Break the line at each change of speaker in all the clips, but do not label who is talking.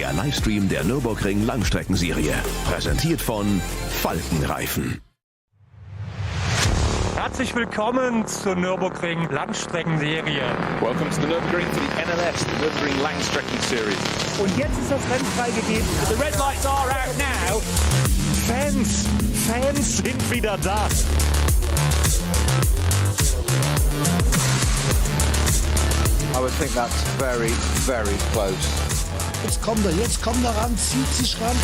der Livestream der Nürburgring Langstrecken Serie. Präsentiert von Falkenreifen.
Herzlich willkommen zur Nürburgring Langstrecken Serie.
Welcome to the Nürburgring for the NLS, the Nürburgring Langstrecken Series.
Und jetzt ist das Rennen freigegeben.
The red lights are out now.
Fans sind wieder da.
I would think that's very, very close.
Jetzt kommt er ran, zieht sich ran.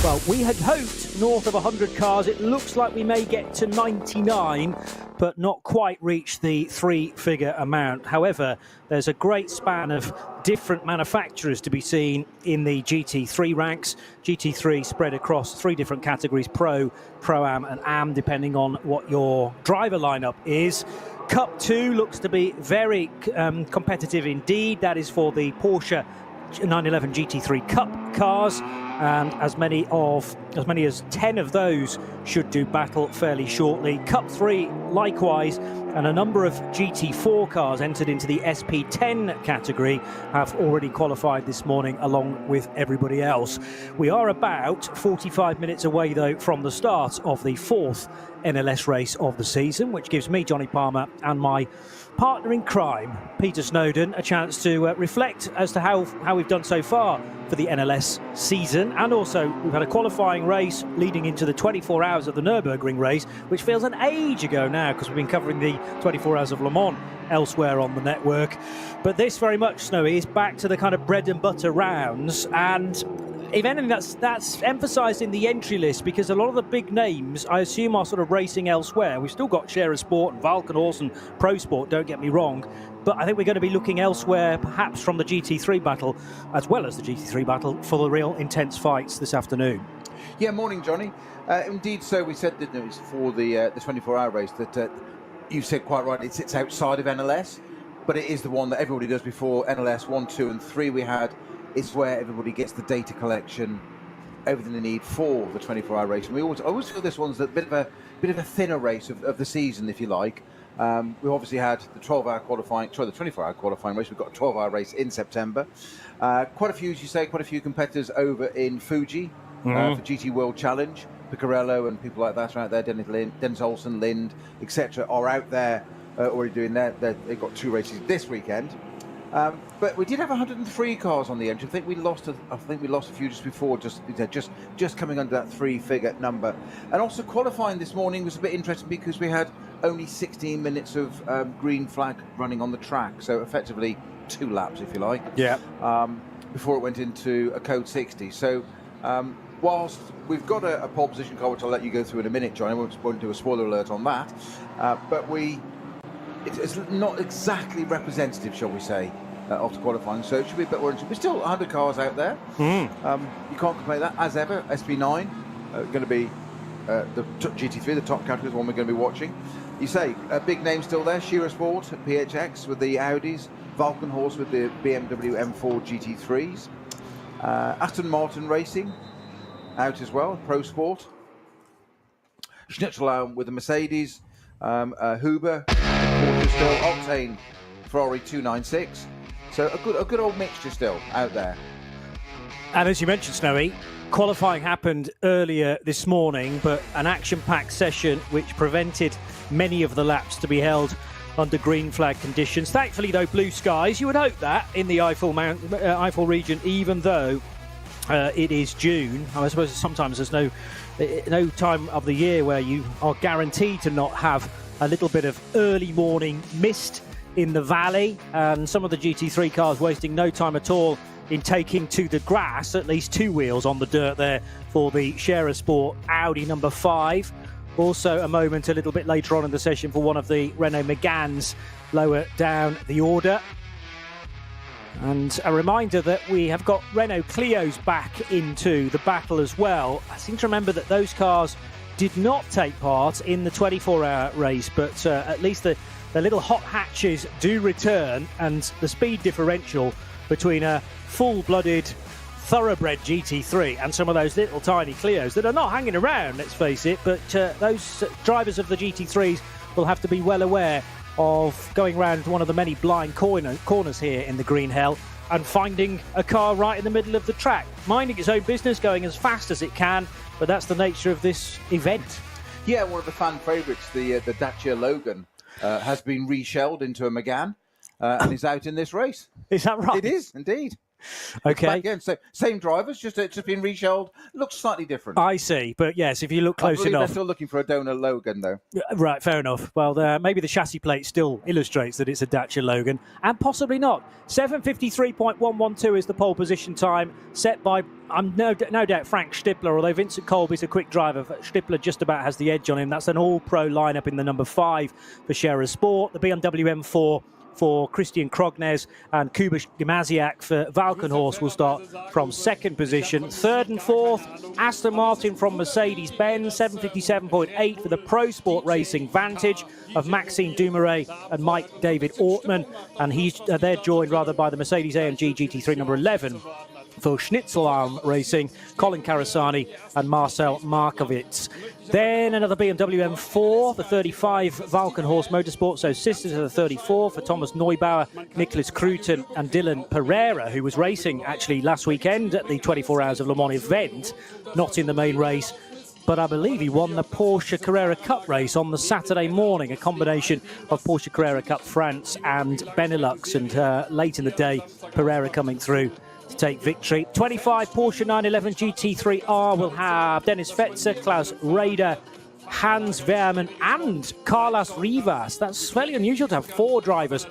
Well, we had hoped north of 100 cars. It looks like we may get to 99, but not quite reach the three-figure amount. However, there's a great span of different manufacturers to be seen in the GT3 ranks. GT3 spread across three different categories: Pro, Pro-Am and Am, depending on what your driver lineup is. Cup 2 looks to be very competitive indeed. That is for the Porsche 911 GT3 Cup cars, and as many as 10 of those should do battle fairly shortly. Cup 3 likewise, and a number of GT4 cars entered into the SP10 category have already qualified this morning along with everybody else. We are about 45 minutes away though from the start of the fourth NLS race of the season, which gives me, Johnny Palmer, and my partner in crime, Peter Snowden, a chance to reflect as to how we've done so far for the NLS season. And also we've had a qualifying race leading into the 24 hours of the Nürburgring race, which feels an age ago now because we've been covering the 24 hours of Le Mans elsewhere on the network. But this very much, Snowy, is back to the kind of bread and butter rounds, and if anything, that's emphasised in the entry list, because a lot of the big names, I assume, are sort of racing elsewhere. We've still got Scherer Sport and Valkenhorst and Pro Sport, don't get me wrong, but I think we're going to be looking elsewhere, perhaps from the GT3 battle, as well as the GT3 battle, for the real intense fights this afternoon.
Yeah, morning, Johnny. Indeed, so we said that it was for the 24-hour race that you said quite right, it sits outside of NLS, but it is the one that everybody does before NLS 1, 2 and 3 we had. It's where everybody gets the data collection, everything they need for the 24-hour race. And I always feel this one's a bit of a thinner race of the season, if you like. We obviously had the 24-hour qualifying race. We've got a 12-hour race in September. Quite a few, as you say, quite a few competitors over in Fuji for GT World Challenge. Picarello and people like that are out there. Dennis Olsen, Lind, etc. are out there already doing they've got two races this weekend. But we did have 103 cars on the engine. I think we lost a few just before, just coming under that three-figure number. And also qualifying this morning was a bit interesting because we had only 16 minutes of green flag running on the track, so effectively 2 laps, if you like. Yeah. Before it went into a code 60. So whilst we've got a pole position car, which I'll let you go through in a minute, John, I won't do a spoiler alert on that, but it's not exactly representative, shall we say, after qualifying, so it should be a bit more interesting. There's still 100 cars out there. You can't complain that. As ever, SP9 going to be the GT3, the top category, is the one we're going to be watching. You say a big name still there: Scherer Sport, PHX with the Audis, Valkenhorst with the BMW M4 GT3s, Aston Martin Racing out as well, Pro Sport, Schnitzel with the Mercedes, Huber, Porsche still, Octane, Ferrari 296. So a good old mixture still out there.
And as you mentioned, Snowy, qualifying happened earlier this morning, but an action-packed session which prevented many of the laps to be held under green flag conditions. Thankfully, though, blue skies. You would hope that in the Eifel region, even though it is June. I suppose sometimes there's no time of the year where you are guaranteed to not have a little bit of early morning mist in the valley, and some of the GT3 cars wasting no time at all in taking to the grass, at least 2 wheels on the dirt there for the Scherer Sport Audi number 5. Also a moment a little bit later on in the session for one of the Renault Meganes lower down the order. And a reminder that we have got Renault Clios back into the battle as well. I seem to remember that those cars did not take part in the 24-hour race, but at least the little hot hatches do return, and the speed differential between a full-blooded thoroughbred GT3 and some of those little tiny Clios that are not hanging around, let's face it, but those drivers of the GT3s will have to be well aware of going around one of the many blind corners here in the Green Hell and finding a car right in the middle of the track, minding its own business, going as fast as it can, but that's the nature of this event.
Yeah, one of the fan favourites, the Dacia Logan, has been reshelled into a Megane and is out in this race.
Is that right?
It is, indeed.
Okay.
Again, so same drivers, just been reshelled. Looks slightly different.
I see, but yes, if you look close
I believe
enough.
they're still looking for a donor Logan, though.
Right, fair enough. Well, maybe the chassis plate still illustrates that it's a Dacia Logan, and possibly not. 7:53.112 is the pole position time set by, no doubt, Frank Stippler, although Vincent Colby's a quick driver. Stippler just about has the edge on him. That's an all-pro lineup in the number 5 for Scherer Sport, the BMW M4 for Christian Krognes, and Kuba Gamaziak for Valkenhorst will start from second position. Third and fourth, Aston Martin from Mercedes-Benz, 7:57.8 for the Pro Sport Racing Vantage of Maxime Dumouriez and Mike David Ortman, and they're joined by the Mercedes-AMG GT3 number 11 for Schnitzelarm Racing, Colin Karasani and Marcel Markovits. Then another BMW M4, the 35 Valkenhorst Motorsport, so sisters of the 34 for Thomas Neubauer, Nicholas Cruton and Dylan Pereira, who was racing actually last weekend at the 24 Hours of Le Mans event, not in the main race, but I believe he won the Porsche Carrera Cup race on the Saturday morning, a combination of Porsche Carrera Cup France and Benelux, and late in the day, Pereira coming through to take victory. 25 Porsche 911 GT3R will have Dennis Fetzer, Klaus Rader, Hans Wehrmann and Carlos Rivas. That's fairly unusual to have 4 drivers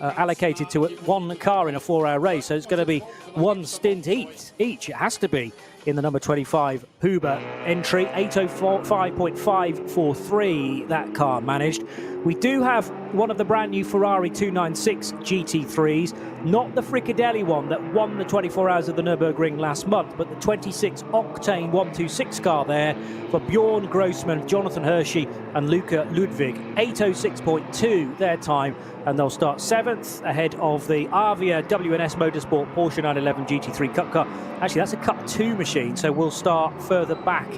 allocated to one car in a 4-hour race, so it's going to be one stint each. It has to be in the number 25 Huber entry. 805.543 that car managed. We do have one of the brand new Ferrari 296 GT3s, not the Fricadelli one that won the 24 Hours of the Nürburgring last month, but the 26 Octane 126 car there for Bjorn Grossman, Jonathan Hershey and Luca Ludwig. 806.2 their time, and they'll start 7th ahead of the Avia WNS Motorsport Porsche 911 GT3 Cup car. Actually, that's a Cup 2 machine, so we'll start further back,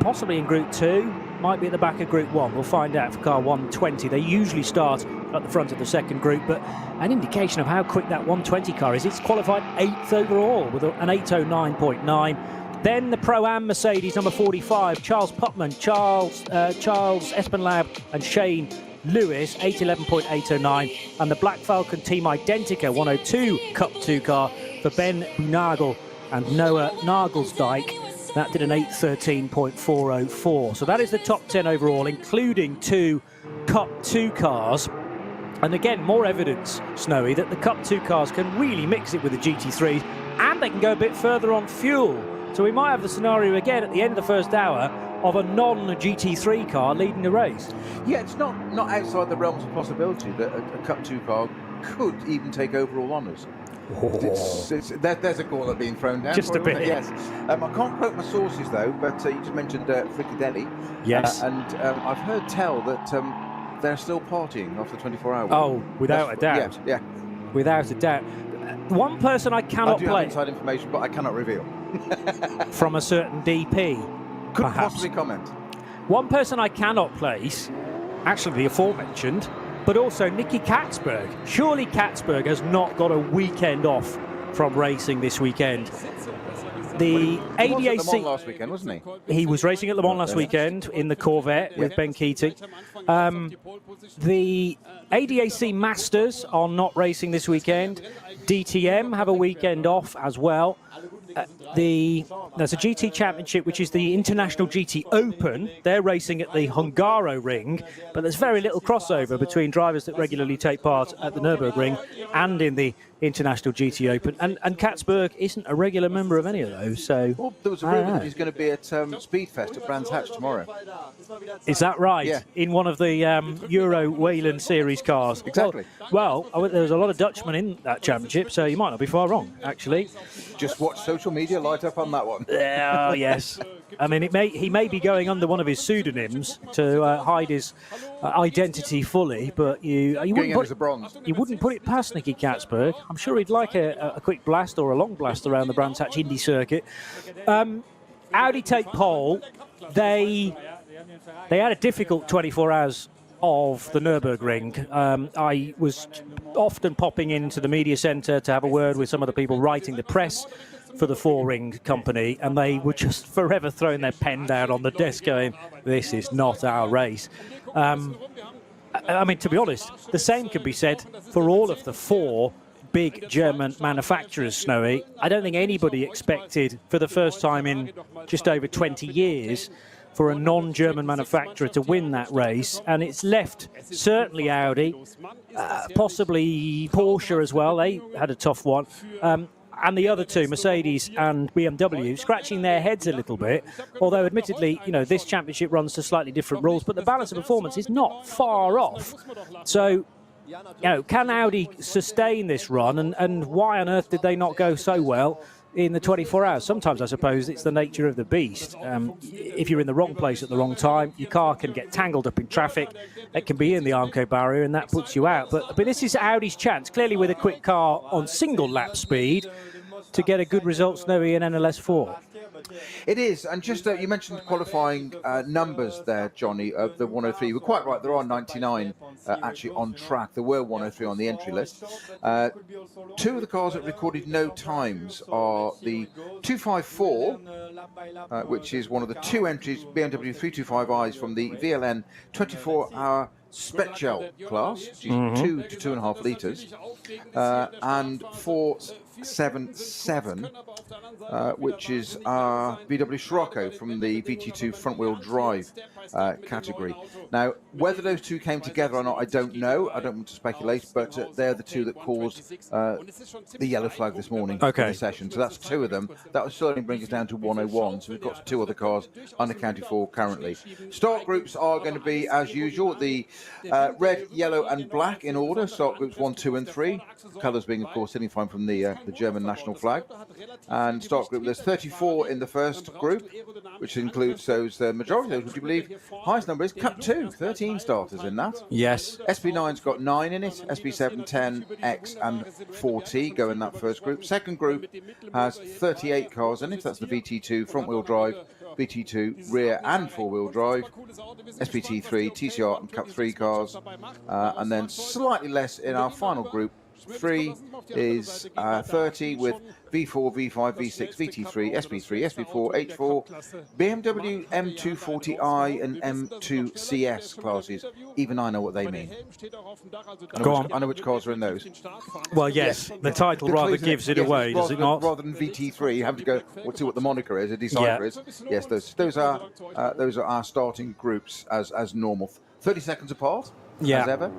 possibly in Group 2. Might be at the back of Group 1. We'll find out for car 120. They usually start at the front of the second group, but an indication of how quick that 120 car is. It's qualified 8th overall with an 809.9. Then the Pro-Am Mercedes number 45, Charles Putman, Charles Espenlab and Shane Lewis, 811.809. And the Black Falcon Team Identica 102 Cup 2 car for Ben Nagel and Noah Nagelsdijk. That did an 813.404. So that is the top 10 overall, including 2 Cup 2 cars. And again, more evidence, Snowy, that the Cup 2 cars can really mix it with the GT3s, and they can go a bit further on fuel. So we might have the scenario again at the end of the first hour of a non-GT3 car leading the race.
Yeah, it's not outside the realms of possibility that a Cup 2 car could even take overall honours. There's a gauntlet being thrown down.
Just a bit.
Yes. I can't quote my sources though, but you just mentioned Fricadelli.
Yes.
And I've heard tell that they're still partying after 24 hours.
Oh, without a doubt.
Yeah.
Without a doubt. One person I cannot
I do
play.
have inside information, but I cannot reveal.
From a certain DP.
Couldn't
perhaps.
possibly comment.
One person I cannot place, actually the aforementioned, but also Nicky Katzberg. Surely Katzberg has not got a weekend off from racing this weekend. The ADAC...
He was at Le Mans last weekend, wasn't he?
He was racing at Le Mans last weekend in the Corvette with Ben Keating. The ADAC Masters are not racing this weekend. DTM have a weekend off as well. There's a GT Championship, which is the International GT Open. They're racing at the Hungaroring, but there's very little crossover between drivers that regularly take part at the Nürburgring and in the International GT Open. And Katzberg isn't a regular member of any of those. So
well, there was a rumour that he's going to be at Speedfest at Brands Hatch tomorrow.
Is that right?
Yeah.
In one of the Euro Wayland Series cars.
Exactly.
Well, there was a lot of Dutchmen in that championship, so you might not be far wrong, actually.
Just watch social media light up on that one.
Oh, yes. I mean, he may be going under one of his pseudonyms to hide his identity fully, but you wouldn't put
as a bronze.
You wouldn't put it past Nicky Katzberg. I'm sure he'd like a quick blast or a long blast around the Brands Hatch Indy circuit. Audi take pole. They had a difficult 24 hours of the Nürburgring. I was often popping into the media centre to have a word with some of the people writing the press for the four-ring company, and they were just forever throwing their pen down on the desk going, this is not our race. I mean, to be honest, the same can be said for all of the four big German manufacturers, Snowy. I don't think anybody expected, for the first time in just over 20 years, for a non-German manufacturer to win that race, and it's left certainly Audi, possibly Porsche as well. They had a tough one. And the other two, Mercedes and BMW, scratching their heads a little bit, although admittedly, you know, this championship runs to slightly different rules, but the balance of performance is not far off. So, you know, can Audi sustain this run, and why on earth did they not go so well in the 24 hours? Sometimes I suppose it's the nature of the beast. If you're in the wrong place at the wrong time, your car can get tangled up in traffic. It can be in the Armco barrier, and that puts you out. But this is Audi's chance, clearly with a quick car on single lap speed, to get a good result, Snowy, in NLS 4.
It is, and just you mentioned qualifying numbers there, Johnny, of the 103. You were quite right, there are 99 actually on track. There were 103 on the entry list. Two of the cars that recorded no times are the 254, which is one of the two entries, BMW 325i's from the VLN 24-hour Special class, which is 2 to 2.5 litres, and 477, which is our VW Scirocco from the VT2 front-wheel drive category. Now, whether those two came together or not, I don't know. I don't want to speculate, but they're the two that caused the yellow flag this morning in the session. So that's two of them. That will certainly bring us down to 101. So we've got two other cars unaccounted for currently. Start groups are going to be, as usual, the red, yellow and black in order. Start groups 1, 2 and 3. Colours being, of course, signifying from the German national flag. And start group, there's 34 in the first group, which includes those, majority of those, would you believe, highest number is Cup 2, 13 starters in that.
Yes.
SP9's got 9 in it, SP7, 10, X and 4T go in that first group. Second group has 38 cars in it, that's the VT2 front-wheel drive, VT2 rear and four-wheel drive, SPT3, TCR and Cup 3 cars, and then slightly less in our final group. 3 is 30 with V4, V5, V6, VT3, SP3, SP4, H4, BMW M240i and M2CS classes. Even I know what they mean. I know which cars are in those.
Well, yes, the title rather gives it away, does it not?
Rather than VT3, you have to go, we'll see what the moniker is, a decipher is. Yes, those are our starting groups as normal. 30 seconds apart, as ever.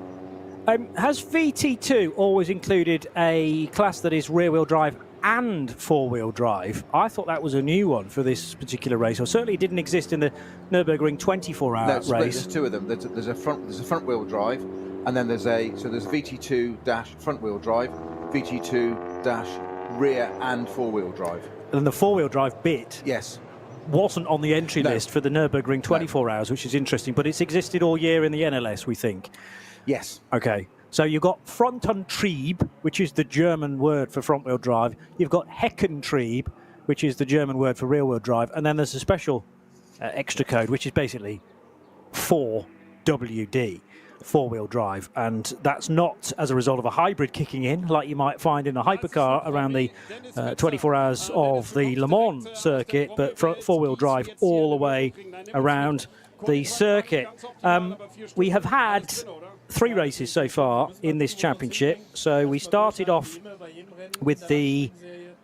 Has VT2 always included a class that is rear-wheel drive and four-wheel drive? I thought that was a new one for this particular race, or certainly didn't exist in the Nürburgring 24-hour race.
There's two of them. There's a front-wheel drive, and then there's VT2 front-wheel drive, VT2 rear and four-wheel drive.
And the four-wheel drive bit, wasn't on the entry list for the Nürburgring 24 hours, which is interesting, but it's existed all year in the NLS, we think.
Yes.
Okay. So you've got Frontantrieb, which is the German word for front-wheel drive. You've got Heckentrieb, which is the German word for rear-wheel drive. And then there's a special extra code, which is basically 4WD, four-wheel drive. And that's not as a result of a hybrid kicking in, like you might find in a hypercar around the 24 hours of the Le Mans circuit, but four-wheel drive all the way around the circuit. We have had 3 races so far in this championship. So we started off with the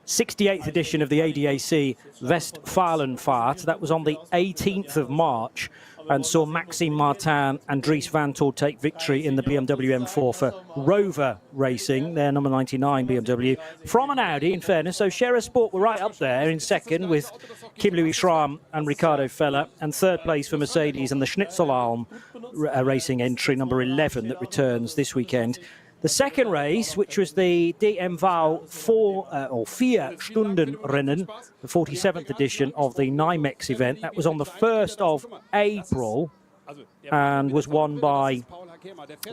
68th edition of the ADAC Westfalenfahrt. That was on the 18th of March and saw Maxime Martin and Dries Vanthoor take victory in the BMW M4 for Rover Racing, their number 99 BMW, from an Audi, in fairness. So Scherer Sport were right up there in second with Kim Louis Schramm and Ricardo Feller, and third place for Mercedes and the Schnitzelalm Racing entry, number 11, that returns this weekend. The second race, which was the DMV 4-Stunden-Rennen, the 47th edition of the NYMEX event, that was on the 1st of April. and was won by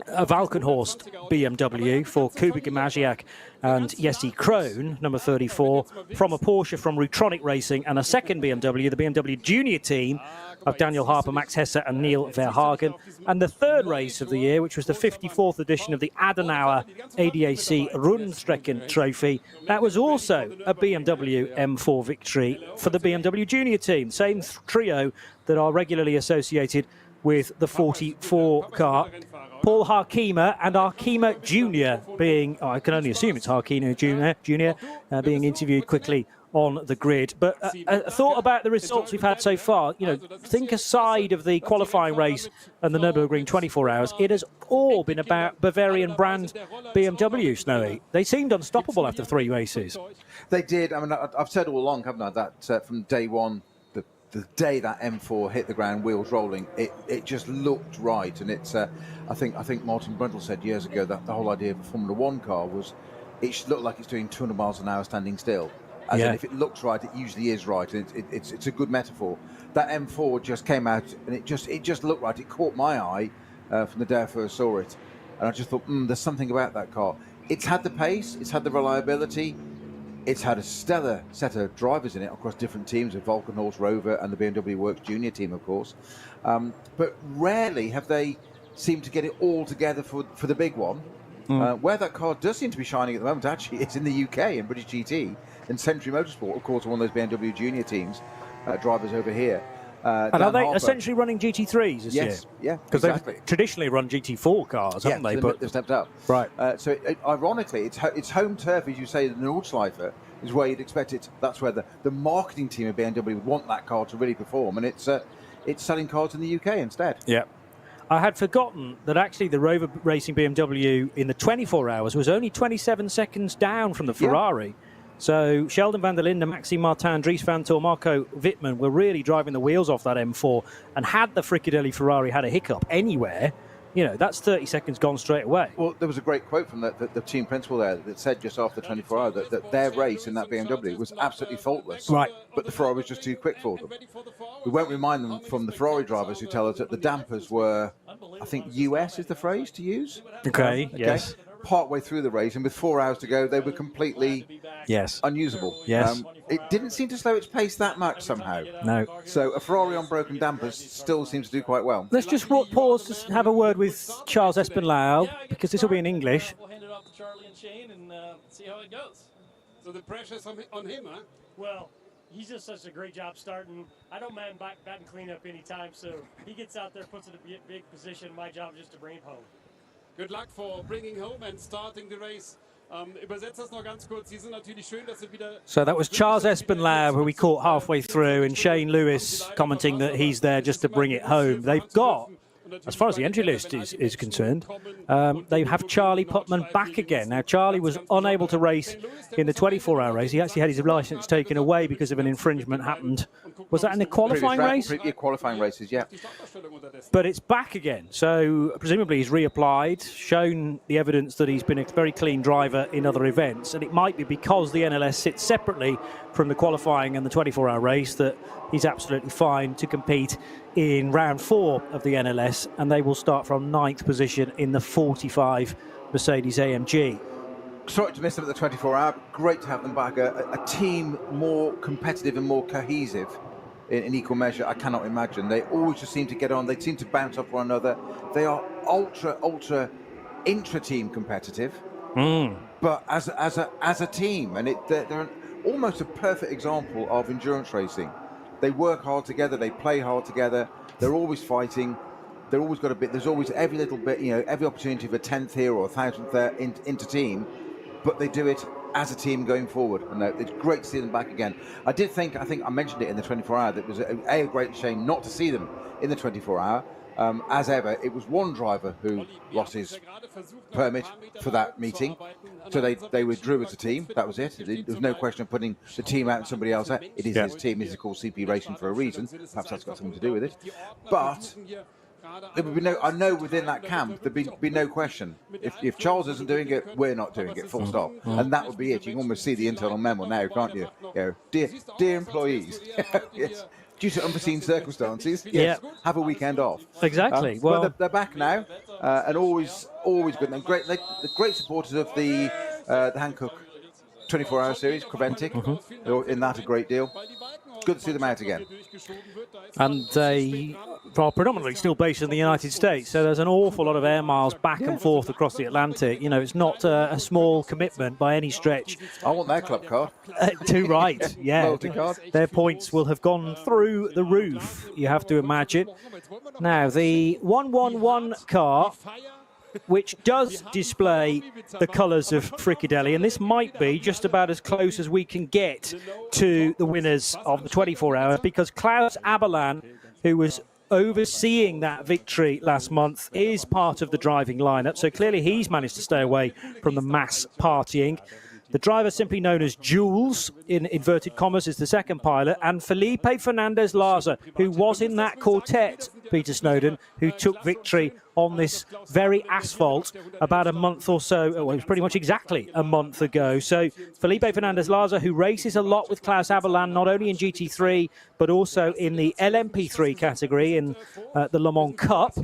a Valkenhorst BMW for Kuba Gimasiak and Jesse Krohn, number 34, from a Porsche from Rutronic Racing, and a second BMW, the BMW Junior team of Daniel Harper, Max Hesse and Neil Verhagen. And the third race of the year, which was the 54th edition of the Adenauer ADAC Rundstrecken Trophy, that was also a BMW M4 victory for the BMW Junior team. Same trio that are regularly associated with the 44 car. Paul Harkema and Harkema Jr. being, I can only assume it's Harkema Jr. Being interviewed quickly on the grid. But a thought about the results we've had so far, think aside of the qualifying race and the Nürburgring 24 hours, it has all been about Bavarian brand BMW, Snowy. They seemed unstoppable after 3 races.
They did. I mean, I've said all along, haven't I, that from day one, the day that M4 hit the ground, wheels rolling, it just looked right. And it's, I think Martin Brundle said years ago that the whole idea of a Formula One car was it should look like it's doing 200 miles an hour standing still. As in, if it looks right, it usually is right. And it's a good metaphor. That M4 just came out and it just looked right. It caught my eye from the day I first saw it, and I just thought, there's something about that car. It's had the pace, it's had the reliability. It's had a stellar set of drivers in it across different teams, the Valkenhorst Rover and the BMW Works Junior team, of course. But rarely have they seemed to get it all together for the big one. Where that car does seem to be shining at the moment, actually, it's in the UK, in British GT, and Century Motorsport, of course, one of those BMW Junior teams, drivers over here.
And are they essentially running GT3s this year?
Yeah,
because they've traditionally run GT4 cars, haven't they?
But they've stepped up.
Right.
So ironically, it's home turf, as you say, the Nordschleife is where you'd expect it. That's where the marketing team of BMW would want that car to really perform, and it's selling cars in the UK instead.
Yeah. I had forgotten that actually the Rover Racing BMW in the 24 hours was only 27 seconds down from the Ferrari. So Sheldon van der Linden, Maxime Martin, Dries van Tor, Marco Wittmann were really driving the wheels off that M4. And had the Fricadelli Ferrari had a hiccup anywhere, that's 30 seconds gone straight away.
Well, there was a great quote from the team principal there that said just after 24 hours that their race in that BMW was absolutely faultless.
Right.
But the Ferrari was just too quick for them. We won't remind them from the Ferrari drivers who tell us that the dampers were, I think, US is the phrase to use.
Okay. Yes.
Partway through the race, and with 4 hours to go, they were completely unusable.
Yes.
It didn't seem to slow its pace that much somehow.
No.
So a Ferrari on broken dampers still seems to do quite well.
Let's just pause to have a word with Charles Espenlau, because this will be in English.
We'll hand it off to Charlie and Shane and see how it goes.
So the pressure's on him, huh?
Well, he's just such a great job starting. I don't mind batting cleanup anytime, so he gets out there, puts it in a big position. My job is just to bring him home.
Good luck for bringing home and starting the race. Übersetzt das noch ganz kurz. Sie sind natürlich schön, dass Sie wieder.
So that was Charles Espenlau, who we caught halfway through, and Shane Lewis commenting that he's there just to bring it home. They've got, as far as the entry list is concerned, they have Charlie Putman back again. Now, Charlie was unable to race in the 24-hour race. He actually had his licence taken away because of an infringement happened. Was that in the qualifying race?
Qualifying races, yeah.
But it's back again. So presumably he's reapplied, shown the evidence that he's been a very clean driver in other events. And it might be because the NLS sits separately from the qualifying and the 24-hour race that he's absolutely fine to compete in round 4 of the NLS, and they will start from 9th position in the 45 Mercedes-AMG.
Sorry to miss them at the 24-hour. Great to have them back. A team more competitive and more cohesive in equal measure, I cannot imagine. They always just seem to get on. They seem to bounce off one another. They are ultra intra-team competitive, but as a team, and they're almost a perfect example of endurance racing. They work hard together. They play hard together. They're always fighting. They're always got a bit. There's always every little bit, every opportunity for a 10th here or a 1,000th there into team, but they do it as a team going forward, and it's great to see them back again. I think I mentioned it in the 24-hour that it was a great shame not to see them in the 24-hour. As ever, it was one driver who lost his permit for that meeting, so they withdrew as a team. That was it. There was no question of putting the team out and somebody else out. It is his team. It is called CP Racing for a reason. Perhaps that's got something to do with it. But there would be I know within that camp there'd be no question. If Charles isn't doing it, we're not doing it. Full stop. And that would be it. You can almost see the internal memo now, can't you? Dear employees, yes. due to unforeseen circumstances,
Yeah.
have a weekend off.
Exactly.
But they're back now, and always good. And great, the great supporters of the Hankook 24-hour series, Creventic, in that a great deal. Good to see them out again.
And they are predominantly still based in the United States, so there's an awful lot of air miles back and forth across the Atlantic. You know, it's not a small commitment by any stretch.
I want their club card.
Too right, yeah.
Loyalty card.
Their points will have gone through the roof, you have to imagine. Now, the 111 car, which does display the colours of Fricadelli, and this might be just about as close as we can get to the winners of the 24-hour, because Klaus Aberlan, who was overseeing that victory last month, is part of the driving lineup, so clearly he's managed to stay away from the mass partying. The driver, simply known as Jules, in inverted commas, is the second pilot, and Felipe Fernandez-Laza, who was in that quartet, Peter Snowden, who took victory on this very asphalt about a month or so, well, it was pretty much exactly a month ago. So Felipe Fernandez-Laza, who races a lot with Klaus Aberlan, not only in GT3, but also in the LMP3 category in the Le Mans Cup,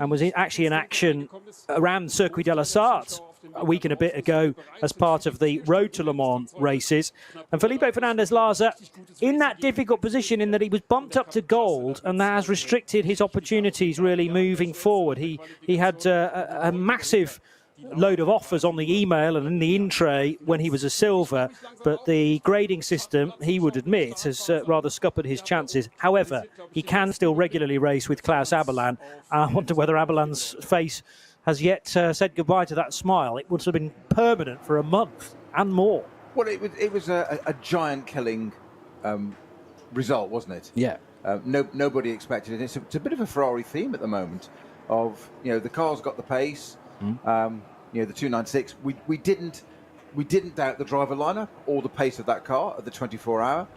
and was actually in action around Circuit de la Sarthe a week and a bit ago as part of the Road to Le Mans races. And Felipe Fernandez-Laza in that difficult position in that he was bumped up to gold, and that has restricted his opportunities really moving forward. He had a massive load of offers on the email and in the in-tray when he was a silver, but the grading system, he would admit, has rather scuppered his chances. However, he can still regularly race with Klaus Aberlan. I wonder whether Aberlan's face has yet said goodbye to that smile. It would have been permanent for a month and more.
Well, it was a giant killing result, wasn't it?
Yeah.
Nobody expected it. It's a bit of a Ferrari theme at the moment. Of the car's got the pace. The 296. We didn't doubt the driver lineup or the pace of that car at the 24-hour,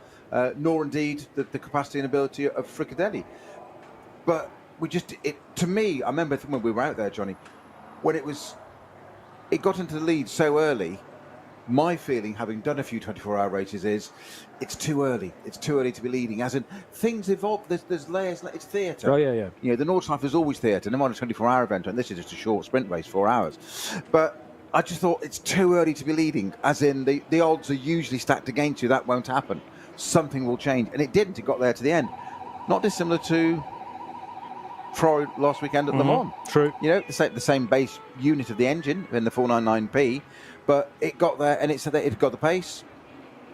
nor indeed the capacity and ability of Fricadelli. But to me, I remember when we were out there, Johnny, when it got into the lead so early. My feeling, having done a few 24-hour races, is it's too early. It's too early to be leading. As in, things evolve. There's layers. It's theatre.
Oh, yeah.
The Nordschleife is always theatre. No matter a 24-hour event, and this is just a short sprint race, 4 hours. But I just thought it's too early to be leading. As in, the odds are usually stacked against you. That won't happen. Something will change, and it didn't. It got there to the end. Not dissimilar to Ferrari last weekend at Le Mans.
True.
The same base unit of the engine in the 499P. But it got there, and it said that it got the pace,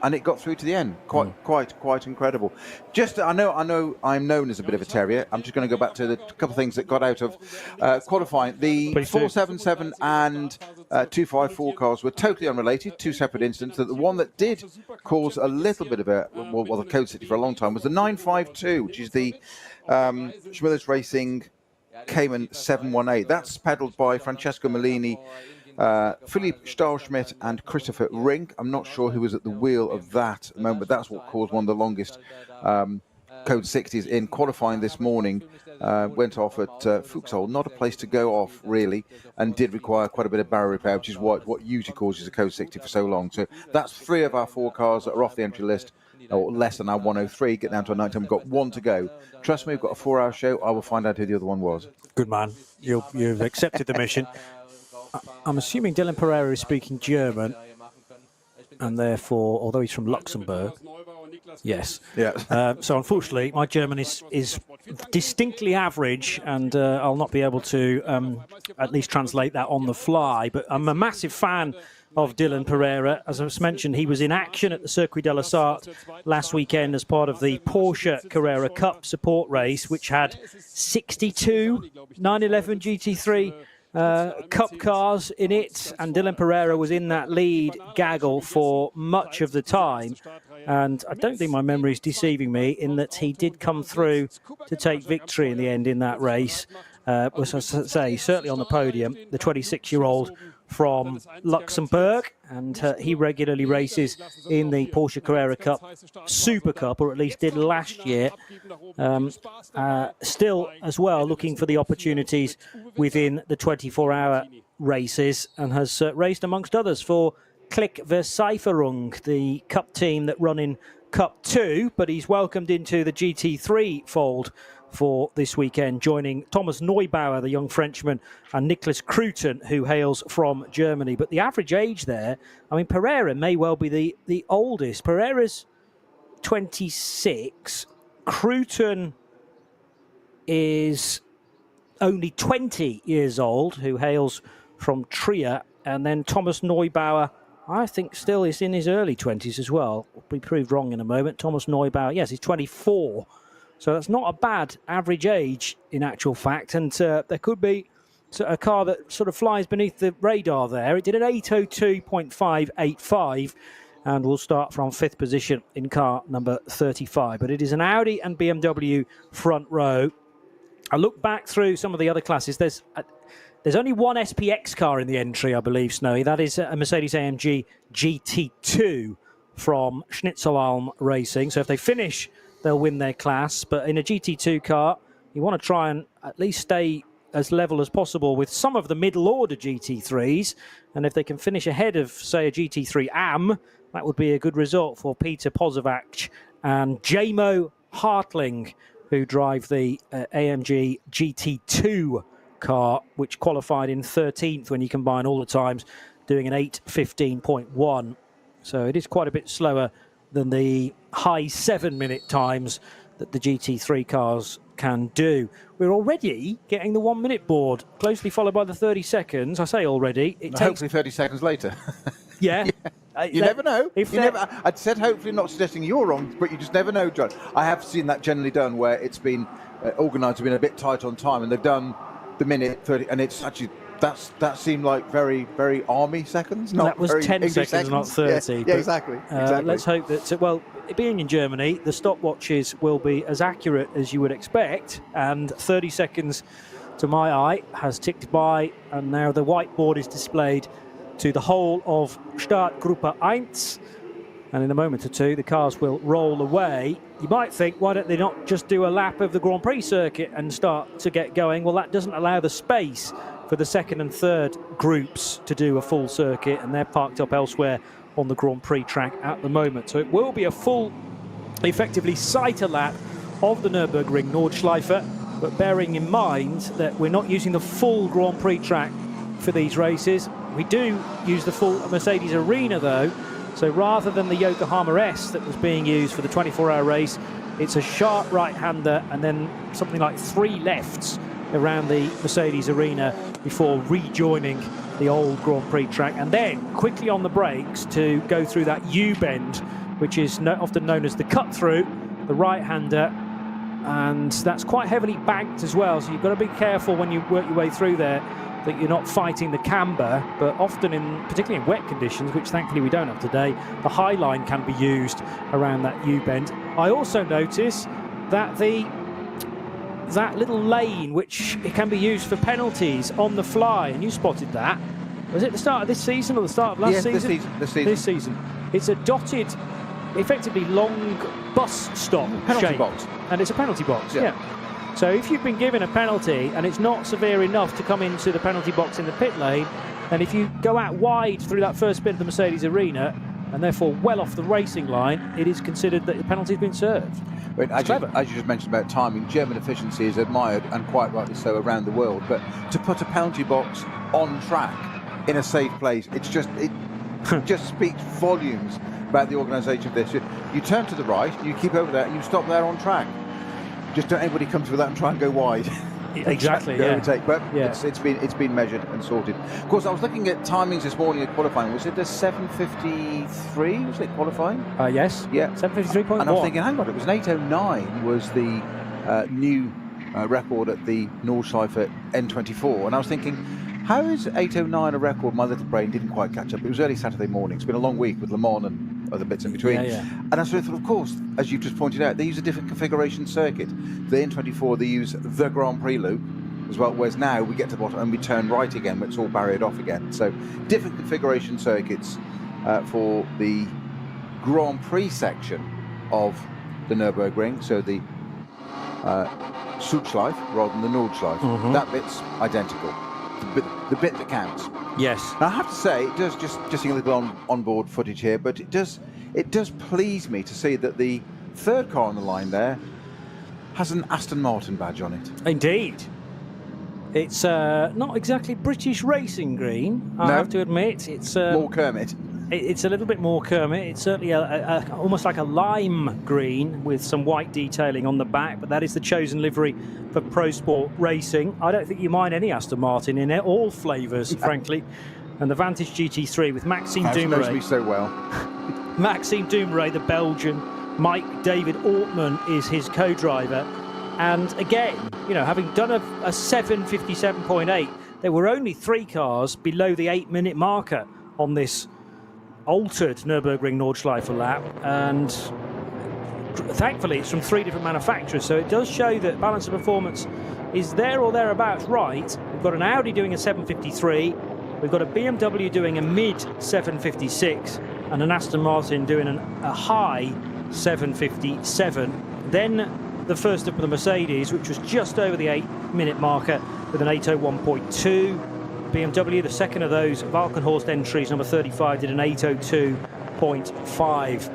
and it got through to the end. Quite incredible. I know I'm known as a bit of a terrier. I'm just going to go back to the couple of things that got out of qualifying. The 477 and 254 cars were totally unrelated, two separate incidents. The one that did cause a little bit of the code city for a long time was the 952, which is the Schmiller's Racing Cayman 718. That's pedalled by Francesco Mellini, Philippe Stahlschmidt and Christopher Rink. I'm not sure who was at the wheel of that at the moment, but that's what caused one of the longest code 60s in qualifying this morning. Went off at Fuchshol, not a place to go off really, and did require quite a bit of barrier repair, which is what usually causes a code 60 for so long. So that's 3 of our 4 cars that are off the entry list, or less than our 103, get down to a 19. We've got 1 to go. Trust me, we've got a 4-hour show. I will find out who the other one was.
Good man. You've accepted the mission. I'm assuming Dylan Pereira is speaking German, and therefore, although he's from Luxembourg, yes.
Yeah.
So unfortunately, my German is distinctly average, and I'll not be able to at least translate that on the fly. But I'm a massive fan of Dylan Pereira. As I was mentioned, he was in action at the Circuit de la Sarthe last weekend as part of the Porsche Carrera Cup support race, which had 62 911 GT3 Cup cars in it, and Dylan Pereira was in that lead gaggle for much of the time, and I don't think my memory is deceiving me in that he did come through to take victory in the end in that race. Was, as I say, certainly on the podium, the 26-year-old from Luxembourg, and he regularly races in the Porsche Carrera Cup Super Cup, or at least did last year. Still, as well, looking for the opportunities within the 24-hour races, and has raced amongst others for Klick Versicherung, the cup team that run in Cup 2, but he's welcomed into the GT3 fold for this weekend, joining Thomas Neubauer, the young Frenchman, and Nicholas Cruton, who hails from Germany. But the average age there, I mean, Pereira may well be the oldest. Pereira's 26. Cruton is only 20 years old, who hails from Trier. And then Thomas Neubauer, I think, still is in his early 20s as well. Will be proved wrong in a moment. Thomas Neubauer, yes, he's 24. So that's not a bad average age in actual fact. And there could be a car that sort of flies beneath the radar there. It did an 8:02.585 and will start from 5th position in car number 35. But it is an Audi and BMW front row. I look back through some of the other classes. There's only one SPX car in the entry, I believe, Snowy. That is a Mercedes-AMG GT2 from Schnitzelalm Racing. So if they finish, they'll win their class. But in a GT2 car, you want to try and at least stay as level as possible with some of the middle-order GT3s. And if they can finish ahead of, say, a GT3 AM, that would be a good result for Peter Pozovac and Jamo Hartling, who drive the AMG GT2 car, which qualified in 13th when you combine all the times, doing an 8:15.1. So it is quite a bit slower than the high 7-minute times that the GT3 cars can do. We're already getting the 1-minute board, closely followed by the 30 seconds. I say already. It takes
hopefully 30 seconds later.
Yeah.
You never know. I'd said hopefully, not suggesting you're wrong, but you just never know, John. I have seen that generally done where it's been organised to be a bit tight on time, and they've done the minute 30, and it's actually that seemed like very, very army seconds.
That was 10 seconds, not 30.
Yeah, exactly.
Let's hope that, well, being in Germany, the stopwatches will be as accurate as you would expect, and 30 seconds to my eye has ticked by, and now the whiteboard is displayed to the whole of Startgruppe 1, and in a moment or two the cars will roll away. You might think, why don't they not just do a lap of the Grand Prix circuit and start to get going? Well, that doesn't allow the space for the second and third groups to do a full circuit, and they're parked up elsewhere on the Grand Prix track at the moment. So it will be a full, effectively, sighter lap of the Nürburgring Nordschleife, but bearing in mind that we're not using the full Grand Prix track for these races. We do use the full Mercedes Arena, though, so rather than the Yokohama S that was being used for the 24-hour race, it's a sharp right-hander and then something like 3 lefts around the Mercedes Arena before rejoining the old Grand Prix track, and then quickly on the brakes to go through that U-bend, which is often known as the cut-through, the right-hander, and that's quite heavily banked as well, so you've got to be careful when you work your way through there that you're not fighting the camber, but often, particularly in wet conditions, which thankfully we don't have today, the high line can be used around that U-bend. I also notice that that little lane, which it can be used for penalties on the fly, and you spotted that. Was it the start of this season or the start of last season? This season. It's a dotted, effectively long bus stop
penalty box,
and it's a penalty box. Yeah. So if you've been given a penalty and it's not severe enough to come into the penalty box in the pit lane, and if you go out wide through that first bit of the Mercedes Arena and therefore well off the racing line, it is considered that the penalty has been served.
But as you just mentioned about timing, German efficiency is admired, and quite rightly so, around the world. But to put a penalty box on track in a safe place, it just speaks volumes about the organisation of this. You turn to the right, you keep over there, and you stop there on track. Just don't anybody come through that and try and go wide.
Exactly, yeah.
But it's been measured and sorted. Of course, I was looking at timings this morning at qualifying. Was it the 7:53? Was it qualifying?
Yes.
Yeah.
7:53.1.
And I was thinking, hang on, it was an 8:09 was the new record at the Nordschleife N24, and I was thinking, how is 8:09 a record? My little brain didn't quite catch up. It was early Saturday morning. It's been a long week with Le Mans and other bits in between. And I sort of thought, of course, as you've just pointed out, they use a different configuration circuit. The N24, they use the Grand Prix loop as well, whereas now we get to the bottom and we turn right again, but it's all barriered off again. So different configuration circuits for the Grand Prix section of the Nürburgring. So the Südschleife rather than the Nordschleife. That bit's identical. the bit that counts.
Yes.
I have to say, it does just seeing a little onboard footage here, but it does please me to see that the third car on the line there has an Aston Martin badge on it.
Indeed. It's not exactly British racing green, I have to admit. It's
more Kermit.
It's a little bit more Kermit. It's certainly almost like a lime green with some white detailing on the back, but that is the chosen livery for Pro Sport Racing. I don't think you mind any Aston Martin in it, all flavours, frankly. And the Vantage GT3 with Maxime
Knows
Dumoulin.
me so well.
Maxime Dumoulin, the Belgian. Mike David Ortman is his co-driver. And again, you know, having done a 7:57.8, there were only 3 cars below the 8-minute marker on this altered Nürburgring Nordschleife lap, and thankfully it's from 3 different manufacturers, so it does show that balance of performance is there or thereabouts right. We've got an Audi doing a 7:53, we've got a BMW doing a mid 7:56, and an Aston Martin doing a high 7:57. Then the first up of the Mercedes, which was just over the 8-minute marker with an 8:01.2. BMW, the second of those Valkenhorst entries, number 35, did an 8:02.5.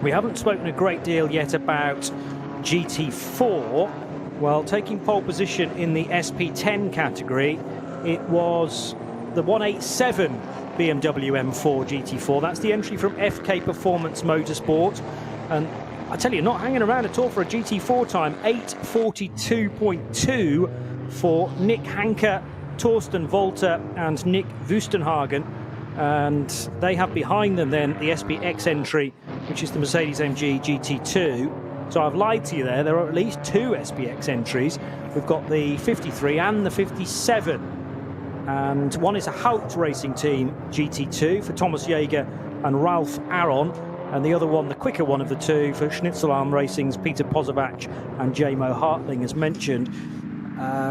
We haven't spoken a great deal yet about GT4. Well, taking pole position in the SP10 category, it was the 187 BMW M4 GT4. That's the entry from FK Performance Motorsport. And I tell you, not hanging around at all for a GT4 time, 8:42.2 for Nick Hanke, Torsten Volter and Nick Wustenhagen, and they have behind them then the SPX entry, which is the Mercedes-AMG GT2. So I've lied to you there are at least 2 SPX entries. We've got the 53 and the 57, and one is a Haupt Racing Team GT2 for Thomas Jaeger and Ralph Aron, and the other one, the quicker one of the 2, for Schnitzelarm Racing's Peter Pozovac and J-Mo Hartling, as mentioned.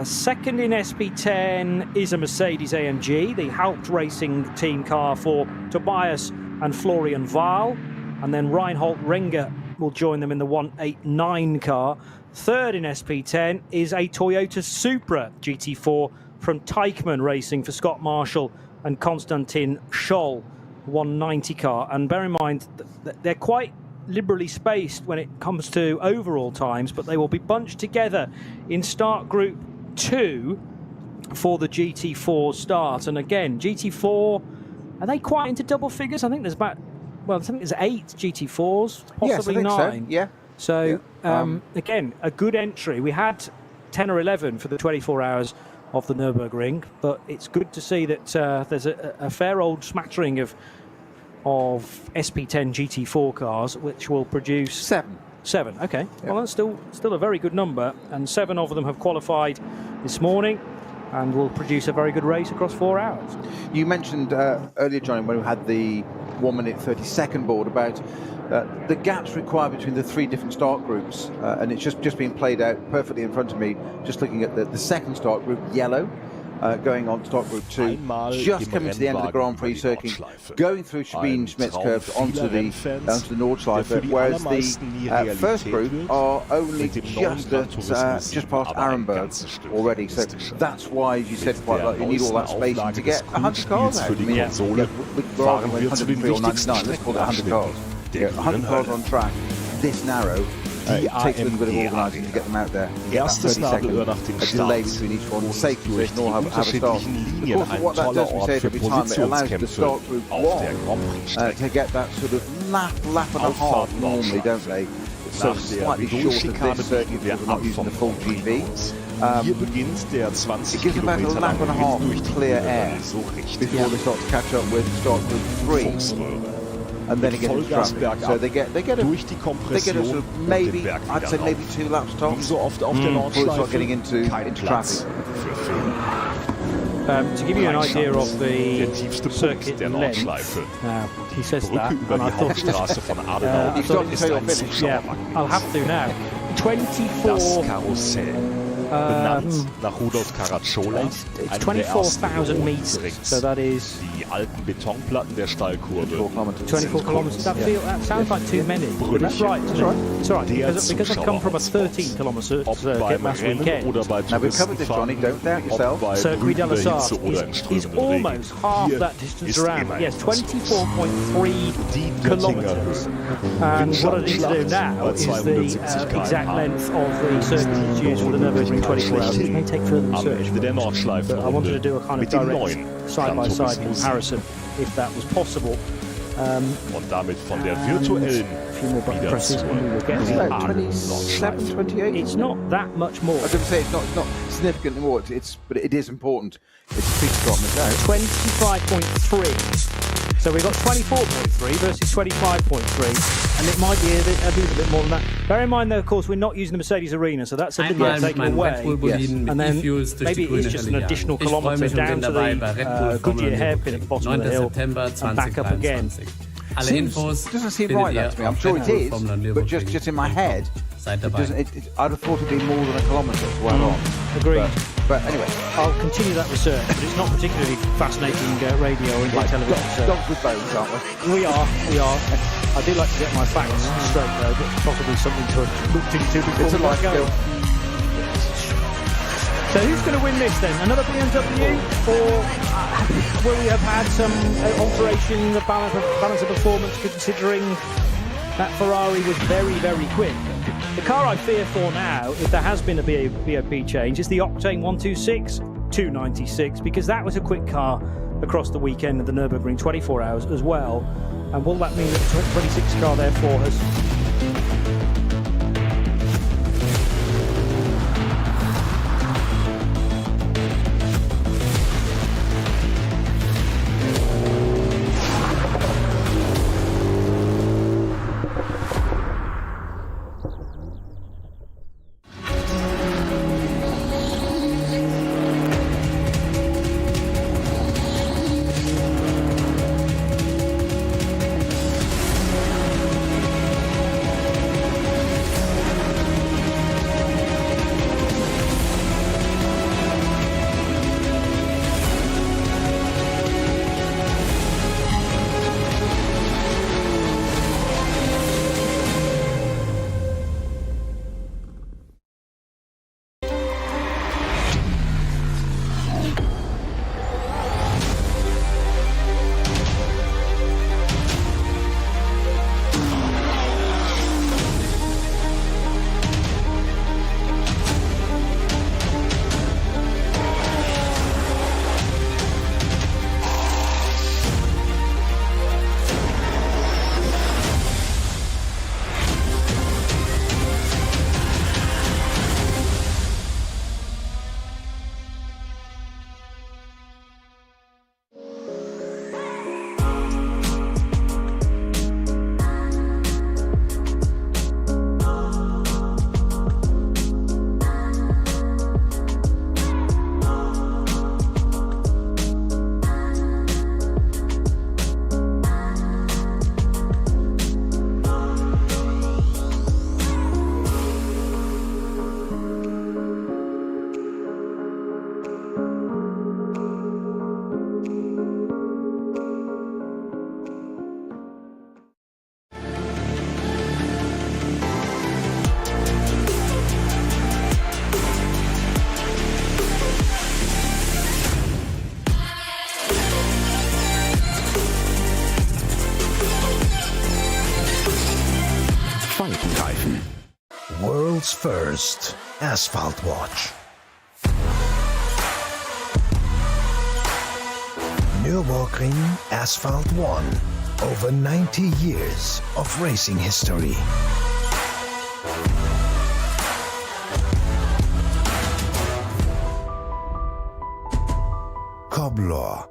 Second in SP10 is a Mercedes-AMG, the Haupt Racing Team car for Tobias and Florian Wahl, and then Reinhold Renger will join them in the 189 car. Third in SP10 is a Toyota Supra GT4 from Teichmann Racing for Scott Marshall and Konstantin Scholl, 190 car. And bear in mind that they're quite liberally spaced when it comes to overall times, but they will be bunched together in start group 2 for the GT4 start. And again, GT4, are they quite into double figures? I think there's about, well, I think there's 8 GT4s, possibly
yes, I think
9.
So. Yeah.
So again, a good entry. We had 10 or 11 for the 24 hours of the Nürburgring, but it's good to see that there's a fair old smattering of SP10 GT4 cars, which will produce 7. Okay. Yep. Well, that's still a very good number, and 7 of them have qualified this morning and will produce a very good race across 4 hours.
You mentioned earlier, Johnny, when we had the 1-minute 30-second board about the gaps required between the 3 different start groups, and it's just being played out perfectly in front of me, just looking at the second start group, yellow, going on start group 2, just coming to the end of the Grand Prix circuit, going through Sabine Schmidt's curves onto the Nordschleife, whereas the first group are only just past Arenberg already. So that's why, as you said quite rightly, you need all that spacing to get 100 cars out. I mean, we're arguing 103 or 99, let's call it 100 cars. 100 cars on track, this narrow. It takes a little bit of organising to get them out there.
Erstes Nadelöhr nach dem Start.
Durch die unterschiedlichen Linien ein toller Ort für Positionskämpfe auf der Grand Prix-Strecke. To get that sort of lap and a half normally, don't they? So slightly short of this circuit, we're not using the full GV.
Hier beginnt der 20
it gives about a lap and a half clear air before they start to catch up with start group 3. And then it gets traffic. So they get a sort of maybe, I'd say maybe 2 laps tops.
So oft auf der
Before they start getting into traffic.
To give you an idea of the circuit length, now he says that, and I thought,
you start to say you're finished.
Yeah, I'll have to now. 24
benannt nach Rudolf Caracciola.
It's 24,000 meters, so that is
die alten Betonplatten der Stallkurve.
24 kilometers. That sounds like too many. But that's right. It's all right. Because I've come from a 13-kilometer circuit last weekend.
Now we've covered this, Johnny. Don't doubt yourself.
Circuit de la Sarthe is almost half that distance around. Yes, 24.3 kilometers. And what I need to do now is the exact length of the circuit that's used for the Nürburgring 24 hours. It may take further research, but I wanted to do a kind of direct side-by-side comparison, if that was possible.
Und damit von der virtuellen wieder zur
27, 28.
It's not that much more.
I was going to say it's not significantly more. But it is important. It's a big drop in the down.
25.3. So we've got 24.3 versus 25.3, and it might be a little bit more than that. Bear in mind, though, of course, we're not using the Mercedes Arena, so that's a little bit taken away.
Yes.
And then maybe it's just an additional kilometre down to the Goodyear hairpin at the bottom of the hill and back up again.
Doesn't seem right that to me. I'm sure it is, but just in my head, I'd have thought it'd be more than a kilometre as well on.
Agreed.
But anyway,
I'll continue that research, but it's not particularly fascinating radio or television.
Dogs with bones, aren't we?
We are. I do like to get my facts straight, though, but possibly something to look into before
it's a life skill.
So who's going to win this then? Another BMW, or will we have had some alteration in the balance of performance, considering that Ferrari was very, very quick? The car I fear for now, if there has been a BOP change, is the Octane 126 296, because that was a quick car across the weekend of the Nürburgring 24 hours as well. And will that mean that the 26 car therefore has...
World's first asphalt watch. Nürburgring Asphalt 1. Over 90 years of racing history. Cobbler.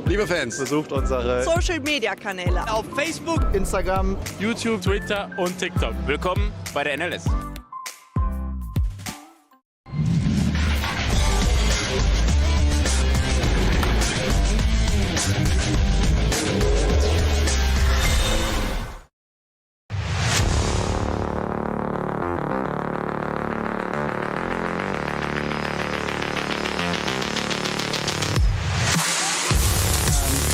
Liebe Fans,
besucht unsere
Social-Media-Kanäle
auf Facebook, Instagram, YouTube,
Twitter und TikTok. Willkommen bei der NLS.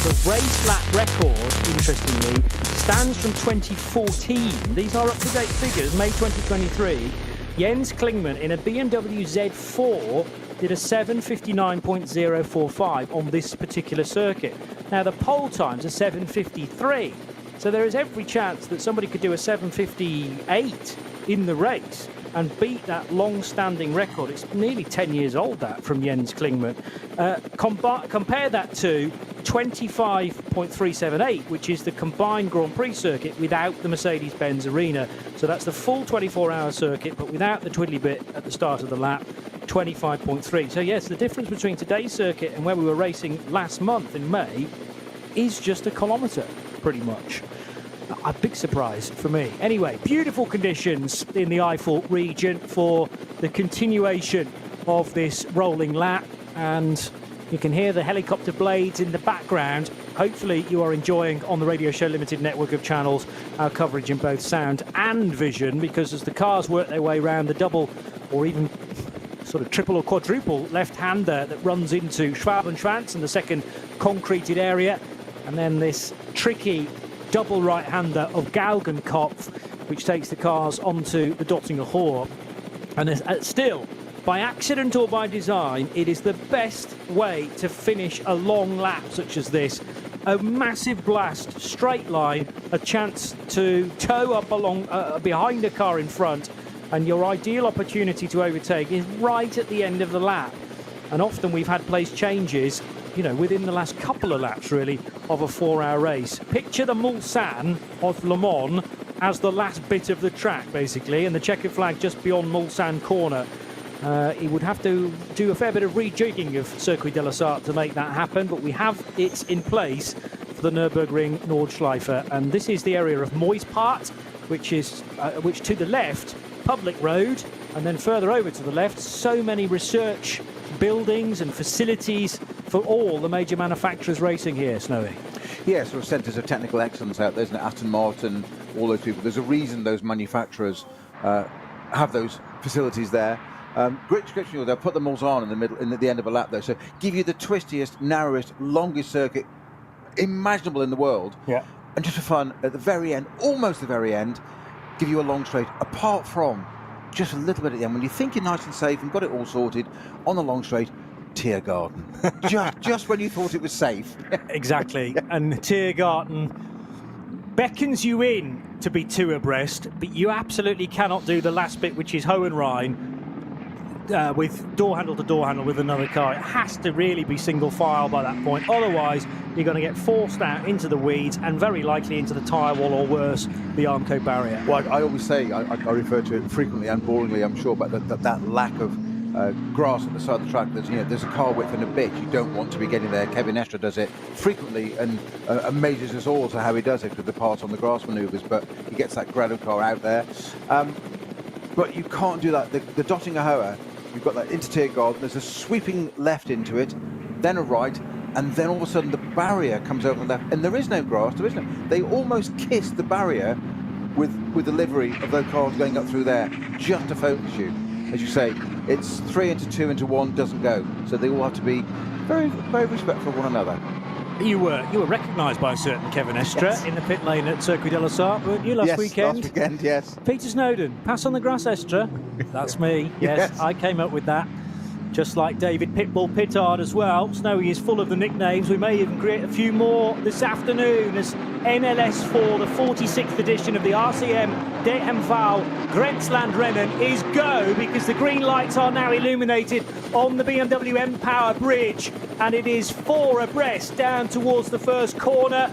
The race lap record, interestingly, stands from 2014. These are up-to-date figures, May 2023. Jens Klingmann in a BMW Z4 did a 7:59.045 on this particular circuit. Now, the pole times are 7:53, so there is every chance that somebody could do a 7:58 in the race and beat that long-standing record. It's nearly 10 years old, that, from Jens Klingmann. Compare that to 25.378, which is the combined Grand Prix circuit without the Mercedes-Benz Arena. So that's the full 24-hour circuit, but without the twiddly bit at the start of the lap, 25.3. So yes, the difference between today's circuit and where we were racing last month in May is just a kilometre, pretty much. A big surprise for me. Anyway, beautiful conditions in the Eifel region for the continuation of this rolling lap, and you can hear the helicopter blades in the background. Hopefully you are enjoying, on the Radio Show Limited network of channels, our coverage in both sound and vision, because as the cars work their way around the double or even sort of triple or quadruple left-hander that runs into Schwabenschwanz and the second concreted area, and then this tricky double right-hander of Galgenkopf, which takes the cars onto the Dottinger Hohe. And still, by accident or by design, it is the best way to finish a long lap such as this. A massive blast, straight line, a chance to tow up along behind a car in front, and your ideal opportunity to overtake is right at the end of the lap. And often we've had place changes, you know, within the last couple of laps, really, of a 4-hour race. Picture the Mulsanne of Le Mans as the last bit of the track, basically, and the checkered flag just beyond Mulsanne corner. He would have to do a fair bit of rejigging of Circuit de la Sarthe to make that happen, but we have it in place for the Nürburgring Nordschleife, and this is the area of Moispart, which to the left, public road, and then further over to the left, so many research buildings and facilities for all the major manufacturers racing here, Snowy.
Yes, there are centres of technical excellence out there, isn't it? Aston Martin, all those people. There's a reason those manufacturers have those facilities there. Great description. They'll put the Mulsanne in the middle, at the end of a lap, though. So give you the twistiest, narrowest, longest circuit imaginable in the world.
Yeah.
And just for fun, at the very end, almost the very end, give you a long straight. Apart from just a little bit at the end, when you think you're nice and safe and got it all sorted on the long straight, Tiergarten. just when you thought it was safe.
Exactly. And Tiergarten beckons you in to be two abreast, but you absolutely cannot do the last bit, which is Hohenrhein, with door handle to door handle with another car. It has to really be single file by that point. Otherwise, you're going to get forced out into the weeds and very likely into the tyre wall, or worse, the Armco barrier.
Well, I always say, I refer to it frequently and boringly, I'm sure, but that lack of grass at the side of the track. There's a car width and a bit. You don't want to be getting there. Kevin Estre does it frequently and amazes us all to how he does it with the parts on the grass manoeuvres, but he gets that Grado car out there. But you can't do that. The Dottinger Hohe, you've got that into Tiergarten, there's a sweeping left into it, then a right, and then all of a sudden the barrier comes over the left, and there is no grass, they almost kiss the barrier with the livery of those cars going up through there, just to focus you. As you say, it's 3 into 2 into 1 doesn't go, so they all have to be very, very respectful of one another.
You were recognised by a certain Kevin Estre in the pit lane at Circuit de la Sarthe, weren't you, last weekend?
Last weekend, yes.
Peter Snowden, pass on the grass, Estre. That's me, yes, I came up with that. Just like David Pitbull Pittard as well. Snowy is full of the nicknames. We may even create a few more this afternoon as NLS4, the 46th edition of the RCM DMV Grenzlandrennen, is go, because the green lights are now illuminated on the BMW M-Power bridge, and it is 4 abreast down towards the first corner.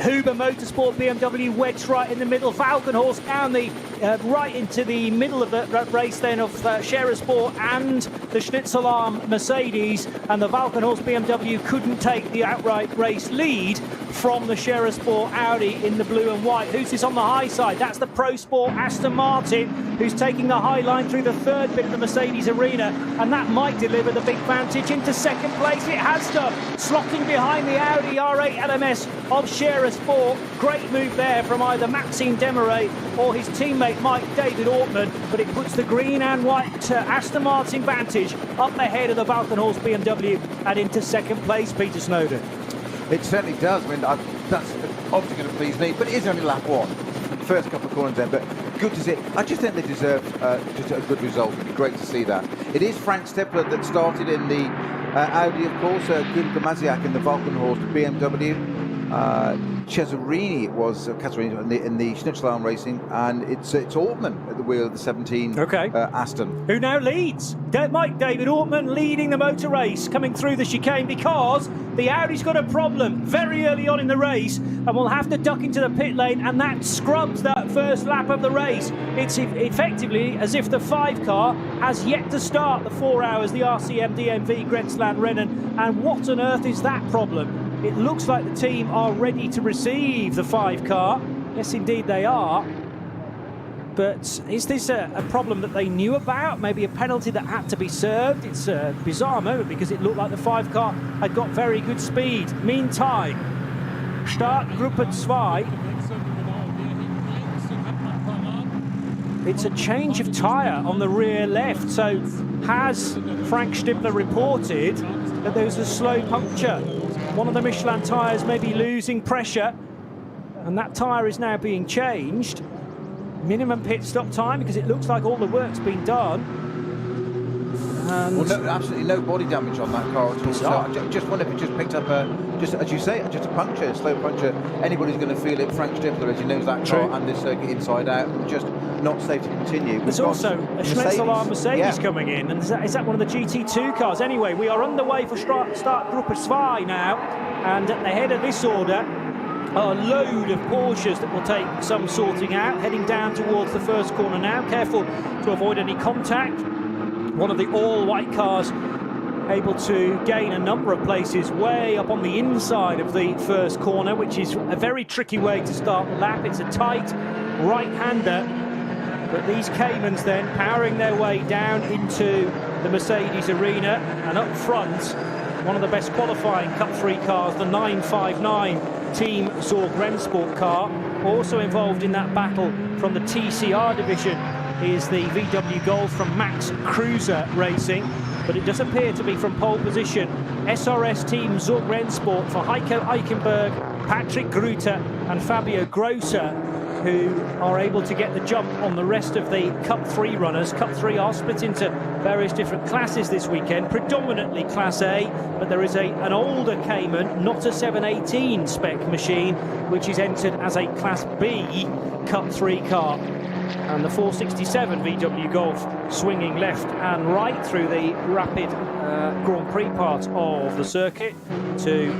Huber Motorsport BMW wedged right in the middle. Falkenhorst down the right into the middle of the race then of Scherer Sport and the Schnitzelarm Mercedes, and the Valkenhorst BMW couldn't take the outright race lead from the Scherer Sport Audi in the blue and white. Who's this on the high side? That's the Pro Sport Aston Martin, who's taking the high line through the third bit of the Mercedes arena, and that might deliver the big vantage into second place. It has done, slotting behind the Audi R8 LMS of Scherer Sport. Great move there from either Maxime Demarais or his teammate Mike David Ortmann, but it puts the green and white Aston Martin vantage up ahead of the Valkenhorst BMW and into second place, Peter Snowden.
It certainly does. I mean, that's obviously going to please me, but it is only lap one. First couple of corners then, but good to see. I just think they deserve just a good result. It'd be great to see that. It is Frank Stippler that started in the Audi, of course, Günter Maziak in the Valkenhorst BMW. Cesarini, it was Casarini in the Schnitzelarm Racing, and it's Ortmann at the wheel of the 17 Aston.
Who now leads? Mike David Ortmann leading the motor race, coming through the chicane because the Audi's got a problem very early on in the race and will have to duck into the pit lane, and that scrubs that first lap of the race. It's effectively as if the 5 car has yet to start the 4 hours, the RCM DMV Grenzlandrennen, and what on earth is that problem? It looks like the team are ready to receive the 5 car. Yes, indeed they are. But is this a problem that they knew about? Maybe a penalty that had to be served? It's a bizarre moment because it looked like the 5 car had got very good speed. Meantime, Startgruppe 2. It's a change of tyre on the rear left. So has Frank Stippler reported that there was a slow puncture? One of the Michelin tyres may be losing pressure, and that tyre is now being changed. Minimum pit stop time because it looks like all the work's been done. And
well, no, absolutely no body damage on that car at all. So I just wonder if it just picked up just as you say, just a puncture, a slow puncture. Anybody's going to feel it. Frank Stippler, as he knows that car and this circuit inside out, and just not safe to continue.
There's also a Schnitzelarm Mercedes coming in, and is that one of the GT2 cars? Anyway, we are underway for Startgruppe 2 now, and at the head of this order, a load of Porsches that will take some sorting out, heading down towards the first corner now. Careful to avoid any contact. One of the all-white cars able to gain a number of places way up on the inside of the first corner, which is a very tricky way to start the lap. It's a tight right-hander, but these Caymans then powering their way down into the Mercedes arena, and up front, one of the best qualifying Cup 3 cars, the 959 Team Zorg Rennsport car. Also involved in that battle from the TCR division is the VW Golf from Max Cruiser Racing, but it does appear to be from pole position SRS Team Zorg Rennsport for Heiko Eichenberg, Patrick Gruter and Fabio Grosser, who are able to get the jump on the rest of the Cup 3 runners. Cup 3 are split into various different classes this weekend, predominantly Class A, but there is an older Cayman, not a 718 spec machine, which is entered as a Class B Cup 3 car. And the 467 VW Golf swinging left and right through the rapid Grand Prix part of the circuit to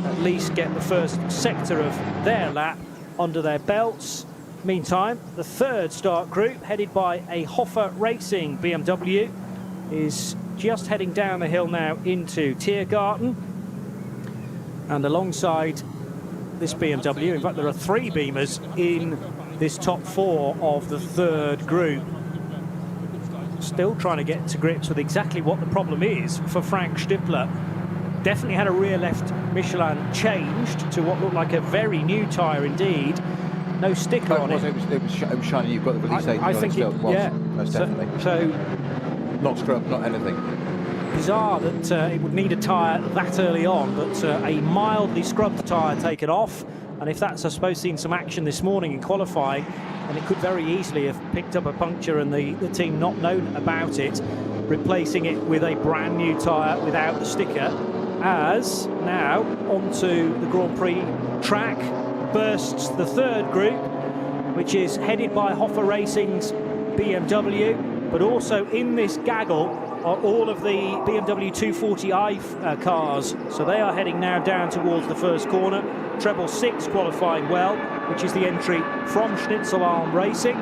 at least get the first sector of their lap under their belts. Meantime, the third start group, headed by a Hoffer Racing BMW, is just heading down the hill now into Tiergarten. And alongside this BMW, in fact there are 3 Beamers in this top 4 of the third group. Still trying to get to grips with exactly what the problem is for Frank Stippler. Definitely had a rear left Michelin changed to what looked like a very new tyre indeed. No sticker on it.
It was shiny. You've got the release date.
I think it, yeah.
Most definitely.
So
not scrub, not anything.
Bizarre that it would need a tyre that early on, but a mildly scrubbed tyre taken off. And if that's, I suppose, seen some action this morning in qualifying, and it could very easily have picked up a puncture and the team not known about it, replacing it with a brand new tyre without the sticker. As now onto the Grand Prix track bursts the third group, which is headed by Hoffer Racing's BMW, but also in this gaggle are all of the BMW 240i cars. So they are heading now down towards the first corner. Treble 6 qualifying well, which is the entry from Schnitzelarm Racing.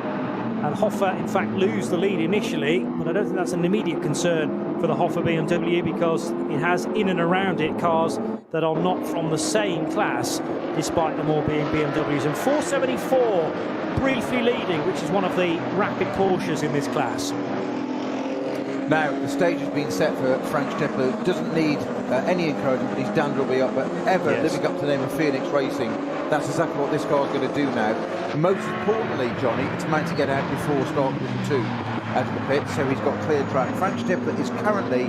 and Hoffa in fact lose the lead initially, but I don't think that's an immediate concern for the Hoffa BMW because it has in and around it cars that are not from the same class, despite them all being BMWs. And 474 briefly leading, which is one of the rapid Porsches in this class.
Now, the stage has been set for Frank Stippler. Doesn't need any encouragement, but his dander will be up. But ever living up to the name of Phoenix Racing, that's exactly what this car is going to do now. Most importantly, Johnny, it's meant to get out before start group 2 out of the pit, so he's got clear track. Frank Stippler is currently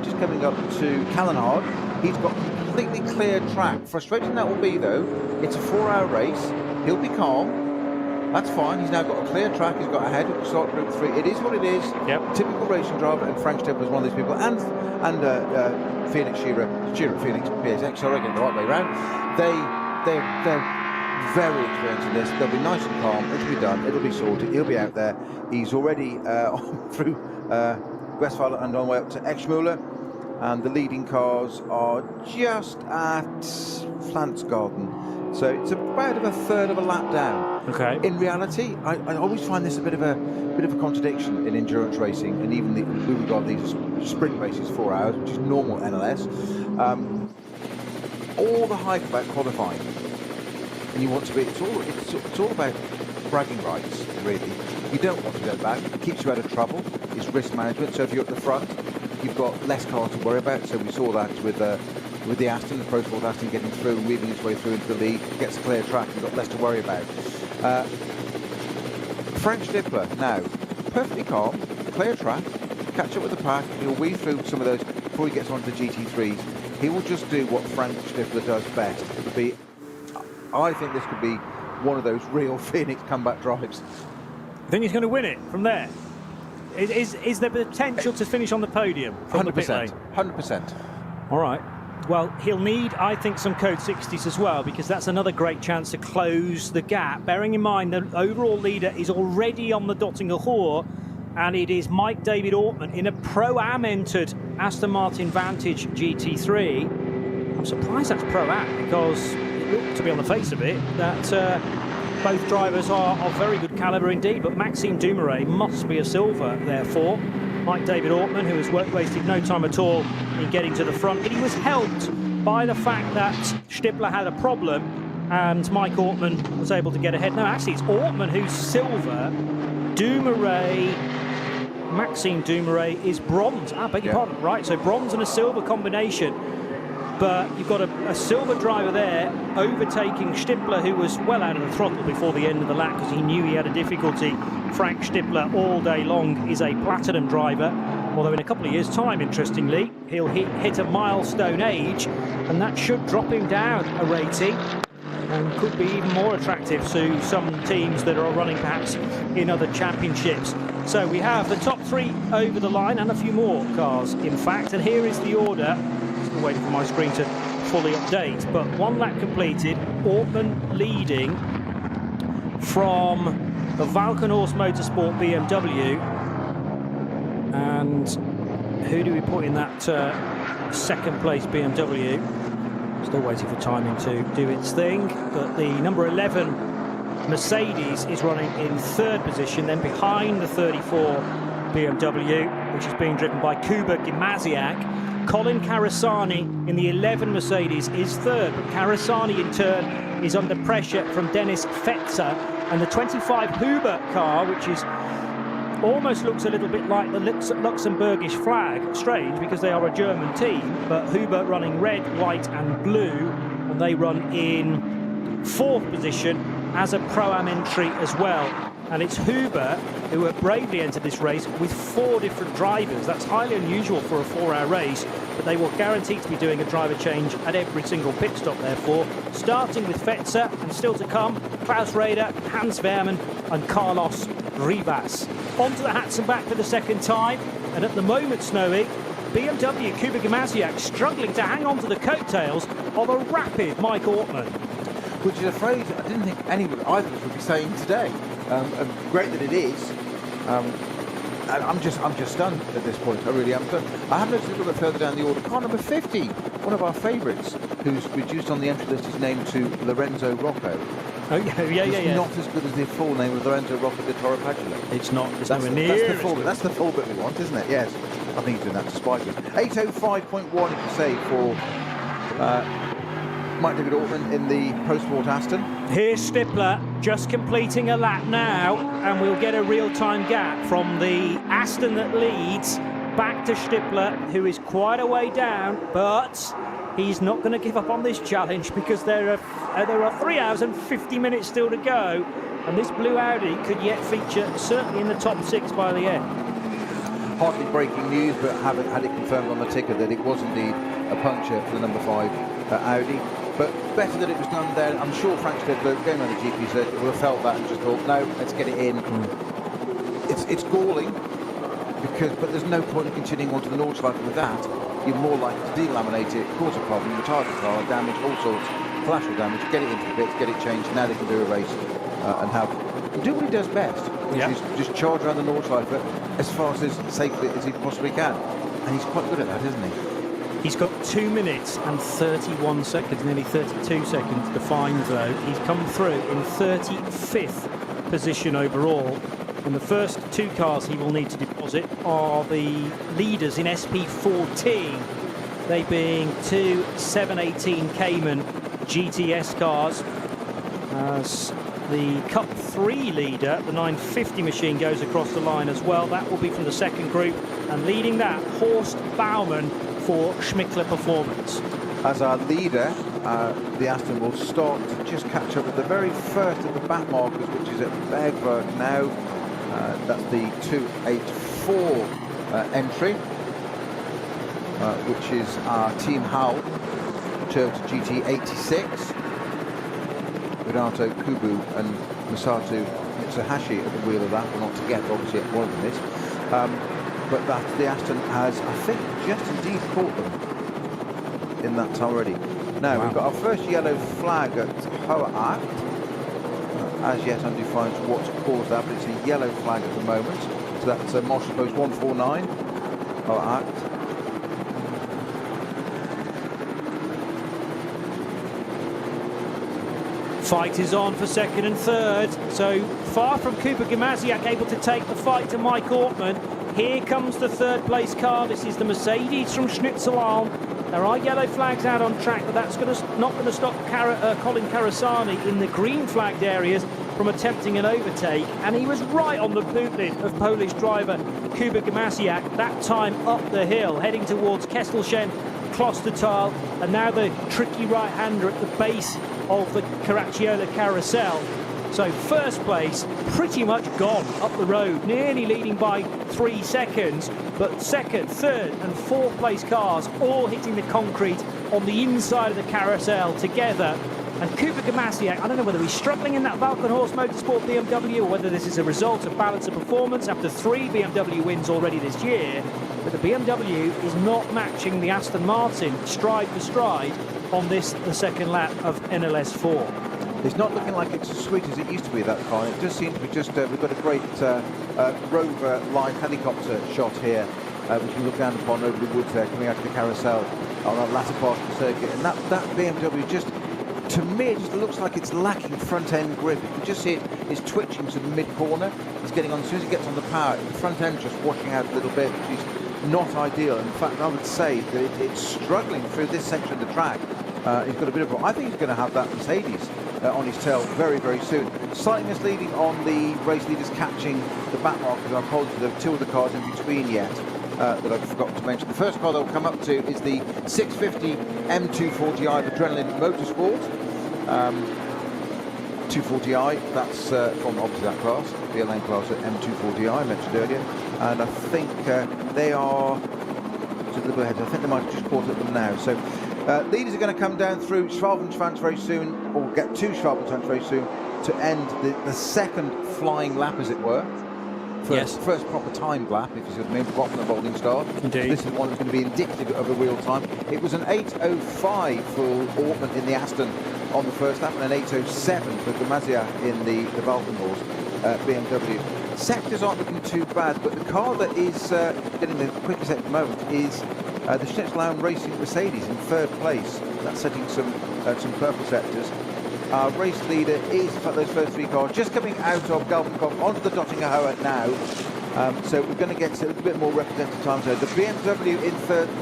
just coming up to Callanard. He's got completely clear track. Frustrating that will be, though. It's a 4-hour race. He'll be calm. That's fine. He's now got a clear track. He's got ahead of start group 3. It is what it is.
Yep.
Typical racing driver, and Frank Stippler is one of these people. And Felix Shearer Felix PSX. Sorry, I get the right way around. They're very experienced in this. They'll be nice and calm. It'll be done. It'll be sorted. He'll be out there. He's already through Westphal and on the way up to Exschmuller. And the leading cars are just at Flansgarden. So it's about a third of a lap down.
Okay.
In reality, I always find this a bit of a contradiction in endurance racing, and even we regard these as sprint races, 4 hours, which is normal NLS. All the hype about qualifying, and you want to be. It's all about bragging rights, really. You don't want to go back. It keeps you out of trouble. It's risk management. So if you're at the front, you've got less cars to worry about. So we saw that with the Aston, the Pro Sport Aston getting through, weaving its way through into the lead, gets a clear track, you've got less to worry about. Frank Stippler now, perfectly calm, clear track, catch up with the pack, he'll weave through some of those before he gets onto the GT3s. He will just do what Frank Stippler does best. It'll be, I think this could be one of those real Phoenix comeback drives.
I think he's going to win it from there. Is there potential to finish on the podium from
100%,
the pit lane?
100%.
All right. Well, he'll need, I think, some code 60s as well, because that's another great chance to close the gap. Bearing in mind the overall leader is already on the Dottinger Hoor, and it is Mike David Ortman in a Pro-Am entered Aston Martin Vantage GT3. I'm surprised that's Pro-Am, because it looked to be on the face of it that both drivers are of very good calibre indeed, but Maxime Dumouriez must be a silver, therefore. Mike David Ortman, who has wasted no time at all in getting to the front, but he was helped by the fact that Stippler had a problem and Mike Ortman was able to get ahead. No, actually, it's Ortman who's silver. Dumouriez, Maxime Dumouriez is bronze. I beg your pardon, right? So bronze and a silver combination. But you've got a silver driver there overtaking Stippler, who was well out of the throttle before the end of the lap because he knew he had a difficulty. Frank Stippler all day long is a platinum driver, although in a couple of years' time, interestingly, he'll hit a milestone age, and that should drop him down a rating and could be even more attractive to some teams that are running perhaps in other championships. So we have the top 3 over the line and a few more cars, in fact, and here is the order. Still waiting for my screen to fully update, but 1 lap completed, Ortman leading from the Valkenhorst Motorsport BMW, and who do we put in that second place BMW? Still waiting for timing to do its thing, but the number 11 Mercedes is running in 3rd position, then behind the 34 BMW, which is being driven by Kuba Gimasiak. Colin Carasani in the 11 Mercedes is 3rd, but Carasani in turn is under pressure from Dennis Fetzer, and the 25 Huber car, which is almost looks a little bit like the Luxembourgish flag. Strange, because they are a German team, but Huber running red, white and blue, and they run in 4th position as a Pro-Am entry as well. And it's Huber who have bravely entered this race with 4 different drivers. That's highly unusual for a 4-hour race, but they will guarantee to be doing a driver change at every single pit stop, therefore. Starting with Fetzer, and still to come, Klaus Rader, Hans Wehrmann and Carlos Rivas. On to the hats and back for the second time, and at the moment, Snowy, BMW Kuba Gimasiak struggling to hang on to the coattails of a rapid Mike Ortman.
Which is a phrase I didn't think either of us would be saying today. Great that it is. And I'm just stunned at this point. I really am stunned. I have noticed a little bit further down the order. Car number 50, one of our favourites, who's reduced on the entry list, is named to Lorenzo Rocco.
Oh, yeah.
It's not as good as the full name of Lorenzo Rocca di Torre-Paglia.
It's not. It's
That's,
nowhere near.
that's the full bit we want, isn't it? Yes. I think he's doing that to spite us. 8:05.1, you can say, for Mike David Ortman in the post-sport Aston.
Here's Stippler just completing a lap now, and we'll get a real-time gap from the Aston that leads back to Stippler, who is quite a way down, but he's not going to give up on this challenge because there are 3 hours and 50 minutes still to go, and this blue Audi could yet feature certainly in the top 6 by the end.
Hardly breaking news, but haven't had it confirmed on the ticker that it was indeed a puncture for the number 5 Audi. But better that it was done there. I'm sure Frank Stippler, going on the GP circuit, will have felt that and just thought, no, let's get it in. It's galling, but there's no point in continuing on to the Nordschleife with that. You're more likely to delaminate it, cause a problem, retard the car, damage, all sorts, collateral damage, get it into the bits, get it changed. Now they can do a race and do what he does best, which is just charge around the Nordschleife as fast as safely as he possibly can. And he's quite good at that, isn't he?
He's got 2 minutes and 31 seconds, nearly 32 seconds defined though. He's come through in 35th position overall. And the first 2 cars he will need to deposit are the leaders in SP14. They being 2 718 Cayman GTS cars. As the Cup 3 leader, the 950 machine, goes across the line as well. That will be from the second group. And leading that, Horst Baumann for Schmickler Performance.
As our leader, the Aston will start to just catch up with the very first of the back markers, which is at Bergwerk now. That's the 284 entry, which is our Team Howell Toyota GT86. Renato Kubu and Masato Mitsuhashi at the wheel of that. Well, not together, obviously, one of them is. But that the Aston has, I think, just indeed caught them in that time already. Now, we've got our first yellow flag at Hoa. As yet undefined what's caused that, but it's a yellow flag at the moment. So that's Marshal Post 149. Hoa.
Fight is on for second and third. So far from Cooper Gamaziak able to take the fight to Mike Ortman. Here comes the third place car. This is the Mercedes from Schnitzelalm. There are yellow flags out on track, but that's not going to stop Colin Carasani in the green flagged areas from attempting an overtake. And he was right on the boot lid of Polish driver Kuba Gamaziak, that time up the hill, heading towards Kesselchen, Klostertal, and now the tricky right-hander at the base of the Caracciolo carousel. So first place pretty much gone up the road, nearly leading by 3 seconds, but second, third and fourth place cars all hitting the concrete on the inside of the carousel together. And Kuba Gamaziak, I don't know whether he's struggling in that Valkenhorst Motorsport BMW or whether this is a result of balance of performance after 3 BMW wins already this year, but the BMW is not matching the Aston Martin stride for stride on this, the second lap of NLS 4.
It's not looking like it's as sweet as it used to be, that car. It does seem to be just, we've got a great Rover live helicopter shot here, which we look down upon over the woods there, coming out of the carousel on that latter part of the circuit. And that BMW just, to me, it just looks like it's lacking front-end grip. You can just see it's twitching to the mid-corner. It's getting on, as soon as it gets on the power, the front end just washing out a little bit, which is not ideal. In fact, I would say that it's struggling through this section of the track. He's got a bit of, I think he's going to have that Mercedes on his tail very, very soon. Slightly misleading on the race leaders catching the back markers. I apologize, there are 2 of the cars in between yet that I forgot to mention. The first car they'll come up to is the 650 M240i of Adrenaline Motorsport. 240i, that's from obviously that class, the lane class at M240i I mentioned earlier. And I think they are just a little bit ahead. I think they might have just caught at them now. So leaders are going to come down through Schwalbenschwanz very soon, or get to Schwalbenschwanz very soon, to end the second flying lap, as it were. First proper timed lap, if you see what I mean, bottom of the Bowling Star.
Indeed.
This is one that's going to be indicative of a real time. It was an 8:05 for Ortman in the Aston on the first lap, and an 8:07 for Gamaziak in the Valkenhorst BMW. Sectors aren't looking too bad, but the car that is getting the quickest at the moment is the Schnitzelalm Racing Mercedes in third place. That's setting some purple sectors. Our race leader is, in fact, those first 3 cars just coming out of Galvenkop onto the Dottinger now. So we're going to get a little bit more representative time. So the BMW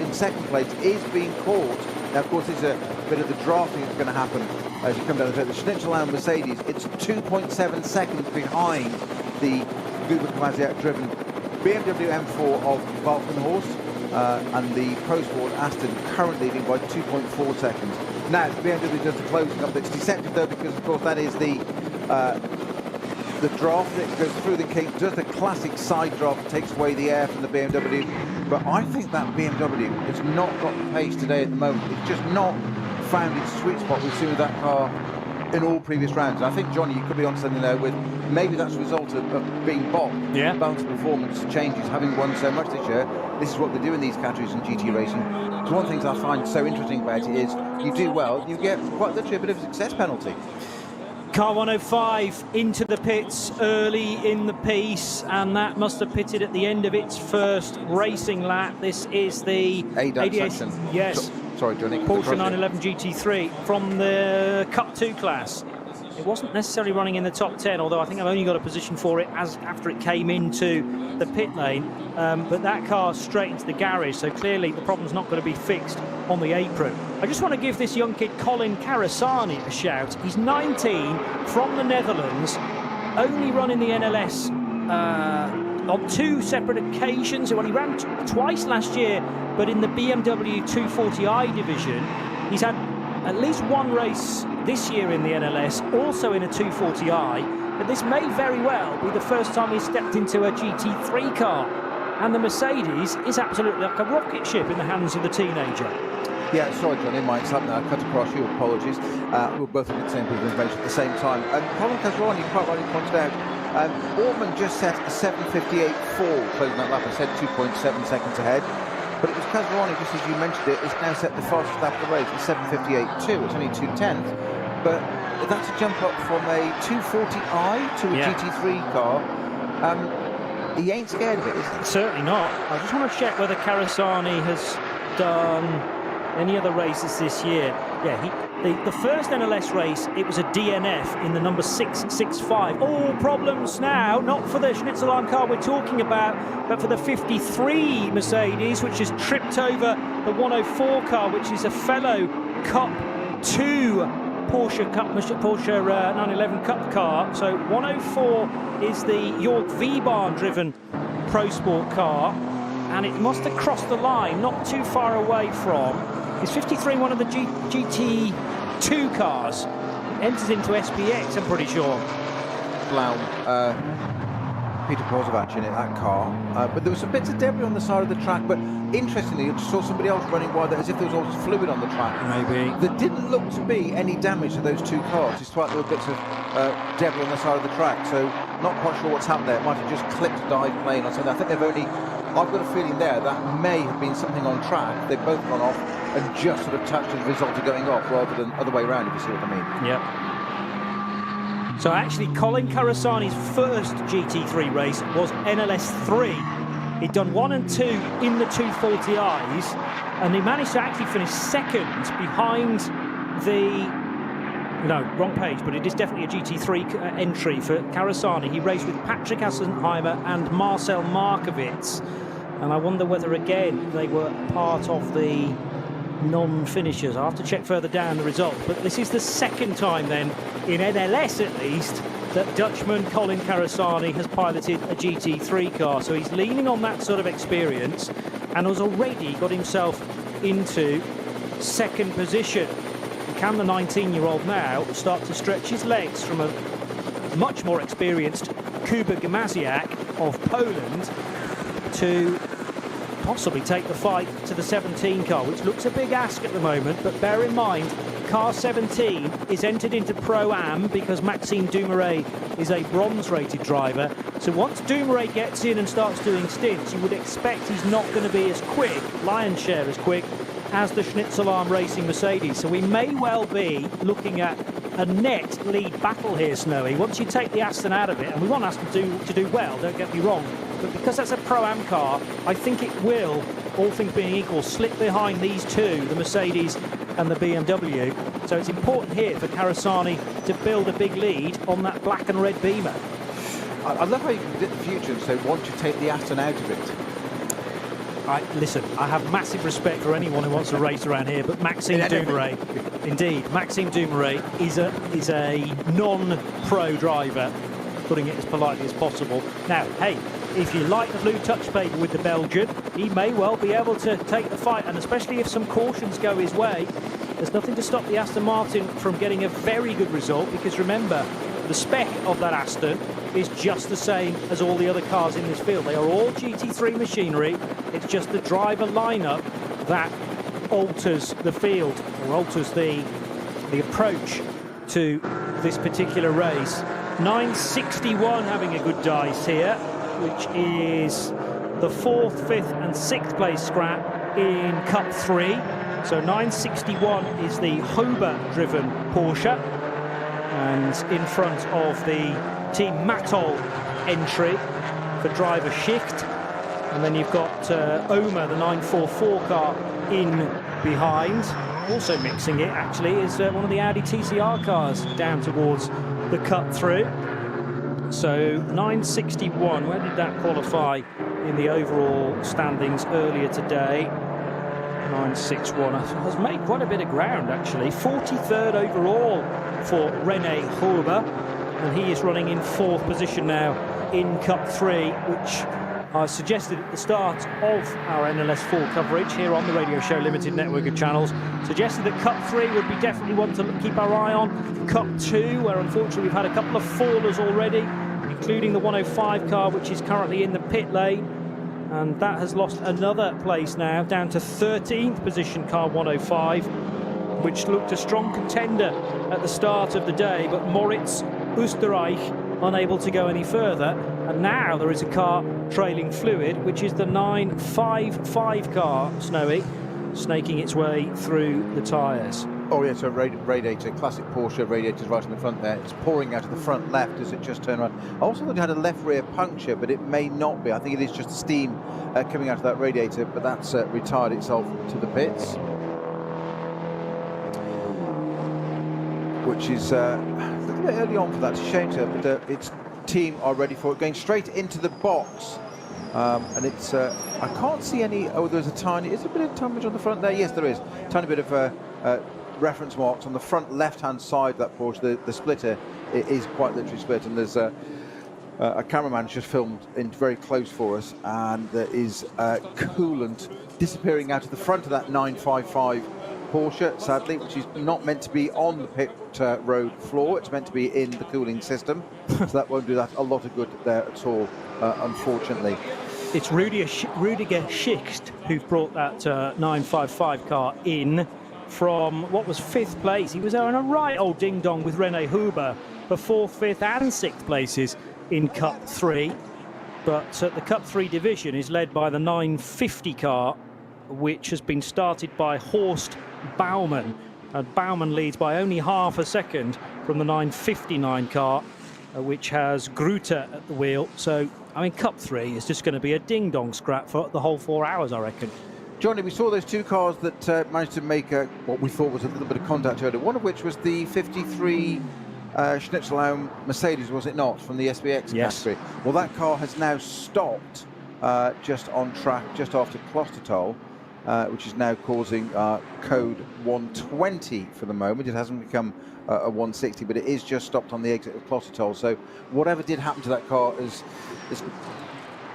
in second place is being caught. Now, of course, there's a bit of the drafting that's going to happen as you come down the track. The Schnitzel and Mercedes, it's 2.7 seconds behind the Guber-Kamasiak-driven BMW M4 of Valkenhorst and the Pro Sport Aston currently leading by 2.4 seconds. Now, BMW does the closing up. It's deceptive, though, because, of course, that is the draft that goes through the kink, does the classic side draft, takes away the air from the BMW. But I think that BMW has not got the pace today at the moment. It's just not found its sweet spot. We've seen with that car in all previous rounds. I think, Johnny, you could be on something there with maybe that's a result of being bopped.
Yeah.
Balance performance changes, having won so much this year. This is what they do in these categories in GT racing. So one of the things I find so interesting about it is you do well, you get quite literally a bit of a success penalty.
Car 105 into the pits early in the piece, and that must have pitted at the end of its first racing lap. This is the
ADAC section.
Yes.
Sorry, Johnny.
Porsche 911 GT3 from the Cup 2 class. It wasn't necessarily running in the top 10, although I think I've only got a position for it as after it came into the pit lane. But that car straight into the garage, so clearly the problem's not going to be fixed on the apron. I just want to give this young kid, Colin Carasani, a shout. He's 19, from the Netherlands, only run in the NLS on 2 separate occasions. Well, he ran twice last year, but in the BMW 240i division. He's had at least 1 race this year in the NLS, also in a 240i, but this may very well be the first time he's stepped into a GT3 car. And the Mercedes is absolutely like a rocket ship in the hands of the teenager.
Yeah, sorry, Johnny, mine's something I ut across you, apologies. We're both at the same piece of information at the same time. Colin Casaroni quite rightly pointed out, Ortmann just set a 7:58.4 closing that lap, I said 2.7 seconds ahead. But it was Casaroni, just as you mentioned it, is now set the fastest lap of the race at 7:58.2. It's only 2/10. But that's a jump up from a 240i to a GT3 car. He ain't scared of it, is he?
Certainly not. I just want to check whether Carasani has done any other races this year. Yeah, the first NLS race, it was a DNF in the number 665. All problems now, not for the Schnitzelarm car we're talking about, but for the 53 Mercedes, which has tripped over the 104 car, which is a fellow Cup 2 Porsche 911 Cup car. So 104 is the York V-Barn driven Pro Sport car, and it must have crossed the line not too far away from. Is 53 one of the GT2 cars? It enters into SPX, I'm pretty sure.
Blau, Peter Kozovac in it, that car. But there was some bits of debris on the side of the track, but interestingly, I just saw somebody else running wide as if there was all this fluid on the track.
Maybe.
There didn't look to be any damage to those 2 cars, despite there were bits of debris on the side of the track. So not quite sure what's happened there. It might have just clipped a dive plane or something. I think they've only... I've got a feeling there that may have been something on track. They've both gone off and just sort of touched as a result of going off, rather than other way around, if you see what I mean.
Yep. So actually, Colin Carasani's first GT3 race was NLS 3. He'd done 1 and 2 in the 240i's, and he managed to actually finish second behind the... No, wrong page, but it is definitely a GT3 entry for Carasani. He raced with Patrick Assenheimer and Marcel Markovits, and I wonder whether, again, they were part of the non-finishers. I'll have to check further down the results, but this is the second time then, in NLS at least, that Dutchman Colin Carasani has piloted a GT3 car, so he's leaning on that sort of experience and has already got himself into second position. Can the 19-year-old now start to stretch his legs from a much more experienced Kuba Gamaziak of Poland to possibly take the fight to the 17 car, which looks a big ask at the moment, but bear in mind, car 17 is entered into Pro-Am because Maxime Dumouriez is a bronze-rated driver. So once Dumouriez gets in and starts doing stints, you would expect he's not going to be as quick, lion's share as quick, as the Schnitzelarm Racing Mercedes. So we may well be looking at a net lead battle here, Snowy. Once you take the Aston out of it, and we want Aston to do well, don't get me wrong, but because that's a Pro-Am car, I think it will all things being equal, slip behind these two, the Mercedes and the BMW. So it's important here for Carasani to build a big lead on that black and red Beamer.
I love how you can predict the future and say, once you take the Aston out of it.
Listen, I have massive respect for anyone who wants to race around here, but Maxime Dumouriez, indeed, Maxime Dumouriez is a non-pro driver, putting it as politely as possible. Now, hey, if you like the blue touch paper with the Belgian, he may well be able to take the fight, and especially if some cautions go his way, there's nothing to stop the Aston Martin from getting a very good result, because remember, the spec of that Aston is just the same as all the other cars in this field. They are all GT3 machinery. It's just the driver lineup that alters the field, or alters the approach to this particular race. 961 having a good dice here, which is the 4th, 5th and 6th place scrap in Cup 3. So 961 is the Huber-driven Porsche, and in front of the Team Matol entry for driver Schicht. And then you've got Omer, the 944 car, in behind. Also mixing it, actually, is one of the Audi TCR cars down towards the cut through. So 961, where did that qualify in the overall standings earlier today? 961 has made quite a bit of ground, actually. 43rd overall for René Huber, and he is running in 4th position now in Cup 3, which I suggested at the start of our NLS 4 coverage here on the Radio Show Limited network of channels. Suggested that Cup 3 would be definitely one to keep our eye on. Cup 2, where unfortunately we've had a couple of fallers already, including the 105 car, which is currently in the pit lane. And that has lost another place now, down to 13th position, car 105, which looked a strong contender at the start of the day, but Moritz Österreich unable to go any further. And now there is a car trailing fluid, which is the 955 car, Snowy, snaking its way through the tyres.
Oh yeah, so radiator, classic Porsche radiators right in the front there. It's pouring out of the front left as it just turned around. I also thought it had a left rear puncture, but it may not be. I think it is just steam coming out of that radiator, but that's retired itself to the pits. Which is a little bit early on for that. It's a shame, sir, but its team are ready for it. Going straight into the box. And it's, I can't see any, there's a tiny, is there a bit of damage on the front there? Yes, there is. Tiny bit of reference marks on the front left-hand side of that Porsche. The splitter is quite literally split, and there's a cameraman just filmed in very close for us, and there is coolant disappearing out of the front of that 955 Porsche, sadly, which is not meant to be on the pit road floor. It's meant to be in the cooling system, so that won't do that a lot of good there at all, unfortunately.
It's Rudiger Schicht who brought that 955 car in from what was 5th place. He was on a right old ding-dong with René Huber for 4th, 5th and 6th places in Cup 3. But the Cup 3 division is led by the 950 car, which has been started by Horst Baumann. And Baumann leads by only half a second from the 959 car, which has Gruter at the wheel. So, I mean, Cup 3 is just going to be a ding-dong scrap for the whole 4 hours, I reckon.
Johnny, we saw those two cars that managed to make what we thought was a little bit of contact earlier, one of which was the 53 Schnitzelbaum Mercedes, was it not, from the SBX category? Well, that car has now stopped just on track, just after Klostertal, which is now causing code 120 for the moment. It hasn't become a 160, but it is just stopped on the exit of Klostertal. So whatever did happen to that car is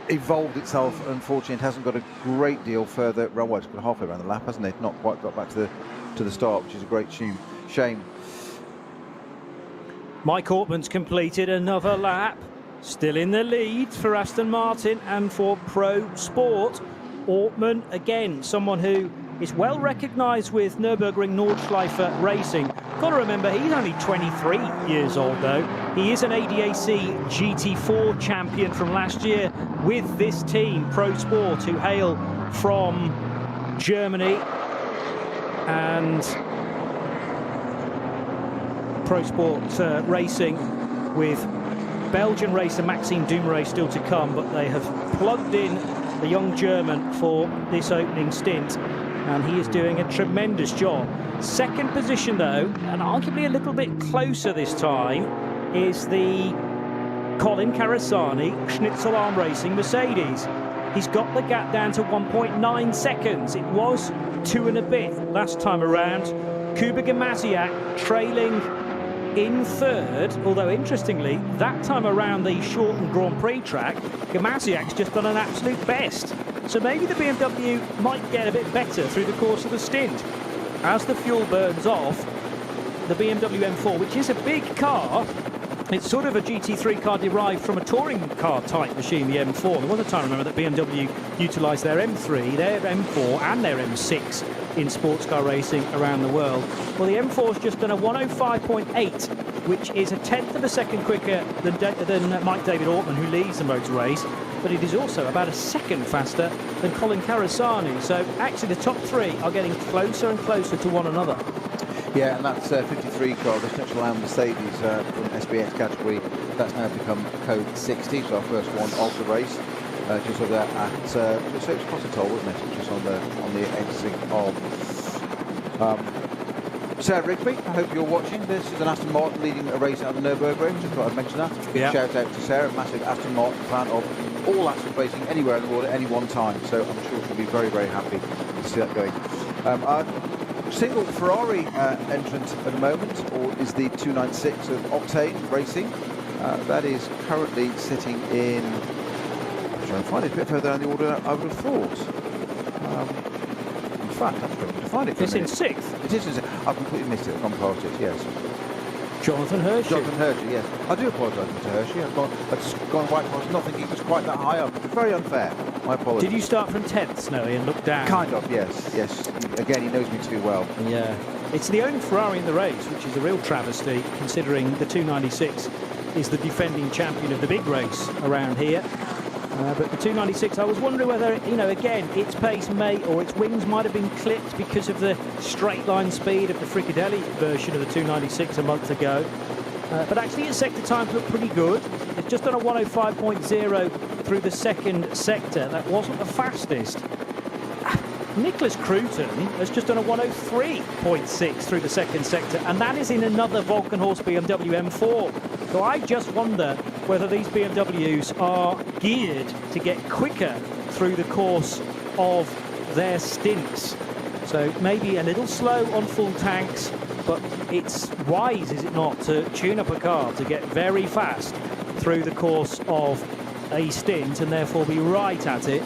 evolved itself. Unfortunately, it hasn't got a great deal further. Well, it's got halfway around the lap, hasn't it? Not quite got back to the start, which is a great shame.
Mike Ortman's completed another lap, still in the lead for Aston Martin and for Pro Sport. Ortman, again, someone who is well recognised with Nürburgring Nordschleife racing. Got to remember, he's only 23 years old, though. He is an ADAC GT4 champion from last year with this team, Pro Sport, who hail from Germany. And Pro Sport racing with Belgian racer Maxime Dumouriez still to come, but they have plugged in the young German, for this opening stint, and he is doing a tremendous job. Second position, though, and arguably a little bit closer this time, is the Colin Carasani Schnitzelarm Racing Mercedes. He's got the gap down to 1.9 seconds. It was 2 and a bit last time around. Kuba Gamaziak trailing in third, although interestingly, that time around the shortened Grand Prix track, Gamaziak's just done an absolute best. So maybe the BMW might get a bit better through the course of the stint. As the fuel burns off, the BMW M4, which is a big car, it's sort of a GT3 car derived from a touring car type machine, the M4. There was a time, remember, that BMW utilised their M3, their M4 and their M6 in sports car racing around the world. Well, the M4's just done a 105.8, which is a tenth of a second quicker than Mike David Ortman, who leads the motor race, but it is also about a second faster than Colin Carasani. So actually the top three are getting closer and closer to one another.
Yeah, and that's 53 car, the Schnitzelarm Mercedes from SBX category. That's now become code 60, so our first one of the race. Just over there at, so it was Cossatol, wasn't it? Just on the exit of Sarah Rigby. I hope you're watching. This is an Aston Martin leading a race out of the Nürburgring. Just thought I'd mention that.
Yeah.
Shout out to Sarah, massive Aston Martin fan of all Aston racing anywhere in the world at any one time. So I'm sure she'll be very, very happy to see that going. Our single Ferrari entrant at the moment, or is the 296 of Octane Racing. That is currently sitting in. I'm trying to find it a bit further down the order I would have thought. In fact, I'm struggling to find it.
It's in sixth.
It is in sixth. I've completely missed it. I've gone past it. Yes.
Jonathan Hershey.
Jonathan Hershey, yes. I do apologise to Hershey. I've just gone right past, not thinking it was quite that high up. Very unfair. My apologies.
Did you start from 10th, Snowy, and look down?
Kind of, yes. Yes. Again, he knows me too well.
Yeah. It's the only Ferrari in the race, which is a real travesty, considering the 296 is the defending champion of the big race around here. But the 296, I was wondering whether, again, its pace or its wings might have been clipped because of the straight line speed of the Fricadelli version of the 296 a month ago. But actually, its sector times look pretty good. It's just done a 105.0 through the second sector. That wasn't the fastest. Nicholas Cruton has just done a 103.6 through the second sector, and that is in another Volkenhorst BMW M4. So I just wonder whether these BMWs are geared to get quicker through the course of their stints. So maybe a little slow on full tanks, but it's wise, is it not, to tune up a car to get very fast through the course of a stint and therefore be right at it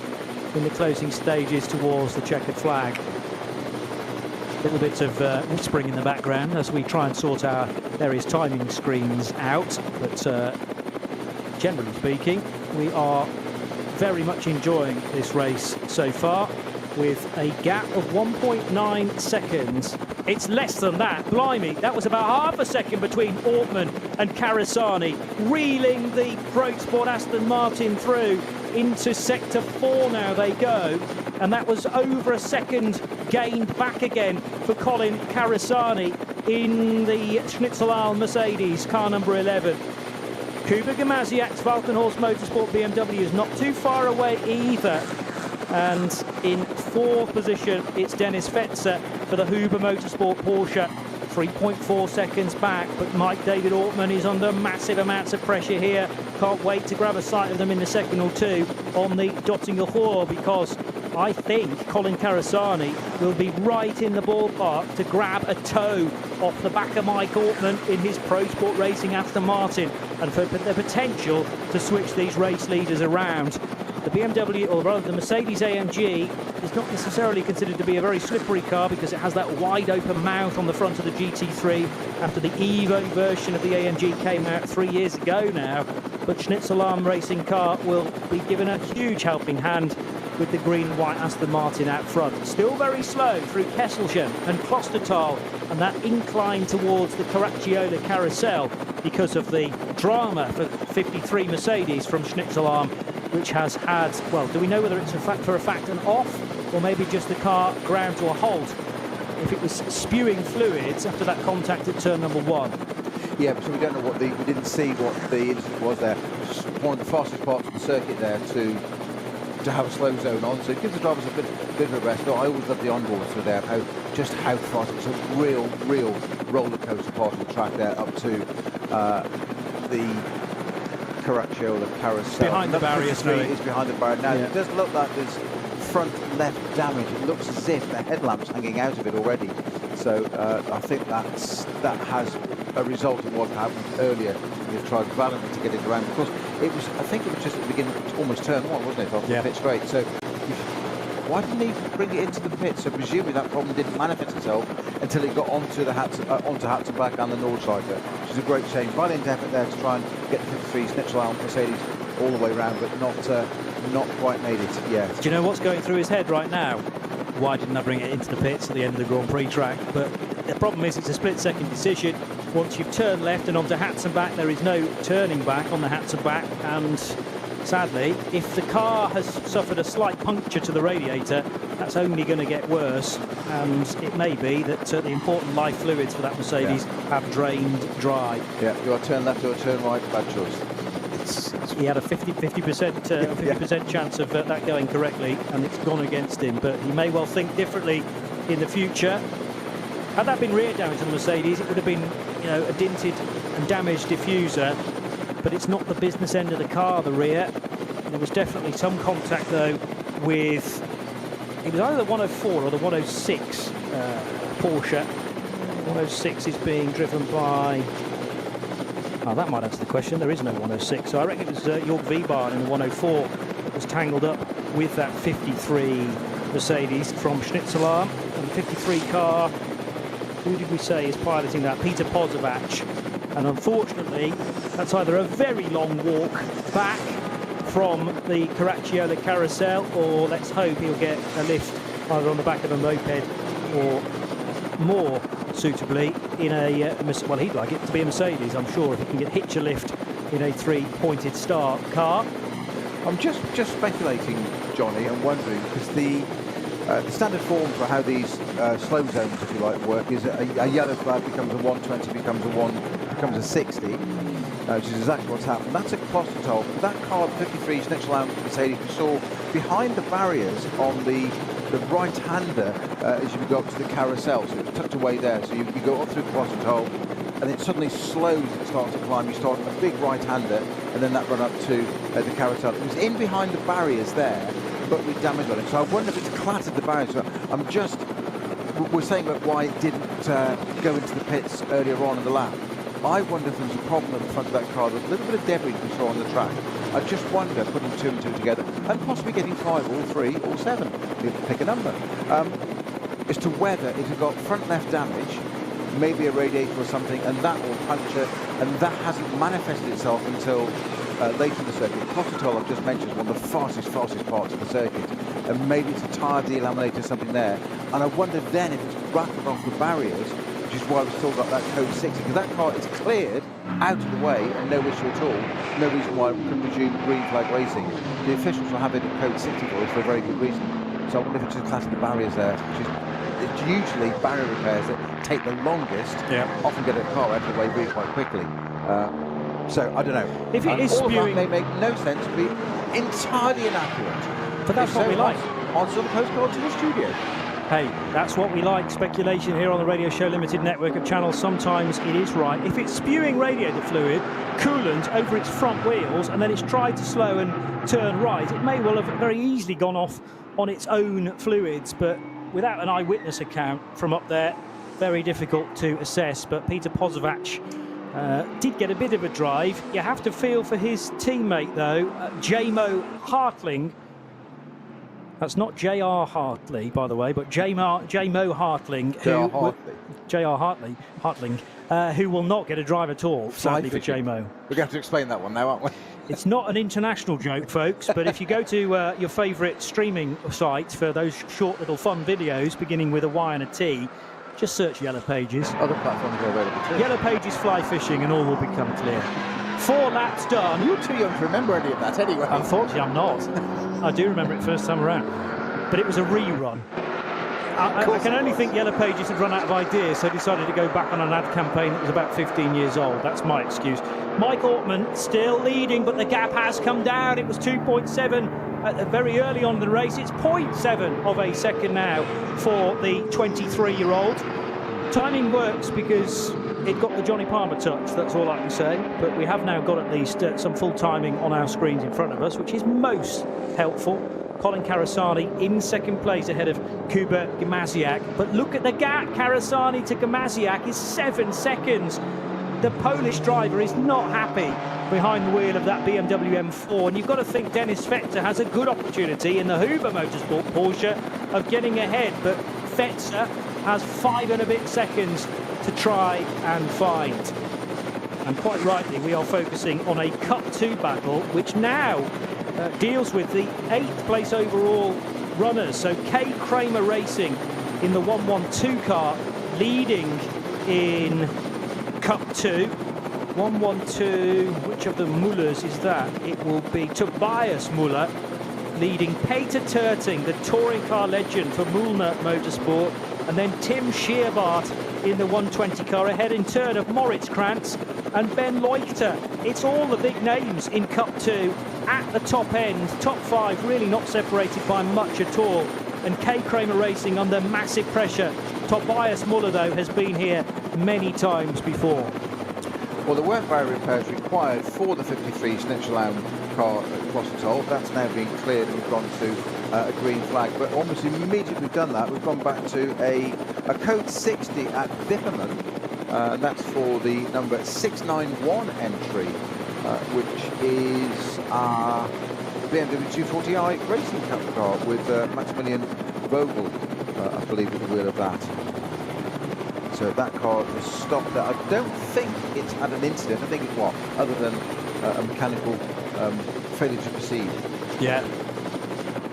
in the closing stages towards the checkered flag. A little bit of whispering in the background as we try and sort our various timing screens out, but generally speaking, we are very much enjoying this race so far, with a gap of 1.9 seconds. It's less than that. Blimey, that was about half a second between Ortman and Carasani, reeling the Pro Sport Aston Martin through into sector 4. Now they go, and that was over a second gained back again for Colin Carasani in the Schnitzelarm Mercedes, car number 11. Kuba Gamaziak's Valkenhorst Motorsport BMW is not too far away either. And in fourth position, it's Dennis Fetzer for the Huber Motorsport Porsche, 3.4 seconds back. But Mike David Ortman is under massive amounts of pressure here. Can't wait to grab a sight of them in the second or two on the Dottinger Hohe, because I think Colin Carasani will be right in the ballpark to grab a toe off the back of Mike Ortman in his Pro Sport Racing Aston Martin, and for the potential to switch these race leaders around. The BMW, or rather the Mercedes-AMG, is not necessarily considered to be a very slippery car because it has that wide open mouth on the front of the GT3 after the Evo version of the AMG came out 3 years ago now. But Schnitzelarm Racing car will be given a huge helping hand with the green and white Aston Martin out front. Still very slow through Kesselchen and Klostertal, and that incline towards the Caracciolo carousel because of the drama for 53 Mercedes from Schnitzelarm, which has had, well, do we know whether it's for a fact an off, or maybe just the car ground to a halt if it was spewing fluids after that contact at turn number 1?
Yeah, but so we don't know what we didn't see what the incident was there. It's one of the fastest parts of the circuit there to to have a slow zone on, so it gives the drivers a bit of a rest. No, I always love the onboards for there, just how fast. It's a real roller coaster part of the track there, up to the Caracciolo, the carousel.
Behind the barrier,
is behind the barrier. Now, it does look like there's front left damage. It looks as if the headlamp's hanging out of it already. So I think that has a result of what happened earlier. He tried valiantly to get it around. Of course, I think it was just at the beginning, almost turn one, wasn't it, off the pit straight. So why didn't he bring it into the pit? So presumably that problem didn't manifest itself until it got onto Hatzenbach and the Nordschleife, which is a great shame. Valiant effort there to try and get the 53 Schnitzel Mercedes all the way around, but not quite made it yet.
Do you know what's going through his head right now? Why didn't I bring it into the pits at the end of the Grand Prix track? But the problem is it's a split-second decision. Once you've turned left and onto Hatzenbach, there is no turning back on the Hatzenbach, and sadly, if the car has suffered a slight puncture to the radiator, that's only going to get worse, and it may be that the important life fluids for that Mercedes have drained dry.
Yeah, you are turn left or turn right, bad choice.
He had a 50% chance of that going correctly, and it's gone against him, but he may well think differently in the future. Had that been rear damage on the Mercedes, it would have been, a dented and damaged diffuser, but it's not the business end of the car, the rear. There was definitely some contact, though, with, it was either the 104 or the 106 Porsche. 106 is being driven by, that might answer the question. There is no 106, so I reckon it was Jörg Wiebahn in the 104 that was tangled up with that 53 Mercedes from Schnitzelarm. And the 53 car, who did we say is piloting that? Peter Pozovac. And unfortunately, that's either a very long walk back from the Caracciolo carousel, or let's hope he'll get a lift either on the back of a moped or more suitably in a, well, he'd like it to be a Mercedes, I'm sure, if he can get hitch a lift in a three-pointed start car.
I'm just speculating, Johnny, and wondering, because the standard form for how these slow zones, if you like, work is a yellow flag becomes a 120, becomes a 60, which is exactly what's happened. That's a Klostentol. That car, the 53 Schnitzel Mercedes, we saw behind the barriers on the right-hander as you go up to the carousel, so it's tucked away there. So you go up through the Klostentol, and it suddenly slows and starts to climb. You start a big right-hander, and then that run up to the carousel. It was in behind the barriers there, but with damage on it. So I wonder if it's clattered the barriers. So we're saying about why it didn't go into the pits earlier on in the lap. I wonder if there's a problem at the front of that car. There's a little bit of debris we saw on the track. I just wonder, putting two and two together, and possibly getting 5 or 3 or 7, you pick a number, as to whether it had got front left damage, maybe a radiator or something, and that will puncture, and that hasn't manifested itself until later in the circuit. Klostentol, I've just mentioned, is one of the fastest parts of the circuit, and maybe it's a tyre delaminator or something there. And I wonder then if it's rattled off the barriers, which is why we've still got that code 60, because that car is cleared out of the way and no issue at all. No reason why we couldn't resume green flag racing. The officials will have it at code 60 for us for a very good reason. So I wonder if it's just clattered the barriers there, which is it's usually barrier repairs that take the longest, often get a car out of the way really quite quickly. So I don't know.
If it is spewing,
they make no sense to be entirely inaccurate.
But that's what we like.
Answer the postcard to the studio.
Hey, that's what we like. Speculation here on the Radio Show Limited network of channels. Sometimes it is right. If it's spewing radiator fluid, coolant over its front wheels, and then it's tried to slow and turn right, it may well have very easily gone off on its own fluids, but without an eyewitness account from up there, very difficult to assess. But Peter Pozovac did get a bit of a drive. You have to feel for his teammate, though, Jamo Hartling. That's not J.R. Hartley, by the way, but Jamo Hartling. Hartling, who will not get a drive at all, sadly, for Jamo.
We're going to have to explain that one now, aren't we?
It's not an international joke, folks, but if you go to your favourite streaming sites for those short little fun videos, beginning with a Y and a T, just search Yellow Pages.
Other platforms are available too.
Yellow Pages fly fishing and all will become clear. 4 laps done.
You're too young to remember any of that anyway.
Unfortunately, I'm not. I do remember it first time around. But it was a rerun. I can only think Yellow Pages had run out of ideas, so decided to go back on an ad campaign that was about 15 years old. That's my excuse. Mike Ortman still leading, but the gap has come down. It was 2.7 very early on in the race. It's 0.7 of a second now for the 23-year-old. Timing works because it got the Johnny Palmer touch, that's all I can say. But we have now got at least some full timing on our screens in front of us, which is most helpful. Colin Karasani in second place ahead of Kuba Gimasiak. But look at the gap. Karasani to Gimasiak is 7 seconds. The Polish driver is not happy behind the wheel of that BMW M4. And you've got to think Dennis Fetzer has a good opportunity in the Huber Motorsport Porsche of getting ahead. But Fetzer has 5 and a bit seconds to try and find. And quite rightly, we are focusing on a Cup 2 battle, which now deals with the 8th place overall runners. So Kay Kramer Racing in the 112 car leading in Cup 2. 112, which of the Mullers is that? It will be Tobias Muller leading Peter Terting, the touring car legend for Mullner Motorsport, and then Tim Scheerbart in the 120 car ahead in turn of Moritz Krantz and Ben Leuchter. It's all the big names in Cup 2 at the top end. Top 5 really not separated by much at all. And Kay Kramer Racing under massive pressure. Tobias Muller, though, has been here many times before.
Well, there weren't barrier repairs required for the 53 Schnitzellaum car at Klostertal. That's now been cleared and we've gone to a green flag. But almost immediately we've done that, we've gone back to a code 60 at Wipperman. That's for the number 691 entry, which is our BMW 240i Racing Cup car with Maximilian Vogel, I believe, at the wheel of that. So that car has stopped there. I don't think it's had an incident. I think it's what, other than a mechanical failure to proceed.
Yeah.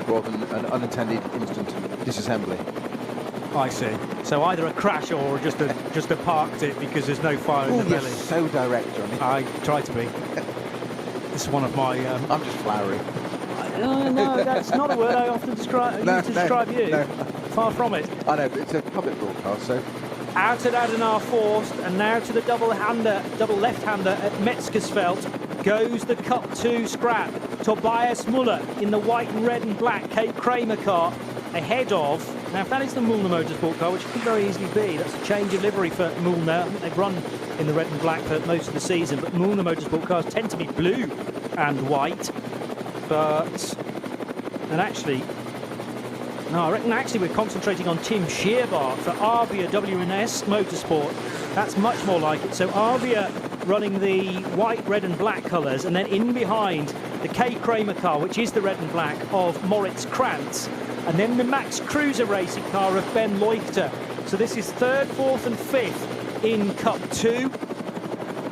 Rather than an unintended instant disassembly.
I see. So either a crash or just a parked it because there's no fire in the belly.
So direct, Johnny.
I try to be. This is one of my.
I'm just flowery.
No, that's not a word I often describe. Describe you.
No.
Far from it.
I know, but it's a public broadcast, so.
Out and Adenar forced, and now to the double left-hander at Metzgersfeld goes the Cup 2 scrap. Tobias Muller in the white and red and black Kay Kramer car ahead of. Now, if that is the Mullner Motorsport car, which could very easily be, that's a change of livery for Mullner. I think they've run in the red and black for most of the season, but Mullner Motorsport cars tend to be blue and white. And actually, no, I reckon actually we're concentrating on Tim Scheerbart for Arvia W&S Motorsport. That's much more like it. So Arvia running the white, red and black colours, and then in behind the Kay Kramer car, which is the red and black of Moritz Krantz, and then the Max Cruiser racing car of Ben Leuchter. So this is 3rd, 4th and 5th in Cup 2.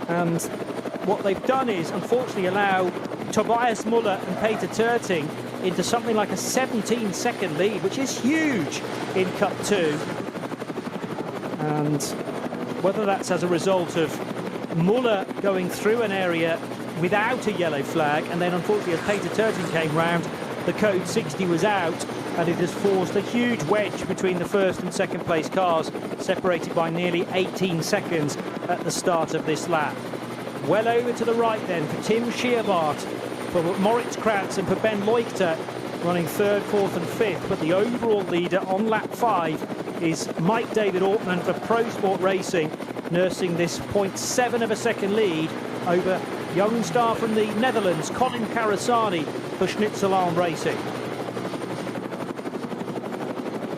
And what they've done is, unfortunately, allow Tobias Muller and Peter Terting into something like a 17-second lead, which is huge in Cup 2. And whether that's as a result of Muller going through an area without a yellow flag, and then unfortunately as Peter Terting came round, the code 60 was out, and it has forced a huge wedge between the first and second place cars, separated by nearly 18 seconds at the start of this lap. Well over to the right then for Tim Scheerbart, for Moritz Krantz and for Ben Leuchter, running 3rd, 4th and 5th, but the overall leader on lap 5 is Mike David Ortman for Pro Sport Racing, nursing this 0.7 of a second lead over young star from the Netherlands, Colin Karasani, for Schnitzellaum Racing.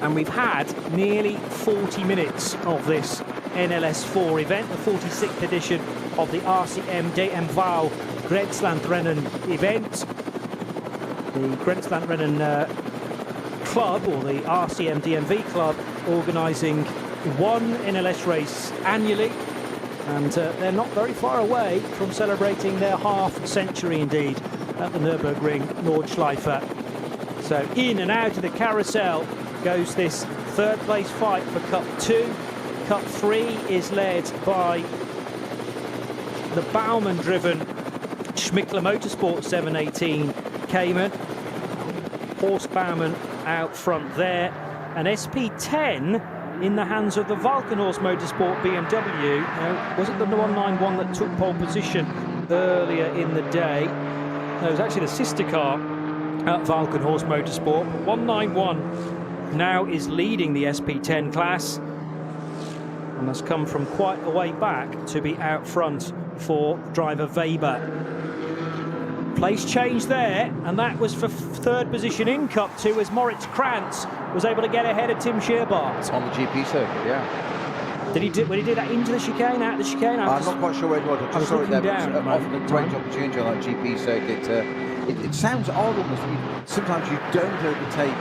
And we've had nearly 40 minutes of this NLS4 event, the 46th edition of the RCM DMV Grenzlandrennen event. The Grenzlandrennen club, or the RCM DMV club, organising one NLS race annually, and they're not very far away from celebrating their half-century indeed at the Nürburgring Nordschleife. So in and out of the carousel goes this 3rd place fight for Cup 2. Cup 3 is led by the Baumann-driven Schmickler Motorsport 718 Cayman. Horst Baumann out front there. And SP10 in the hands of the Valkenhorst Motorsport BMW. Now, was it the 191 that took pole position earlier in the day? No, it was actually the sister car at Valkenhorst Motorsport. 191 now is leading the SP10 class and has come from quite a way back to be out front for driver Weber. Place change there, and that was for third position in Cup 2 as Moritz Krantz was able to get ahead of Tim Scheerbart.
On the GP circuit, yeah.
When he did that into the chicane, out of the chicane?
I'm not quite sure where it was. I just saw it there.
Down,
often a great opportunity on that GP circuit. It sounds odd almost. Sometimes you don't overtake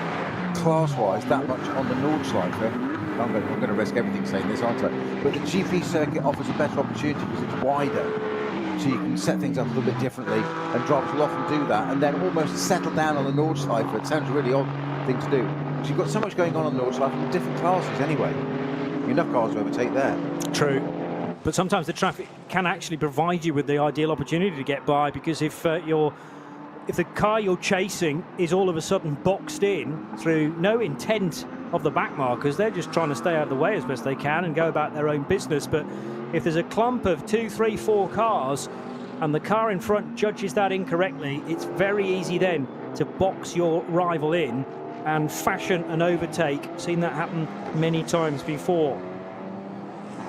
class-wise that much on the Nordschleife. I'm going to risk everything saying this, aren't I? But the GP circuit offers a better opportunity because it's wider. So you can set things up a little bit differently, and drivers will often do that and then almost settle down on the Nordschleife. It sounds a really odd thing to do. Because you've got so much going on the Nordschleife in different classes anyway. Enough cars to overtake there.
True. But sometimes the traffic can actually provide you with the ideal opportunity to get by, because if the car you're chasing is all of a sudden boxed in through no intent of the back markers, they're just trying to stay out of the way as best they can and go about their own business. But if there's a clump of 2, 3, 4 cars and the car in front judges that incorrectly, it's very easy then to box your rival in and fashion an overtake. Seen that happen many times before.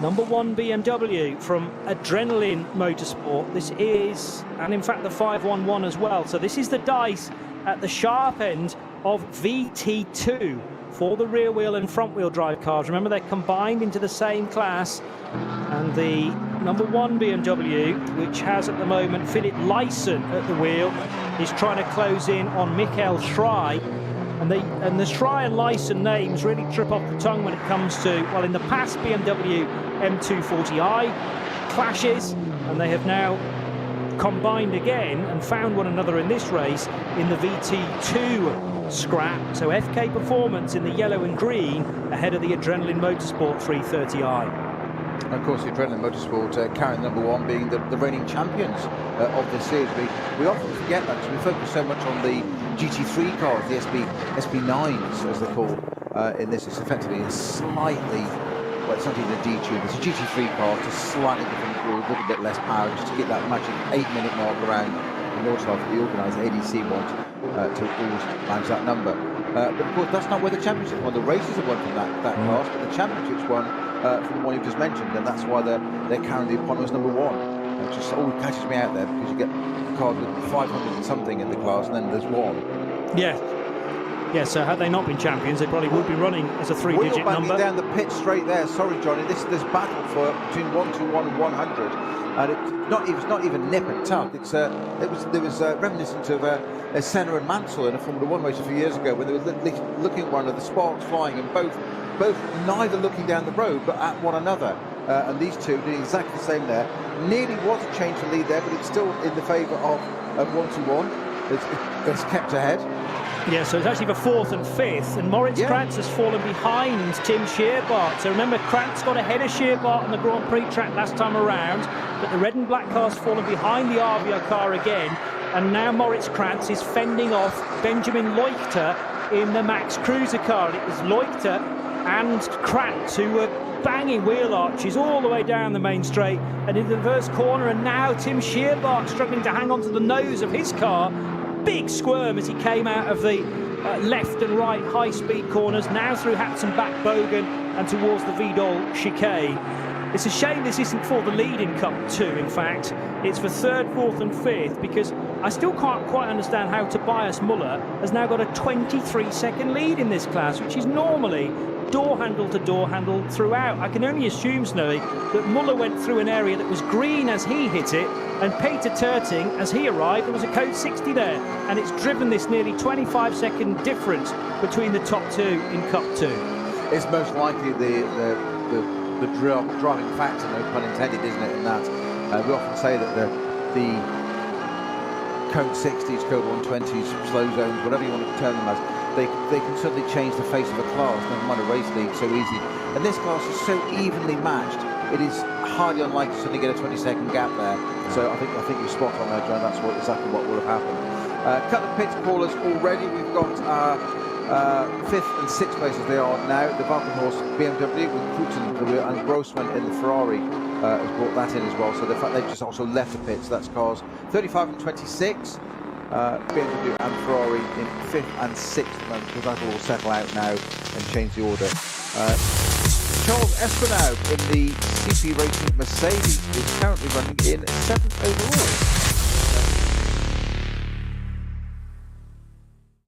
Number 1 BMW from Adrenaline Motorsport. This is, and in fact the 511 as well. So this is the dice at the sharp end of VT2 for the rear wheel and front wheel drive cars. Remember, they're combined into the same class. And the number 1 BMW, which has at the moment Philip Lyson at the wheel, is trying to close in on Michael Schrei. And the Schrei and Lyson names really trip off the tongue when it comes to, well, in the past BMW M240i clashes, and they have now combined again and found one another in this race in the VT2 scrap. So FK Performance in the yellow and green ahead of the Adrenaline Motorsport 330i.
And of course, the Adrenaline Motorsport carrying number 1 being the reigning champions of this series. We often forget that because we focus so much on the GT3 cars, the SP9s as they're called. In this, it's effectively a slightly, well, it's not even a D-tune, it's a GT3 car, just slightly different rules, a little bit less power, just to get that magic 8-minute mark around the Nordschleife that the organiser ADC want to always manage that number. But of course, that's not where the championship won. The races have won from that class, but the championships won from the one you just mentioned, and that's why they're carrying the eponymous number 1. It just always catches me out there, because you get cars with 500 and something in the class, and then there's 1.
Yeah, so had they not been champions, they probably would be running as a 3-digit number.
Down the pit straight there. Sorry, Johnny. This battle for between 121 and 100, and it's not even nip and tuck. There was reminiscent of Senna and Mansell in a Formula 1 race a few years ago, when they were looking at one another, sparks flying, and both neither looking down the road but at one another. And these two doing exactly the same there. Nearly was a change to lead there, but it's still in the favour of 121. It's kept ahead.
Yeah, so it's actually the 4th and 5th, and Moritz Krantz has fallen behind Tim Scheerbart. So remember, Krantz got ahead of Scheerbart on the Grand Prix track last time around, but the red and black car's fallen behind the Avia car again, and now Moritz Krantz is fending off Benjamin Leuchter in the Max Cruiser car. And it was Leuchter and Krantz who were banging wheel arches all the way down the main straight and into the first corner, and now Tim Scheerbart struggling to hang on to the nose of his car. Big squirm as he came out of the left and right high-speed corners, now through Hatzenbach Bogen and towards the Vidal chicane. It's a shame this isn't for the lead in Cup 2, in fact. It's for 3rd, 4th and 5th, because I still can't quite understand how Tobias Muller has now got a 23-second lead in this class, which is normally door handle to door handle throughout. I can only assume, Snowy, that Muller went through an area that was green as he hit it, and Peter Terting, as he arrived, there was a code 60 there, and it's driven this nearly 25-second difference between the top 2 in Cup 2.
It's most likely the driving factor, no pun intended, isn't it, in that. We often say that the code 60s, code 120s, slow zones, whatever you want to term them as, they can suddenly change the face of a class, never mind a race league, so easy. And this class is so evenly matched, it is highly unlikely to suddenly get a 20-second gap there. So I think you're spot on there, John. That's exactly what will have happened. Cut the pit callers already. We've got 5th and 6th places they are now. The Valkenhorst BMW with Putin and Grossman in the Ferrari has brought that in as well. So the fact they've just also left the pits, that's cars 35 and 26. BMW and Ferrari in 5th and 6th months, because that'll all settle out now and change the order. Charles Espinau in the CP Racing Mercedes is currently running in 7th overall.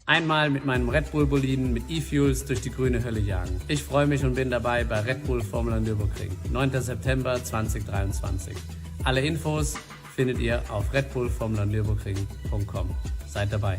Einmal mit meinem Red Bull Boliden mit E-Fuels durch die grüne Hölle jagen. Ich freue mich und bin dabei bei Red Bull Formula Nürburgring, 9. September 2023. Alle Infos findet ihr auf redbullformulanürburgring.com. Seid dabei.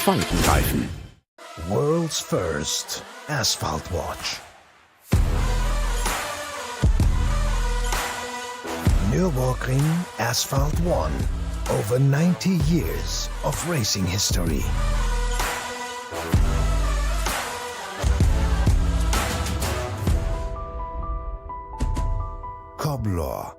Faltenreifen.
World's first asphalt watch. Nürburgring Asphalt 1. Over 90 years of racing history. Cobbler.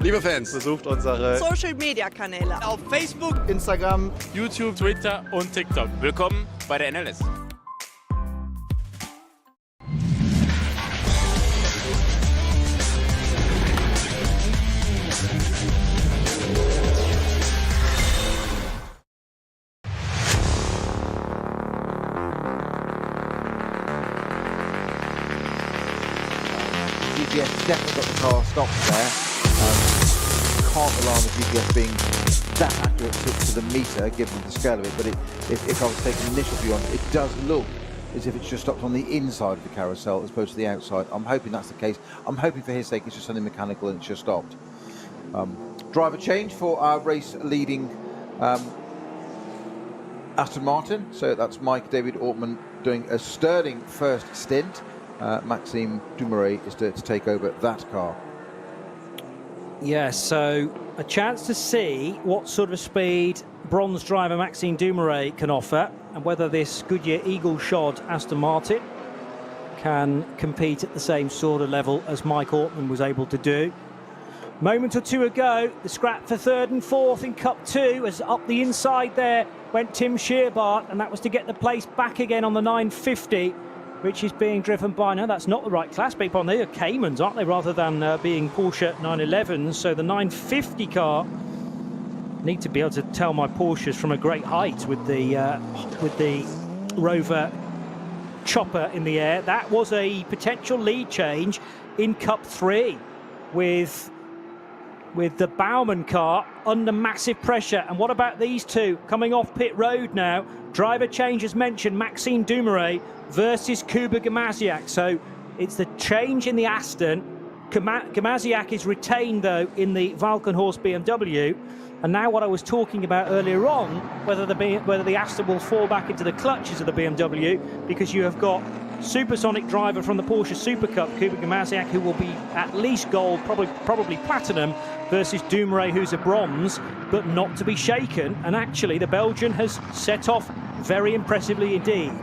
Liebe Fans, besucht unsere
Social-Media-Kanäle auf Facebook,
Instagram, YouTube,
Twitter und TikTok. Willkommen bei der NLS.
GPS has definitely got the car stopped there. Can't rely on the GPS being that accurate to the meter, given the scale of it, but if I was taking an initial view on it, it does look as if it's just stopped on the inside of the carousel as opposed to the outside. I'm hoping that's the case. I'm hoping for his sake it's just something mechanical and it's just stopped. Driver change for our race leading Aston Martin. So that's Mike David Ortman doing a sterling first stint. Maxime Dumouriez is to take over that car.
Yeah, so a chance to see what sort of speed bronze driver Maxime Dumouriez can offer and whether this Goodyear Eagle-shod Aston Martin can compete at the same sort of level as Mike Ortman was able to do. Moment or two ago, the scrap for third and fourth in Cup 2, as up the inside there went Tim Shearbart, and that was to get the place back again on the 950. Which is being driven by, no, that's not the right class, big pardon, they are Caymans, aren't they, rather than being Porsche 911s. So the 950 car, need to be able to tell my Porsches from a great height with the Rover chopper in the air. That was a potential lead change in Cup 3 with the Baumann car under massive pressure. And what about these two coming off pit road now? Driver change as mentioned, Maxime Dumouriez versus Kuba Gamaziak. So it's the change in the Aston. Gamaziak is retained though in the Valkenhorst BMW. And now what I was talking about earlier on, whether the Aston will fall back into the clutches of the BMW, because you have got supersonic driver from the Porsche Super Cup, Kuba Gamaziak, who will be at least gold, probably platinum, versus Dumouriez, who's a bronze, but not to be shaken. And actually, the Belgian has set off very impressively indeed.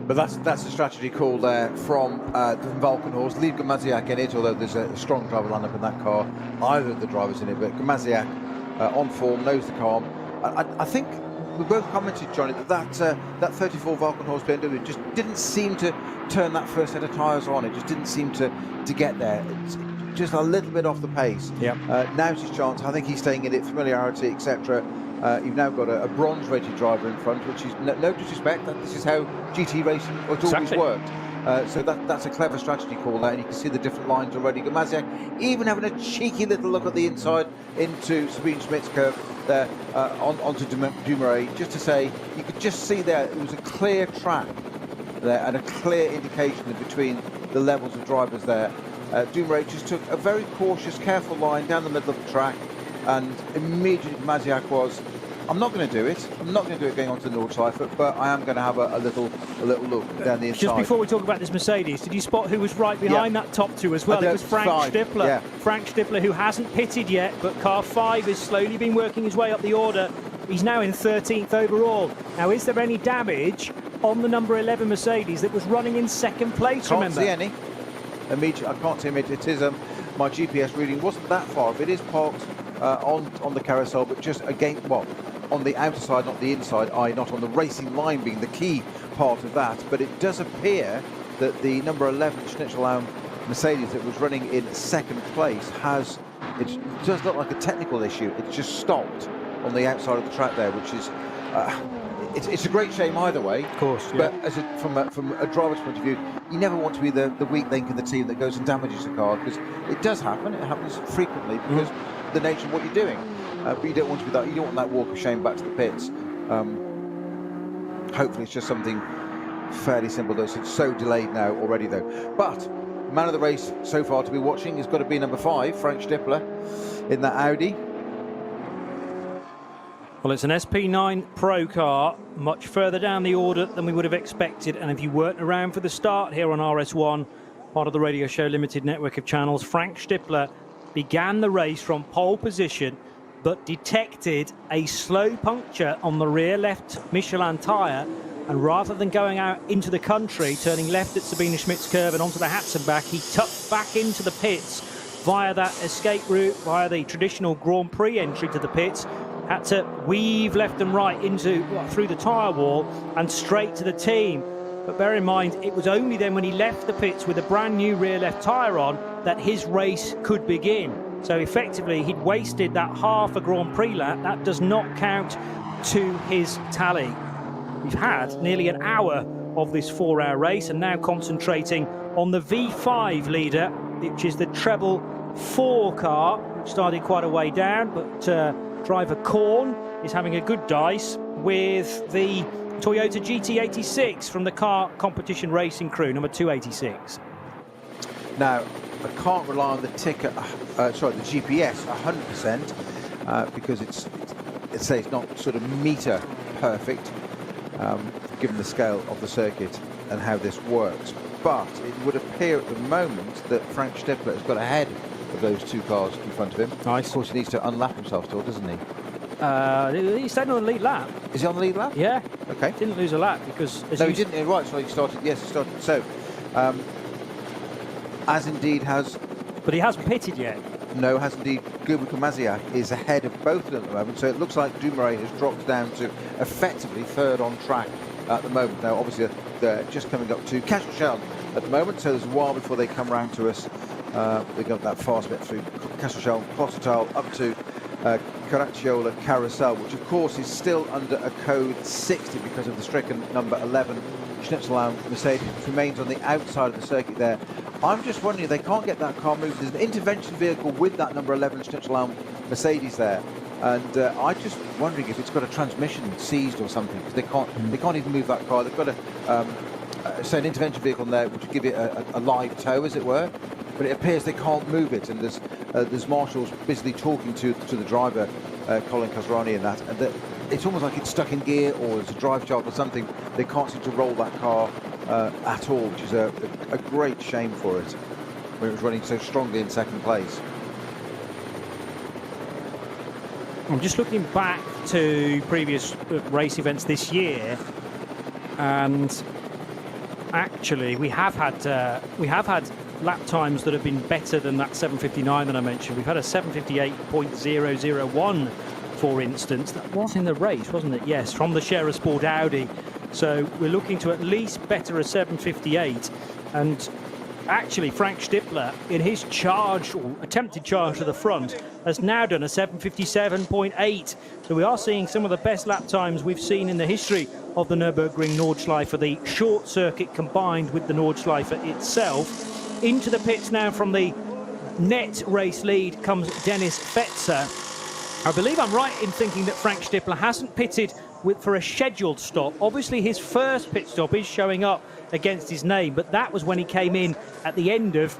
But that's a strategy call there from Valkenhorst. Leave Gamaziak in it, although there's a strong driver lineup in that car. Either of the drivers in it, but Gamaziak on form, knows the car. I think we both commented, Johnny, that 34 Valkenhorst BMW just didn't seem to turn that first set of tyres on. It just didn't seem to get there. It's just a little bit off the pace.
Yep.
Now's his chance. I think he's staying in it, familiarity, etc. You've now got a bronze-rated driver in front, which is no disrespect. This is how GT racing has always worked. So that's a clever strategy call there, and you can see the different lines already. Gamaziak even having a cheeky little look at the inside into Sabine Schmidt's curve there onto Dumouriez, just to say you could just see there it was a clear track there and a clear indication between the levels of drivers there. Dumouriez just took a very cautious, careful line down the middle of the track, and immediately Gamaziak was, I'm not going to do it. I'm not going to do it going onto the Nordschleife, but I am going to have a little look down the inside.
Just before we talk about this Mercedes, did you spot who was right behind that top two as well? It was Frank Stippler.
Yeah.
Frank Stippler, who hasn't pitted yet, but car 5 has slowly been working his way up the order. He's now in 13th overall. Now, is there any damage on the number 11 Mercedes that was running in second place?
Can't see any. Immediately, I can't see him. It is my GPS reading wasn't that far. It is parked on the carousel, but just against, well, on the outer side, not the inside, not on the racing line being the key part of that. But it does appear that the number 11 Schnitzel Mercedes that was running in second place it does look like a technical issue. It's just stopped on the outside of the track there, which is it's a great shame either way.
Of course, yeah.
But from a driver's point of view, you never want to be the weak link in the team that goes and damages the car, because it does happen. It happens frequently because the nature of what you're doing. But you don't want to be that. You don't want that walk of shame back to the pits. Hopefully, it's just something fairly simple. Though it's so delayed now already, though. But man of the race so far to be watching has got to be number 5, Frank Stippler, in that Audi.
Well, it's an SP9 Pro car, much further down the order than we would have expected. And if you weren't around for the start here on RS1, part of the Radio Show Limited network of channels, Frank Stippler began the race from pole position, but detected a slow puncture on the rear left Michelin tyre. And rather than going out into the country, turning left at Sabine Schmidt's curve and onto the Hatzenbach, he tucked back into the pits via that escape route, via the traditional Grand Prix entry to the pits, had to weave left and right through the tyre wall and straight to the team. But bear in mind, it was only then when he left the pits with a brand new rear left tyre on that his race could begin. So effectively, he'd wasted that half a Grand Prix lap. That does not count to his tally. We've had nearly an hour of this 4-hour race and now concentrating on the V5 leader, which is the treble 4 car, which started quite a way down, but driver Korn is having a good dice with the Toyota GT86 from the car competition racing crew, number 286.
Now, I can't rely on the ticker, the GPS 100% because it's not sort of meter perfect, given the scale of the circuit and how this works. But it would appear at the moment that Frank Stippler has got ahead of those 2 cars in front of him.
Nice.
Of course, he needs to unlap himself still, doesn't he?
He's staying on the lead lap.
Is he on the lead lap?
Yeah.
Okay.
Didn't lose a lap because...
No, he didn't. Right, so he started. Yes, he started. So, as indeed has...
But he hasn't pitted yet.
No, has indeed. Kubica Maziak is ahead of both of them at the moment. So it looks like Dumoulin has dropped down to effectively 3rd on track at the moment. Now, obviously, they're just coming up to Castelchel at the moment. So there's a while before they come round to us. They got that fast bit through Castelchel, Klostertal, up to Caracciola Carousel, which of course is still under a code 60 because of the stricken number 11 Schnitzellaum Mercedes, which remains on the outside of the circuit there. I'm just wondering if they can't get that car moved. There's an intervention vehicle with that number 11 Schnitzellaum Mercedes there, and I'm just wondering if it's got a transmission seized or something, because they can't even move that car. They've got an intervention vehicle there which would give it a live tow, as it were. But it appears they can't move it, and there's marshals busily talking to the driver, Colin Casrani, and that, and it's almost like it's stuck in gear or there's a drive shaft or something. They can't seem to roll that car at all, which is a great shame for it, when it was running so strongly in 2nd place.
I'm just looking back to previous race events this year, and actually we have had lap times that have been better than that 7:59 that I mentioned. We've had a 7:58.001, for instance. That was in the race, wasn't it? Yes, from the Scherer Sport Audi. So we're looking to at least better a 7:58. And actually, Frank Stippler, in his charge, or attempted charge to the front, has now done a 7:57.8. So we are seeing some of the best lap times we've seen in the history of the Nürburgring Nordschleife, the short circuit combined with the Nordschleife itself. Into the pits now from the net race lead comes Dennis Fetzer. I believe I'm right in thinking that Frank Stippler hasn't pitted for a scheduled stop. Obviously, his first pit stop is showing up against his name, but that was when he came in at the end of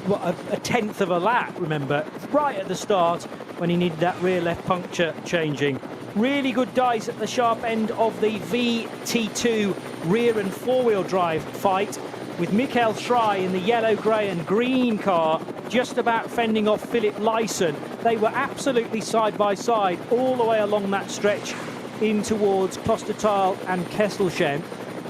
a 10th of a lap, remember, right at the start when he needed that rear left puncture changing. Really good dice at the sharp end of the VT2 rear and 4-wheel drive fight, with Michael Schrei in the yellow, grey and green car just about fending off Philip Lyson. They were absolutely side by side all the way along that stretch in towards Klostertal and Kesselchen,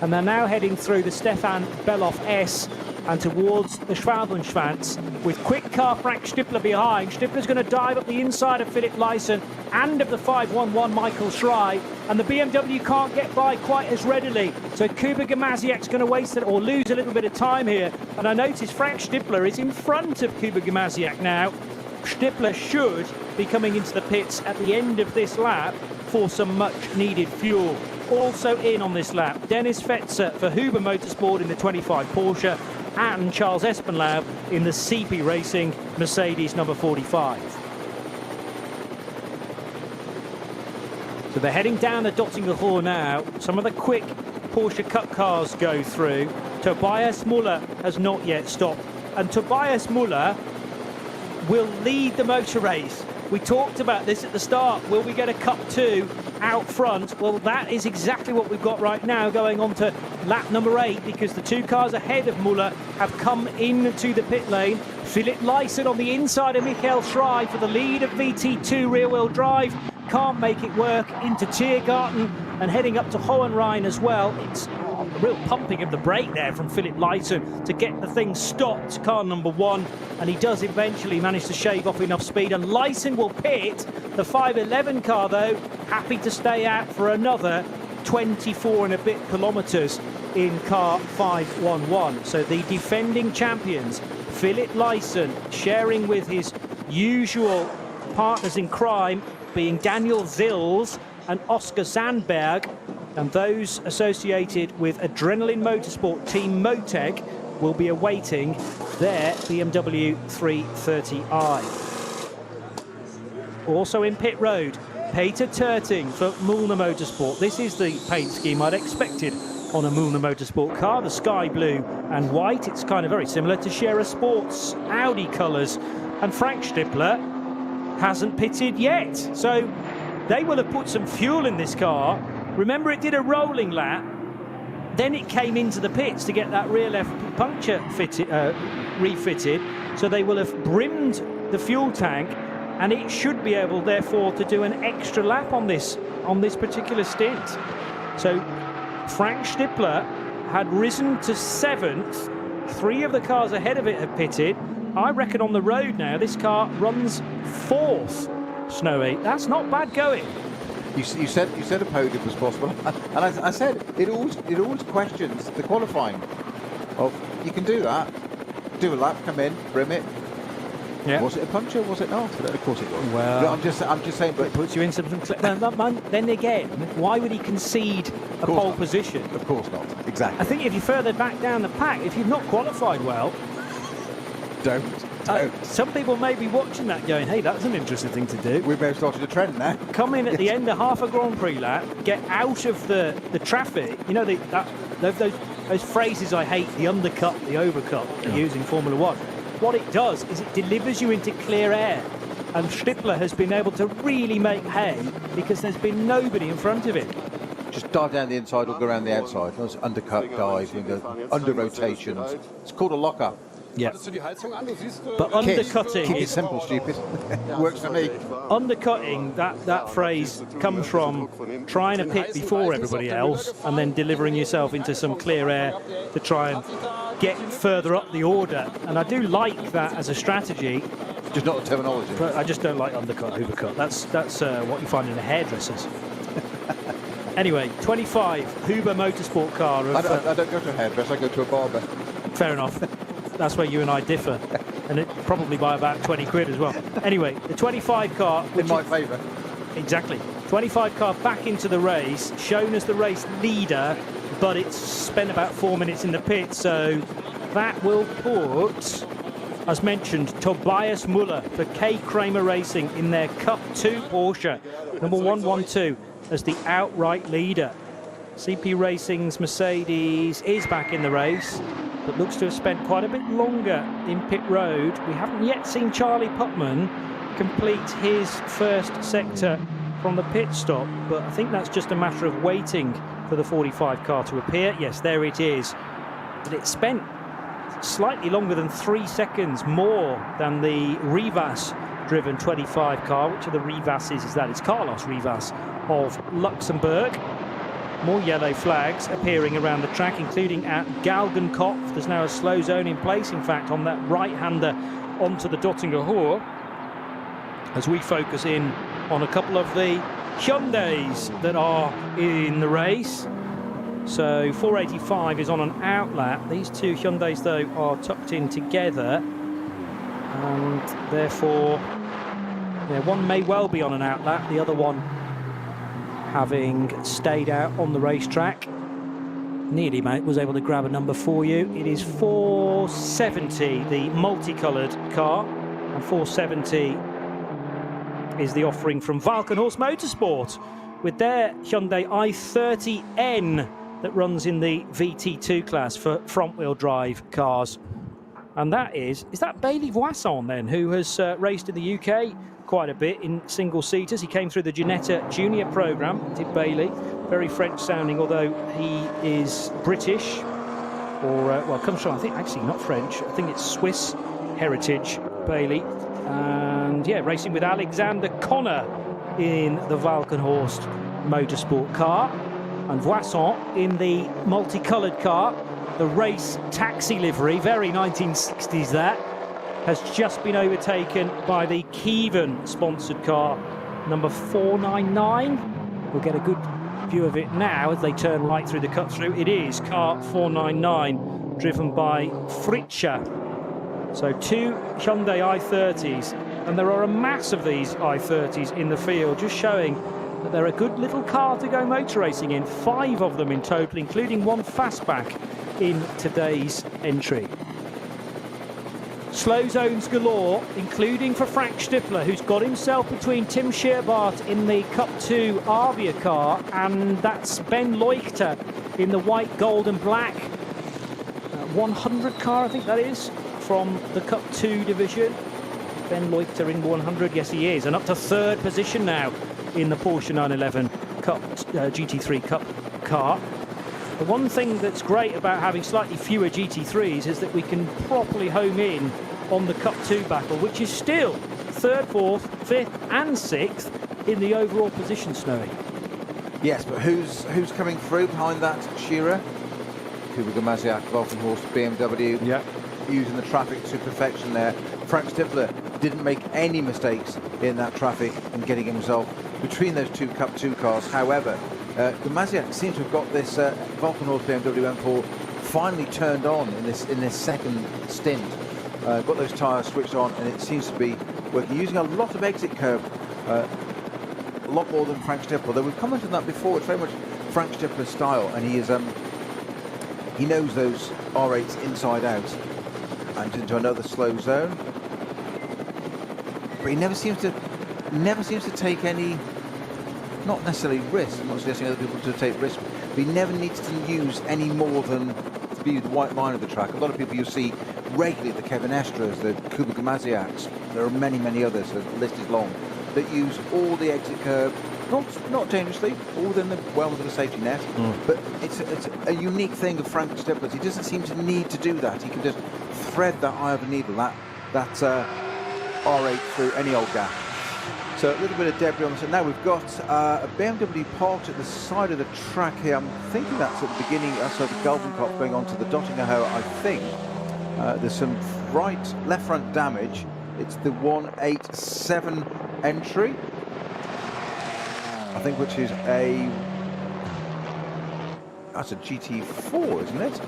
and they're now heading through the Stefan Beloff S and towards the Schwabenschwanz with quick car Frank Stippler behind. Stippler's going to dive up the inside of Philip Lyson and of the 511 Michael Schrei, and the BMW can't get by quite as readily. So Kubica Maziak's going to waste it or lose a little bit of time here, and I notice Frank Stippler is in front of Kubica Maziak now. Stippler should be coming into the pits at the end of this lap for some much needed fuel. Also in on this lap, Dennis Fetzer for Huber Motorsport in the 25 Porsche, and Charles Espenlaub in the CP Racing Mercedes number 45. So they're heading down the Dottinger Ruhr now. Some of the quick Porsche Cup cars go through. Tobias Muller has not yet stopped, and Tobias Muller will lead the motor race. We talked about this at the start. Will we get a Cup 2 out front? Well, that is exactly what we've got right now, going on to lap number 8, because the 2 cars ahead of Muller have come into the pit lane. Philip Lyson on the inside of Michael Schrei for the lead of VT2 rear-wheel drive. Can't make it work into Tiergarten and heading up to Hohenrhein as well. It's real pumping of the brake there from Philip Lyson to get the thing stopped, car number 1, and he does eventually manage to shave off enough speed, and Lyson will pit. The 511 car, though, happy to stay out for another 24 and a bit kilometres in car 511. So the defending champions, Philip Lyson, sharing with his usual partners in crime, being Daniel Zils and Oscar Sandberg, and those associated with Adrenaline Motorsport Team Motec will be awaiting their BMW 330i. Also in pit road, Peter Terting for Mühlner Motorsport. This is the paint scheme I'd expected on a Mühlner Motorsport car, the sky blue and white. It's kind of very similar to Scherer Sports Audi colours. And Frank Stippler hasn't pitted yet, so they will have put some fuel in this car. Remember, it did a rolling lap, then it came into the pits to get that rear left puncture refitted, so they will have brimmed the fuel tank, and it should be able, therefore, to do an extra lap on this particular stint. So Frank Stippler had risen to 7th. 3 of the cars ahead of it have pitted. I reckon on the road now, this car runs 4th, Snowy. That's not bad going.
You said a podium was possible, and I said it always questions the qualifying. Of you can do that, do a lap, come in, brim it.
Yeah.
Was it a puncture? Was it not? Of course it was.
Well,
I'm just saying, but
it puts you in some. Then again, why would he concede a pole position?
Of course not. Exactly.
I think if you're further back down the pack, if you've not qualified well,
don't.
Some people may be watching that going, hey, that's an interesting thing to do.
We may have started a trend now.
Come in at the end of half a Grand Prix lap, get out of the traffic. You know, those phrases I hate, the undercut, the overcut, they use in Formula 1. What it does is it delivers you into clear air. And Stippler has been able to really make hay because there's been nobody in front of him.
Just dive down the inside or go around the outside. Those undercut dive, under rotations. It's called a lock-up.
Yeah. But undercutting
keep it simple, stupid. Works for me.
Undercutting, that phrase comes from trying to pit before everybody else and then delivering yourself into some clear air to try and get further up the order. And I do like that as a strategy.
Just not the terminology.
But I just don't like undercut, overcut. That's what you find in the hairdressers. Anyway, 25 Huber Motorsport car.
I don't go to a hairdresser, I go to a barber.
Fair enough. That's where you and I differ, and it probably by about 20 quid as well. Anyway, the 25 car...
In my favour.
Exactly. 25 car back into the race, shown as the race leader, but it's spent about 4 minutes in the pit, so that will put, as mentioned, Tobias Müller for K. Kramer Racing in their Cup 2 Porsche, number 112, as the outright leader. CP Racing's Mercedes is back in the race, but looks to have spent quite a bit longer in pit road. We haven't yet seen Charlie Putman complete his first sector from the pit stop, but I think that's just a matter of waiting for the 45 car to appear. Yes, there it is. But it spent slightly longer than 3 seconds more than the Rivas-driven 25 car. Which of the Rivases is that? It's Carlos Rivas of Luxembourg. More yellow flags appearing around the track, including at Galgenkopf. There's now a slow zone in place, in fact, on that right-hander onto the Dottinger Hohe, as we focus in on a couple of the Hyundais that are in the race. So 485 is on an outlap. These two Hyundais, though, are tucked in together, and therefore one may well be on an outlap, the other one having stayed out on the racetrack. Nearly, mate, was able to grab a number for you. It is 470, the multicoloured car, and 470 is the offering from Valkenhorst Motorsport with their Hyundai i30N that runs in the VT2 class for front-wheel drive cars. And that is that Bailey Voisson then, who has raced in the UK quite a bit in single-seaters. He came through the Ginetta Junior programme, did Bailey. Very French-sounding, although he is British, or, comes from, I think, actually not French. I think it's Swiss heritage, Bailey. And, racing with Alexander Connor in the Valkenhorst Motorsport car. And Voisin in the multicoloured car, the race taxi livery, very 1960s that, has just been overtaken by the Kievan sponsored car, number 499. We'll get a good view of it now as they turn right through the cut through. It is car 499, driven by Fritscher. So 2 Hyundai i30s, and there are a mass of these i30s in the field, just showing that they're a good little car to go motor racing in. 5 of them in total, including 1 fastback in today's entry. Slow zones galore, including for Frank Stippler, who's got himself between Tim Scherbart in the Cup 2 Avia car, and that's Ben Leuchter in the white, gold and black 100 car, I think that is, from the Cup 2 division. Ben Leuchter in 100, yes he is, and up to 3rd position now in the Porsche 911 Cup GT3 Cup car. The one thing that's great about having slightly fewer GT3s is that we can properly home in on the Cup 2 battle, which is still 3rd, 4th, 5th and 6th in the overall position, Snowy.
Yes, but who's coming through behind that Shearer? Kubica Mazejak, Wolfenhorst, BMW.
Yeah.
Using the traffic to perfection there. Frank Stippler didn't make any mistakes in that traffic and getting himself between those 2 Cup 2 cars. However, Mazejak seems to have got this Wolfenhorst BMW M4 finally turned on in this second stint. Got those tyres switched on, and it seems to be working. Using a lot of exit curb, a lot more than Frank Stippler. Though we've commented on that before, it's very much Frank Stippler's style, and he is he knows those R8s inside out. And into another slow zone, but he never seems to take any, not necessarily risks. I'm not suggesting other people to take risks, but he never needs to use any more than to be the white line of the track. A lot of people you see regularly, the Kevin Estras, the Kubica Mazejaks, there are many others, the list is long, that use all the exit curb, not dangerously, all within the safety net, but it's a unique thing of Frank Stippler's. He doesn't seem to need to do that. He can just thread that eye of a needle, that R8 through any old gap. So a little bit of debris on the side. Now we've got a BMW parked at the side of the track here. I'm thinking that's at the beginning, so the Galvenkopf going on to the Dottingerhoe, I think. There's some left front damage. It's the 187 entry, I think, which is that's a GT4, isn't it?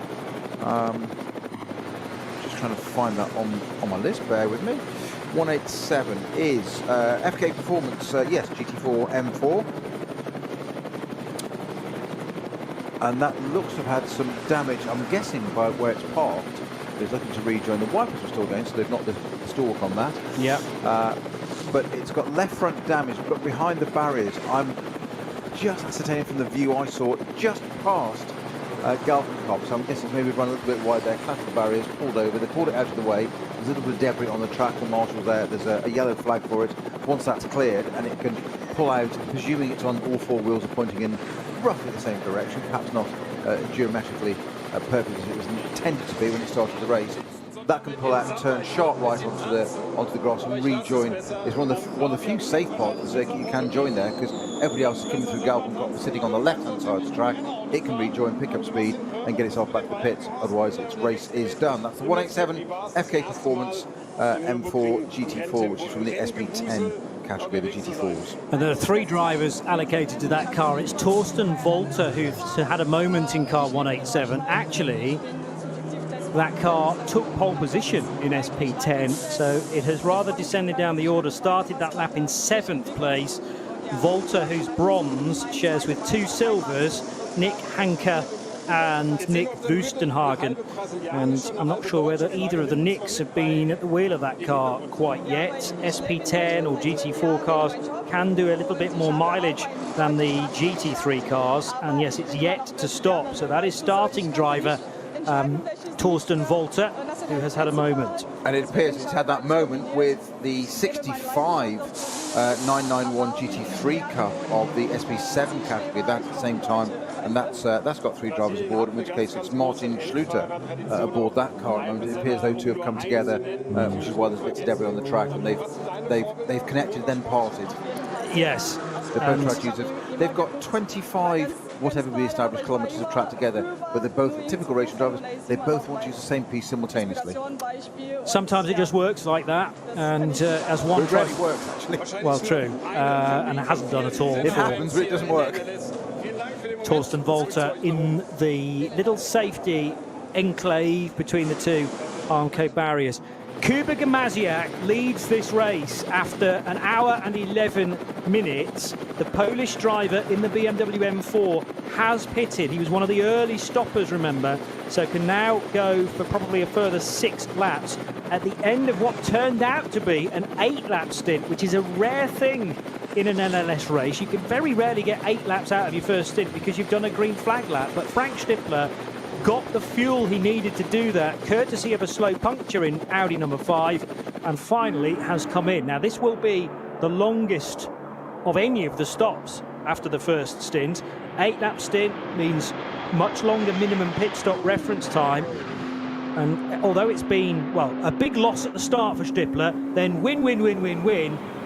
Just trying to find that on my list, bear with me. 187 is FK Performance, yes, GT4 M4. And that looks to have had some damage, I'm guessing, by where it's parked. It's looking to rejoin. The wipers are still going, so they've not the stalk on that.
Yeah.
But it's got left front damage, but behind the barriers, I'm just ascertaining from the view I saw just past Galvenkopf, so I'm guessing it's maybe run a little bit wide there, clashed the barriers, pulled over, they pulled it out of the way. There's a little bit of debris on the track, the marshal's there, there's a yellow flag for it. Once that's cleared, and it can pull out, presuming it's on all 4 wheels are pointing in roughly the same direction, perhaps not geometrically perfect as it was intended to be when it started the race. That can pull out and turn sharp right onto the grass and rejoin. It's one of the few safe parts of the circuit you can join there, because everybody else is coming through Galvenkopf sitting on the left-hand side of the track. It can rejoin, pick up speed, and get itself back to the pits. Otherwise, its race is done. That's the 187 FK Performance M4 GT4, which is from the SP10 category, the GT4s.
And there are 3 drivers allocated to that car. It's Torsten Volter, who's had a moment in car 187. Actually, that car took pole position in SP10, so it has rather descended down the order. Started that lap in 7th place. Volter, who's bronze, shares with 2 silvers, Nick Hanke and Nick Wustenhagen. And I'm not sure whether either of the Nicks have been at the wheel of that car quite yet. SP10 or GT4 cars can do a little bit more mileage than the GT3 cars, and yes, it's yet to stop. So that is starting driver Torsten Volter, who has had a moment.
And it appears it's had that moment with the 65 991 GT3 Cup of the SP7 category. That's at the same time, and that's got 3 drivers aboard, in which case it's Martin Schluter aboard that car. And it appears those 2 have come together, which is why there's bits of debris on the track, and they've connected, then parted.
Yes.
They both tried to use it. They've got 25, whatever be established, kilometres of track together, but they're both typical racing drivers. They both want to use the same piece simultaneously.
Sometimes it just works like that, and as one
It rarely works, actually.
Well, true, and it hasn't done at all.
It happens, but it doesn't work.
Torsten Volter in the little safety enclave between the two Armco barriers. Kuba Gamaziak leads this race after an hour and 11 minutes. The Polish driver in the BMW M4 has pitted. He was one of the early stoppers, remember, so can now go for probably a further 6 laps at the end of what turned out to be an 8-lap stint, which is a rare thing in an NLS race. You can very rarely get 8 laps out of your first stint because you've done a green flag lap, but Frank Stippler got the fuel he needed to do that, courtesy of a slow puncture in Audi number 5, and finally has come in. Now, this will be the longest of any of the stops after the first stint. 8-lap stint means much longer minimum pit stop reference time. And although it's been, well, a big loss at the start for Stippler, then win,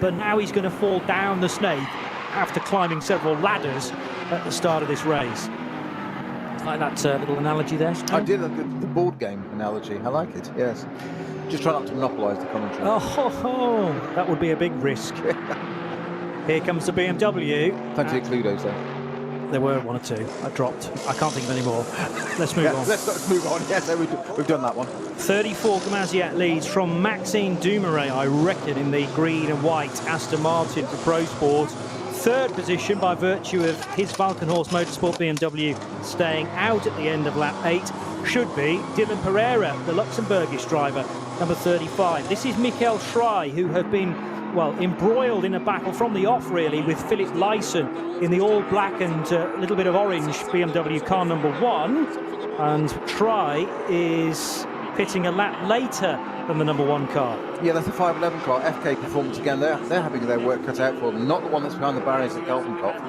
but now he's going to fall down the snake after climbing several ladders at the start of this race. Like that little analogy there.
I did like the board game analogy. I like it, yes. Just try not to monopolise the commentary.
Oh, that would be a big risk. Here comes the BMW.
Plenty of Cluedos there.
There were 1 or 2. I dropped. I can't think of any more. Let's move on.
Let's move on. Yes, we've done that one.
34 Gamaziak leads from Maxime Dumoulin, I reckon, in the green and white Aston Martin for Pro Sport. Third position by virtue of his Valkenhorst Motorsport BMW staying out at the end of lap 8 should be Dylan Pereira, the Luxembourgish driver, number 35. This is Michael Schrei, who have been, well, embroiled in a battle from the off, really, with Philip Lyson in the all-black and little bit of orange BMW car number 1. And Schrei is pitting a lap later than the number 1 car.
Yeah, that's the 511 car, FK Performance again. They're having their work cut out for them. Not the one that's behind the barriers at Kaltenkopf,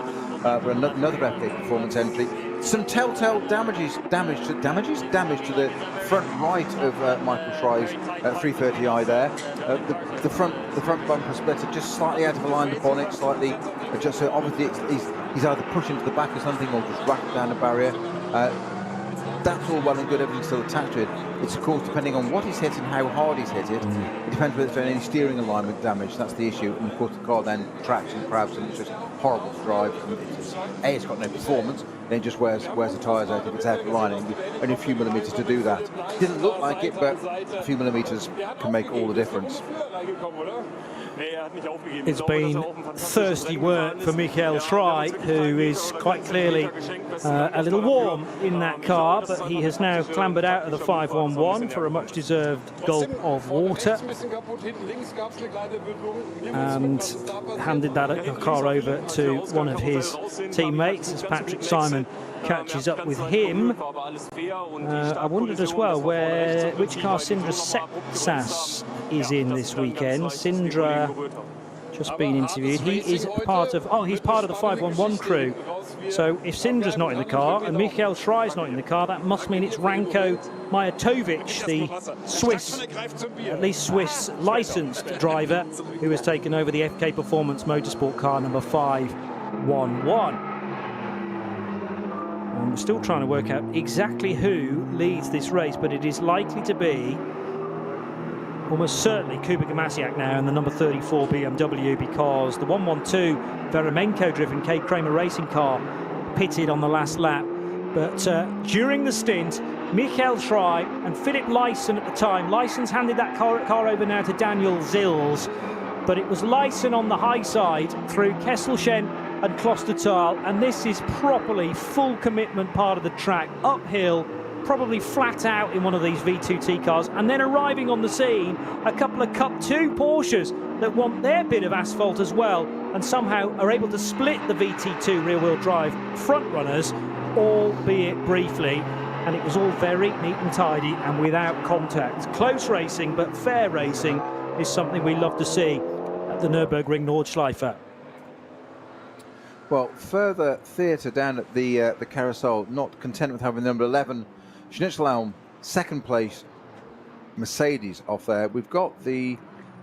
but another FK Performance entry. Some telltale damage to the front right of Michael Schrei's 330i there. The front bumper splitter just slightly out of aligned, the bonnet slightly just so obviously he's either pushing to the back or something or just rattled down the barrier. That's all well and good, everything's still attached to it. It's of course depending on what he's hit and how hard he's hit it. It depends whether there's any steering alignment damage, that's the issue. And of course the car then tracks and crabs and it's just horrible to drive. It's got no performance, then it just wears the tyres out if it's out of lining. Only a few millimetres to do that. Didn't look like it, but a few millimetres can make all the difference.
It's been thirsty work for Michael Schrei, who is quite clearly a little warm in that car, but he has now clambered out of the 511 for a much-deserved gulp of water and handed that car over to one of his teammates as Patrick Simon catches up with him. I wondered as well which car Sindre Sexas is in this weekend. Sindre just been interviewed. He is part of he's part of the 511 crew. So if Sindre's not in the car and Michael Schrei's not in the car, that must mean it's Ranko Majatovic, the Swiss, at least Swiss licensed driver, who has taken over the FK Performance Motorsport car number 511. And we're still trying to work out exactly who leads this race, but it is likely to be almost certainly Kuba Gamaziak now in the number 34 BMW, because the 112 Veremenko-driven K. Kramer racing car pitted on the last lap. But during the stint, Michael Schrei and Philip Lyson at the time. Lyson's handed that car over now to Daniel Zils, but it was Lyson on the high side through Kesselchen and Klostertal, and this is properly full commitment part of the track, uphill, probably flat out in one of these V2T cars, and then arriving on the scene a couple of Cup 2 Porsches that want their bit of asphalt as well, and somehow are able to split the VT2 rear-wheel drive front runners, albeit briefly, and it was all very neat and tidy and without contact. Close racing, but fair racing is something we love to see at the Nürburgring Nordschleife.
Well, further theatre down at the carousel, not content with having number 11 Schnitzelhelm, second place Mercedes off there. We've got the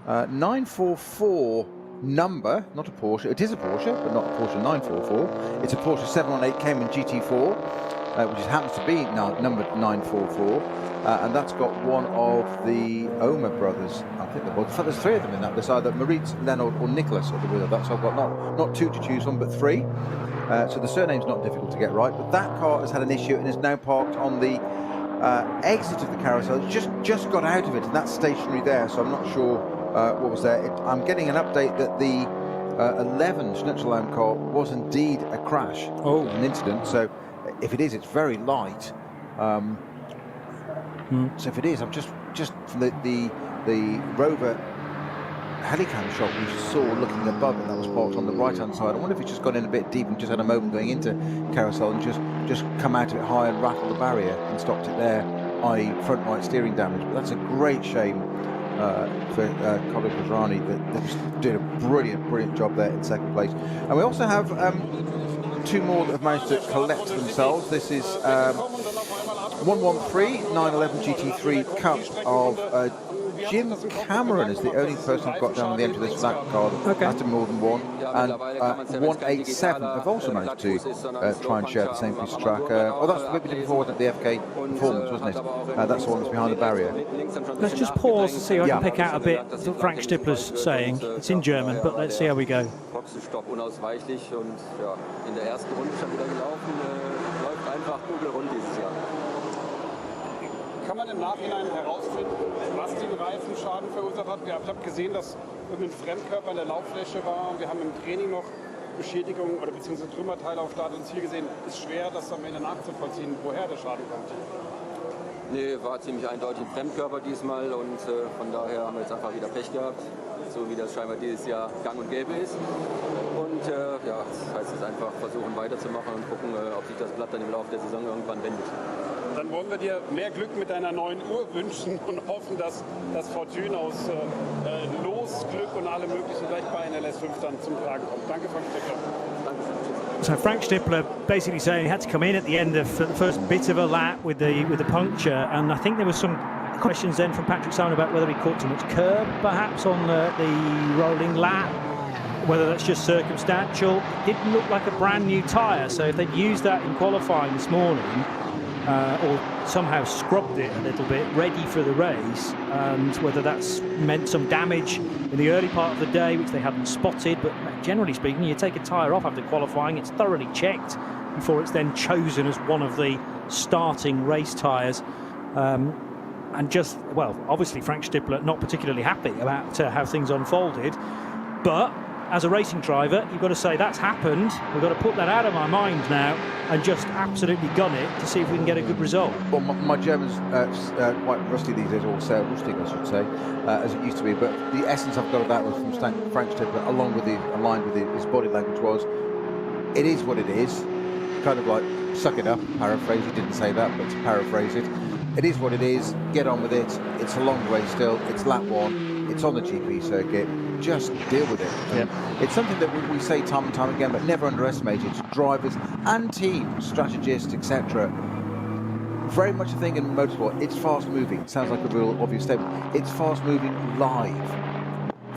944 number, not a Porsche. It is a Porsche, but not a Porsche 944. It's a Porsche 718 Cayman GT4, which happens to be number 944, and that's got one of the Omer brothers. I think there's three of them in that. There's either Maurice, Leonard, or Nicholas at the wheel. That's I've got not two to choose from, but three. So the surname's not difficult to get right. But that car has had an issue and is now parked on the exit of the carousel. It's just got out of it, and that's stationary there. So I'm not sure what was there. I'm getting an update that the 11 Schnitzellaum car was indeed a crash, an incident. So if it is, it's very light. So if it is, I'm just from the Rover helicam shot we saw looking above, and that was parked on the right hand side. I wonder if it's just gone in a bit deep and just had a moment going into carousel and just come out of it high and rattled the barrier and stopped it there, i.e. front right steering damage. But that's a great shame for Colin Gujarani that just did a brilliant job there in second place. And we also have two more that have managed to collect themselves. This is 113 911 GT3 Cup of Jim Cameron is the only person who got down on the end of this flat card. That's more than one. And 187 have also managed to try and share the same piece of track. That's the bit we did before, wasn't it? The FK Performance, wasn't it? That's the one that's behind the barrier.
Let's just pause to see if I can pick out a bit that Frank Stippler's saying. It's in German, but let's see how we go.
Boxenstopp unausweichlich und ja, in der ersten Runde schon wieder gelaufen, läuft einfach kugelrund dieses Jahr.
Kann man im Nachhinein herausfinden, was den Reifenschaden verursacht hat? Ich habe gesehen, dass irgendein Fremdkörper in der Lauffläche war, und wir haben im Training noch Beschädigungen oder beziehungsweise Trümmerteile auf Start und Ziel gesehen. Ist schwer, das am Ende nachzuvollziehen, woher der Schaden kommt.
Nee, war ziemlich eindeutig ein Fremdkörper diesmal, und von daher haben wir jetzt einfach wieder Pech gehabt, so wie das scheinbar dieses Jahr gang und gäbe ist. Und ja, das heißt jetzt einfach versuchen weiterzumachen und gucken, ob sich das Blatt dann im Laufe der Saison irgendwann wendet.
Dann wollen wir dir mehr Glück mit deiner neuen Uhr wünschen und hoffen, dass das Fortune aus Los, Glück und allem Möglichen gleich bei NLS 5 dann zum Tragen kommt. Danke, Frank Stippler.
So Frank Stippler basically saying he had to come in at the end of the first bit of a lap with the puncture, and I think there was some questions then from Patrick Simon about whether he caught too much curb perhaps on the rolling lap, whether that's just circumstantial. It didn't look like a brand new tyre, so if they'd used that in qualifying this morning, or somehow scrubbed it a little bit, ready for the race, and whether that's meant some damage in the early part of the day, which they hadn't spotted. But generally speaking, you take a tyre off after qualifying, it's thoroughly checked before it's then chosen as one of the starting race tyres. And just, well, obviously Frank Stippler not particularly happy about how things unfolded, but as a racing driver, you've got to say that's happened. We've got to put that out of our mind now and just absolutely gun it to see if we can get a good result.
Well, my German's quite rusty these days, or sehr rustig, I should say, as it used to be. But the essence I've got of that was from Frank Stippler, aligned with his body language, was it is what it is. Kind of like suck it up, paraphrase. He didn't say that, but to paraphrase it, it is what it is. Get on with it. It's a long way still. It's lap one. It's on the GP circuit. Just deal with it.
Yep.
It's something that we say time and time again, but never underestimate it. Drivers and teams, strategists, etc. Very much a thing in motorsport. It's fast moving. It sounds like a real obvious statement. It's fast moving live.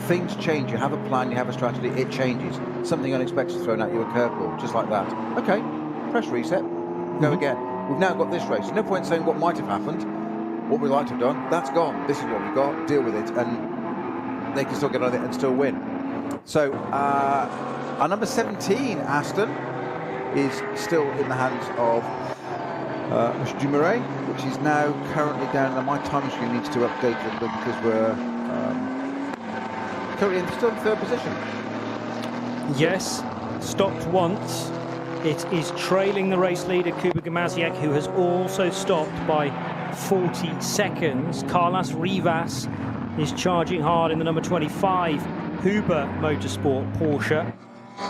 Things change. You have a plan, you have a strategy, it changes. Something unexpected is thrown at you, a curveball, just like that. Okay, press reset, go again. We've now got this race. No point saying what might have happened, what we'd like to have done. That's gone. This is what we've got. Deal with it. And they can still get on it and still win. So our number 17 Aston is still in the hands of Mr. Dumoulin, which is now currently down. Now my time screen needs to update a little bit because we're currently still in third position.
Yes, stopped once. It is trailing the race leader Kuba Gamaziak, who has also stopped by 40 seconds. Carlos Rivas is charging hard in the number 25 Huber Motorsport Porsche,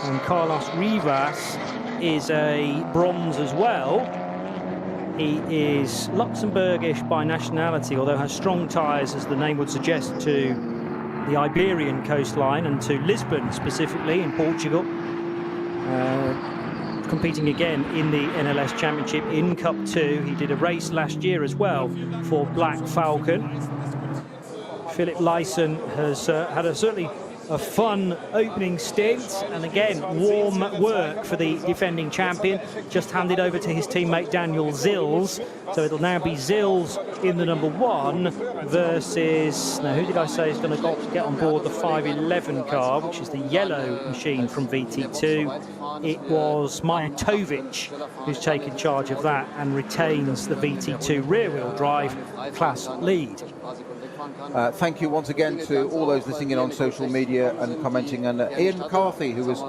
and Carlos Rivas is a bronze as well. He is Luxembourgish by nationality, although has strong ties, as the name would suggest, to the Iberian coastline and to Lisbon specifically in Portugal. Competing again in the NLS Championship in Cup 2. He did a race last year as well for Black Falcon. Philip Lyson has had a certainly a fun opening stint, and again, warm work for the defending champion. Just handed over to his teammate Daniel Zills. So it'll now be Zills in the number 1 versus, now who did I say is going to get on board the 511 car, which is the yellow machine from VT2. It was Majtovic who's taken charge of that and retains the VT2 rear-wheel drive class lead.
Thank you once again to all those listening in on social media and commenting, and Ian McCarthy, who was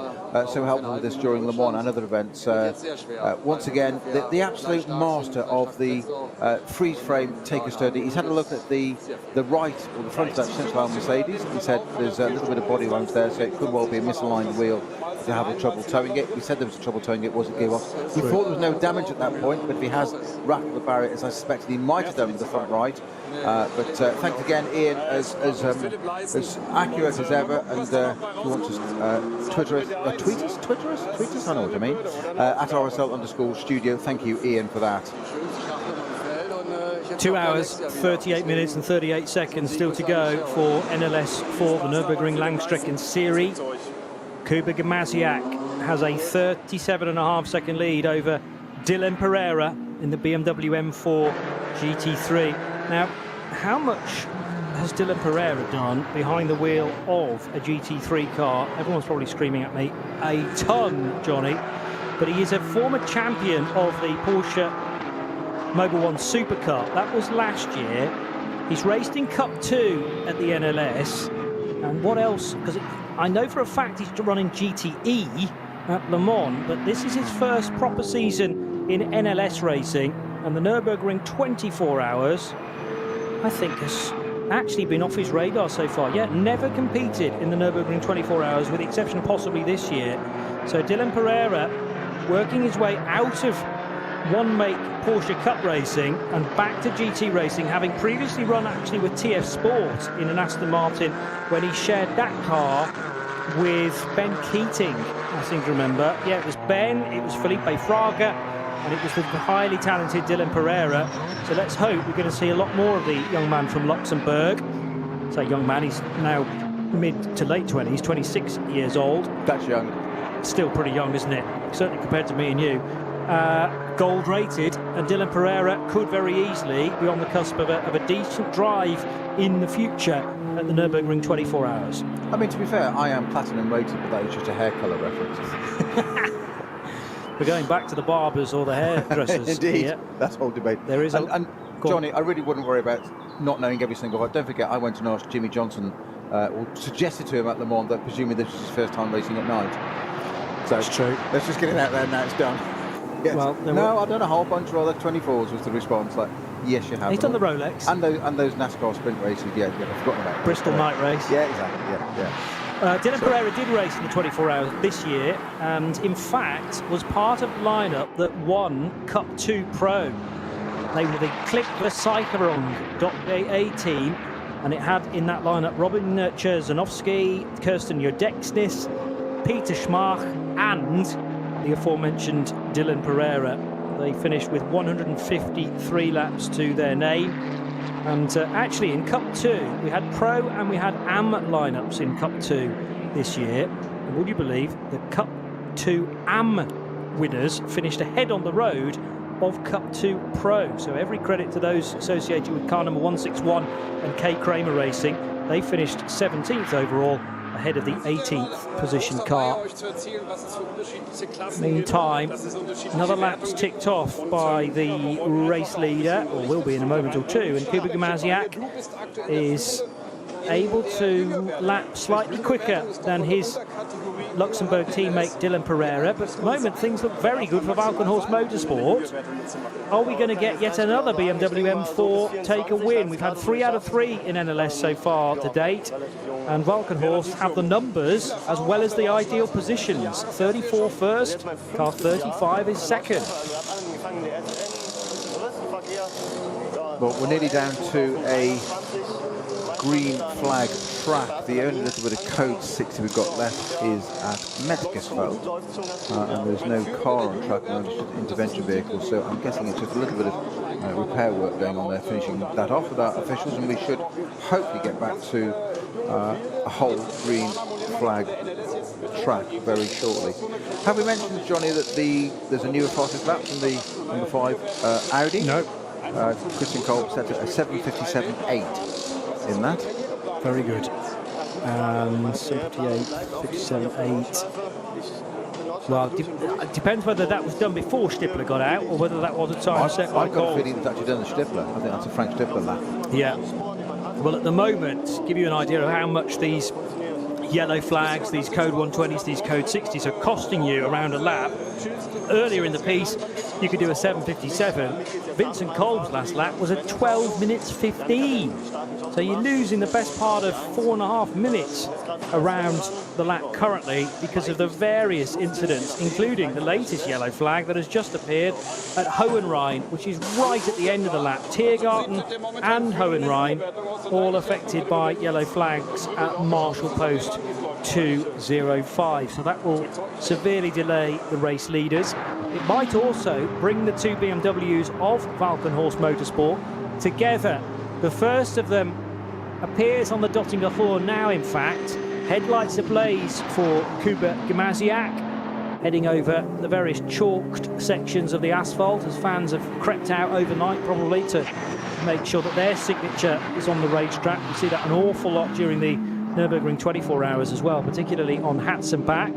so helpful with us during Le Mans and other events. Once again, the absolute master of the freeze frame taker study. He's had a look at the right or the front of that central Mercedes. He said there's a little bit of body lines there, so it could well be a misaligned wheel to have a trouble towing it. We said there was trouble towing it, wasn't gearbox. We thought there was no damage at that point, but if he has rattled the barrier, as I suspected he might have done with the front right. But thanks again, Ian, as accurate as ever. And if you want to tweet us, I know what I mean, at RSL_studio. Thank you, Ian, for that.
2 hours, 38 minutes and 38 seconds still to go for NLS for the Nürburgring Langstrecken Series. Kuba Gamaziak has a 37.5 second lead over Dylan Pereira in the BMW M4 GT3. Now, how much has Dylan Pereira done behind the wheel of a GT3 car? Everyone's probably screaming at me, a ton, Johnny. But he is a former champion of the Porsche Mobil 1 Supercar. That was last year. He's raced in Cup 2 at the NLS. And what else? Because I know for a fact he's running GTE at Le Mans, but this is his first proper season in NLS racing. And the Nürburgring 24 hours, I think, has actually been off his radar so far. Yeah, never competed in the Nürburgring 24 hours, with the exception of possibly this year. So Dylan Pereira working his way out of one-make Porsche Cup racing and back to GT racing, having previously run actually with TF Sport in an Aston Martin when he shared that car with Ben Keating, I seem to remember. Yeah, it was Ben, it was Felipe Fraga, and it was the highly talented Dylan Pereira. So let's hope we're going to see a lot more of the young man from Luxembourg. So young man, he's now mid to late 20s, 26 years old.
That's young.
Still pretty young, isn't it? Certainly compared to me and you. Gold rated, and Dylan Pereira could very easily be on the cusp of a decent drive in the future at the Nürburgring 24 hours.
I mean, to be fair, I am platinum rated, but that is just a hair colour reference.
We're going back to the barbers or the hairdressers.
Indeed,
yeah.
That's whole debate.
There is
and Johnny, I really wouldn't worry about not knowing every single one. Don't forget, I went and asked Jimmy Johnson, or suggested to him at Le Mans that presumably this was his first time racing at night. So
that's true.
Let's just get it out there and now it's done. Yes. Well, no, I've done a whole bunch of other 24s was the response. Like, yes, you have.
He's done the Rolex.
And those NASCAR sprint races, yeah, I've forgotten about
Bristol night race.
Yeah, exactly, yeah.
Dylan Pereira did race in the 24 hours this year, and in fact was part of the lineup that won Cup 2 Pro. They were the Click Cyclorong.a team, and it had in that lineup Robin Czerżanowski, Kirsten Jodeksnis, Peter Schmach, and the aforementioned Dylan Pereira. They finished with 153 laps to their name. And actually in Cup 2, we had Pro and we had AM lineups in Cup 2 this year. And would you believe the Cup 2 AM winners finished ahead on the road of Cup 2 Pro. So every credit to those associated with car number 161 and K Kramer Racing. They finished 17th overall, ahead of the 18th position car. Meantime, another lap's ticked off by the race leader, or will be in a moment or two, and Kuba Gamaziak is able to lap slightly quicker than his Luxembourg teammate Dylan Pereira, but at the moment things look very good for Valkenhorst Motorsport. Are we going to get yet another BMW M4 take a win? We've had 3 out of 3 in NLS so far to date, and Valkenhorst have the numbers as well as the ideal positions. 34 first, car 35 is second.
Well, we're nearly down to a green flag track. The only little bit of code 60 we've got left is at Metzgersfeld, and there's no car on track, and just an intervention vehicle, so I'm guessing it's just a little bit of repair work going on there, finishing that off with our officials, and we should hopefully get back to a whole green flag track very shortly. Have we mentioned, Johnny, that there's a newer fastest lap from the number 5 Audi?
No.
Christian Kolb set a 7:57.8 in that.
Very good. 58.57.8. Well, it depends whether that was done before Stippler got out or whether that was a time set by
I've got
Kolb.
a feeling it's actually done the Stippler. I think that's a Frank Stippler lap.
Yeah. Well, at the moment, to give you an idea of how much these yellow flags, these code 120s, these code 60s are costing you around a lap. Earlier in the piece, you could do a 7:57. Vincent Kolb's last lap was at 12 minutes 15. So you're losing the best part of 4.5 minutes around the lap currently because of the various incidents, including the latest yellow flag that has just appeared at Hohenrhein, which is right at the end of the lap. Tiergarten and Hohenrhein all affected by yellow flags at Marshall Post 205. So that will severely delay the race leaders. It might also bring the two BMWs of Valkenhorst Motorsport together. The first of them appears on the Dottinger Flur now, in fact. Headlights ablaze for Kuba Gimasiak, heading over the various chalked sections of the asphalt as fans have crept out overnight probably to make sure that their signature is on the racetrack. We see that an awful lot during the Nürburgring 24 hours as well, particularly on hats and back.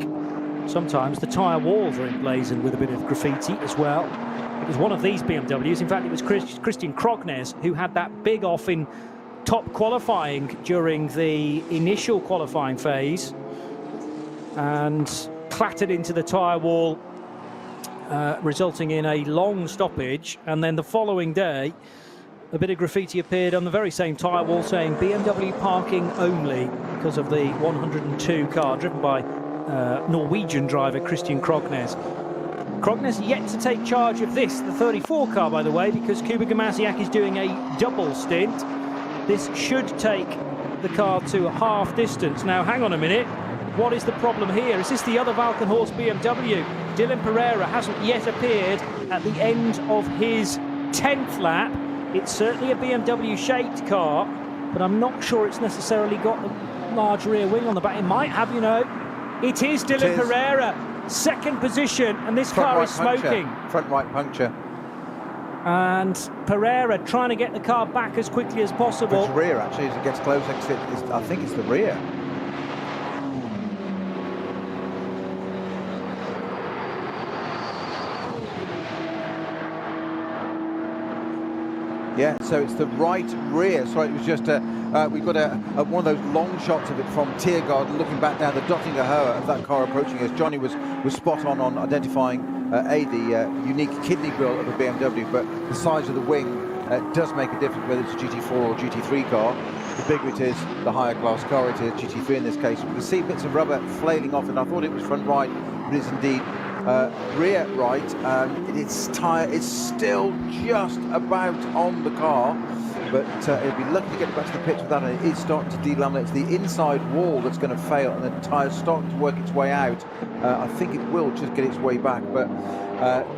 Sometimes the tyre walls are emblazoned with a bit of graffiti as well. It was one of these BMWs, in fact it was Christian Krognes who had that big off in top qualifying during the initial qualifying phase and clattered into the tyre wall, resulting in a long stoppage. And then the following day a bit of graffiti appeared on the very same tyre wall saying BMW parking only because of the 102 car driven by Norwegian driver Christian Krognes. Krognes yet to take charge of this, the 34 car, by the way, because Kuba Gimasiak is doing a double stint. This should take the car to a half distance. Now, hang on a minute. What is the problem here? Is this the other Valkenhorst BMW? Dylan Pereira hasn't yet appeared at the end of his 10th lap. It's certainly a BMW-shaped car, but I'm not sure it's necessarily got a large rear wing on the back. It might have, you know. It is Dylan Pereira, second position, and this car is smoking.
Front right puncture.
And Pereira trying to get the car back as quickly as possible.
It's rear, actually, as it gets closer. I think it's the rear. Yeah, so it's the right rear. Sorry, it was just we've got one of those long shots of it from Tiergarten looking back down the Dottinger Höhe of that car approaching us. Johnny was spot on identifying the unique kidney build of a BMW, but the size of the wing does make a difference whether it's a GT4 or GT3 car. The bigger it is, the higher class car it is, GT3 in this case. We can see bits of rubber flailing off, and I thought it was front right, but it's indeed rear right. Its tyre is still just about on the car, but it'll be lucky to get back to the pits with that, and it is starting to delaminate. It's the inside wall that's going to fail, and the tyre's starting to work its way out. I think it will just get its way back, but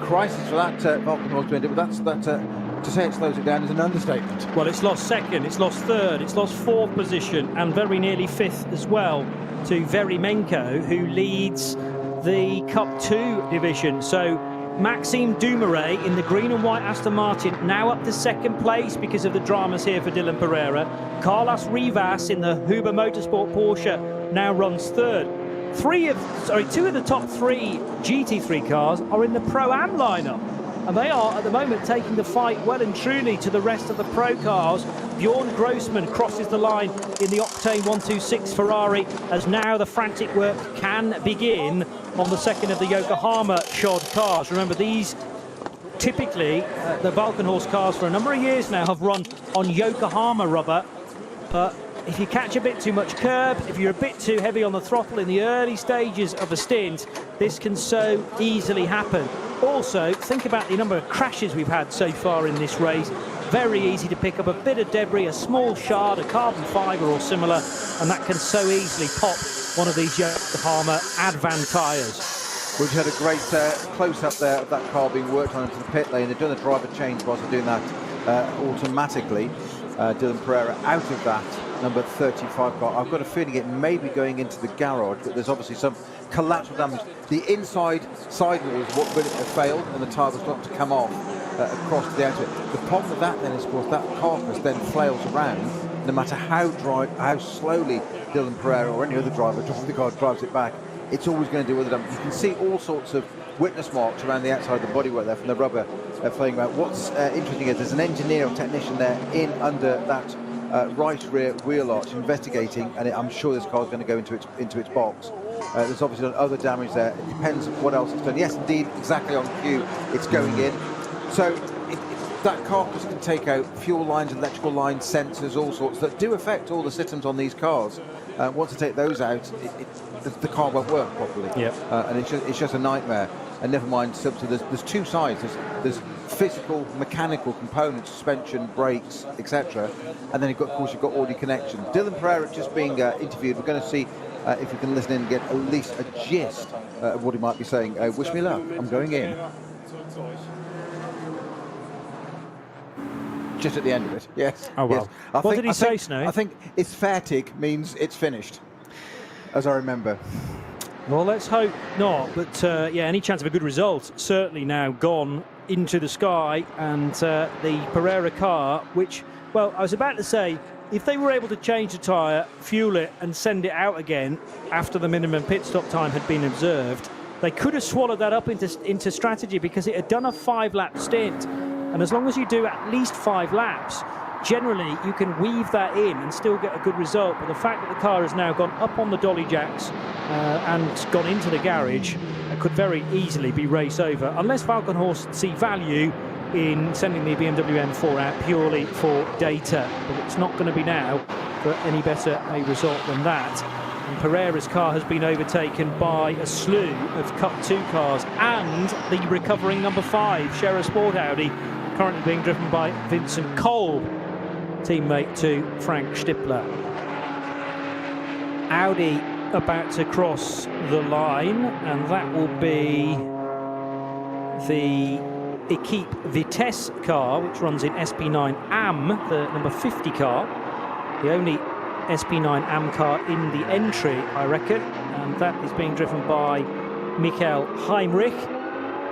crisis for that Valkenhorst BMW, but that's to say it slows it down is an understatement.
Well, it's lost second, it's lost third, it's lost fourth position, and very nearly fifth as well to Verimenko, who leads the Cup 2 division. So Maxime Dumouriez in the green and white Aston Martin now up to second place because of the dramas here for Dylan Pereira. Carlos Rivas in the Huber Motorsport Porsche now runs third. Two of the top three GT3 cars are in the Pro-Am lineup, and they are at the moment taking the fight well and truly to the rest of the pro cars. Bjorn Grossman crosses the line in the Octane 126 Ferrari as now the frantic work can begin on the second of the Yokohama shod cars. Remember, these typically the Valkenhorst cars for a number of years now have run on Yokohama rubber, but if you catch a bit too much curb, if you're a bit too heavy on the throttle in the early stages of a stint, this can so easily happen. Also, think about the number of crashes we've had so far in this race. Very easy to pick up a bit of debris, a small shard, a carbon fibre or similar, and that can so easily pop one of these Yokohama Advan tyres.
We've had a great close-up there of that car being worked on into the pit lane. They've done the driver change whilst they're doing that automatically. Dylan Pereira out of that number 35 car. I've got a feeling it may be going into the garage, but there's obviously some collateral damage. The inside sidewalls what really failed, and the tyre was got to come off across to the outer. The problem with that then is, of course, that carcass then flails around, no matter how slowly Dylan Pereira or any other driver driving the car drives it back. It's always going to deal with it. You can see all sorts of witness marks around the outside of the bodywork there from the rubber flaying around. What's interesting is there's an engineer or technician there in under that right rear wheel arch investigating, and I'm sure this car is going to go into its box. There's obviously other damage there. It depends on what else it's done. Yes, indeed, exactly on cue, it's going in. So that carcass can take out fuel lines, electrical lines, sensors, all sorts that do affect all the systems on these cars. Once you take those out, the car won't work properly.
Yep.
And it's just a nightmare. And never mind, so there's two sides. There's physical, mechanical components, suspension, brakes, etc. And then of course you've got audio connection. Dylan Pereira just being interviewed. We're going to see if we can listen in and get at least a gist of what he might be saying. Wish me luck. I'm going in. Just at the end of it, yes.
Oh, well.
Yes.
What did he say, Snowy?
I think it's fertig means it's finished, as I remember.
Well, let's hope not. But, yeah, any chance of a good result certainly now gone into the sky. And the Pereira car, which, well, I was about to say, if they were able to change the tyre, fuel it and send it out again after the minimum pit stop time had been observed, they could have swallowed that up into strategy, because it had done a 5-lap stint. And as long as you do at least 5 laps, generally you can weave that in and still get a good result. But the fact that the car has now gone up on the dolly jacks and gone into the garage could very easily be race over, unless Valkenhorst see value in sending the BMW M4 out purely for data. But it's not going to be now for any better a result than that. And Pereira's car has been overtaken by a slew of Cup 2 cars and the recovering number 5 Scherer Sport Audi, currently being driven by Vincent Kolb, teammate to Frank Stippler. Audi about to cross the line, and that will be the Equipe Vitesse car, which runs in SP9 AM, the number 50 car. The only SP9 AM car in the entry, I reckon, and that is being driven by Michael Heinrich.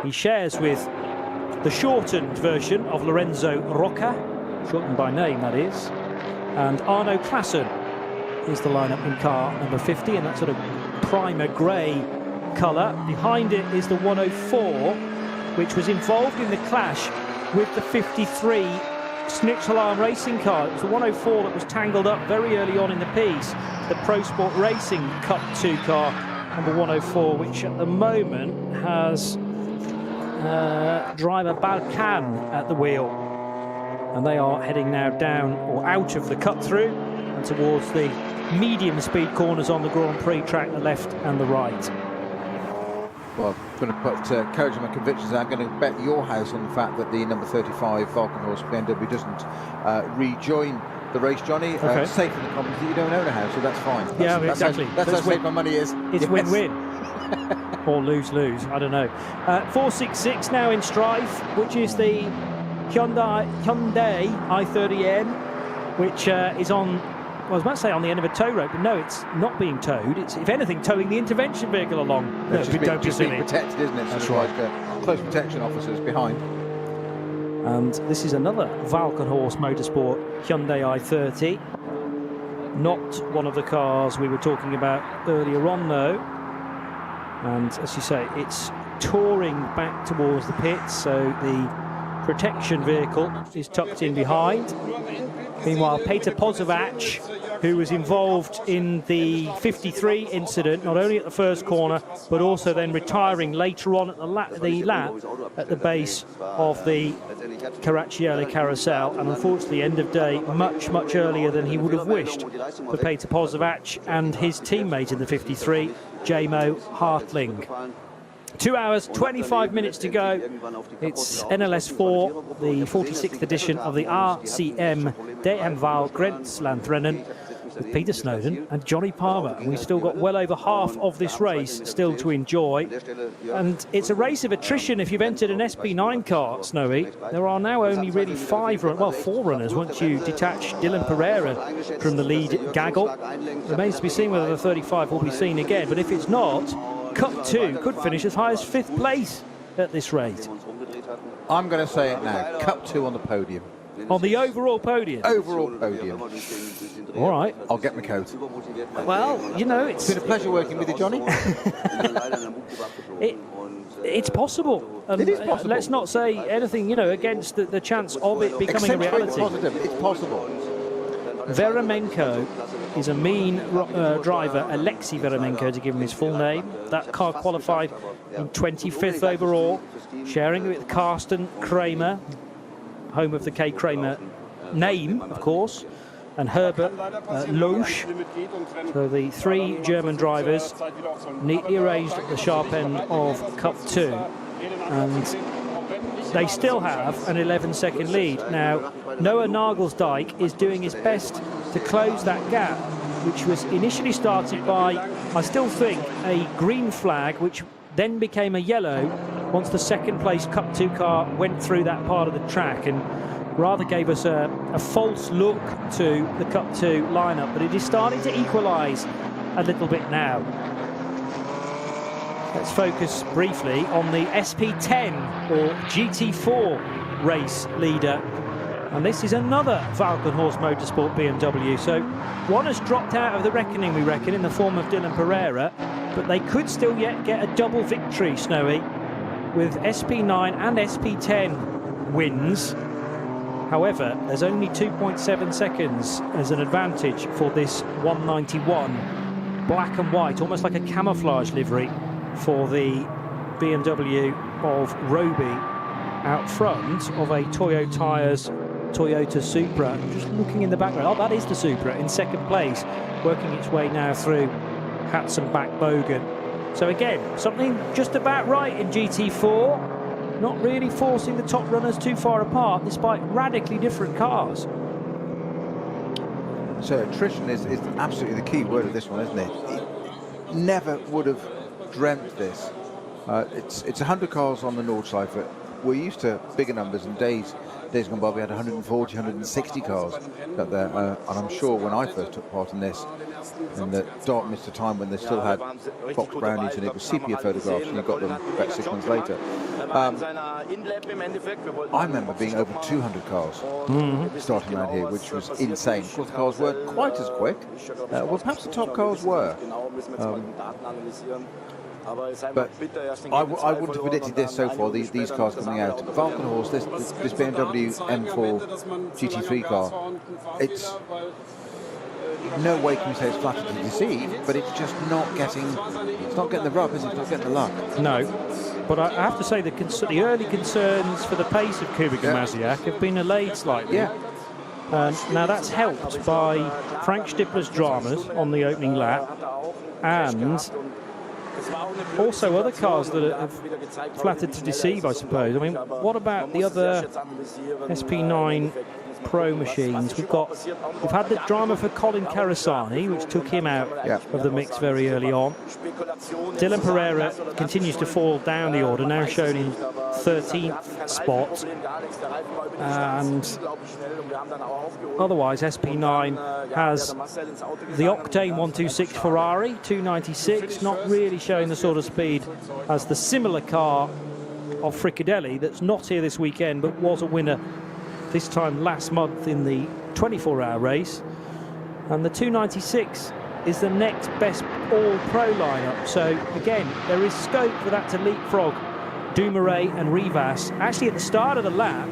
He shares with the shortened version of Lorenzo Rocca, shortened by name, that is, and Arno Klassen is the lineup in car number 50, and that sort of primer grey colour. Behind it is the 104, which was involved in the clash with the 53 Schnitzelarm racing car. It was the 104 that was tangled up very early on in the piece. The Pro Sport Racing Cup 2 car, number 104, which at the moment has driver Balkan at the wheel. And they are heading now down or out of the cut-through and towards the medium-speed corners on the Grand Prix track, the left and the right.
Well, I'm going to put courage in my convictions. I'm going to bet your house on the fact that the number 35 Valkenhorst BMW doesn't rejoin the race, Johnny.
Okay.
Safe in the comments that you don't own a house, so that's fine.
Yeah, exactly.
That's how safe my money is.
It's win-win. Or lose-lose, I don't know. 466 now in strife, which is the Hyundai i30N, which is on, well, I was about to say on the end of a tow rope, but no, it's not being towed. It's, if anything, towing the intervention vehicle along. No,
it's just being protected, isn't it?
That's
sort of
right.
Like close protection officers behind.
And this is another Valkenhorst Motorsport Hyundai i30. Not one of the cars we were talking about earlier on, though. And as you say, it's touring back towards the pits, so the protection vehicle is tucked in behind. Meanwhile, Peter Pozovac, who was involved in the 53 incident, not only at the first corner, but also then retiring later on at the lap at the base of the Caracciolo carousel, and unfortunately end of day much, much earlier than he would have wished for Peter Pozovac and his teammate in the 53, Jamo Hartling. 2 hours, 25 minutes to go. It's NLS 4, the 46th edition of the RCM DMV Grenzlandrennen. with Peter Snowden and Johnny Palmer. And we've still got well over half of this race still to enjoy. And it's a race of attrition if you've entered an SP9 car, Snowy. There are now only really four runners once you detach Dylan Pereira from the lead gaggle. Remains to be seen whether the 35 will be seen again. But if it's not, Cup 2 could finish as high as 5th place at this rate.
I'm going to say it now. Cup 2 on the podium.
On the overall podium?
Overall podium.
All right.
I'll get my coat.
Well, you know, it's
been a pleasure working with you, Johnny.
It's possible.
It is possible.
Let's not say anything, you know, against the chance of it becoming a reality.
Positive. It's possible.
Veremenko is a mean driver, Alexei Veremenko to give him his full name. That car qualified in 25th overall, sharing it with Carsten Kramer, home of the K. Kramer name, of course, and Herbert Loesch. So the 3 German drivers neatly arranged at the sharp end of Cup 2. And they still have an 11-second lead. Now, Noah Nagelsdijk is doing his best to close that gap, which was initially started by, I still think, a green flag, which then became a yellow once the second-place Cup 2 car went through that part of the track and rather gave us a false look to the Cup 2 lineup. But it is starting to equalise a little bit now. Let's focus briefly on the SP10 or GT4 race leader. And this is another Valkenhorst Motorsport BMW. So one has dropped out of the reckoning, we reckon, in the form of Dylan Pereira. But they could still yet get a double victory, Snowy, with SP9 and SP10 wins. However, there's only 2.7 seconds as an advantage for this 191 black and white, almost like a camouflage livery for the BMW of Roby out front of a Toyo Tyres Toyota Supra. Just looking in the background, oh, that is the Supra in second place, working its way now through Hatzenbach Bogen. So again, something just about right in GT4, not really forcing the top runners too far apart despite radically different cars.
So attrition is absolutely the key word of this one, isn't it? Never would have dreamt this. It's 100 cars on the Nordschleife. We're used to bigger numbers, and days gone by we had 140, 160 cars up there. And I'm sure when I first took part in this, in the dark mist of time when they still had box brownies and it was sepia photographs, and you got them about 6 months later. I remember being over 200 cars starting around here, which was insane. Of course, the cars weren't quite as quick. Well, perhaps the top cars were. But I wouldn't have predicted this so far, these cars coming out. Valkenhorst, this BMW M4 GT3 car, it's no way can you say it's flattered to deceive, but it's just not getting the rub, is it? It's not getting the luck.
No, but I have to say the early concerns for the pace of Kubik and Maziak have been allayed slightly.
Yeah.
Now that's helped by Frank Stippler's dramas on the opening lap, and also other cars that have flattered to deceive, I suppose. I mean, what about the other SP9 Pro machines? We've had the drama for Colin Carasani, which took him out of the mix very early on. Dylan Pereira continues to fall down the order, now shown in 13th spot. And otherwise, SP9 has the Octane 126 Ferrari 296, not really showing the sort of speed as the similar car of Fricadelli that's not here this weekend but was a winner this time last month in the 24-hour race. And the 296 is the next best all-pro lineup. So again, there is scope for that to leapfrog Dumoulin and Rivas. Actually, at the start of the lap,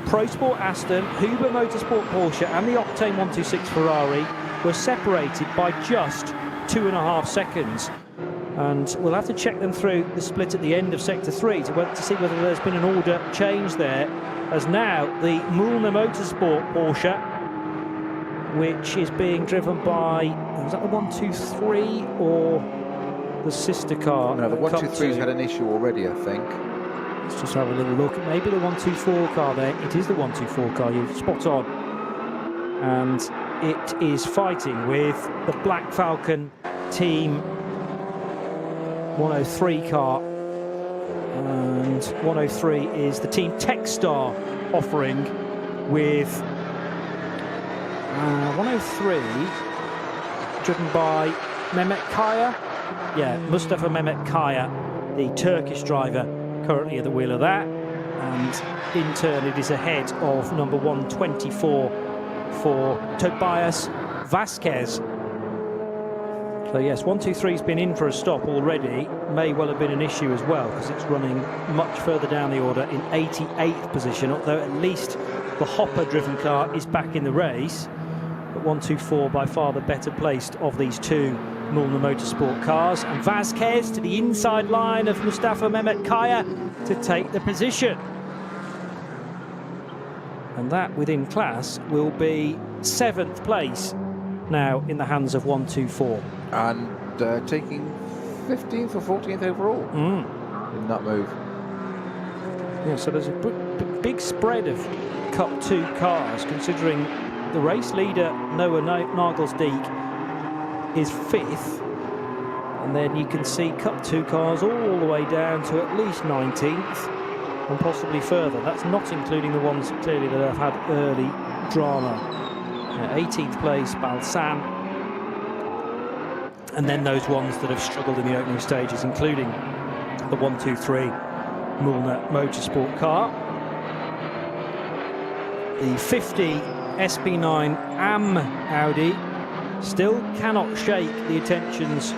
Pro Sport Aston, Huber Motorsport Porsche and the Octane 126 Ferrari were separated by just 2.5 seconds. And we'll have to check them through the split at the end of Sector 3 to see whether there's been an order change there, as now the Mühlner Motorsport Porsche, which is being driven by, was that the 123 or the sister car?
No, the 123's had an issue already, I think.
Let's just have a little look. Maybe the 124 car there. It is the 124 car, you're spot on. And it is fighting with the Black Falcon Team 103 car, and 103 is the Team Techstar offering with 103 driven by Mehmet Kaya. Yeah, Mustafa Mehmet Kaya, the Turkish driver, currently at the wheel of that, and in turn it is ahead of number 124 for Tobias Vasquez. So yes, 123's been in for a stop already. May well have been an issue as well, because it's running much further down the order in 88th position, although at least the Hopper-driven car is back in the race. But 124 by far the better placed of these two Mulner Motorsport cars. And Vasquez to the inside line of Mustafa Mehmet Kaya to take the position. And that within class will be 7th place now in the hands of 124.
And taking 15th or 14th overall in that move.
Yeah, so there's a big spread of Cup 2 cars, considering the race leader, Noah Nagelsdijk, is 5th. And then you can see Cup 2 cars all the way down to at least 19th and possibly further. That's not including the ones clearly that have had early drama. 18th place, Balsan. And then those ones that have struggled in the opening stages, including the 123 Mulner Motorsport car. The 50 SP9 AM Audi still cannot shake the attentions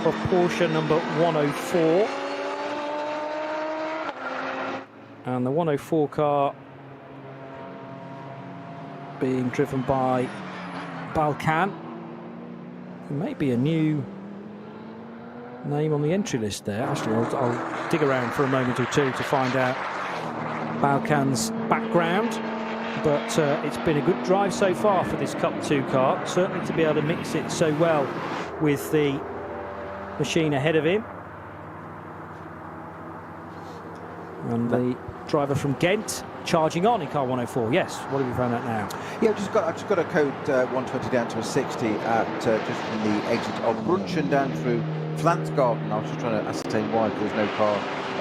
of Porsche number 104. And the 104 car being driven by Balkan. Maybe a new name on the entry list there. Actually, I'll dig around for a moment or two to find out Balkan's background. But it's been a good drive so far for this Cup 2 car, certainly to be able to mix it so well with the machine ahead of him. And the driver from Ghent charging on in car 104. Yes, what have you found out now?
Yeah, I've just got a code 120 down to a 60 at just from the exit of Brunchen down through Flansgarten. I was just trying to ascertain why, because there's no car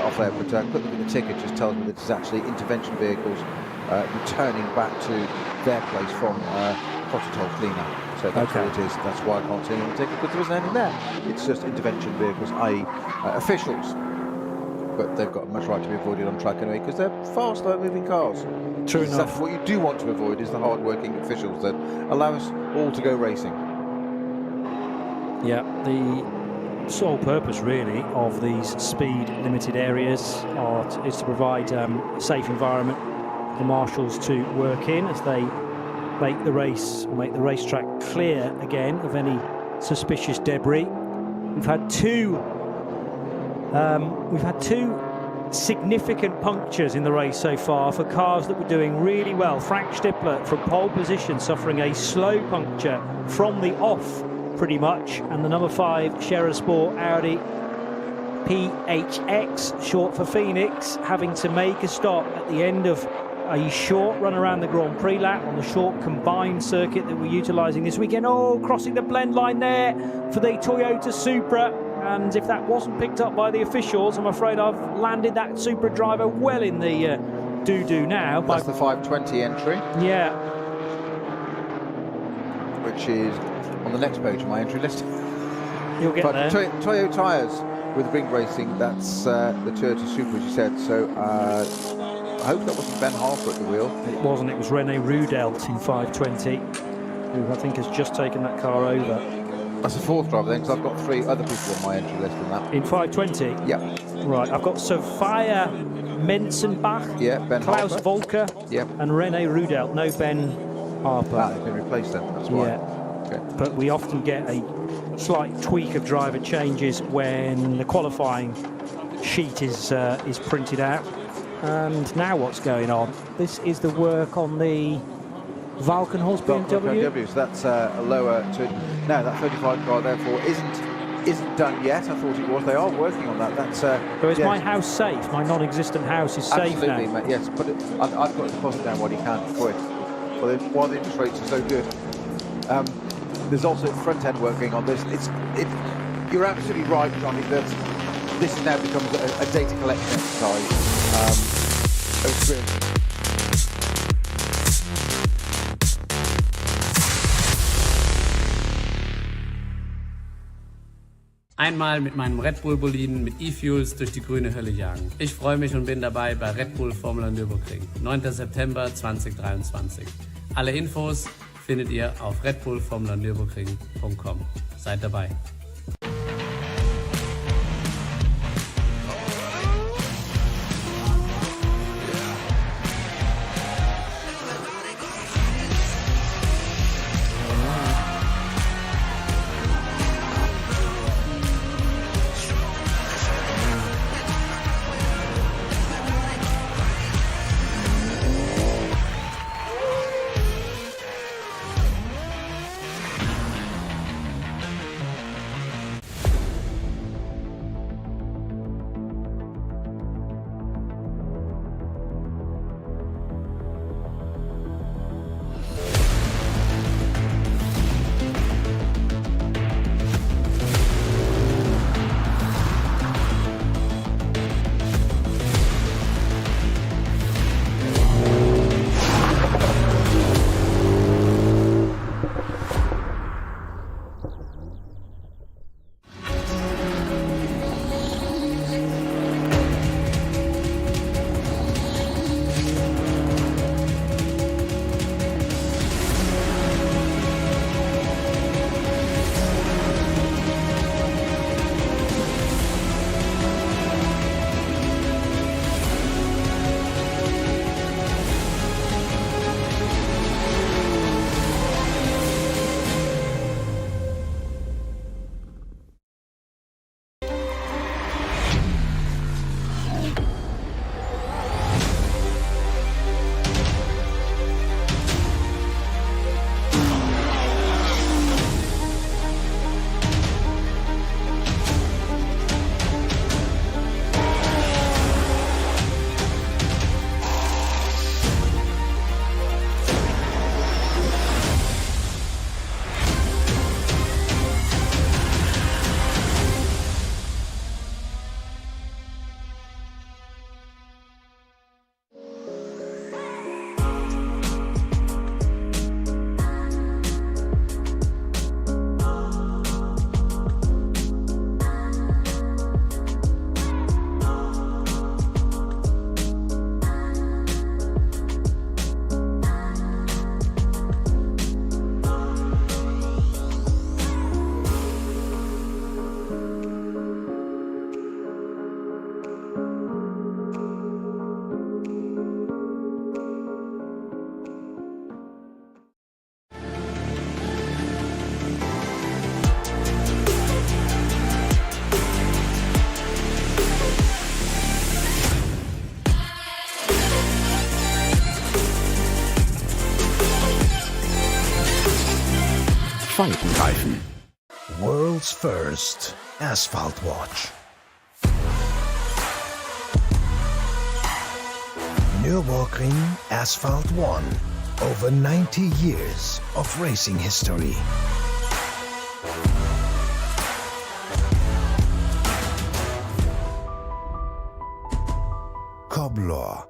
off there, but quick look at the ticket just tells me that it's actually intervention vehicles returning back to their place from Prototol Cleaner. So that's what it is. That's why I can't see anything on the ticket, because there isn't anything there. It's just intervention vehicles, i.e. officials. But they've got much right to be avoided on track anyway, because they're fast, slow-moving cars.
True enough.
What you do want to avoid is the hard-working officials that allow us all to go racing.
Yeah, the sole purpose, really, of these speed-limited areas is to provide a safe environment for the marshals to work in as they make the racetrack clear again of any suspicious debris. We've had two significant punctures in the race so far for cars that were doing really well. Frank Stippler from pole position suffering a slow puncture from the off pretty much, and the number 5 Scherer Sport Audi PHX, short for Phoenix, having to make a stop at the end of a short run around the Grand Prix lap on the short combined circuit that we're utilising this weekend. Oh, crossing the blend line there for the Toyota Supra. And if that wasn't picked up by the officials, I'm afraid I've landed that Supra driver well in the doo-doo now.
That's the 520 entry.
Yeah.
Which is on the next page of my entry list.
You'll get there.
Toyo tyres with Ring Racing, that's the Toyota Supra, as you said. So I hope that wasn't Ben Harper at the wheel.
It wasn't, it was René Rudelt in 520, who I think has just taken that car over.
That's the 4th driver then, because I've got 3 other people on my entry list in that.
In 520?
Yeah.
Right, I've got Sophia Menzenbach,
Ben
Klaus
Harper.
Volker, and René Rudelt. No Ben Harper.
Ah, they've been replaced then, that's why.
Yeah. Okay. But we often get a slight tweak of driver changes when the qualifying sheet is printed out. And now what's going on? This is the work on the Valkenhorst BMW.
So that's a lower no, that 35 car therefore isn't done yet. I thought it was. They are working on that. That's
so is my house safe? My non-existent house is safe now.
Absolutely, yes. But I've got a deposit down what he can for it. While the interest rates are so good. There's also front-end work going on. You're absolutely right, Johnny, that this now becomes a data collection exercise of experience.
Einmal mit meinem Red Bull Boliden mit E-Fuels durch die grüne Hölle jagen. Ich freue mich und bin dabei bei Red Bull Formula Nürburgring, 9. September 2023. Alle Infos findet ihr auf redbullformulanürburgring.com. Seid dabei.
Faltenreifen.
World's first asphalt watch. Nürburgring Asphalt 1. Over 90 years of racing history. Cobbler.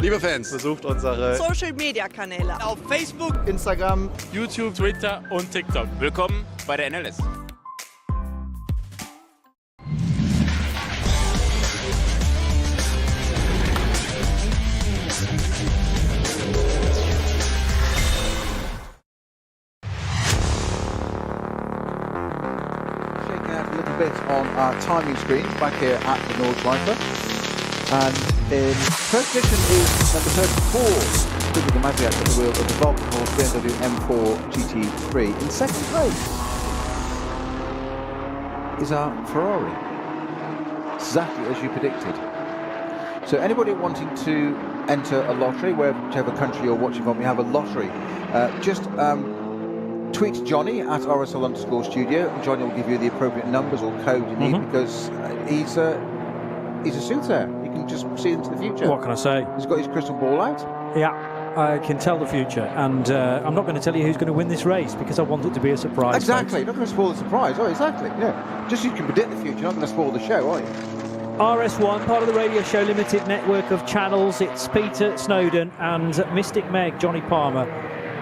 Liebe Fans, besucht unsere
Social Media Kanäle auf Facebook,
Instagram, YouTube,
Twitter und TikTok. Willkommen bei der NLS.
Shaking out a little bit on our timing screen back here at the Nordschleife. And in first position is number 34, Kuba Gamaziak at the wheel of the Vulcan Horse BMW M4 GT3. In second place is our Ferrari, exactly as you predicted. So anybody wanting to enter a lottery, whichever country you're watching from, we have a lottery. Just tweet Johnny at RSL_studio, and Johnny will give you the appropriate numbers or code you need, because he's a soothsayer. You can just see into the future.
What can I say?
He's got his crystal ball out.
Yeah, I can tell the future, and I'm not going to tell you who's going to win this race because I want it to be a surprise.
Exactly, not going to spoil the surprise. Oh, exactly, yeah. Just you can predict the future, not going to spoil the show, are you?
RS1, part of the Radio Show Limited network of channels. It's Peter Snowden and Mystic Meg, Johnny Palmer,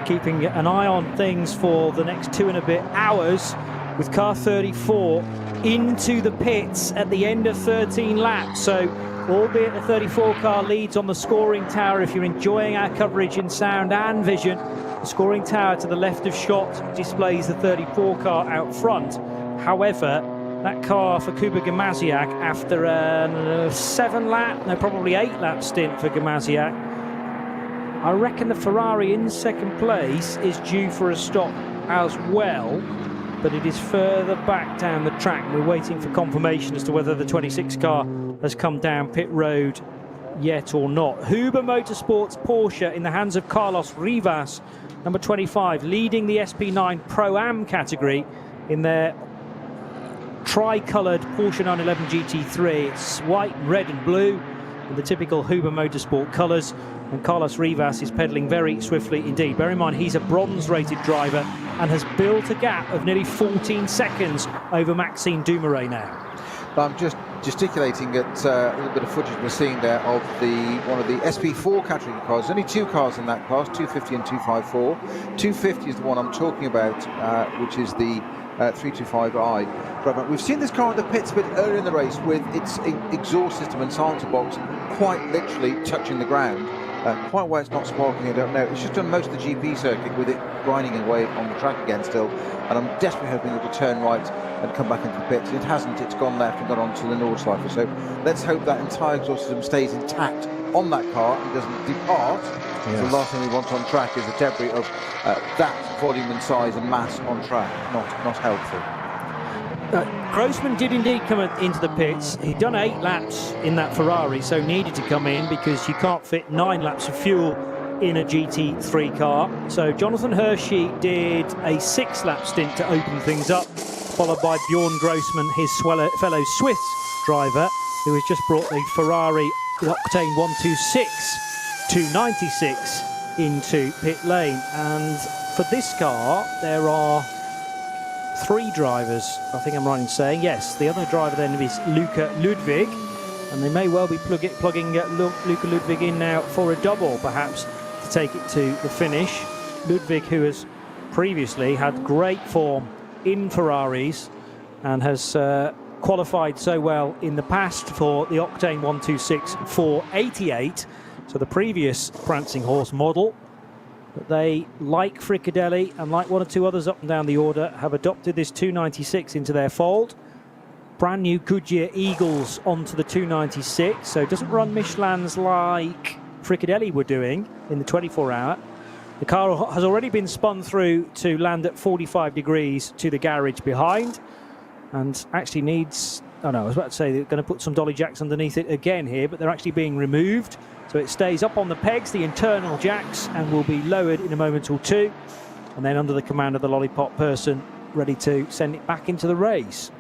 keeping an eye on things for the next 2 and a bit hours, with car 34 into the pits at the end of 13 laps. So, albeit the 34 car leads on the scoring tower, if you're enjoying our coverage in sound and vision, the scoring tower to the left of shot displays the 34 car out front. However, that car for Kuba Gamaziak, after a 8 lap stint for Gamaziak, I reckon the Ferrari in second place is due for a stop as well, but it is further back down the track. We're waiting for confirmation as to whether the 26 car has come down pit road yet or not. Huber Motorsports Porsche in the hands of Carlos Rivas, number 25, leading the SP9 Pro-Am category in their tri-coloured Porsche 911 GT3. It's white, red and blue in the typical Huber Motorsport colours, and Carlos Rivas is pedalling very swiftly indeed. Bear in mind, he's a bronze-rated driver and has built a gap of nearly 14 seconds over Maxime Dumouriez now.
I'm just gesticulating at a little bit of footage we're seeing there of one of the SP4 category cars. There's only 2 cars in that class, 250 and 254. 250 is the one I'm talking about, which is the 325i. But we've seen this car in the pits a bit earlier in the race with its exhaust system and silencer box quite literally touching the ground. Quite why it's not sparking, I don't know. It's just done most of the GP circuit with it grinding away on the track again still, and I'm desperately hoping it will turn right and come back into the pits. It hasn't, it's gone left and gone on to the Nordschleife. So let's hope that entire exhaust system stays intact on that car and doesn't depart. Yes. The last thing we want on track is the debris of that volume and size and mass on track. Not helpful.
Grossman did indeed come into the pits. He'd done 8 laps in that Ferrari, so needed to come in because you can't fit 9 laps of fuel in a GT3 car. So Jonathan Hershey did a 6-lap stint to open things up, followed by Bjorn Grossman, his fellow Swiss driver, who has just brought the Ferrari Octane 126 296 into pit lane. And for this car, there are 3 drivers, I think I'm right in saying. Yes, the other driver then is Luca Ludwig, and they may well be plugging Luca Ludwig in now for a double, perhaps, to take it to the finish. Ludwig, who has previously had great form in Ferraris and has qualified so well in the past for the Octane 126 488, so the previous Prancing Horse model. But they, like Fricadelli and like 1 or 2 others up and down the order, have adopted this 296 into their fold. Brand new Goodyear Eagles onto the 296, so it doesn't run Michelin's like Fricadelli were doing in the 24-hour. The car has already been spun through to land at 45 degrees to the garage behind, and actually needs, oh no, I was about to say they're going to put some dolly jacks underneath it again here, but they're actually being removed. So it stays up on the pegs, the internal jacks, and will be lowered in a moment or 2. And then under the command of the lollipop person, ready to send it back into the race.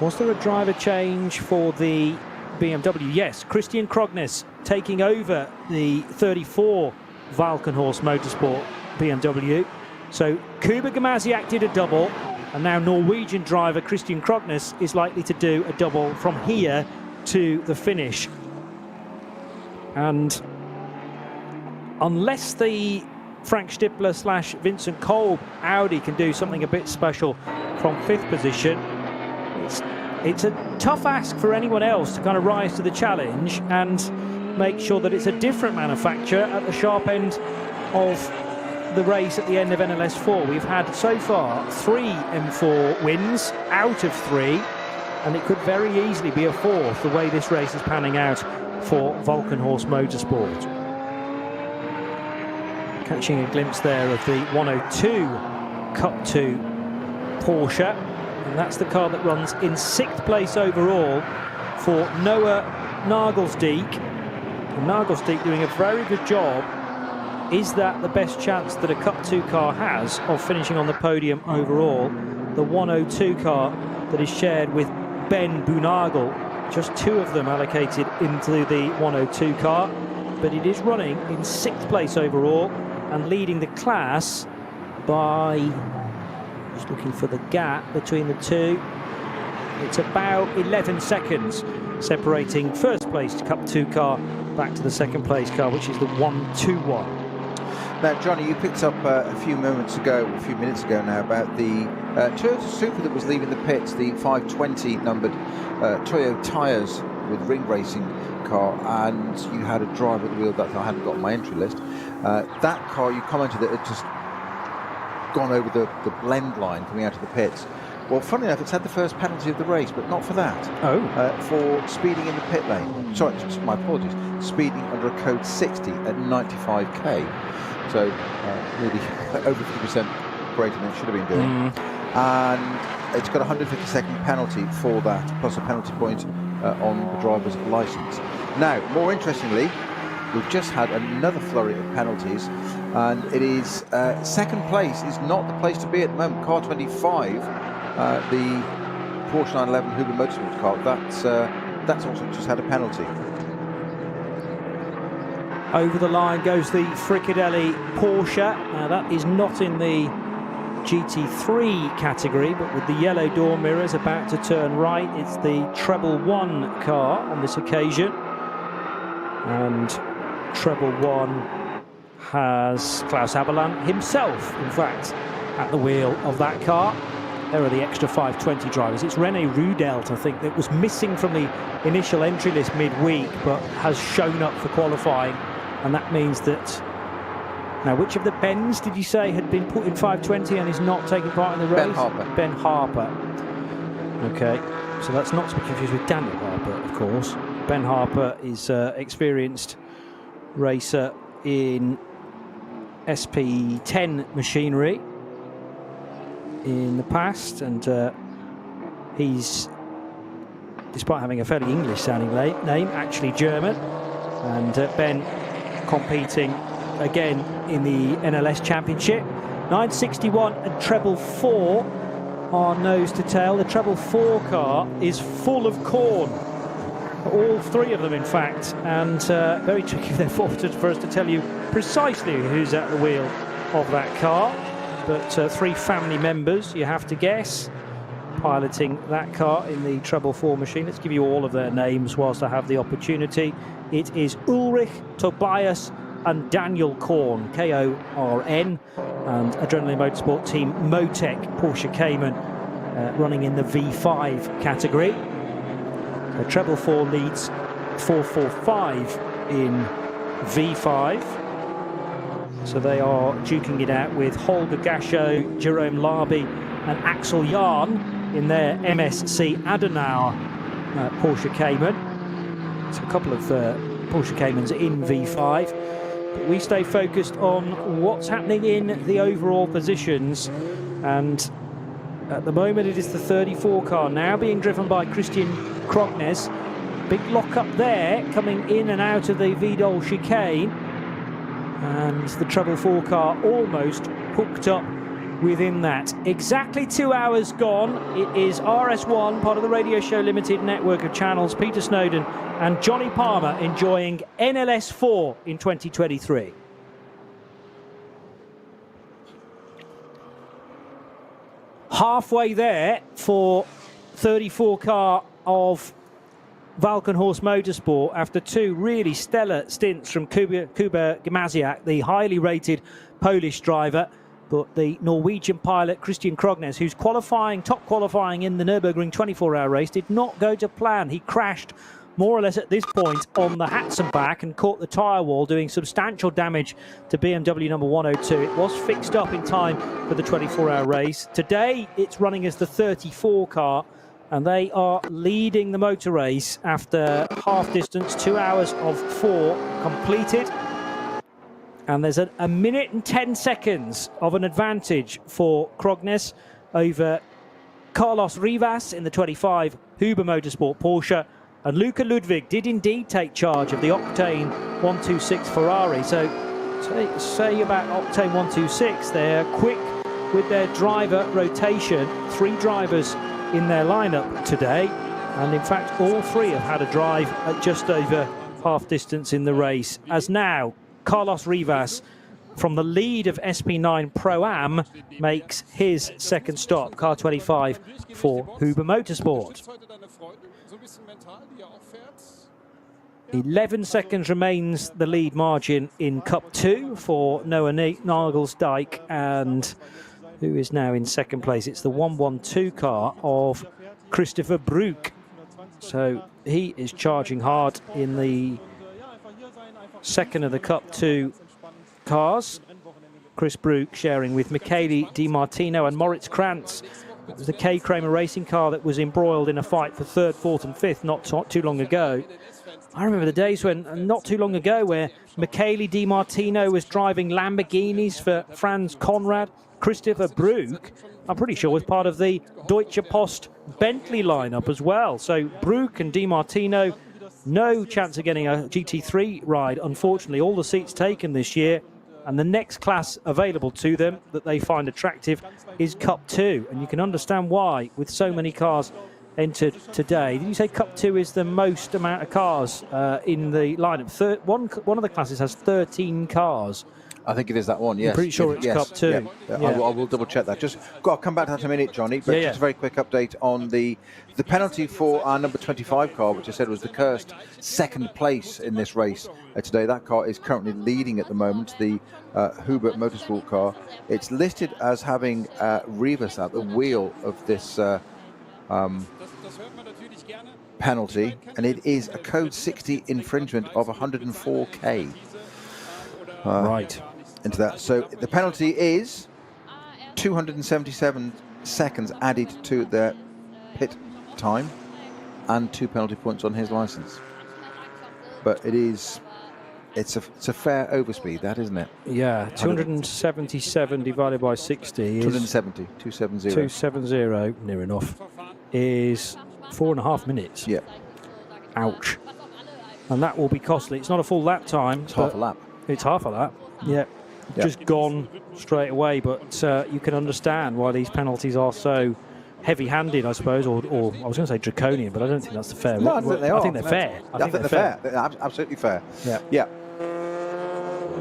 Was there a driver change for the BMW? Yes, Christian Krognes taking over the 34 Valkenhorst Motorsport BMW. So Kuba Gamaziak did a double, and now Norwegian driver Christian Krognes is likely to do a double from here to the finish. And unless the Frank Stippler / Vincent Kolb Audi can do something a bit special from 5th position, it's a tough ask for anyone else to kind of rise to the challenge and make sure that it's a different manufacturer at the sharp end of the race at the end of NLS 4. We've had so far 3 M4 wins out of 3, and it could very easily be a 4th the way this race is panning out for Volkenhorst Motorsport. Catching a glimpse there of the 102 Cup 2 Porsche, and that's the car that runs in 6th place overall for Noah Nagelsdijk. And Nagelsdijk doing a very good job. Is that the best chance that a Cup 2 car has of finishing on the podium overall? The 102 car that is shared with Ben Boonagel, just 2 of them allocated into the 102 car, but it is running in 6th place overall and leading the class by, just looking for the gap between the two, it's about 11 seconds separating first place Cup 2 car back to the second place car, which is the 121.
Now, Johnny, you picked up a few minutes ago now, about the Toyota Supra that was leaving the pits, the 520 numbered Toyo tyres with ring racing car, and you had a driver at the wheel that I hadn't got on my entry list. That car, you commented that it had just gone over the blend line coming out of the pits. Well, funny enough, it's had the first penalty of the race, but not for that. For speeding in the pit lane. Sorry, my apologies. Speeding under a code 60 at 95k. So really over 50% greater than it should have been doing. And it's got a 150-second penalty for that, plus a penalty point on the driver's licence. Now, more interestingly, we've just had another flurry of penalties, and it is second place is not the place to be at the moment. Car 25, the Porsche 911 Huber Motorsports car, that's also just had a penalty.
Over the line goes the Fricadelli Porsche. Now that is not in the GT3 category, but with the yellow door mirrors about to turn right, it's the Treble 1 car on this occasion. And Treble 1 has Klaus Aberland himself, in fact, at the wheel of that car. There are the extra 520 drivers. It's René Rudelt, I think, that was missing from the initial entry list midweek, but has shown up for qualifying. And that means that, now which of the Bens did you say had been put in 520 and is not taking part in the race?
Ben Harper.
Ben Harper. Okay, so that's not to be confused with Daniel Harper, of course. Ben Harper is experienced racer in SP10 machinery in the past, and he's, despite having a fairly English sounding name, actually German. And Ben competing again in the NLS Championship. 961 and Treble 4 are nose to tail. The Treble 4 car is full of corn. All 3 of them, in fact, and very tricky therefore for us to tell you precisely who's at the wheel of that car. But 3 family members, you have to guess, piloting that car in the Treble 4 machine. Let's give you all of their names whilst I have the opportunity. It is Ulrich, Tobias and Daniel Korn, K-O-R-N, and Adrenaline Motorsport team Motec Porsche Cayman, running in the V5 category. The Treble 4 leads 445 in V5. So they are duking it out with Holger Gaschow, Jerome Larby and Axel Jahn in their MSC Adenauer Porsche Cayman. So a couple of Porsche Caymans in V5. But we stay focused on what's happening in the overall positions. And at the moment it is the 34 car now being driven by Christian Krognes. Big lock up there coming in and out of the Vidal chicane. And the Treble 4 car almost hooked up within that. Exactly 2 hours gone. It is RS1, part of the Radio Show Limited network of channels. Peter Snowden and Johnny Palmer enjoying NLS 4 in 2023. Halfway there for 34 car of Valkenhorst Motorsport after 2 really stellar stints from Kuba Gamaziak, the highly rated Polish driver. But the Norwegian pilot Christian Krognes, who's top qualifying in the Nürburgring 24-hour race, did not go to plan. He crashed more or less at this point on the Hatzenbach and caught the tyre wall, doing substantial damage to BMW number 102. It was fixed up in time for the 24-hour race. Today, it's running as the 34 car, and they are leading the motor race after half distance, 2 hours of 4 completed. And there's a minute and 10 seconds of an advantage for Krognes over Carlos Rivas in the 25 Huber Motorsport Porsche. And Luca Ludwig did indeed take charge of the Octane 126 Ferrari. So say about Octane 126, they're quick with their driver rotation. 3 drivers in their lineup today. And in fact, all 3 have had a drive at just over half distance in the race. As now, Carlos Rivas, from the lead of SP9 Pro-Am, makes his second stop, car 25 for Huber Motorsport. 11 seconds remains the lead margin in Cup 2 for Noah Nagelsdijk, and who is now in second place. It's the 112 car of Christopher Brook. So he is charging hard in the second of the Cup 2 cars. Chris Brook sharing with Michele Di Martino and Moritz Krantz. It was the K. Kramer racing car that was embroiled in a fight for 3rd, 4th and 5th not too long ago. I remember the days when, not too long ago, where Michele Di Martino was driving Lamborghinis for Franz Conrad. Christopher Brook, I'm pretty sure, was part of the Deutsche Post Bentley lineup as well. So Brook and Di Martino, no chance of getting a GT3 ride, unfortunately. All the seats taken this year, and the next class available to them that they find attractive is Cup 2. And you can understand why, with so many cars entered today. Did you say Cup 2 is the most amount of cars in the lineup? One of the classes has 13 cars.
I think it is that one, yes.
I'm pretty sure it's Cup 2.
Yeah. I will double check that. I'll come back to that in a minute, Johnny, but just a very quick update on the penalty for our number 25 car, which I said was the cursed second place in this race today. That car is currently leading at the moment, the Huber Motorsport car. It's listed as having Rivas at the wheel of this penalty, and it is a code 60 infringement of 104k.
Right.
Into that. So the penalty is 277 seconds added to the pit time and 2 penalty points on his license. But it's a fair overspeed, that, isn't it?
Yeah, 277 divided by 60 is
270,
near enough, is 4.5 minutes.
Yeah.
Ouch. And that will be costly. It's not a full lap time.
It's half a lap.
It's half a lap. Yeah. Just gone straight away. But you can understand why these penalties are so heavy-handed, I suppose, or I was going to say draconian, but I don't think that's the fair.
No, I think they are.
I think they're fair.
I think they're fair. They're absolutely fair. Yeah.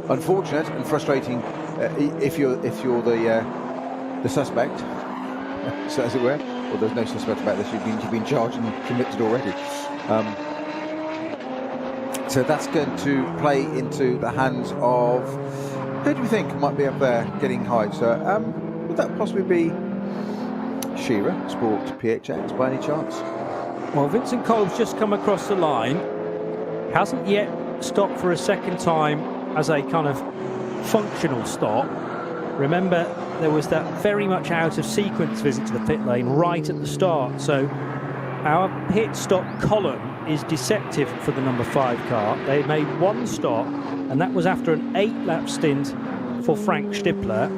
Unfortunate and frustrating if you're the suspect, so as it were. Well, there's no suspect about this. You've been charged and convicted already. So that's going to play into the hands of, who do we think might be up there getting high? So would that possibly be Shearer, Sport PHX, by any chance?
Well, Vincent Kolb's just come across the line. Hasn't yet stopped for a second time as a kind of functional stop. Remember, there was that very much out of sequence visit to the pit lane right at the start. So our pit stop column is deceptive for the number 5 car. They made 1 stop, and that was after an 8-lap stint for Frank Stippler.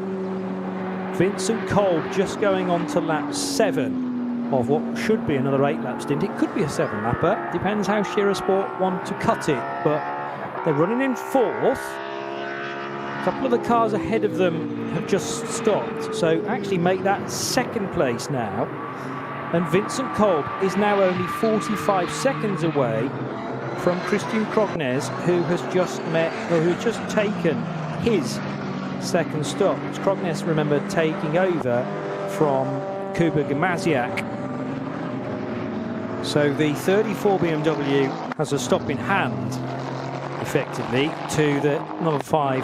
Vincent Kolb just going on to lap 7 of what should be another 8-lap stint. It could be a 7-lapper. Depends how Shearer Sport want to cut it, but they're running in 4th. A couple of the cars ahead of them have just stopped, so actually make that 2nd place now. And Vincent Kolb is now only 45 seconds away from Christian Krognes, who has just taken his 2nd stop. It's Krognes, remember, taking over from Kuba Gamaziak. So the 34 BMW has a stop in hand, effectively, to the number 5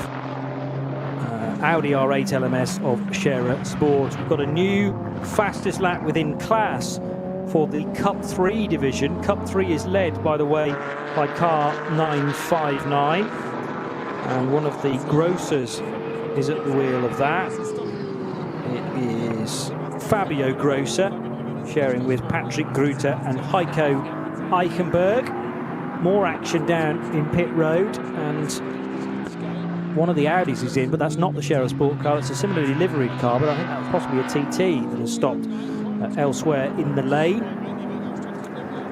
Audi R8 LMS of Scherer Sport. We've got a new fastest lap within class for the Cup 3 division. Cup 3 is led, by the way, by car 959, and one of the Grossers is at the wheel of that. It is Fabio Grosser, sharing with Patrick Gruter and Heiko Eichenberg. More action down in pit road, and one of the Audis is in, but that's not the Scherer Sport car. It's a similarly liveried car, but I think that was possibly a TT that has stopped elsewhere in the lane.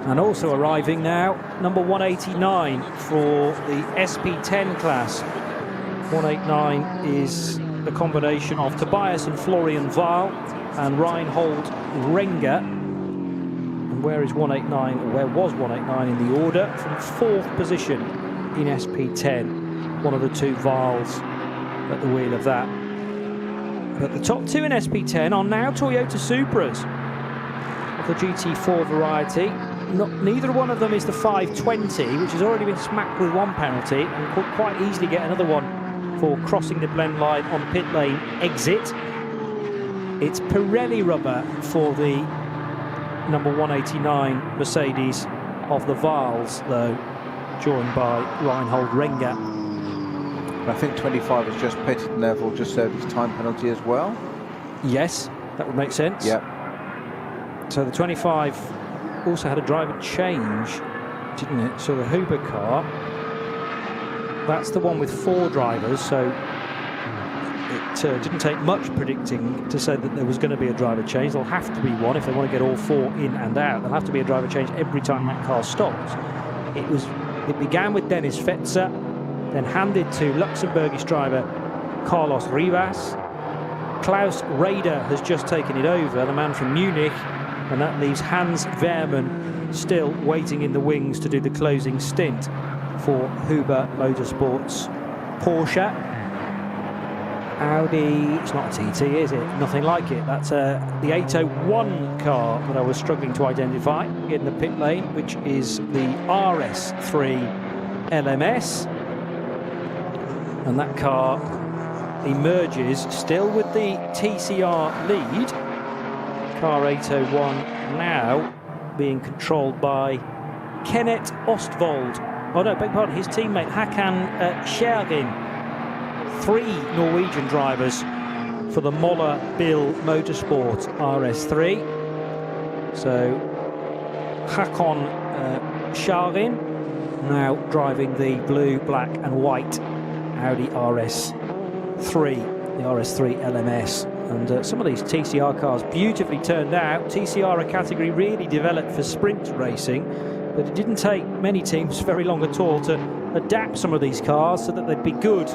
And also arriving now, number 189 for the SP10 class. 189 is a combination of Tobias and Florian Wahl and Reinhold Renger. And where is 189, or where was 189 in the order? From 4th position in SP10. One of the two Wahls at the wheel of that. But the top 2 in SP10 are now Toyota Supras of the GT4 variety. Neither one of them is the 520, which has already been smacked with 1 penalty and could quite easily get another one for crossing the blend line on pit lane exit. It's Pirelli rubber for the number 189 Mercedes of the Wahls, though, joined by Reinhold Renger.
I think 25 has just pitted and therefore just served his time penalty as well.
Yes, that would make sense.
Yeah.
So the 25 also had a driver change, didn't it? So the Huber car, that's the one with 4 drivers, so it didn't take much predicting to say that there was going to be a driver change. There'll have to be one if they want to get all 4 in and out. There'll have to be a driver change every time that car stops. It began with Dennis Fetzer, then handed to Luxembourgish driver Carlos Rivas. Klaus Rader has just taken it over, the man from Munich, and that leaves Hans Wehrmann still waiting in the wings to do the closing stint for Huber Motorsports Porsche. Audi, it's not a TT, is it? Nothing like it. That's the 801 car that I was struggling to identify in the pit lane, which is the RS3 LMS. And that car emerges still with the TCR lead. Car 801 now being controlled by Kenneth Ostvold. Oh no, beg pardon, his teammate Hakan Scherin. 3 Norwegian drivers for the Moller Bill Motorsport RS3. So Hakan Scherin now driving the blue, black and white Audi RS3, the RS3 LMS. And some of these TCR cars beautifully turned out. TCR, a category really developed for sprint racing, but it didn't take many teams very long at all to adapt some of these cars so that they'd be good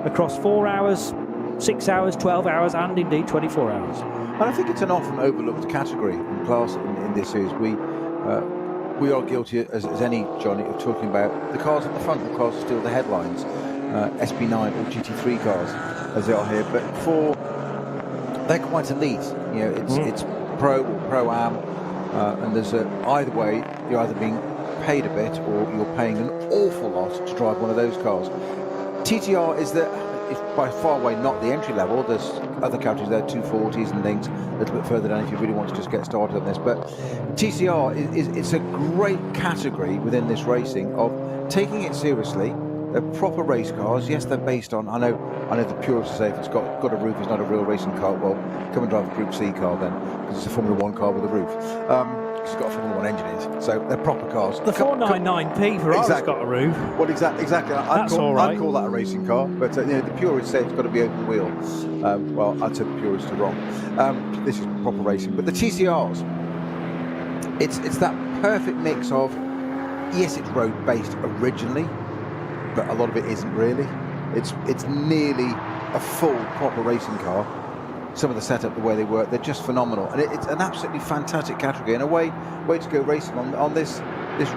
across 4 hours, 6 hours, 12 hours and indeed 24 hours.
And I think it's an often overlooked category and class in this series. We are guilty as any, Johnny, of talking about the cars at the front, the cars that steal the headlines. SP9 or GT3 cars as they are here, but they're quite elite. You know, it's pro or pro-am, and there's either way you're either being paid a bit or you're paying an awful lot to drive one of those cars. TTR is by far away not the entry level. There's other categories there, 240s and things, a little bit further down if you really want to just get started on this. But TCR it's a great category within this racing of taking it seriously. They're proper race cars. Yes, they're based on. I know the purists say if it's got a roof, it's not a real racing car. Well, come and drive a Group C car then, because it's a Formula 1 car with a roof. It's got a Formula 1 engine in it, so they're proper cars.
The 499P Ferrari's got a roof.
Well, exactly. I'd call that a racing car, but the purists say it's got to be open wheel. Well, I'd say the purists are wrong. This is proper racing, but the TCRs, it's that perfect mix of, yes, it's road based originally, but a lot of it isn't really. It's nearly a full proper racing car. Some of the setup, the way they work, they're just phenomenal, and it's an absolutely fantastic category and a way to go racing on this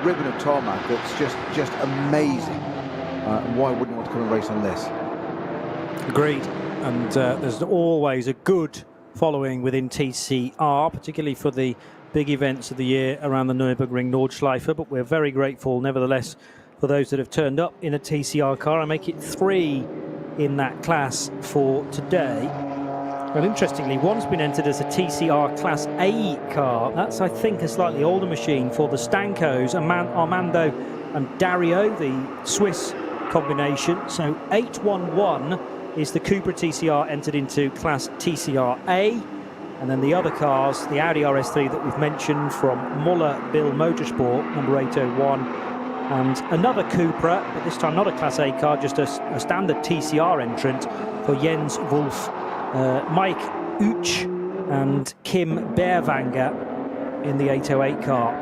ribbon of tarmac that's just amazing. And why wouldn't you want to come and race on this?
Agreed. And there's always a good following within TCR, particularly for the big events of the year around the Nürburgring Nordschleife, but we're very grateful nevertheless for those that have turned up in a TCR car. I make it 3 in that class for today. Well, interestingly, one's been entered as a TCR Class A car. That's, I think, a slightly older machine for the Stankos, Armando and Dario, the Swiss combination. So 811 is the Cupra TCR entered into Class TCR A. And then the other cars, the Audi RS3 that we've mentioned from Muller Bill Motorsport, number 801, and another Cupra, but this time not a Class A car, just a standard TCR entrant for Jens Wolf, Mike Uch and Kim Beerwanger in the 808 car.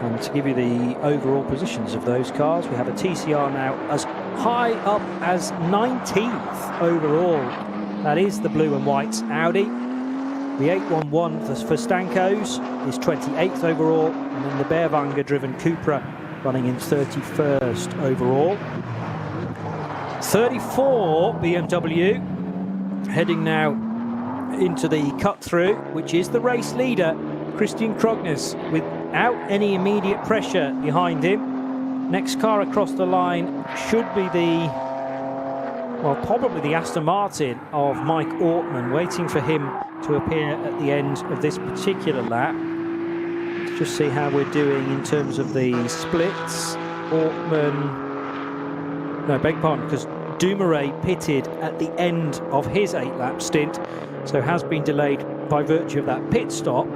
And to give you the overall positions of those cars, we have a TCR now as high up as 19th overall. That is the blue and white Audi. The 811 for Stankos is 28th overall, and then the Beerwanger driven Cupra running in 31st overall. 34 BMW heading now into the cut through, which is the race leader, Christian Krognes, without any immediate pressure behind him. Next car across the line should be probably the Aston Martin of Mike Ortmann, waiting for him to appear at the end of this particular lap. Let's just see how we're doing in terms of the splits. Because Dumoulin pitted at the end of his 8-lap stint, so has been delayed by virtue of that pit stop.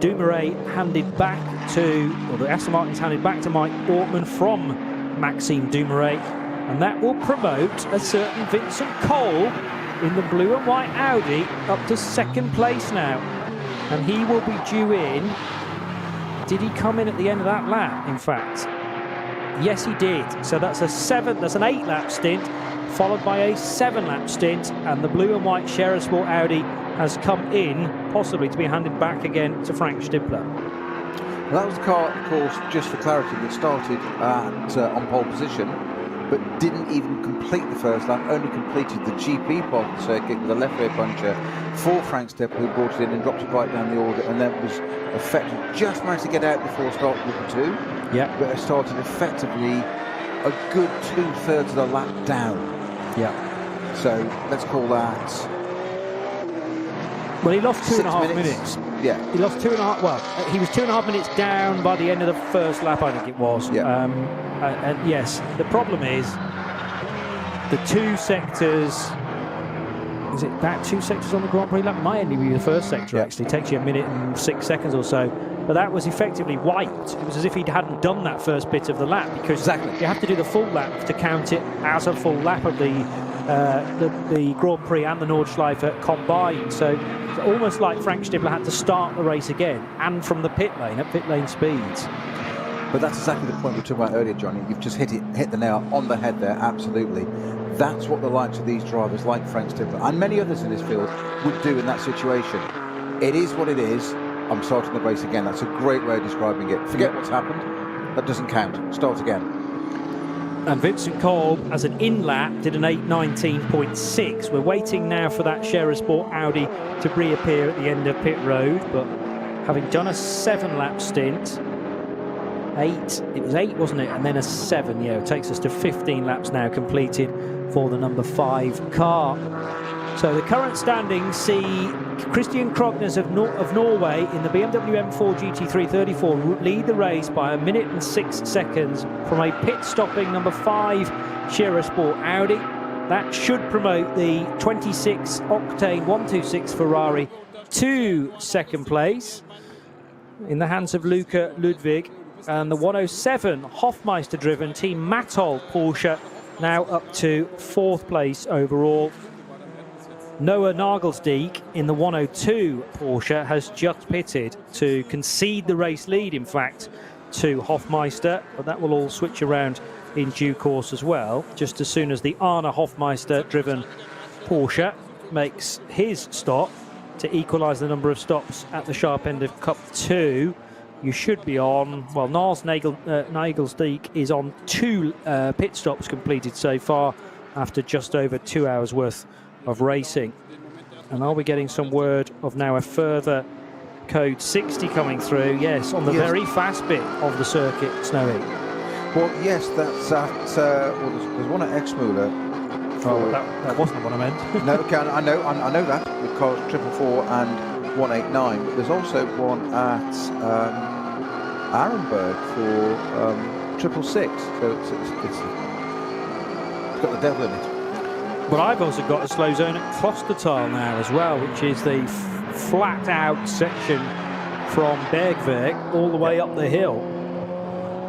Dumoulin handed back to, or the Aston Martin's handed back to Mike Ortmann from Maxime Dumoulin, and that will promote a certain Vincent Cole in the blue and white Audi up to 2nd place now, and he will be due in. Did he come in at the end of that lap, in fact? Yes, he did. So that's an 8-lap stint, followed by a 7-lap stint, and the blue and white Scherer Sport Audi has come in, possibly to be handed back again to Frank Stippler.
Well, that was the car, of course, just for clarity, that started on pole position, but didn't even complete the first lap, only completed the GP part of the circuit with a left rear puncher for Frank Stippler, who brought it in and dropped it right down the order, and then was effectively just managed to get out before start number 2.
Yeah.
But it started effectively a good 2/3 of the lap down.
Yeah.
So let's call that.
Well, he lost 2.5 minutes.
Yeah.
He lost 2.5. Well, he was 2.5 minutes down by the end of the first lap, I think it was.
Yeah.
And yes, the problem is the 2 sectors. Is it that 2 sectors on the Grand Prix lap? It might only be the first sector, actually. It takes you 1 minute and 6 seconds or so. But that was effectively wiped. It was as if he hadn't done that first bit of the lap, because you have to do the full lap to count it as a full lap of the Grand Prix and the Nordschleife combined. So it's almost like Frank Stippler had to start the race again, and from the pit lane at pit lane speeds.
But that's exactly the point we were talking about earlier, Johnny. You've just hit the nail on the head there, absolutely. That's what the likes of these drivers like Frank Stippler and many others in this field would do in that situation. It is what it is. I'm starting the race again. That's a great way of describing it. Forget what's happened. That doesn't count. Start again.
And Vincent Kolb, as an in-lap, did an 8:19.6. We're waiting now for that Scherer Sport Audi to reappear at the end of pit road, but having done a 7-lap stint, it was 8, wasn't it? And then a 7, yeah, it takes us to 15 laps now completed for the number 5 car. So the current standings see Christian Krognes of Norway in the BMW M4 GT334 lead the race by 1 minute and 6 seconds from a pit-stopping number 5 Scherer Sport Audi. That should promote the 26-octane 126 Ferrari to 2nd place in the hands of Luca Ludwig, and the 107 Hofmeister-driven Team Mattol Porsche now up to 4th place overall. Noah Nagelsdijk in the 102 Porsche has just pitted to concede the race lead, in fact, to Hofmeister, but that will all switch around in due course as well, just as soon as the Arne Hofmeister-driven Porsche makes his stop to equalise the number of stops at the sharp end of Cup 2. You should be on, well, Nars Nagelsdijk is on 2 pit stops completed so far after just over 2 hours worth of racing. And are we getting some word of now a further code 60 coming through. Yes, on the very fast bit of the circuit, Snowy.
Well, yes, that's at. Well, there's one at Exmooler.
Oh, that wasn't what I meant.
No, okay, I know that with cars 444 and 189. But there's also one at Arenberg for 666. So it's got the devil in it.
But I've also got a slow zone at Klostertal now as well, which is the flat out section from Bergwerk all the way up the hill.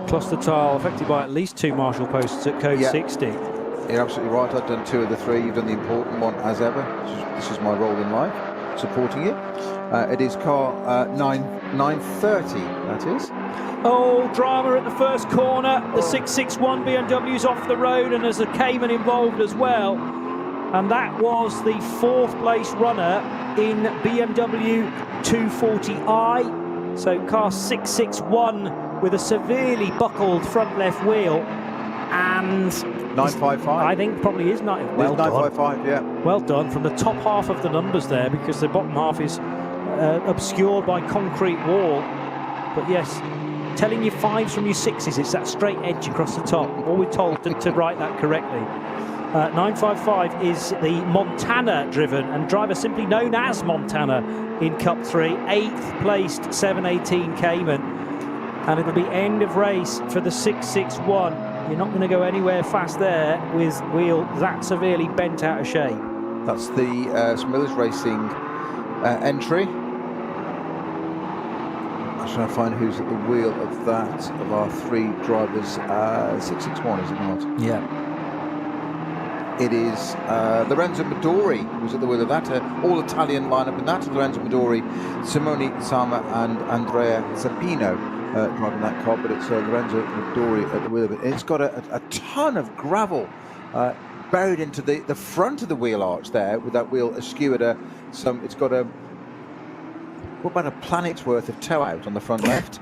Klostertal affected by at least 2 marshal posts at code 60.
You're absolutely right. I've done 2 of the 3. You've done the important one as ever. This is my role in life, supporting it. It is car 930. That is.
Oh, drama at the first corner. The 661 BMW's off the road, and there's a Cayman involved as well. And that was the 4th place runner in BMW 240i. So car 661 with a severely buckled front left wheel. And
955.
I think probably is
955, yeah.
Well done from the top half of the numbers there, because the bottom half is obscured by concrete wall. But yes, telling you 5s from your 6s, it's that straight edge across the top. All we're told to write that correctly. 955 is the Montana driven and driver simply known as Montana in Cup 3. 8th placed 718 Cayman. And it'll be end of race for the 661. You're not going to go anywhere fast there with wheel that severely bent out of shape.
That's the Smithers Racing entry. I'm trying to find who's at the wheel of that, of our 3 drivers. 661, is it not?
Yeah.
It is Lorenzo Midori who's at the wheel of that. All Italian lineup in that. Lorenzo Midori, Simone Sama and Andrea Zappino driving that car, but it's Lorenzo Midori at the wheel of it. It's got a ton of gravel buried into the front of the wheel arch there, with that wheel askew at it's got what about a planet's worth of toe out on the front left.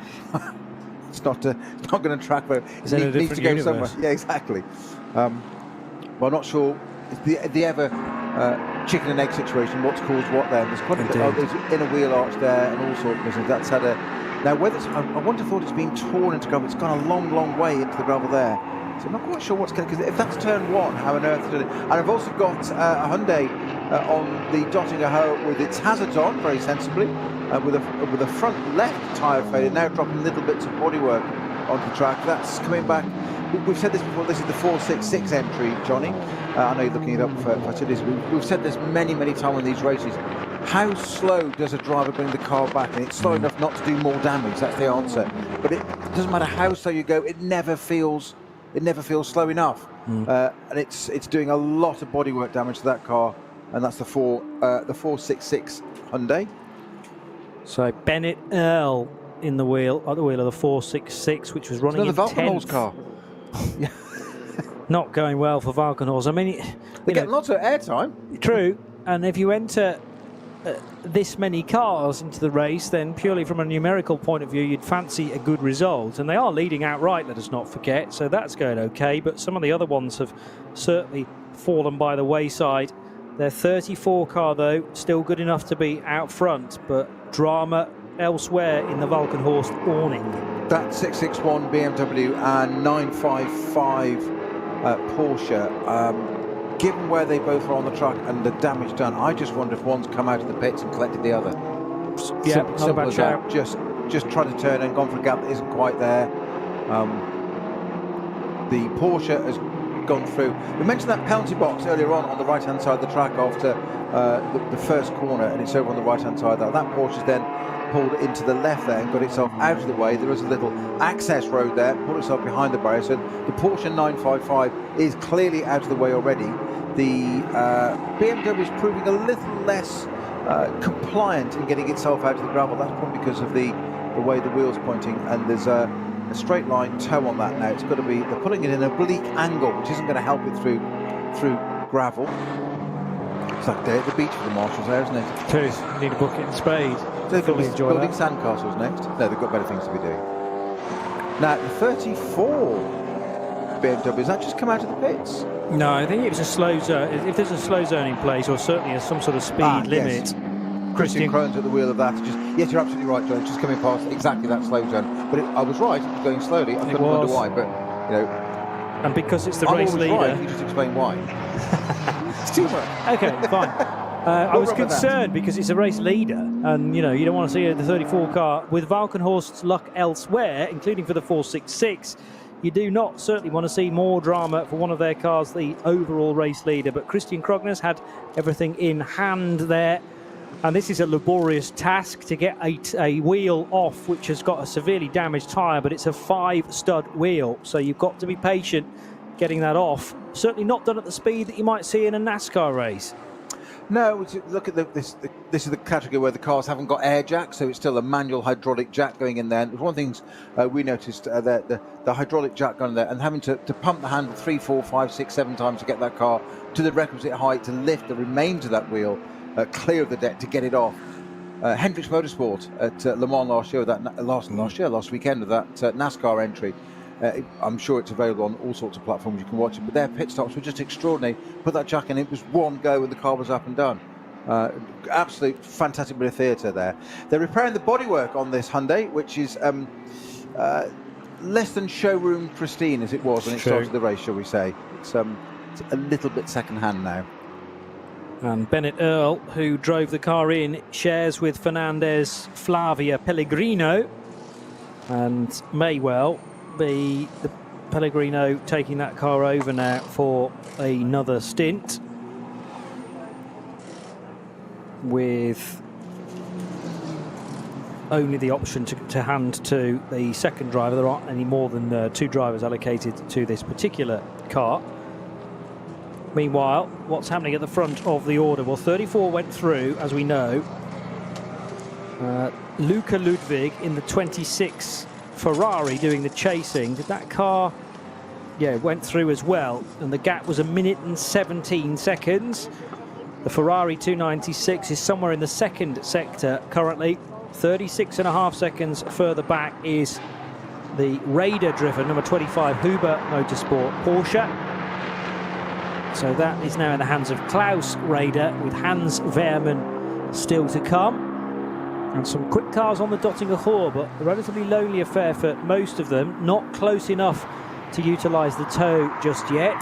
It's not going to track, but it needs to go somewhere. Yeah, exactly. Well, I'm not sure. It's the ever chicken and egg situation. What's caused what then? There's quite there's inner wheel arch there and all sorts of business. That's had a. Now, whether I wouldn't have thought it's been torn into gravel. It's gone a long, long way into the gravel there. So I'm not quite sure what's going to. Because if that's turn 1, how on earth is it? And I've also got a Hyundai on the Dottinger Hoe with its hazards on very sensibly, with a front left tyre failure. Now dropping little bits of bodywork onto the track. That's coming back. We've said this before. This is the 466 entry, Johnny. I know you're looking it up for this. We've said this many, many times in these races. How slow does a driver bring the car back? And it's slow enough not to do more damage. That's the answer. But it doesn't matter how slow you go. It never feels slow enough. And it's doing a lot of bodywork damage to that car. And that's the 466 Hyundai.
So Bennett Earl in the wheel, at the wheel of the 466, which was running in 10th.
car.
Not going well for Valkenhorst. I mean,
they get lots of airtime.
True, and if you enter this many cars into the race, then purely from a numerical point of view, you'd fancy a good result. And they are leading outright, let us not forget, so that's going okay. But some of the other ones have certainly fallen by the wayside. Their 34 car, though, still good enough to be out front, but drama elsewhere in the Valkenhorst awning.
That 661 BMW and 955 Porsche, given where they both are on the track and the damage done, I just wonder if one's come out of the pits and collected the other.
Yeah,
simple as that. Just tried to turn and gone for a gap that isn't quite there. The Porsche has gone through. We mentioned that penalty box earlier on the right-hand side of the track after the first corner, and it's over on the right-hand side there. That Porsche's then pulled into the left there and got itself out of the way. There is a little access road there, pulled itself behind the barrier. So the Porsche 955 is clearly out of the way already. The BMW is proving a little less compliant in getting itself out of the gravel. That's probably because of the way the wheel's pointing, and there's a straight line toe on that now. It's got to be, they're putting it in an oblique angle, which isn't going to help it through gravel. It's like the beach for the marshals there, isn't it?
True, you need a bucket and spade.
They're building sandcastles next. No, they've got better things to be doing. Now, the 34 BMW, has that just come out of the pits?
No, I think it was a slow zone. If there's a slow zone in place, or certainly some sort of speed limit,
yes. Christian Kroen's at the wheel of that. Yes, you're absolutely right, John. It's just coming past exactly that slow zone. But I was right. It was going slowly. I couldn't wonder why. But
and because it's the race leader,
right. You just explain why. It's too much.
Okay, fine. I was concerned because it's a race leader, and you don't want to see the 34 car with Valkenhorst's luck elsewhere, including for the 466. You do not certainly want to see more drama for one of their cars, the overall race leader. But Christian Kroen's had everything in hand there. And this is a laborious task to get a wheel off, which has got a severely damaged tyre, but it's a 5-stud wheel. So you've got to be patient getting that off. Certainly not done at the speed that you might see in a NASCAR race.
No, look at this. This is the category where the cars haven't got air jacks, so it's still a manual hydraulic jack going in there. And one of the things we noticed, the hydraulic jack going there, and having to pump the handle 3, 4, 5, 6, 7 times to get that car to the requisite height to lift the remains of that wheel clear of the deck to get it off. Hendricks Motorsport at Le Mans last weekend of that NASCAR entry. I'm sure it's available on all sorts of platforms. You can watch it, but their pit stops were just extraordinary. Put that jack in, it was one go and the car was up and done. Absolute fantastic bit of theatre there. They're repairing the bodywork on this Hyundai, which is less than showroom pristine as it was when it started the race, shall we say. It's a little bit second-hand now.
And Bennett Earl, who drove the car in, shares with Fernandez Flavia Pellegrino, and may well be the Pellegrino taking that car over now for another stint, with only the option to hand to the second driver. There aren't any more than 2 drivers allocated to this particular car. Meanwhile, what's happening at the front of the order? Well, 34 went through, as we know. Luca Ludwig in the 26 Ferrari doing the chasing. Did that car? Yeah, went through as well. And the gap was 1 minute and 17 seconds. The Ferrari 296 is somewhere in the second sector currently. 36.5 seconds further back is the Raider-driven number 25 Huber Motorsport Porsche. So that is now in the hands of Klaus Raider, with Hans Wehrmann still to come. And some quick cars on the Dottinger Hohe, but a relatively lonely affair for most of them. Not close enough to utilise the tow just yet.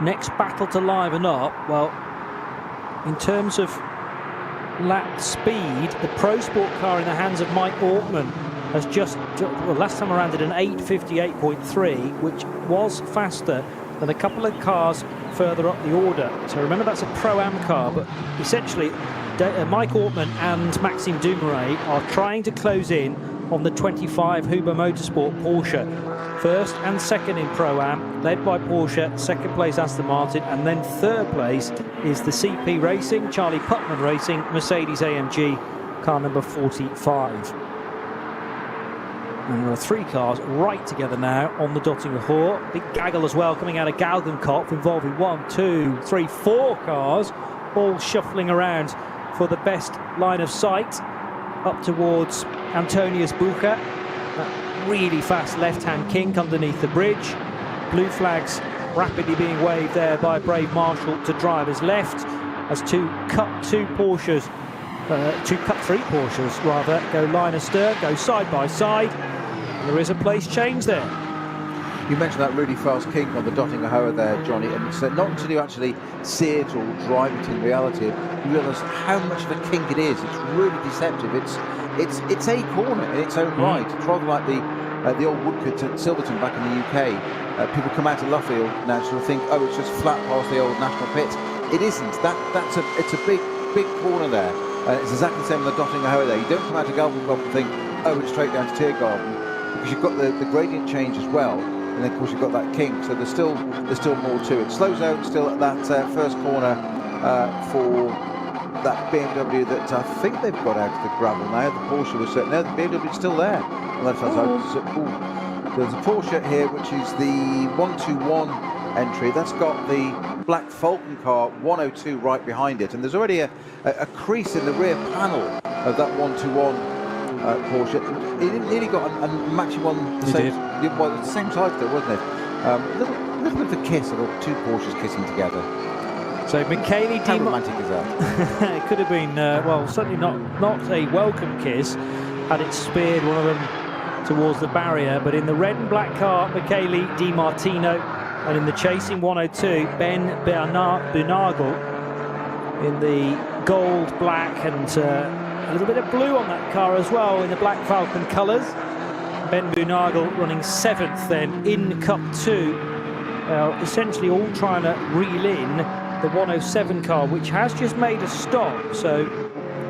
Next battle to liven up, well, in terms of lap speed, the Pro Sport car in the hands of Mike Ortman has just, well, last time around did an 8:58.3, which was faster than a couple of cars further up the order. So remember, that's a Pro-Am car, but essentially Mike Ortman and Maxime Dumouriez are trying to close in on the 25 Huber Motorsport Porsche. First and second in Pro-Am, led by Porsche, second place Aston Martin, and then third place is the CP Racing, Charlie Putman Racing, Mercedes-AMG, car number 45. And there are 3 cars right together now on the Dottinger Hohe. Big gaggle as well coming out of Galgenkopf, involving 1, 2, 3, 4 cars, all shuffling around for the best line of sight up towards Antonius Bucher. That really fast left-hand kink underneath the bridge. Blue flags rapidly being waved there by Brave Marshall to drivers left, as two cut 3 Porsches rather go line astern, go side by side. There is a place change there.
You mentioned that really fast kink on the Dottinger Hohe there, Johnny, and it's not until you actually see it or drive it in reality you realise how much of a kink it is. It's really deceptive. It's a corner in its own right. It's rather like the old Woodcote at Silverton back in the UK. People come out of Luffield now sort of think, oh, it's just flat past the old national pits. It isn't. It's a big corner there. It's exactly the same with the Dottinger Hohe there. You don't come out of Galgenkopf and think, oh, it's straight down to Tiergarten, because you've got the gradient change as well, and then of course you've got that kink, so there's still more to it. Slows out still at that first corner for that BMW that I think they've got out of the gravel now. The Porsche was no, the BMW is still there on that side. So there's a Porsche here, which is the 121 entry. That's got the black Falcon car 102 right behind it, and there's already a crease in the rear panel of that 121 Porsche. It nearly got a matching one the same size though, wasn't it? A little bit of a kiss, or 2 Porsches kissing together.
So Michele
How romantic is that?
It could have been, well, certainly not a welcome kiss had it speared one of them towards the barrier. But in the red and black car, Michele Di Martino, and in the chasing 102, Ben Bernagel in the gold, black, and a little bit of blue on that car as well in the Black Falcon colours. Ben Bernagel running 7th then in Cup 2, essentially all trying to reel in the 107 car, which has just made a stop. So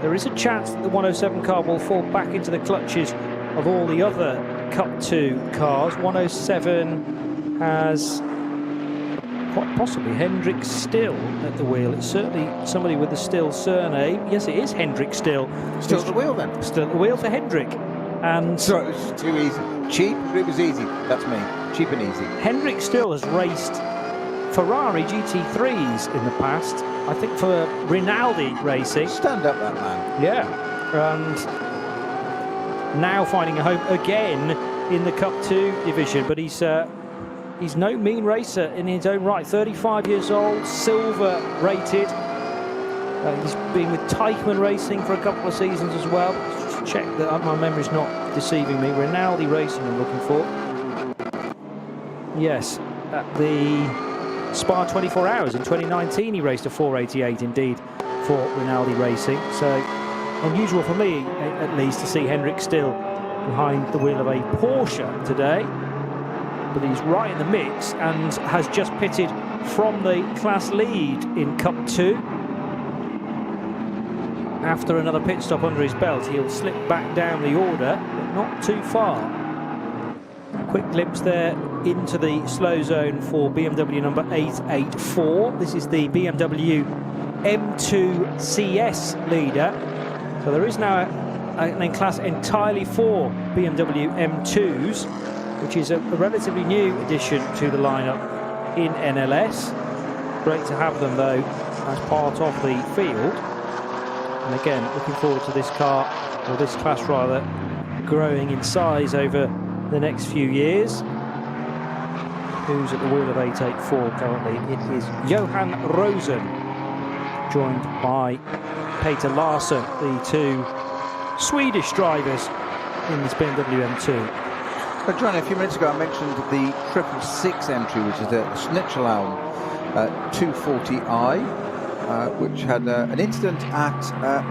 there is a chance that the 107 car will fall back into the clutches of all the other Cup 2 cars. 107 has quite possibly Hendrik Still at the wheel. It's certainly somebody with the Still surname. Yes, it is Hendrik Still.
Still at the wheel then?
Still at the wheel for Hendrik. And
sorry, it was too easy. Cheap, but it was easy. That's me. Cheap and easy.
Hendrik Still has raced Ferrari GT3s in the past, I think for Rinaldi Racing.
Stand up, that man.
Yeah, and now finding a home again in the Cup 2 division, but he's no mean racer in his own right. 35 years old, silver rated. He's been with Teichmann Racing for a couple of seasons as well. Just check that my memory's not deceiving me. Rinaldi Racing I'm looking for. Yes, at the Spa 24 Hours in 2019 he raced a 488 indeed for Rinaldi Racing. So unusual for me at least to see Hendrik Still behind the wheel of a Porsche today. But he's right in the mix and has just pitted from the class lead in Cup 2. After another pit stop under his belt, he'll slip back down the order, but not too far. A quick glimpse there into the slow zone for BMW number 884. This is the BMW M2 CS leader. So there is now an class entirely for BMW M2s, which is a relatively new addition to the lineup in NLS. Great to have them though as part of the field. And again, looking forward to this car, or this class rather, growing in size over the next few years. Who's at the wheel of 884 currently? It is Johan Rosen, joined by Peter Larsson, the two Swedish drivers in this BMW M2.
John, a few minutes ago I mentioned the 666 entry, which is the Schnitzelhelm 240i, which had an incident at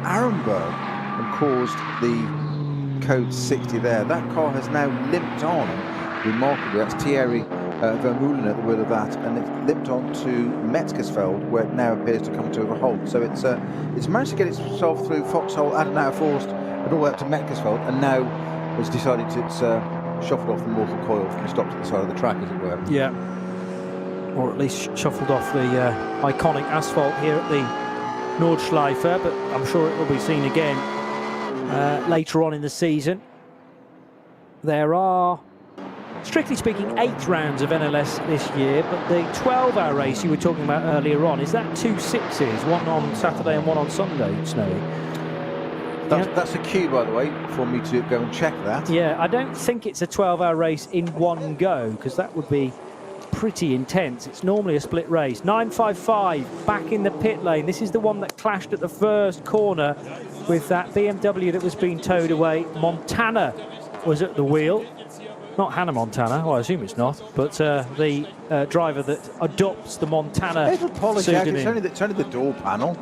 Arenberg and caused the code 60 there. That car has now limped on remarkably. That's Thierry Vermeulen at the wheel of that, and it's limped on to Metzgersfeld, where it now appears to come to a halt. So it's managed to get itself through Foxhole, Adenauer Forst, and all the way up to Metzgersfeld, and now has decided it's shuffled off the mortal coil and stopped at the side of the track, as it were.
Yeah, or at least shuffled off the iconic asphalt here at the Nordschleife, but I'm sure it will be seen again later on in the season. There are, strictly speaking, 8 rounds of NLS this year, but the 12-hour race you were talking about earlier on, is that 2 6s, one on Saturday and one on Sunday, Snowy?
That's a cue, by the way, for me to go and check that.
Yeah, I don't think it's a 12-hour race in one go, because that would be pretty intense. It's normally a split race. 955 back in the pit lane. This is the one that clashed at the first corner with that BMW that was being towed away. Montana was at the wheel. Not Hannah Montana, well, I assume it's not, but the driver that adopts the Montana pseudonym.
It's only the door panel.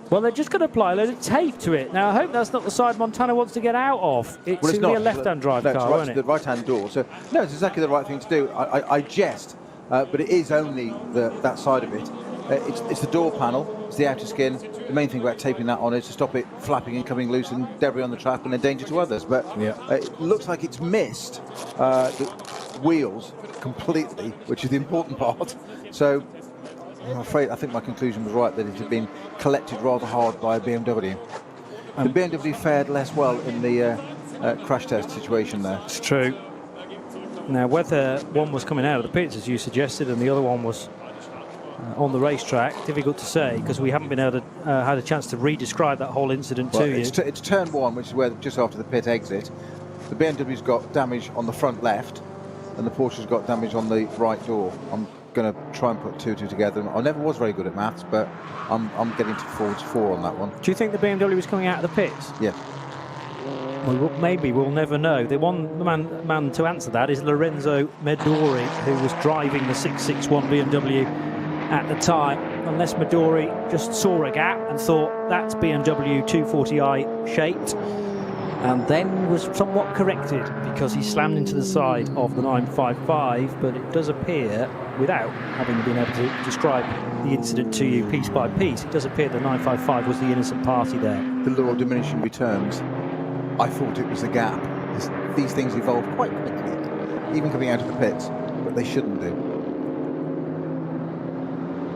Well, they're just going to apply a load of tape to it. Now, I hope that's not the side Montana wants to get out of. It's going to be a left-hand drive car, won't it?
The right-hand door. So, no, it's exactly the right thing to do. I jest, but it is only that side of it. It's the door panel, it's the outer skin. The main thing about taping that on is to stop it flapping and coming loose and debris on the track and a danger to others. But it looks like it's missed the wheels completely, which is the important part. So I'm afraid I think my conclusion was right, that it had been collected rather hard by a BMW. The BMW fared less well in the crash test situation there.
It's true. Now, whether one was coming out of the pits, as you suggested, and the other one was on the racetrack, difficult to say, because we haven't been able to had a chance to re-describe that whole incident to you.
It's turn 1, which is where just after the pit exit, the BMW's got damage on the front left, and the Porsche's got damage on the right door. I'm going to try and put 2 together. I never was very good at maths, but I'm getting towards 4 on that one.
Do you think the BMW was coming out of the pits?
Yeah.
Well, maybe we'll never know. The one man to answer that is Lorenzo Medori, who was driving the 661 BMW at the time. Unless Medori just saw a gap and thought that's BMW 240i shaped, and then was somewhat corrected because he slammed into the side of the 955. But it does appear, without having been able to describe the incident to you piece by piece, it does appear the 955 was the innocent party there.
The law of diminishing returns. I thought it was a gap. These things evolve quite quickly, even coming out of the pits, but they shouldn't do.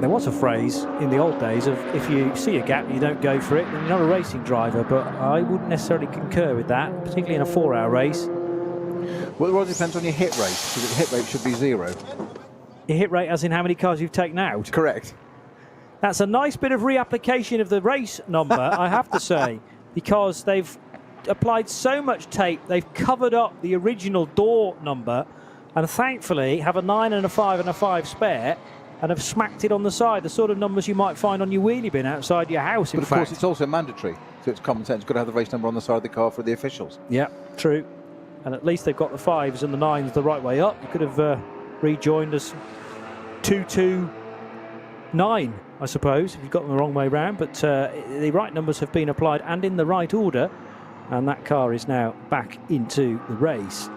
There was a phrase in the old days of if you see a gap and you don't go for it, then you're not a racing driver, but I wouldn't necessarily concur with that, particularly in a 4-hour race.
Well, it all depends on your hit rate, because the hit rate should be 0.
Your hit rate as in how many cars you've taken out?
Correct.
That's a nice bit of reapplication of the race number, I have to say, because they've applied so much tape, they've covered up the original door number, and thankfully have a 9 and a 5 and a 5 spare, and have smacked it on the side, the sort of numbers you might find on your wheelie bin outside your house,
But of course, it's also mandatory, so it's common sense. You've got to have the race number on the side of the car for the officials.
Yeah, true. And at least they've got the 5s and the 9s the right way up. You could have rejoined as 229, I suppose, if you've got them the wrong way round. But the right numbers have been applied and in the right order, and that car is now back into the race.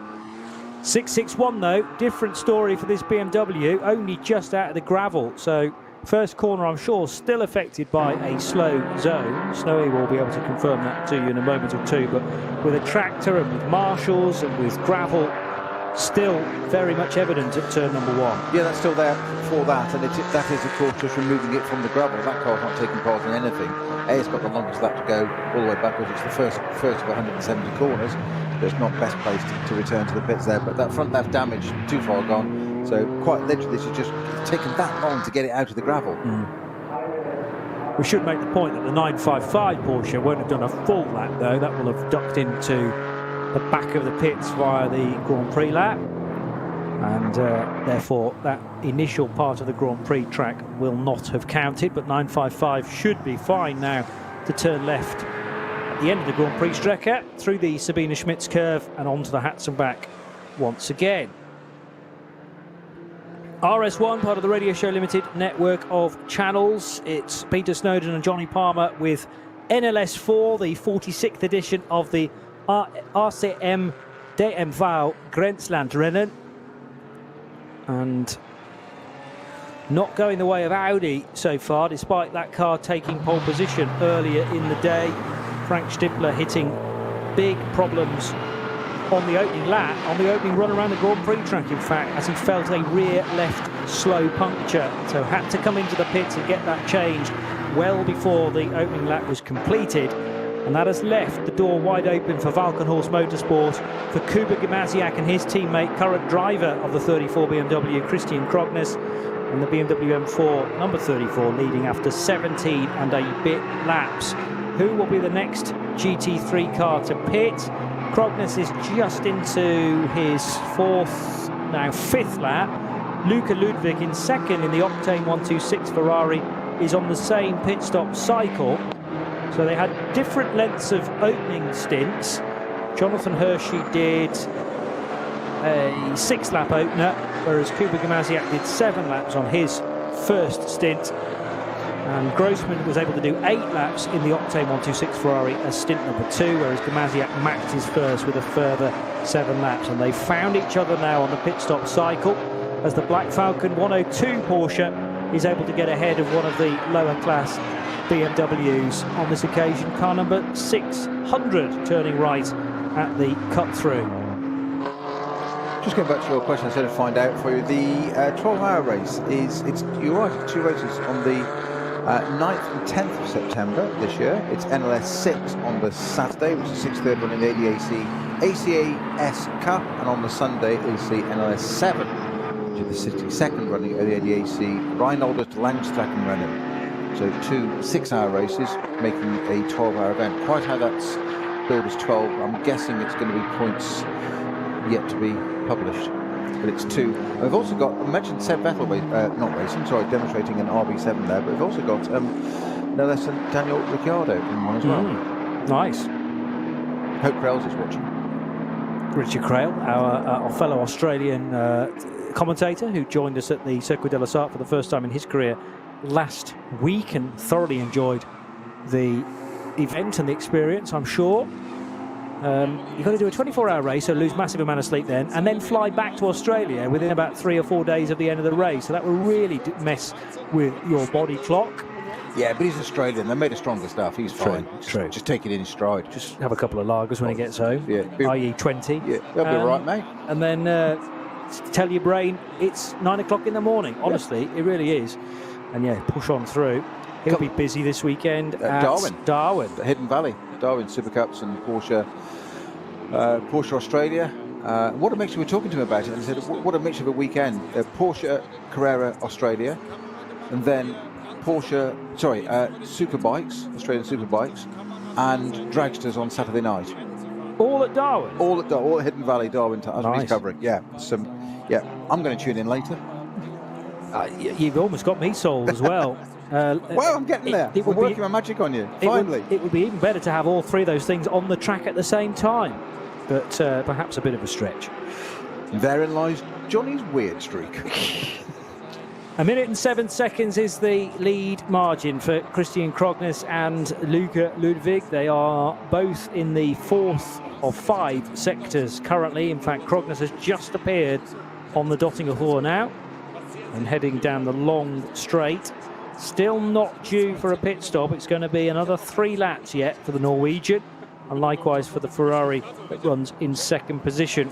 661 though, different story for this BMW, only just out of the gravel, so first corner I'm sure still affected by a slow zone. Snowy will be able to confirm that to you in a moment or two, but with a tractor and with marshals and with gravel still very much evident at turn number 1.
Yeah, that's still there for that, and that is of course just removing it from the gravel. That car's not taking part in anything. It's got the longest lap to go all the way backwards. It's the first of 170 corners. There's not best place to return to the pits there, but that front left damage too far gone, so quite literally this is just taken that long to get it out of the gravel.
We should make the point that the 955 Porsche won't have done a full lap though. That will have ducked into the back of the pits via the Grand Prix lap, and therefore that initial part of the Grand Prix track will not have counted, but 955 should be fine now to turn left at the end of the Grand Prix Strecke, through the Sabine Schmitz curve and onto the Hatzenbach once again. RS1, part of the Radio Show Limited network of channels. It's Peter Snowden and Johnny Palmer with NLS 4, the 46th edition of the RCM DMV Grenzlandrennen. And not going the way of Audi so far, despite that car taking pole position earlier in the day. Frank Stippler hitting big problems on the opening lap, on the opening run around the Grand Prix track, in fact, as he felt a rear left slow puncture, so had to come into the pits and get that changed well before the opening lap was completed, and that has left the door wide open for Valkenhorst Motorsport, for Kuba Gimasiak and his teammate, current driver of the 34 BMW, Christian Krognes, and the BMW M4 number 34 leading after 17 and a bit laps. Who will be the next GT3 car to pit? Krognes is just into his fifth lap. Luca Ludwig in second in the Octane 126 Ferrari is on the same pit stop cycle. So they had different lengths of opening stints. Jonathan Hershey did a 6-lap opener, whereas Kuba Gimasiak did 7 laps on his first stint. And Grossman was able to do 8 laps in the Octane 126 Ferrari as stint number 2, whereas Gimasiak maxed his first with a further 7 laps. And they found each other now on the pit stop cycle, as the Black Falcon 102 Porsche is able to get ahead of one of the lower class BMWs on this occasion. Car number 600 turning right at the cut through.
Just going back to your question, I said to find out for you, the 12-hour race you're right, it's 2 races on the 9th and 10th of September this year. It's NLS 6 on the Saturday, which is 6th run in the ACAS Cup, and on the Sunday is the NLS 7, which is the 62nd running of the ADAC Rheinolder to Langstrecken Rennen. So 2 6-hour races making a 12-hour event. Quite how that's billed as 12, I'm guessing it's going to be points yet to be published. but it's 2. And we've also got, I mentioned Seb Vettel, demonstrating an RB7 there, but we've also got no less than Daniel Ricciardo in one as well.
Nice.
Hope Krales is watching.
Richard Crale, our fellow Australian commentator who joined us at the Circuit de la Sarthe for the first time in his career last week and thoroughly enjoyed the event and the experience, I'm sure. You've got to do a 24-hour race, so lose massive amount of sleep and then fly back to Australia within about 3 or 4 days of the end of the race. So that will really mess with your body clock.
Yeah, but he's Australian. They made a stronger stuff. He's fine.
True.
Just take it in stride.
Just have a couple of lagers when he gets home, i.e. 20.
Yeah, that'll be all right, mate.
And then tell your brain it's 9 o'clock in the morning. Honestly, it really is. And push on through. He'll be busy this weekend at Darwin.
The Hidden Valley. Darwin Super Cups and Porsche Australia. What a mixture. We were talking to him about it and he said, what a mixture of a weekend. Porsche Carrera Australia, and then Superbikes, Australian Superbikes, and Dragsters on Saturday night.
All at Darwin?
All at Hidden Valley, Darwin, as he's covering. I'm going to tune in later.
You've almost got me sold as well.
Well, I'm getting there. We're working my magic on you, finally.
It would be even better to have all 3 of those things on the track at the same time, but perhaps a bit of a stretch.
Therein lies Johnny's weird streak.
1 minute and 7 seconds is the lead margin for Christian Krognes and Luca Ludwig. They are both in the 4th of 5 sectors currently. In fact, Krognes has just appeared on the Dottinger Hohe now and heading down the long straight. Still not due for a pit stop. It's going to be another 3 laps yet for the Norwegian, and likewise for the Ferrari that runs in 2nd position.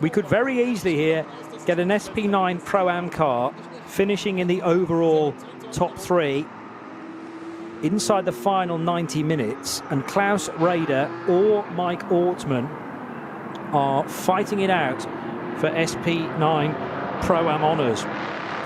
We could very easily here get an SP9 Pro-Am car finishing in the overall top 3 inside the final 90 minutes, and Klaus Rader or Mike Ortmann are fighting it out for SP9 Pro-Am honours.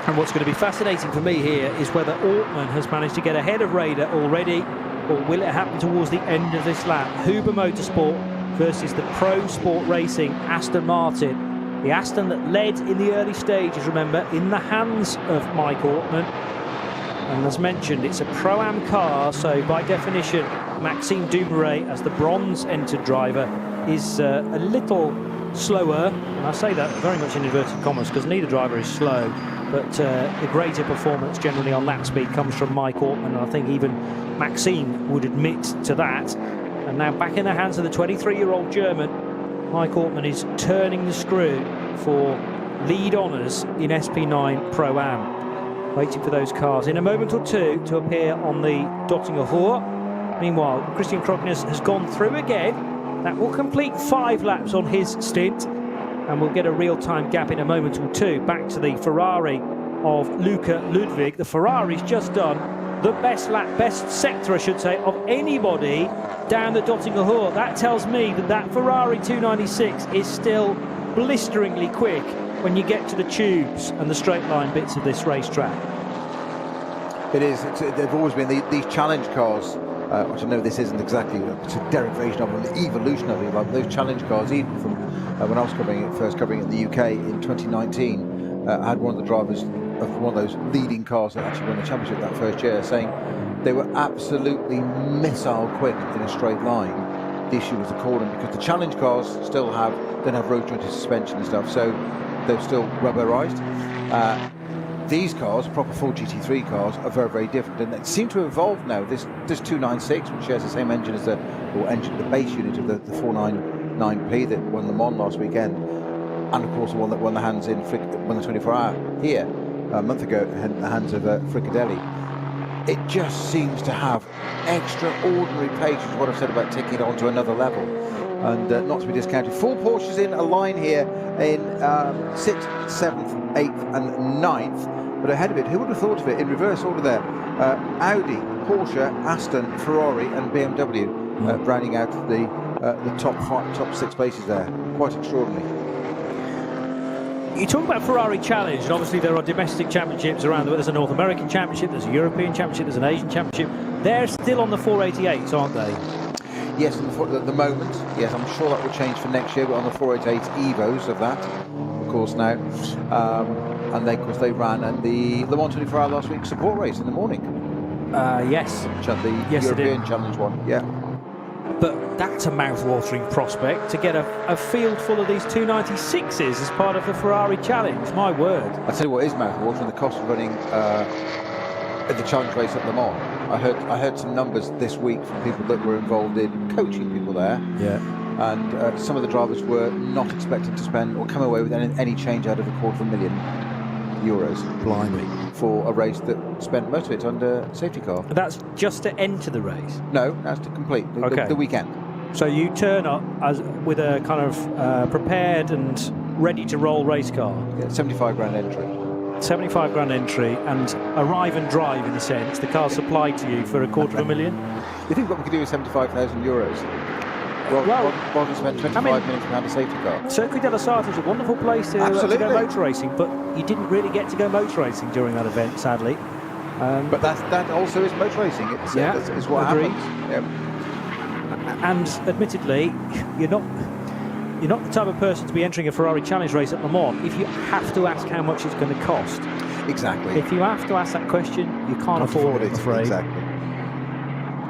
And what's going to be fascinating for me here is whether Ortmann has managed to get ahead of Rader already, or will it happen towards the end of this lap? Huber Motorsport versus the Pro Sport Racing Aston Martin. The Aston that led in the early stages, remember, in the hands of Mike Ortmann. And as mentioned, it's a Pro-Am car, so by definition, Maxime Dumouriez, as the bronze-entered driver, is a little slower. And I say that very much in inverted commas, because neither driver is slow. But the greater performance generally on lap speed comes from Mike Ortmann, and I think even Maxime would admit to that. And now back in the hands of the 23-year-old German, Mike Ortmann is turning the screw for lead honours in SP9 Pro-Am. Waiting for those cars in a moment or two to appear on the Dottinger Hohe. Meanwhile, Christian Krognes has gone through again. That will complete 5 laps on his stint, and we'll get a real-time gap in a moment or two back to the Ferrari of Luca Ludwig. The Ferrari's just done the best sector, I should say, of anybody down the Dottinger Hohe. That tells me that Ferrari 296 is still blisteringly quick when you get to the tubes and the straight line bits of this racetrack.
It is. They've always been these challenge cars, which I know this isn't exactly it's a derivation of an evolution of it, like those challenge cars, even from when I was first covering it in the UK in 2019, I had one of the drivers of one of those leading cars that actually won the championship that first year saying they were absolutely missile quick in a straight line. The issue was the cooling, because the challenge cars don't have road jointed suspension and stuff, so they're still rubberized. These cars, proper full GT3 cars, are very, very different, and they seem to have evolved now. This 296, which shares the same engine as the base unit of the 499P that won Le Mans last weekend, and of course the one that won the 24-hour here a month ago in the hands of Frickadelli. It just seems to have extraordinary pace, which is what I've said about taking it on to another level, and not to be discounted. 4 Porsches in a line here in 6th, 7th, 8th and 9th, but ahead of it, who would have thought of it, in reverse order there, Audi, Porsche, Aston, Ferrari and BMW rounding out the top 6 places there. Quite extraordinary.
You talk about Ferrari Challenge, and obviously there are domestic championships around the world. There's a North American Championship, there's a European Championship, there's an Asian Championship. They're still on the 488s, aren't they?
Yes, at the moment. Yes, I'm sure that will change for next year. We're on the 488 Evos of that. course now, and of course they ran and the Le Mans 24 Hour last week support race in the morning.
Yes.
The European Challenge one, yeah.
But that's a mouth-watering prospect to get a field full of these 296s as part of the Ferrari Challenge. My word.
I tell you what is mouth-watering: the cost of running the Challenge race at Le Mans. I heard some numbers this week from people that were involved in coaching people there.
Yeah.
And some of the drivers were not expecting to spend or come away with any change out of €250,000.
Blimey.
For a race that spent most of it under safety car.
That's just to enter the race?
No, that's to complete the weekend.
So you turn up with a kind of prepared and ready to roll race car?
Yeah, 75 grand entry.
75 grand entry and arrive and drive, in a sense. The car's supplied to you for $250,000.
You think what we could do with €75,000? Well, we spent 25 minutes behind a safety car.
Circuit de la Sarthe is a wonderful place to go motor racing, but you didn't really get to go motor racing during that event, sadly.
But that also is motor racing. It's what happens. Yeah.
And admittedly, you're not the type of person to be entering a Ferrari Challenge race at Le Mans if you have to ask how much it's going to cost.
Exactly.
If you have to ask that question, you can't afford it, I'm afraid.
Exactly.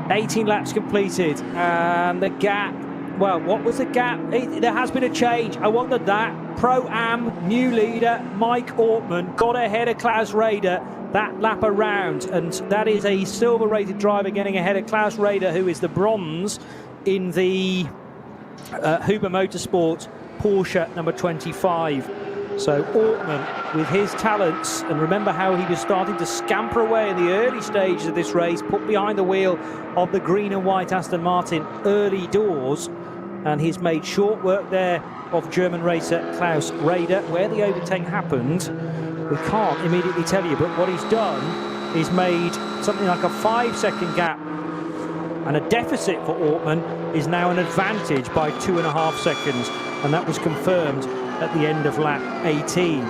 18 laps completed, and the gap. Well, what was the gap? There has been a change. I wondered that. Pro-Am, new leader, Mike Ortman, got ahead of Klaus Rader that lap around. And that is a silver-rated driver getting ahead of Klaus Rader, who is the bronze in the Huber Motorsport Porsche number 25. So Ortman, with his talents, and remember how he was starting to scamper away in the early stages of this race, put behind the wheel of the green and white Aston Martin early doors, and he's made short work there of German racer Klaus Rader. Where the overtake happened, we can't immediately tell you, but what he's done is made something like a 5-second gap, and a deficit for Ortman is now an advantage by 2.5 seconds, and that was confirmed at the end of lap 18.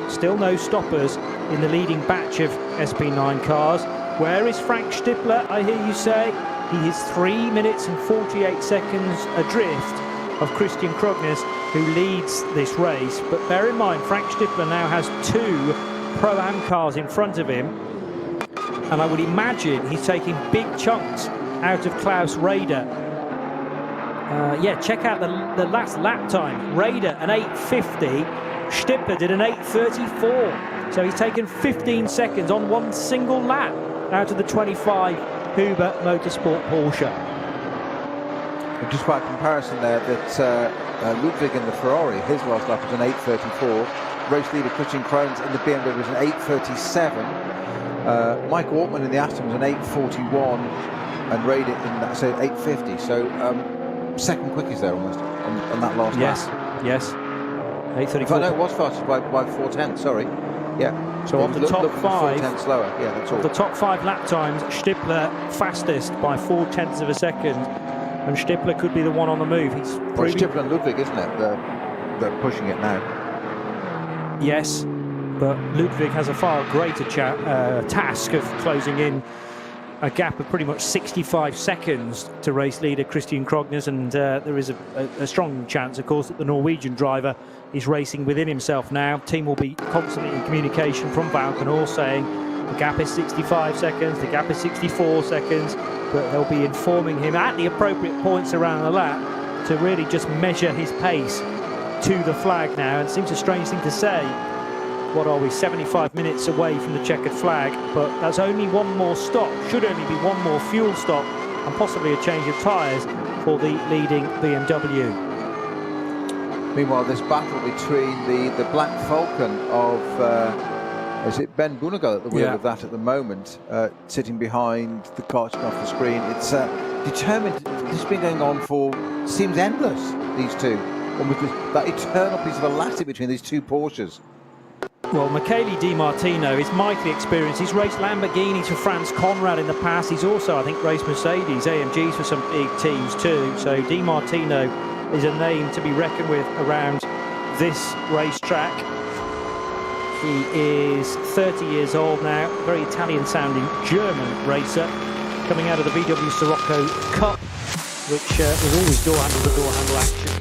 Still no stoppers in the leading batch of SP9 cars. Where is Frank Stippler, I hear you say? He is 3 minutes and 48 seconds adrift of Christian Krognes, who leads this race. But bear in mind, Frank Stippler now has 2 Pro-Am cars in front of him, and I would imagine he's taking big chunks out of Klaus Rader. Check out the last lap time. Rader an 8:50, Stippler did an 8:34. So he's taken 15 seconds on one single lap out of the 25 Huber Motorsport Porsche.
Just by comparison there, that Ludwig in the Ferrari, his last lap was an 8:34. Race leader Christian Krones in the BMW was an 8:37. Mike Ortman in the Aston was an 8:41, and Rader in that, so 8:50. So second quickest there almost on that last lap.
Yes. 8:34.
No, it was fastest by 4/10. Sorry. Yeah.
So of the top 5,
4/10 slower. Yeah, that's all.
The top 5 lap times, Stippler fastest by 0.4 of a second, and Stippler could be the one on the move. He's
Stippler and Ludwig, isn't it? They're pushing it now.
Yes, but Ludwig has a far greater task of closing in a gap of pretty much 65 seconds to race leader Christian Krognes, and there is a strong chance, of course, that the Norwegian driver is racing within himself now. Team will be constantly in communication from Valkenor saying the gap is 65 seconds, the gap is 64 seconds, but they'll be informing him at the appropriate points around the lap to really just measure his pace to the flag now. And it seems a strange thing to say. What are we, 75 minutes away from the checkered flag, but that's only one more stop, should only be one more fuel stop, and possibly a change of tyres for the leading BMW.
Meanwhile, this battle between the Black Falcon of, is it Ben Bunagal at the wheel of that at the moment, sitting behind the car off the screen. It's determined, this has been going on for, seems endless, these two. And with that eternal piece of elastic between these two Porsches.
Well, Michele Di Martino is mightily experienced. He's raced Lamborghinis for Franz Conrad in the past. He's also, I think, raced Mercedes-AMGs for some big teams too. So Di Martino is a name to be reckoned with around this racetrack. He is 30 years old now, very Italian-sounding German racer, coming out of the VW Sirocco Cup, which was always door-handle-to-door-handle action.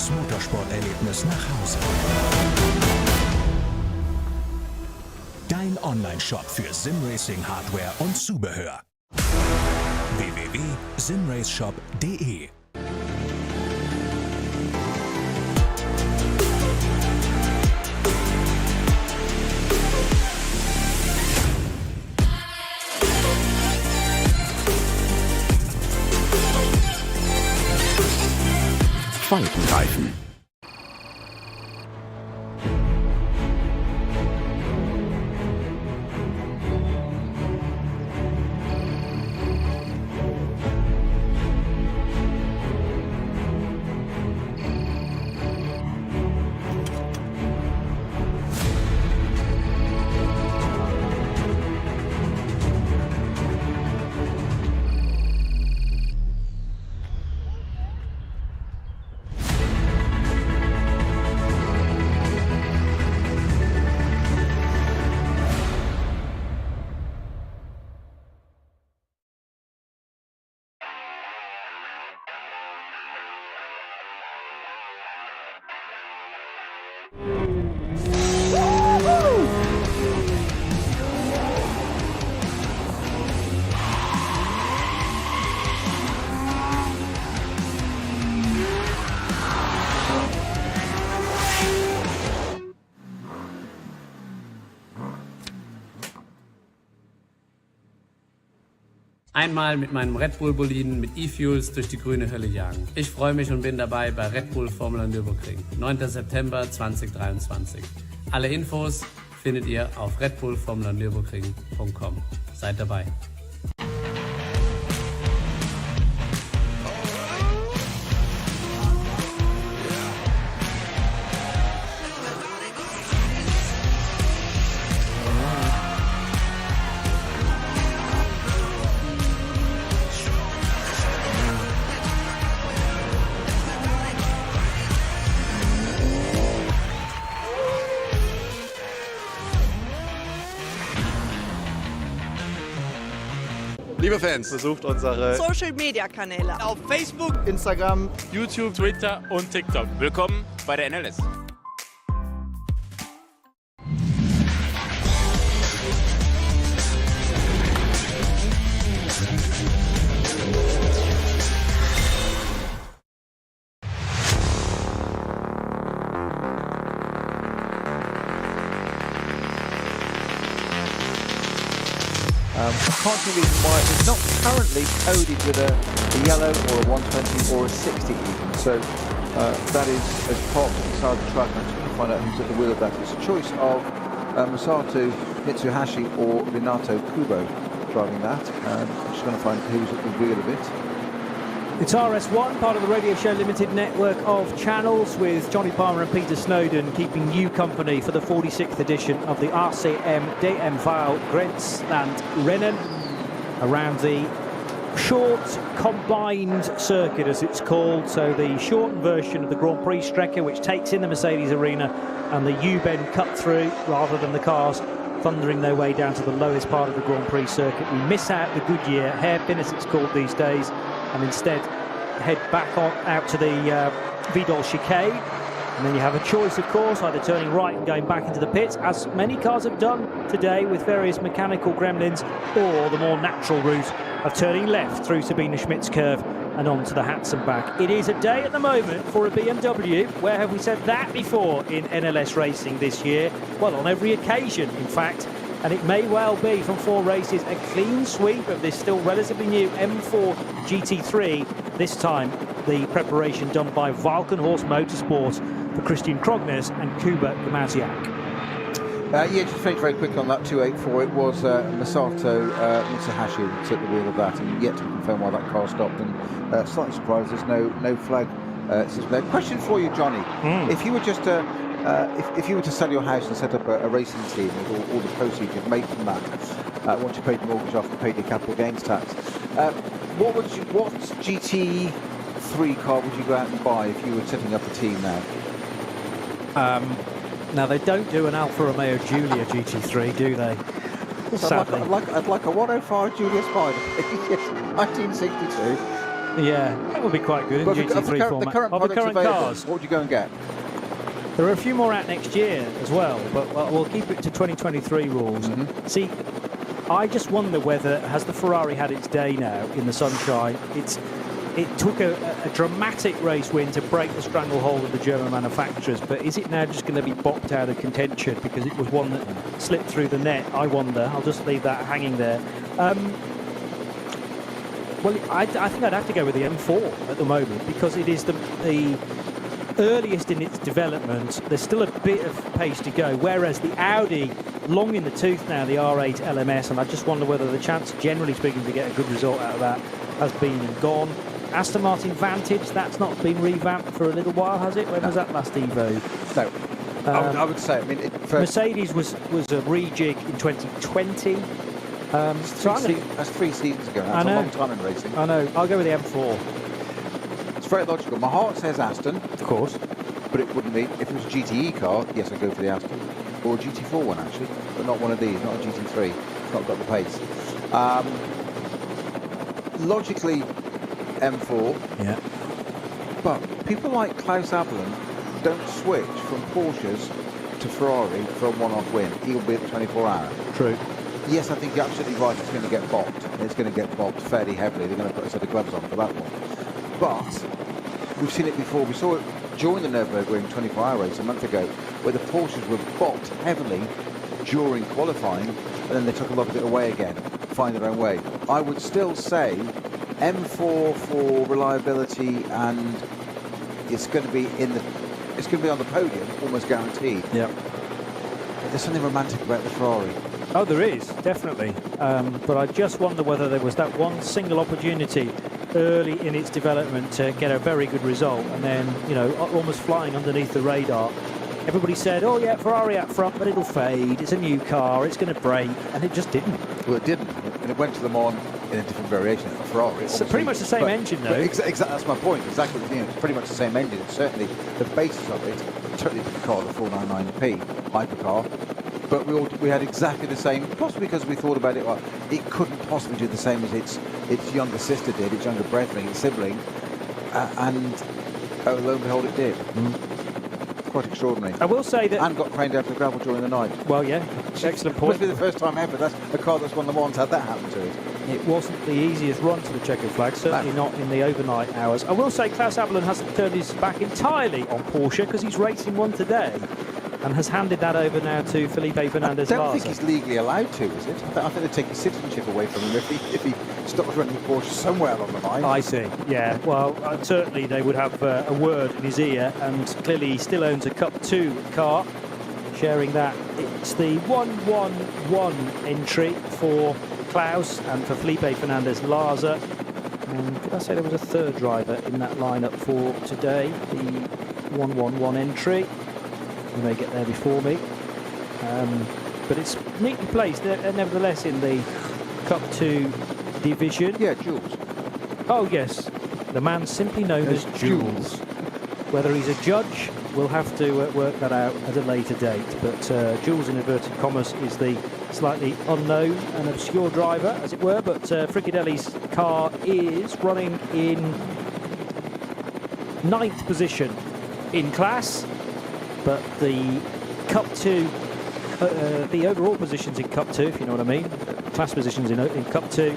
das Motorsporterlebnis nach Hause. Dein Online-Shop für Simracing-Hardware und Zubehör. www.simraceshop.de.
Faltenreifen.
Einmal mit meinem Red Bull Boliden mit E-Fuels durch die grüne Hölle jagen. Ich freue mich und bin dabei bei Red Bull Formula Nürburgring. 9. September 2023. Alle Infos findet ihr auf redbullformulanürburgring.com. Seid dabei.
Liebe Fans, besucht unsere
Social Media Kanäle auf Facebook,
Instagram, YouTube,
Twitter und TikTok. Willkommen bei der NLS.
I can't see a reason why it's not currently coded with a yellow or a 120 or a 60 even. So that is as part inside the track. I'm just going to find out who's at the wheel of that. It's a choice of Masato Mitsuhashi or Renato Kubo driving that. I'm just going to find who's at the wheel of it.
It's RS1, part of the Radio Show Limited network of channels, with Johnny Palmer and Peter Snowden keeping you company for the 46th edition of the RCM DMV Grenzlandrennen around the short combined circuit, as it's called. So the shortened version of the Grand Prix Strecke, which takes in the Mercedes arena and the U-bend cut through, rather than the cars thundering their way down to the lowest part of the Grand Prix circuit. We miss out the Goodyear hairpin, as it's called these days, and instead head back on out to the Vidal chicane. And then you have a choice, of course, either turning right and going back into the pits, as many cars have done today with various mechanical gremlins, or the more natural route of turning left through Sabine Schmidt's curve and on to the Hatzenbach. It is a day at the moment for a BMW. Where have we said that before in NLS racing this year? Well, on every occasion, in fact. And it may well be, from 4 races, a clean sweep of this still relatively new M4 GT3. This time, the preparation done by Valkenhorst Motorsport for Christian Krognes and Kuba Gamaziak.
Yeah, just very quick on that 284. It was Masato Mitsuhashi that took the wheel of that, and yet to confirm why that car stopped. And slightly surprised there's no flag. Question for you, Johnny. If you were just if you were to sell your house and set up a racing team with all the proceeds you've made from that, once you paid the mortgage off and paid your capital gains tax, what GT3 car would you go out and buy if you were setting up a team now?
Now, they don't do an Alfa Romeo Giulia GT3, do they?
Sadly. I'd like a 105 Giulia Spider. Yes, 1962.
Yeah, that would be quite good in GT3 format.
The current
of the current cars.
What would you go and get?
There are a few more out next year as well, but we'll keep it to 2023 rules. See, I just wonder whether, has the Ferrari had its day now in the sunshine? It took a dramatic race win to break the stranglehold of the German manufacturers, but is it now just going to be bopped out of contention because it was one that slipped through the net? I wonder. I'll just leave that hanging there. Well, I think I'd have to go with the M4 at the moment because it is the earliest in its development. There's still a bit of pace to go, whereas the Audi, long in the tooth now, the R8 LMS, and I just wonder whether the chance, generally speaking, to get a good result out of that has been and gone. Aston Martin Vantage, that's not been revamped for a little while, has it? When was that last Evo?
No. I would say, I mean,
Mercedes was a rejig in 2020.
That's 3 seasons ago. That's a long time in racing.
I know. I'll go with the M4.
It's very logical. My heart says Aston,
of course,
but it wouldn't be. If it was a GTE car, yes, I'd go for the Aston, or a GT4 one actually, but not one of these, not a GT3. It's not got the pace. Logically, M4.
Yeah.
But people like Klaus Abelin don't switch from Porsches to Ferrari for a one-off win. He'll be at the 24-hour.
True.
Yes, I think you're absolutely right. It's going to get bopped. It's going to get bopped fairly heavily. They're going to put a set of gloves on for that one. But we've seen it before. We saw it during the Nürburgring 24-hour race a month ago, where the Porsches were bopped heavily during qualifying, and then they took a lot of it away again, find their own way. I would still say M4 for reliability, and it's going to be on the podium, almost guaranteed.
Yeah.
But there's something romantic about the Ferrari.
Oh, there is, definitely. But I just wonder whether there was that one single opportunity early in its development to get a very good result, and then, you know, almost flying underneath the radar. Everybody said, oh yeah, Ferrari up front, but it'll fade. It's a new car, it's going to break, and it just didn't.
Well, it didn't, and it went to Le Mans in a different variation of Ferrari.
It's pretty much the same engine, though.
Exactly, that's my point. Exactly, you know, it's pretty much the same engine. It's certainly the basis of it. Totally different car, the 499P hypercar. But we had exactly the same, possibly because we thought about it. Well, it couldn't possibly do the same as its younger sister did, its younger brethren, its sibling, and lo and behold, it did. Quite extraordinary.
I will say that...
And got craned out of the gravel during the night.
Well, yeah, excellent point.
Must be the first time ever. That's a car that's won Le Mans had that happen to it.
It wasn't the easiest run to the checkered flag, certainly not in the overnight hours. I will say Klaus Abelin hasn't turned his back entirely on Porsche because he's racing one today and has handed that over now to Felipe Fernandez.
I don't think he's legally allowed to, is it? I think they'd take his citizenship away from him if he stopped running Porsche somewhere along the line.
I see, yeah. Well, certainly they would have a word in his ear, and clearly he still owns a Cup 2 car, sharing that. It's the 111 entry for Klaus and for Felipe Fernandez Larza. And could I say there was a third driver in that lineup for today, the 111 entry. You may get there before me. But it's neatly placed, nevertheless, in the Cup 2 division.
Yeah, Jules.
Oh, yes. The man simply known as Jules. Whether he's a judge, we'll have to work that out at a later date. But Jules, in inverted commas, is the slightly unknown and obscure driver, as it were. But Fricadelli's car is running in 9th position in class. But the Cup 2, the overall positions in Cup 2, if you know what I mean, class positions in Cup 2,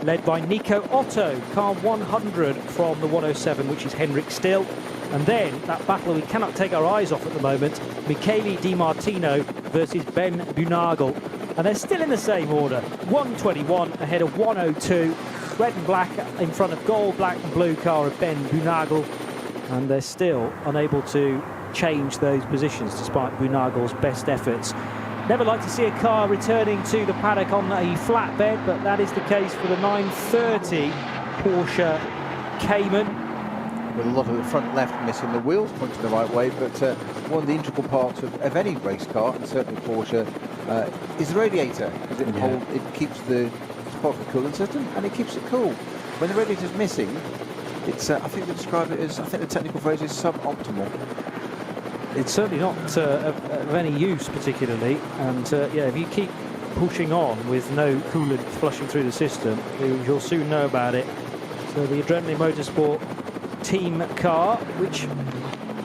led by Nico Otto, car 100 from the 107, which is Henrik Still. And then that battle we cannot take our eyes off at the moment, Michele Di Martino versus Ben Bunagel. And they're still in the same order, 121 ahead of 102, red and black in front of gold, black and blue car of Ben Bunagel. And they're still unable to change those positions despite Bunagel's best efforts. Never like to see a car returning to the paddock on a flatbed, but that is the case for the 930 Porsche Cayman.
With a lot of the front left missing, the wheels pointing the right way, but one of the integral parts of any race car, and certainly Porsche, is the radiator, because it keeps the part of the coolant system, and it keeps it cool. When the radiator's missing, it's I think they describe it as, I think the technical phrase is suboptimal.
It's certainly not of any use particularly, and yeah, if you keep pushing on with no coolant flushing through the system, you'll soon know about it. So the Adrenaline Motorsport team car, which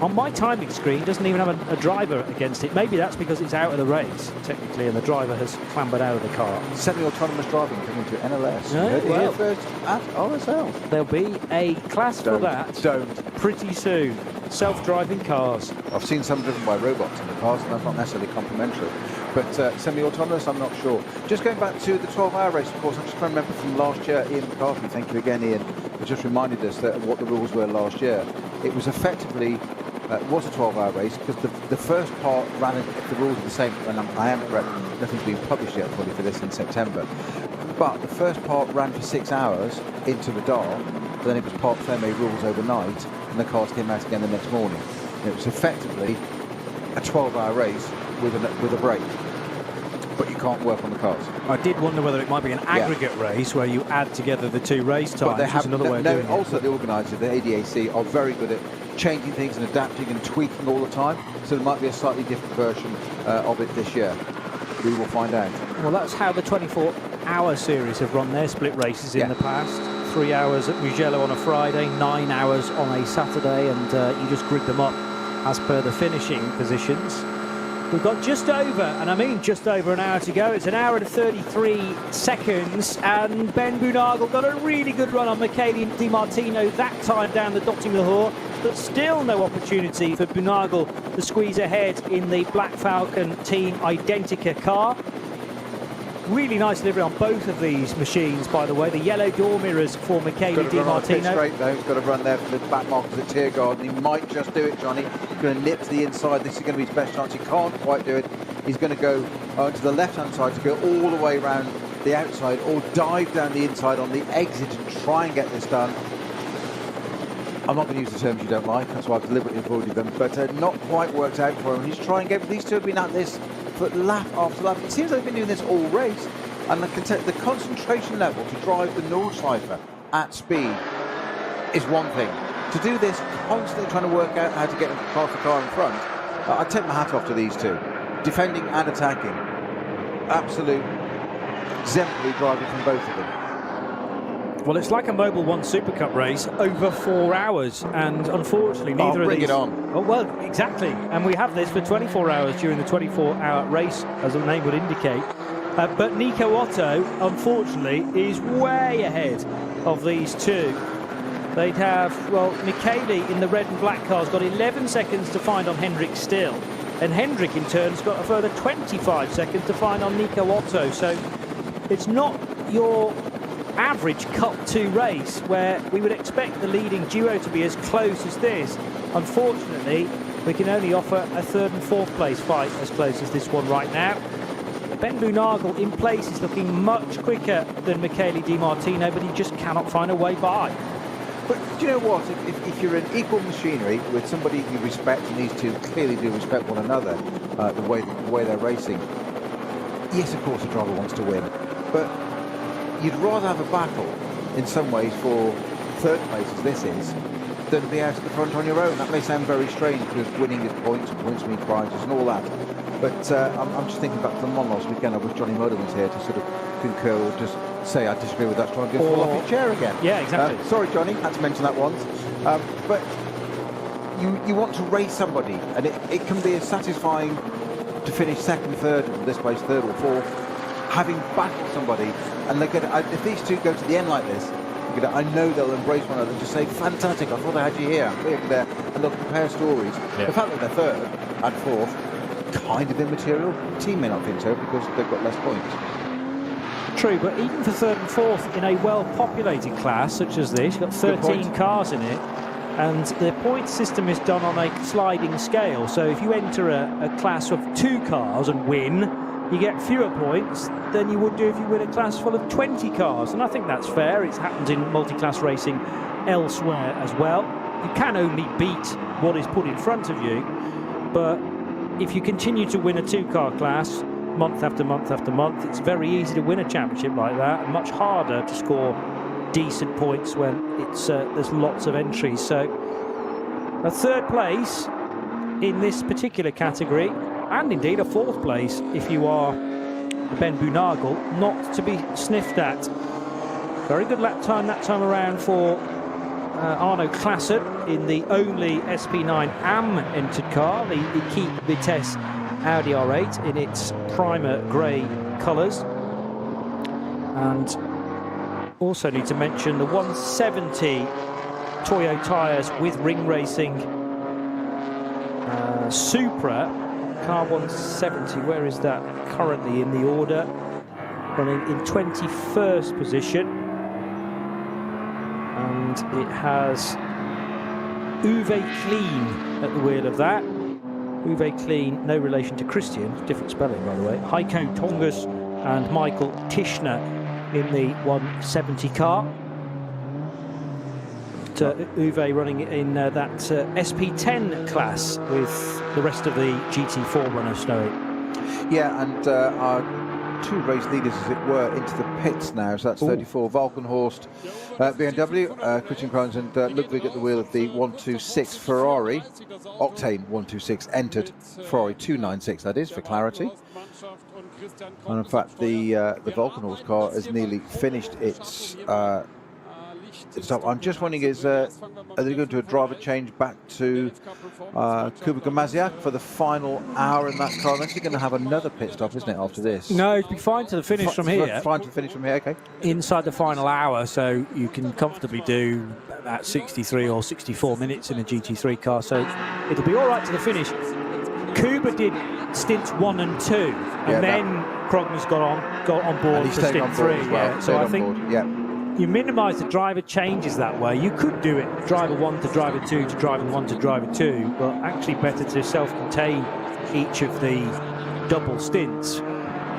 on my timing screen doesn't even have a driver against it. Maybe that's because it's out of the race, technically, and the driver has clambered out of the car.
Semi-autonomous driving coming to NLS.
No, well,
here first at RSL.
There'll be a class for that pretty soon. Self-driving cars.
I've seen some driven by robots in the past, and that's not necessarily complimentary. But semi-autonomous, I'm not sure. Just going back to the 12-hour race, of course, I'm just trying to remember from last year, Ian McCarthy, thank you again, Ian, who just reminded us that what the rules were last year. It was effectively, was a 12-hour race, because the first part ran, if the rules are the same, and I am correct, nothing's been published yet probably for this in September. But the first part ran for 6 hours into the dark, then it was part Ferme rules overnight, and the cars came out again the next morning. And it was effectively a 12-hour race with a break. But you can't work on the cars.
I did wonder whether it might be an aggregate race where you add together the two race times.
But they have
another way of doing
also
it.
the organisers, the ADAC, are very good at changing things and adapting and tweaking all the time. So there might be a slightly different version of it this year. We will find out.
Well, that's how the 24-hour series have run their split races in the past. 3 hours at Mugello on a Friday, 9 hours on a Saturday, and you just grid them up as per the finishing positions. We've got just over, and I mean just over an hour to go. It's an hour and 33 seconds, and Ben Boonagel got a really good run on Michele Di Martino that time down the Dottinglahore, but still no opportunity for Boonagel to squeeze ahead in the Black Falcon Team Identica car. Really nice delivery on both of these machines, by the way. The yellow door mirrors for Michele Di Martino.
Straight though, he's got to run there for the back markers at Tiergarten. He might just do it, Johnny. He's going to nip to the inside. This is going to be his best chance. He can't quite do it. He's going to go to the left-hand side to go all the way around the outside, or dive down the inside on the exit and try and get this done. I'm not going to use the terms you don't like, that's why I've deliberately avoided them, but not quite worked out for him. He's trying to get, these two have been at this for lap after lap. It seems they've been doing this all race, and the concentration level to drive the Nordschleife at speed is one thing. To do this, constantly trying to work out how to get past the car in front, I take my hat off to these two. Defending and attacking. Absolute exemplary driving from both of them.
Well, it's like a Mobil 1 Super Cup race over 4 hours, and unfortunately neither of these...
Bring it on.
Oh, well, exactly. And we have this for 24 hours during the 24-hour race, as the name would indicate. But Nico Otto, unfortunately, is way ahead of these two. They'd have, well, Michele in the red and black cars got 11 seconds to find on Hendrik still. And Hendrik, in turn, has got a further 25 seconds to find on Nico Otto. So it's not your average Cup 2 race where we would expect the leading duo to be as close as this. Unfortunately, we can only offer a third and fourth place fight as close as this one right now. Ben Boonagel in place is looking much quicker than Michele Di Martino, but he just cannot find a way by.
But do you know what? If you're in equal machinery with somebody you respect, and these two clearly do respect one another, the way they're racing, yes, of course, the driver wants to win, but you'd rather have a battle in some ways for third place, as this is, than be out at the front on your own. That may sound very strange because winning is points, and points mean prizes and all that. But I'm just thinking back to the Mon last weekend. I wish Johnny Moder was here to sort of concur or just say I disagree with that, try and go fall off his chair again.
Yeah, exactly.
Sorry, Johnny, had to mention that once. But you want to race somebody, and it can be as satisfying to finish second, third, in this place third or fourth, having battled somebody, and they get. If these two go to the end like this, I know they'll embrace one another and just say, fantastic, I thought I had you here, I'm here, there, and they'll compare stories. Yeah. The fact that they're third and fourth, kind of immaterial. The team may not think so because they've got less points.
True, but even for third and fourth in a well-populated class such as this, you've got 13 cars in it, and the point system is done on a sliding scale. So if you enter a class of 2 cars and win, you get fewer points than you would do if you win a class full of 20 cars. And I think that's fair. It happens in multi-class racing elsewhere as well. You can only beat what is put in front of you, but if you continue to win a 2-car class month after month after month, it's very easy to win a championship like that, and much harder to score decent points when it's there's lots of entries. So a third place in this particular category, and indeed a fourth place if you are Ben Boonagel, not to be sniffed at. Very good lap time that time around for Arno Klassen in the only SP9 AM entered car, the Equipe Vitesse Audi R8 in its primer grey colours. And also need to mention the 170 Toyo tyres with ring racing Supra, car 170, where is that currently in the order? Running in 21st position. And it has Uwe Kleen at the wheel of that. Uwe Kleen, no relation to Christian, different spelling by the way. Heiko Tongus and Michael Tischner in the 170 car. Uwe running in that SP10 class with the rest of the GT4 runners, Snowy.
Yeah, and our two race leaders, as it were, into the pits now. So that's 34 Valkenhorst BMW, Christian Krohns and Ludwig at the wheel of the 126 Ferrari. Octane 126 entered, Ferrari 296, that is, for clarity. And in fact, the Valkenhorst car has nearly finished its stop. I'm just wondering, are they going to do a driver change back to Kubica Maziak for the final hour in that car? They're going to have another pit stop, isn't it, after this?
No, it'd be fine to the finish from here.
Fine to the finish from here, okay.
Inside the final hour, so you can comfortably do about 63 or 64 minutes in a GT3 car, so it'll be all right to the finish. Kuba did stints 1 and 2, and then Krogner's got on board for stint 3.
Well.
So I think you minimise the driver changes that way. You could do it driver 1 to driver 2 to driver 1 to driver 2, but actually better to self-contain each of the double stints.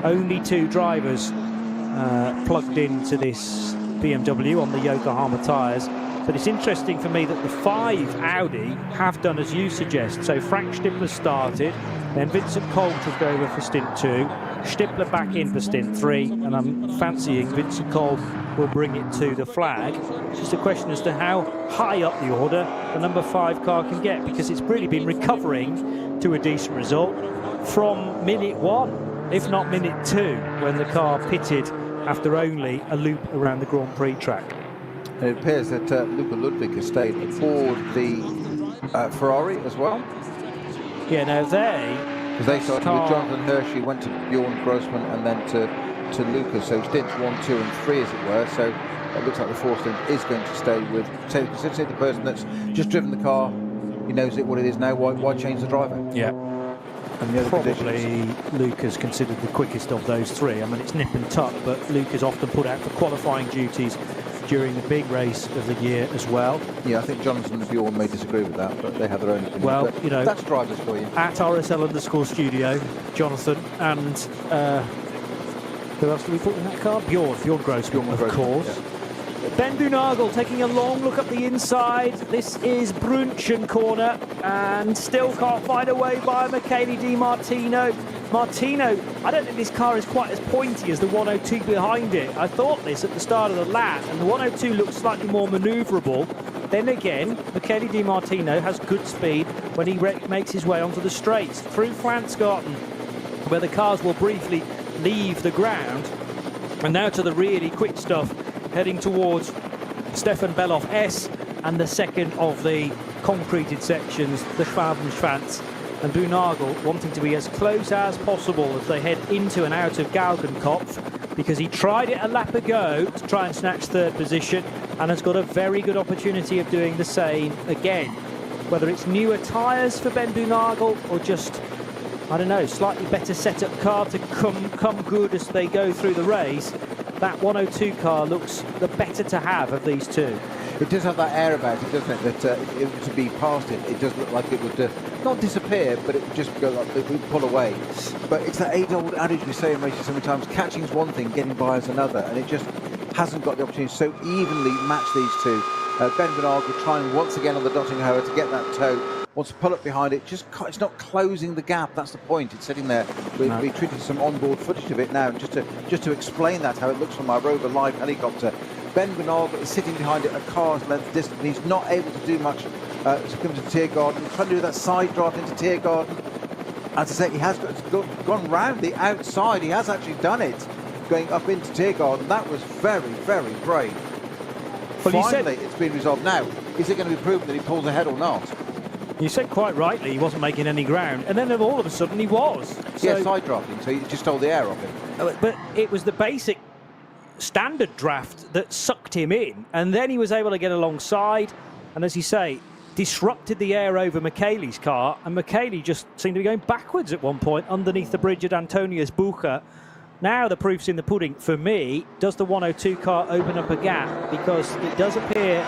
Only 2 drivers plugged into this BMW on the Yokohama tyres. But it's interesting for me that the 5 Audi have done as you suggest. So Frank Stippler started, then Vincent Cole took over for stint 2, Stippler back in for stint 3, and I'm fancying Vincent Cole will bring it to the flag. It's just a question as to how high up the order the number 5 car can get, because it's really been recovering to a decent result from minute 1, if not minute 2, when the car pitted after only a loop around the Grand Prix track.
And it appears that Luca Ludwig has stayed aboard the Ferrari as well.
Yeah, now
because they started with Jonathan Hershey, went to Bjorn Grossman, and then to Lucas. So stints 1, 2, and 3, as it were. So it looks like the 4th stint is going to stay with, say the person that's just driven the car. He knows what it is now. Why change the driver?
Yeah.
And the other
probably Luca's considered the quickest of those 3. I mean, it's nip and tuck, but Luca's often put out for qualifying duties during the big race of the year as well.
Yeah, I think Jonathan and Bjorn may disagree with that, but they have their own opinion.
Well,
but that's drivers for you.
At RSL_studio, Jonathan and who else did we put in that car? Bjorn Grossman, of course. Yeah. Ben Bunagel taking a long look up the inside. This is Brunchen corner, and still can't find a way by Michele Di Martino. Martino, I don't think this car is quite as pointy as the 102 behind it. I thought this at the start of the lap, and the 102 looks slightly more manoeuvrable. Then again, Michele Di Martino has good speed when he makes his way onto the straights. Through Flansgarten, where the cars will briefly leave the ground. And now to the really quick stuff, heading towards Stefan Beloff S and the second of the concreted sections, the Schwabenschwanz, and Bunagel wanting to be as close as possible as they head into and out of Galgenkopf, because he tried it a lap ago to try and snatch 3rd position and has got a very good opportunity of doing the same again. Whether it's newer tyres for Ben Bunagel or just, I don't know, slightly better setup car to come good as they go through the race, that 102 car looks the better to have of these 2.
It does have that air about it, doesn't it? That if it were to be past it, it does look like it would not disappear, but it would just go like it would pull away. But it's that age-old adage we say in racing so many times: catching's one thing, getting by is another, and it just hasn't got the opportunity to so evenly match these 2. Ben Bunagel trying once again on the Dottinghoer to get that toe. Wants to pull up behind it, it's not closing the gap. That's the point. It's sitting there. We treated some onboard footage of it now, just to explain that, how it looks from our Rover Live helicopter. Ben Bunagel is sitting behind it a car's length distance. He's not able to do much to come to Tiergarten. He's trying to do that side draft into Tiergarten. As I say, he has gone round the outside. He has actually done it. going up into Tiergarten. That was very, very brave.
Well,
Finally, it's been resolved. Now, is it going to be proven that he pulls ahead or not?
You said quite rightly he wasn't making any ground, and then all of a sudden he was.
Yeah, side drafting, so he just stole the air off him.
But it was the basic standard draft that sucked him in, and then he was able to get alongside, and as you say, disrupted the air over Michele's car, and Michele just seemed to be going backwards at one point underneath the bridge at Antonius Bucher. Now the proof's in the pudding for me. Does the 102 car open up a gap? Because it does appear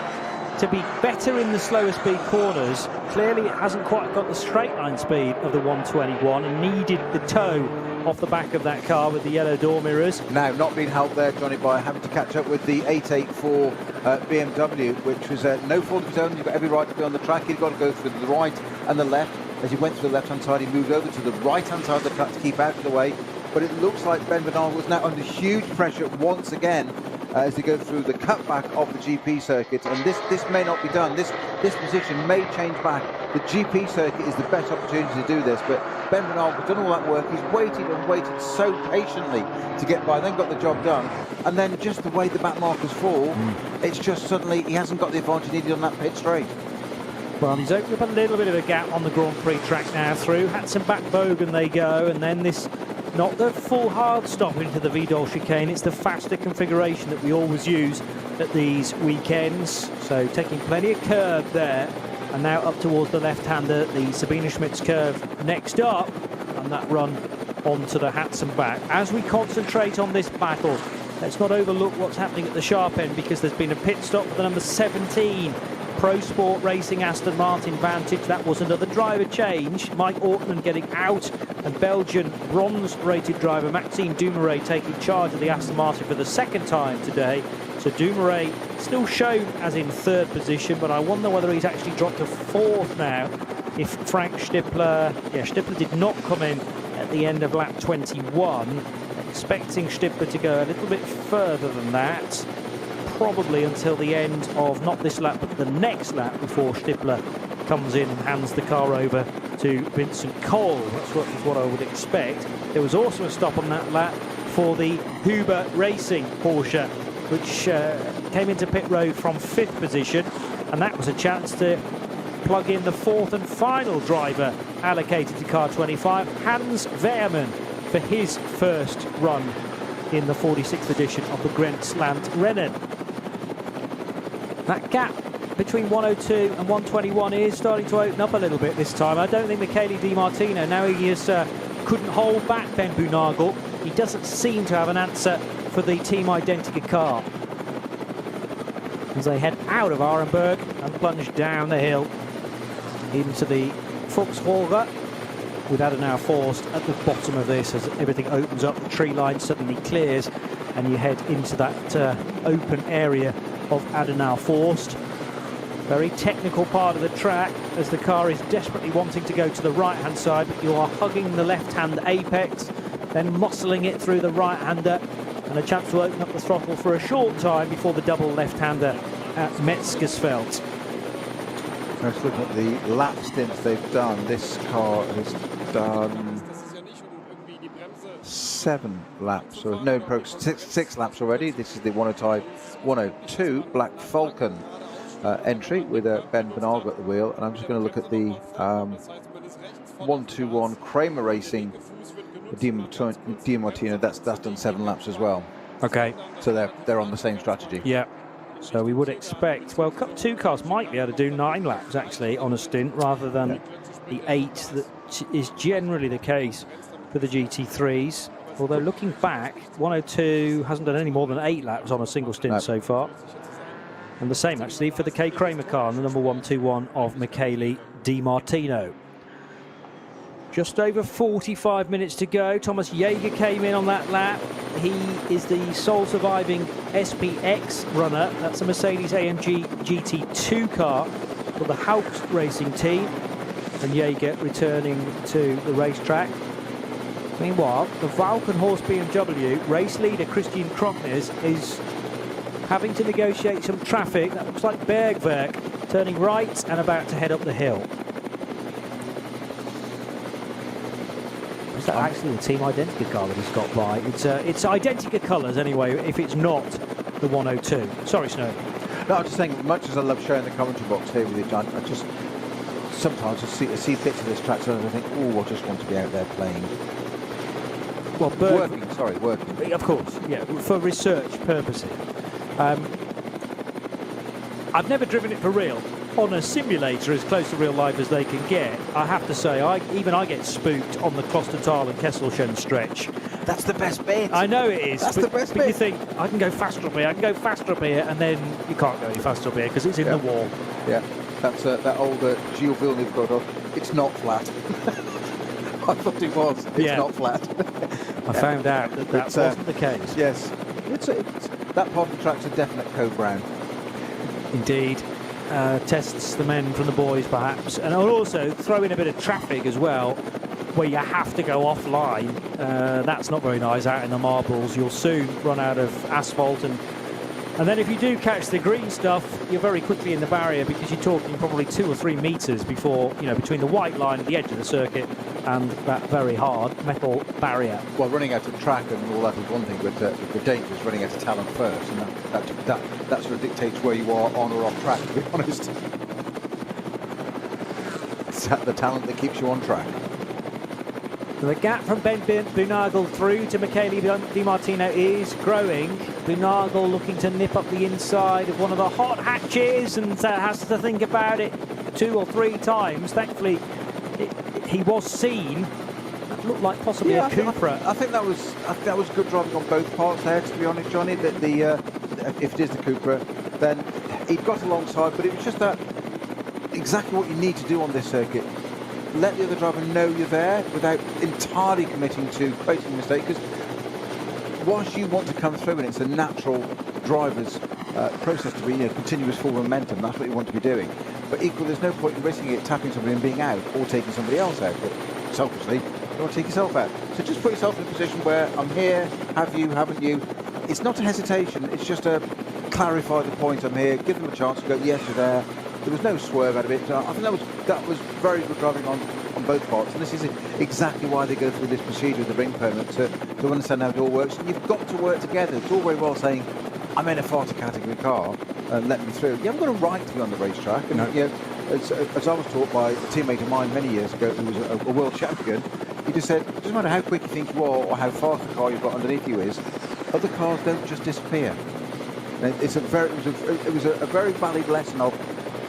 to be better in the slower speed corners. Clearly it hasn't quite got the straight line speed of the 121 and needed the toe off the back of that car with the yellow door mirrors.
Now, not being helped there, Johnny, by having to catch up with the 884 BMW, which was no fault of his own. He's got every right to be on the track. He's got to go through the right and the left. As he went through the left-hand side, he moved over to the right-hand side of the track to keep out of the way. But it looks like Ben Bernal was now under huge pressure once again as they go through the cutback of the GP circuit, and this may not be done. This position may change back. The GP circuit is the best opportunity to do this, but Ben Bernal has done all that work. He's waited and waited so patiently to get by, then got the job done, and then just the way the back markers fall, it's just suddenly he hasn't got the advantage needed on that pit straight.
Well, he's opened up a little bit of a gap on the Grand Prix track now through Hatzenbach-Bogen they go, and then this, not the full hard stop into the Vidal chicane, it's the faster configuration that we always use at these weekends. So taking plenty of curve there, and now up towards the left-hander, the Sabine Schmitz curve next up, and that run onto the Hatzenbach. As we concentrate on this battle, let's not overlook what's happening at the sharp end, because there's been a pit stop for the number 17 Pro Sport Racing Aston Martin Vantage. That was another driver change. Mike Ortman getting out, and Belgian bronze-rated driver Maxime Dumouriez taking charge of the Aston Martin for the second time today. So Dumouriez still shown as in third position, but I wonder whether he's actually dropped to fourth now. If Frank Stippler, Stippler did not come in at the end of lap 21. Expecting Stippler to go a little bit further than that, probably until the end of not this lap but the next lap, before Stippler comes in and hands the car over to Vincent Cole. That's what I would expect. There was also a stop on that lap for the Huber Racing Porsche, which came into pit road from fifth position, and that was a chance to plug in the fourth and final driver allocated to car 25, Hans Wehrmann, for his first run in the 46th edition of the Grenzlandrennen. That gap between 102 and 121 is starting to open up a little bit this time. I don't think Michele Di Martino, now he is, couldn't hold back Ben Bunagel. He doesn't seem to have an answer for the Team Identica car, as they head out of Arenberg and plunge down the hill into the Fuchsrohre, with Adenauer Forst at the bottom of this. As everything opens up, the tree line suddenly clears, and you head into that open area of Adenauer Forst. Very technical part of the track, as the car is desperately wanting to go to the right-hand side, but you are hugging the left-hand apex, then muscling it through the right-hander, and a chance to open up the throttle for a short time before the double left-hander at Metzgersfeld.
Let's look at the lap stints they've done. This car has done 7 laps, or no, 6 laps already. This is the 102 Black Falcon entry with Ben Bernal at the wheel, and I'm just going to look at the 121 Kramer Racing Di Martino. That's done 7 laps as well.
Okay,
so they're on the same strategy.
Yeah. So we would expect, well, Cup 2 cars might be able to do 9 laps actually on a stint, rather than the 8 that is generally the case for the GT3s. Although looking back, 102 hasn't done any more than 8 laps on a single stint so far. And the same actually for the K Kramer car and the number 121 of Michele Di Martino. Just over 45 minutes to go. Thomas Jaeger came in on that lap. He is the sole surviving SPX runner. That's a Mercedes-AMG GT2 car for the Haupt Racing team. And Jaeger returning to the racetrack. Meanwhile, the Valkenhorst BMW race leader Christian Krocknes is having to negotiate some traffic. That looks like Bergwerk, turning right and about to head up the hill. It's actually the Team Identica car that he's got by. It's Identica colours anyway, if it's not the 102. Sorry, Snow.
No, I'm just saying, much as I love sharing the commentary box here with you, John, I just sometimes I see bits of this track and I think, oh, I just want to be out there playing.
Well,
working.
Of course, yeah, for research purposes. I've never driven it for real. On a simulator as close to real life as they can get, I have to say, I get spooked on the Klostertal and Kesselchen stretch.
That's the best bit.
I know it is.
That's the best bit.
But you think, I can go faster up here, and then you can't go any faster up here because it's in the wall.
Yeah, that's that old Gilles Villeneuve quote. It's not flat. I thought it was. It's not flat.
I found out that wasn't the case.
Yes, it's that part of the track's a definite code brown.
Indeed. Tests the men from the boys, perhaps, and I'll also throw in a bit of traffic as well, where you have to go offline. That's not very nice out in the marbles. You'll soon run out of asphalt, and then if you do catch the green stuff, you're very quickly in the barrier, because you're talking probably 2 or 3 metres before, between the white line at the edge of the circuit and that very hard metal barrier.
Well, running out of track and all that is one thing, but the danger is running out of talent first, and that sort of dictates where you are on or off track, to be honest. It's the talent that keeps you on track.
The gap from Ben Bunagel through to Michele Di Martino is growing. Bunagel looking to nip up the inside of one of the hot hatches and has to think about it 2 or 3 times. Thankfully, he was seen. That looked like possibly a Cupra.
I think that was good driving on both parts there, to be honest, Johnny. That if it is the Cupra, then he'd got alongside, but it was just that exactly what you need to do on this circuit. Let the other driver know you're there without entirely committing to creating a mistake, because whilst you want to come through, and it's a natural driver's process to be continuous full momentum, that's what you want to be doing. But equally, there's no point in risking it, tapping somebody and being out, or taking somebody else out. But selfishly, you want to take yourself out. So just put yourself in a position where I'm here, have you, haven't you? It's not a hesitation, it's just a clarify the point, I'm here, give them a chance to go, yes, you're there. There was no swerve out of it. I think that was very good driving on both parts, and this is exactly why they go through this procedure with the ring permit, to understand how it all works. And you've got to work together. It's all very well saying, I'm in a farter category car, let me through. You haven't got a right to be on the racetrack. And, as I was taught by a teammate of mine many years ago, who was a world champion, he just said, it doesn't matter how quick you think you are or how fast the car you've got underneath you is, other cars don't just disappear. And it was a very valid lesson of,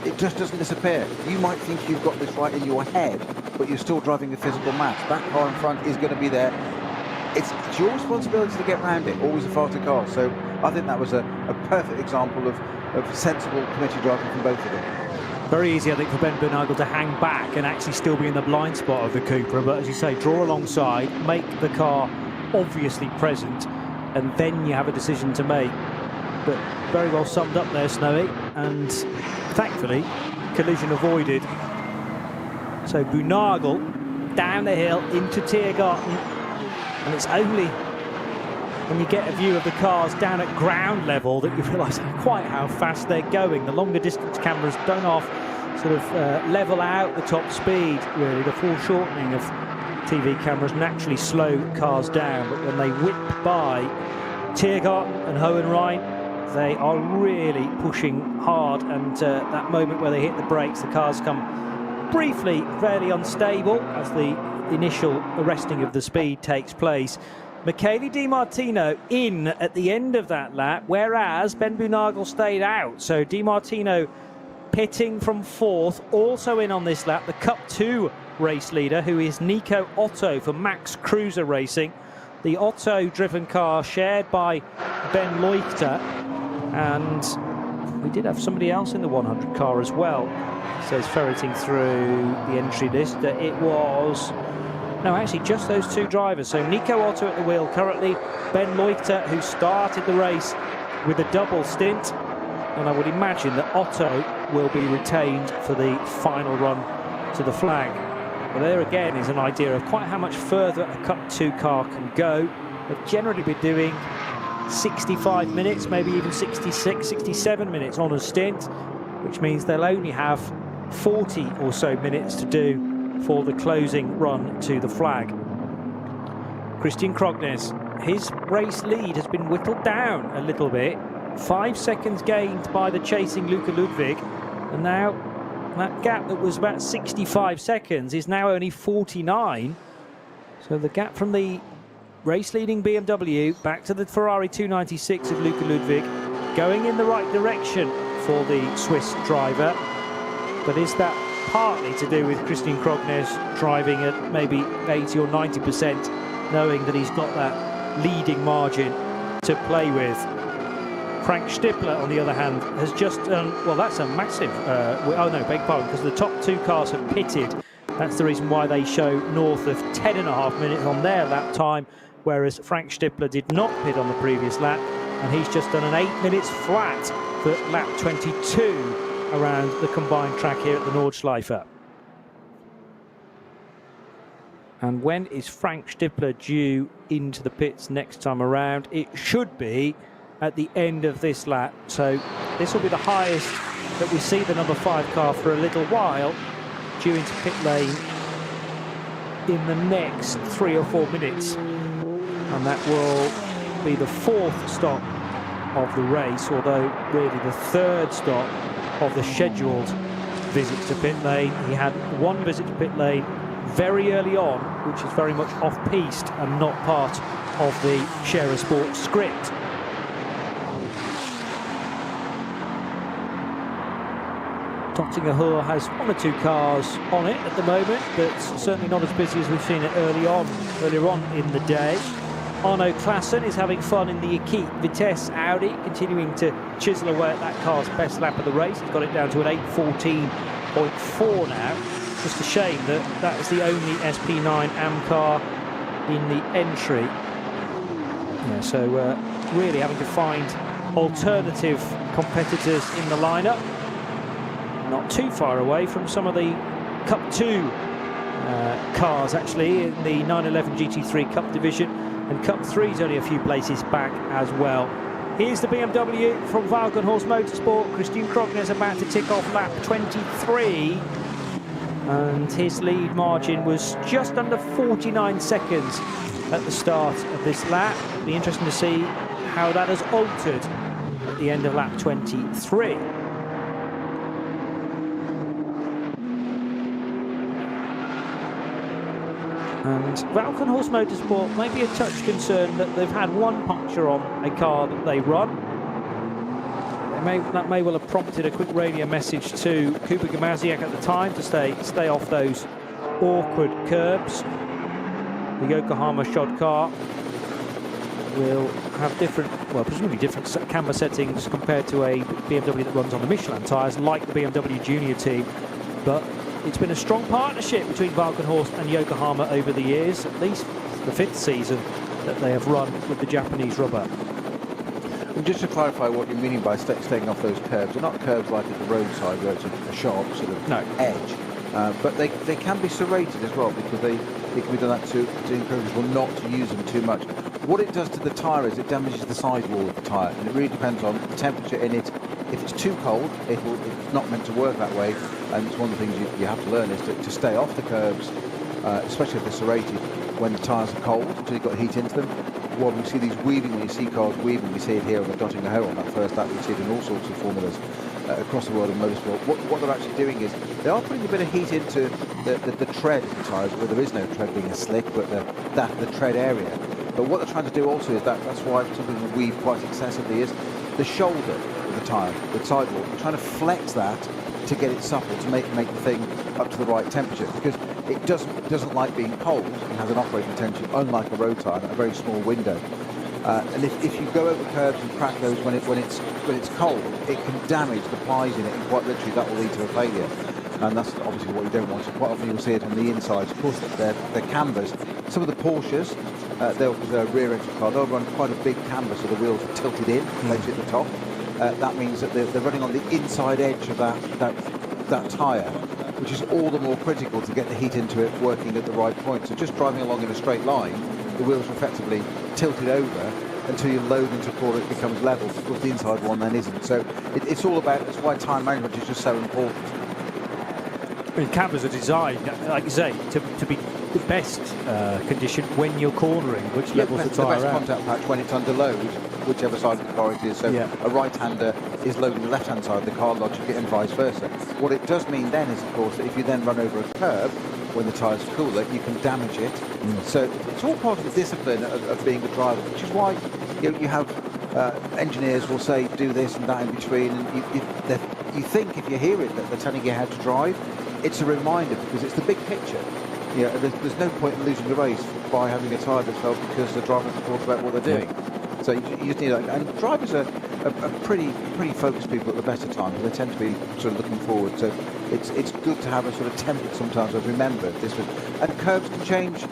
it just doesn't disappear. You might think you've got this right in your head, but you're still driving the physical match. That car in front is going to be there. It's your responsibility to get around it, always a faster car. So I think that was a perfect example of sensible committee driving from both of them.
Very easy, I think, for Ben Bunagel to hang back and actually still be in the blind spot of the Cupra, but as you say, draw alongside, make the car obviously present, and then you have a decision to make. But very well summed up there, Snowy, and thankfully collision avoided. So Bunagel down the hill into Tiergarten, and it's only when you get a view of the cars down at ground level that you realise quite how fast they're going. The longer distance cameras don't level out the top speed, really. The foreshortening of TV cameras naturally slow cars down, but when they whip by Tiergarten and Hohenrhein, they are really pushing hard, and that moment where they hit the brakes, the cars come briefly fairly unstable as the initial arresting of the speed takes place. Michele Di Martino in at the end of that lap, whereas Ben Bunagel stayed out. So Di Martino pitting from 4th, also in on this lap, the Cup 2 race leader, who is Nico Otto for Max Cruiser Racing. The Otto-driven car shared by Ben Leuchter, and we did have somebody else in the 100 car as well. It says, ferreting through the entry list, that it was... No, actually, just those 2 drivers. So Nico Otto at the wheel currently, Ben Leuchter, who started the race with a double stint, and I would imagine that Otto will be retained for the final run to the flag. But there again is an idea of quite how much further a Cup 2 car can go. They've generally been doing 65 minutes, maybe even 66, 67 minutes on a stint, which means they'll only have 40 or so minutes to do for the closing run to the flag. Christian Krognes. His race lead has been whittled down a little bit. 5 seconds gained by the chasing Luca Ludwig. And now that gap that was about 65 seconds is now only 49. So the gap from the race-leading BMW back to the Ferrari 296 of Luca Ludwig going in the right direction for the Swiss driver. But is that partly to do with Christian Krognes driving at maybe 80 or 90%, knowing that he's got that leading margin to play with? Frank Stippler, on the other hand, has just done, well, that's a massive, oh no, beg pardon, because the top two cars have pitted. That's the reason why they show north of 10.5 minutes on their lap time, whereas Frank Stippler did not pit on the previous lap, and he's just done an 8 minutes flat for lap 22 around the combined track here at the Nordschleife. And when is Frank Stippler due into the pits next time around? It should be at the end of this lap. So this will be the highest that we see the number 5 car for a little while, due into pit lane in the next 3 or 4 minutes. And that will be the 4th stop of the race, although really the 3rd stop of the scheduled visits to pit lane. He had 1 visit to pit lane very early on, which is very much off-piste and not part of the Share a Sport script. Dottinger Hur has 1 or 2 cars on it at the moment, but certainly not as busy as we've seen it earlier on in the day. Arno Klassen is having fun in the Equipe Vitesse Audi, continuing to chisel away at that car's best lap of the race. He's got it down to an 8:14.4 now. Just a shame that that is the only SP9 AM car in the entry. Yeah, so really having to find alternative competitors in the lineup. Not too far away from some of the Cup 2 cars, actually, in the 911 GT3 Cup division. And Cup 3 is only a few places back as well. Here's the BMW from Valkenhorst Motorsport. Christian Krognes about to tick off lap 23. And his lead margin was just under 49 seconds at the start of this lap. It'll be interesting to see how that has altered at the end of lap 23. And Valkenhorst Motorsport may be a touch concerned that they've had 1 puncture on a car that they run. That may well have prompted a quick radio message to Kuba Gamaziak at the time to stay off those awkward curbs. The Yokohama shod car will have different, well, presumably different camber settings compared to a BMW that runs on the Michelin tyres, like the BMW Junior team. But it's been a strong partnership between Valkenhorst and Yokohama over the years, at least the 5th season that they have run with the Japanese rubber.
And just to clarify what you're meaning by staying off those curbs, they're not curbs like at the roadside where it's a sharp sort of edge, but they can be serrated as well, because they can be done that to encourage people not to use them too much. What it does to the tyre is it damages the sidewall of the tyre, and it really depends on the temperature in it. If it's too cold, it's not meant to work that way, and it's one of the things you have to learn is to stay off the curbs, especially if they're serrated, when the tyres are cold, until you've got heat into them. While we see these weaving, when you see cars weaving, we see it here on the Dottinger Hur on that first lap, we see it in all sorts of formulas across the world of motorsport. What they're actually doing is they are putting a bit of heat into the tread of the tyres, where there is no tread being a slick, but the tread area. But what they're trying to do also is that's why something that weave quite excessively is the shoulder of the tyre, the sidewall. They're trying to flex that to get it supple, to make the thing up to the right temperature, because it doesn't like being cold and has an operating temperature, unlike a road tyre, a very small window. And if you go over curbs and crack those when it's cold, it can damage the plies in it, and quite literally that will lead to a failure. And that's obviously what you don't want. So quite often you'll see it on the insides. Of course, they're cambers. Some of the Porsches, they're rear engine car, they'll run quite a big camber, so the wheels are tilted in, basically at the top. That means that they're running on the inside edge of that tyre, which is all the more critical to get the heat into it working at the right point. So just driving along in a straight line, the wheels are effectively tilted over until you load into core, it becomes level. Of course, the inside one then isn't. So it's all about, that's why time management is just so important.
And cameras are designed, like you say, to be the best condition when you're cornering, which levels the tyre
out. The best contact patch when it's under load, whichever side of the car it is. So a right-hander is loading the left-hand side of the car logically and vice versa. What it does mean then is, of course, that if you then run over a curb when the tyre's cooler, you can damage it. So it's all part of the discipline of being a driver, which is why you have engineers will say do this and that in between, and you think if you hear it that they're telling you how to drive. It's a reminder because it's the big picture. There's no point in losing the race by having a tyre that's failed because the driver hasn't thought about what they're doing. So you just need that. And drivers are pretty focused people at the best of times. They tend to be sort of looking forward. So it's good to have a sort of template sometimes of remember this was. And curbs can change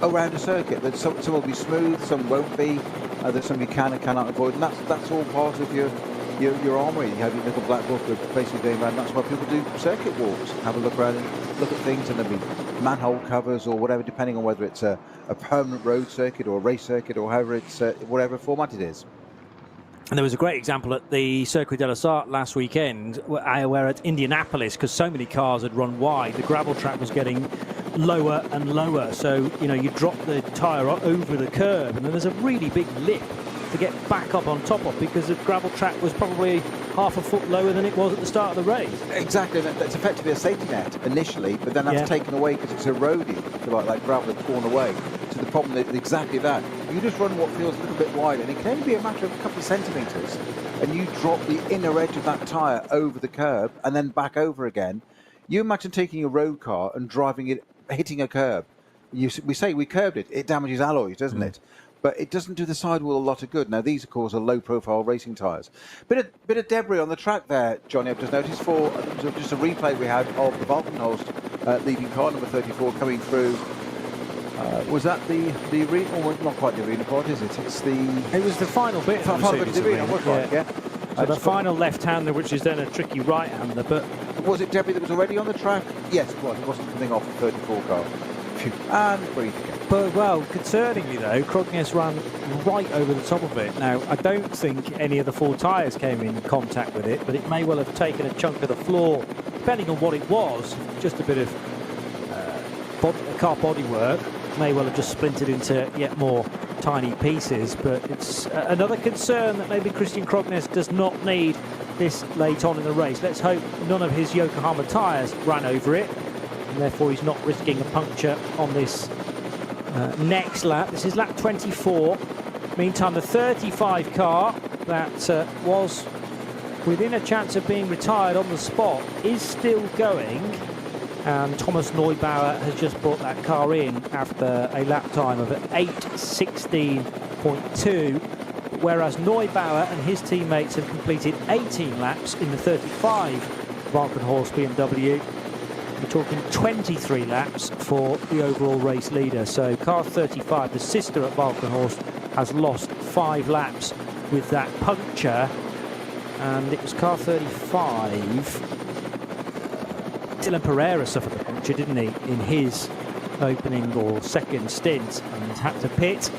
around a circuit. Some will be smooth, some won't be. There's some you can and cannot avoid, and that's all part of your armoury. You have your little black book of basically going around. That's why people do circuit walks, have a look around and look at things, and there'll be manhole covers or whatever, depending on whether it's a permanent road circuit or a race circuit or however it's whatever format it is.
And there was a great example at the Circuit de la Sarthe last weekend, where at Indianapolis, because so many cars had run wide, the gravel track was getting lower and lower. So, you drop the tyre over the curb, and then there's a really big lip to get back up on top of, because the gravel track was probably half a foot lower than it was at the start of the race.
Exactly, it's effectively a safety net initially, but then that's taken away because it's eroding, if you like gravel had torn away. So the problem is exactly that. You just run what feels a little bit wide, and it can only be a matter of a couple of centimetres, and you drop the inner edge of that tyre over the curb and then back over again. You imagine taking a road car and driving it, hitting a curb. We say we curbed it, it damages alloys, doesn't it? But it doesn't do the sidewall a lot of good. Now, these, of course, are low-profile racing tyres. Bit of debris on the track there, Johnny, I've just noticed, for just a replay we had of the Valkenhorst leading car, number 34, coming through. Was that the arena? Or not quite the arena part, is it? It was
the final bit.
Final bit of the arena, was right, yeah.
So the final left-hander, which is then a tricky right-hander, but...
Was it debris that was already on the track? Yes, it was. It wasn't coming off the 34 car. And breathe again.
But, well, concerningly, though, Krognes ran right over the top of it. Now, I don't think any of the four tyres came in contact with it, but it may well have taken a chunk of the floor, depending on what it was. Just a bit of car bodywork. May well have just splintered into yet more tiny pieces. But it's another concern that maybe Christian Krognes does not need this late on in the race. Let's hope none of his Yokohama tyres ran over it, and therefore he's not risking a puncture on this next lap. This is lap 24. Meantime, the 35 car that was within a chance of being retired on the spot is still going, and Thomas Neubauer has just brought that car in after a lap time of 8:16.2, whereas Neubauer and his teammates have completed 18 laps in the 35 Valkenhorst BMW. We're talking 23 laps for the overall race leader. So car 35, the sister at Valkenhorst, has lost 5 laps with that puncture. And it was car 35. Dylan Pereira suffered the puncture, didn't he, in his opening or second stint, and had to pit.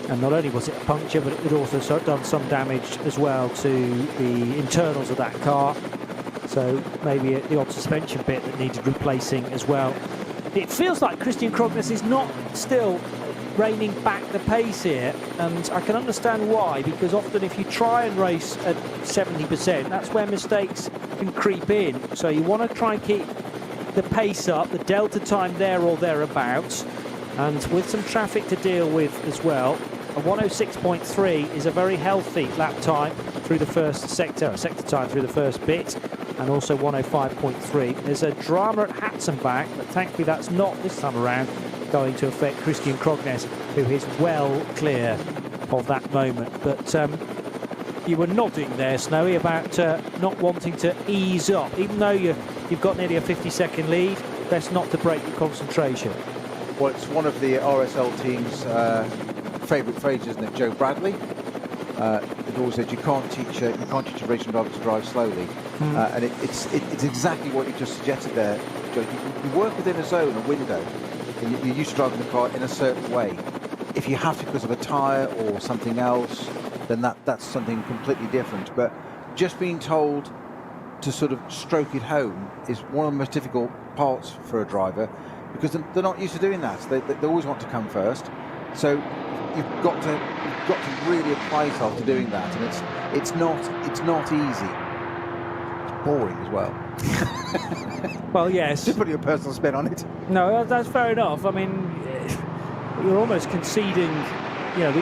And not only was it a puncture, but it had also done some damage as well to the internals of that car. So maybe the odd suspension bit that needed replacing as well. It feels like Christian Krognes is not still reining back the pace here, and I can understand why, because often if you try and race at 70%, that's where mistakes can creep in. So you want to try and keep the pace up, the delta time there or thereabouts, and with some traffic to deal with as well. A 106.3 is a very healthy lap time through the first sector time through the first bit, and also 105.3. There's a drama at Hatzenbach, but thankfully that's not this time around going to affect Christian Krognes, who is well clear of that moment. But you were nodding there, Snowy, about not wanting to ease up. Even though you've got nearly a 50-second lead, best not to break your concentration.
Well, it's one of the RSL team's favourite phrases, isn't it? Joe Bradley. It always said you can't teach a racing driver to drive slowly, and it's exactly what you just suggested there, Joe. You work within a zone, a window, and you're used to driving the car in a certain way. If you have to because of a tyre or something else, then that's something completely different. But just being told to sort of stroke it home is one of the most difficult parts for a driver, because they're not used to doing that. They always want to come first. So you've got to really apply yourself to doing that, and it's not easy. It's boring as well.
Well, yes.
Just put your personal spin on it.
No, that's fair enough. I mean, you're almost conceding. You're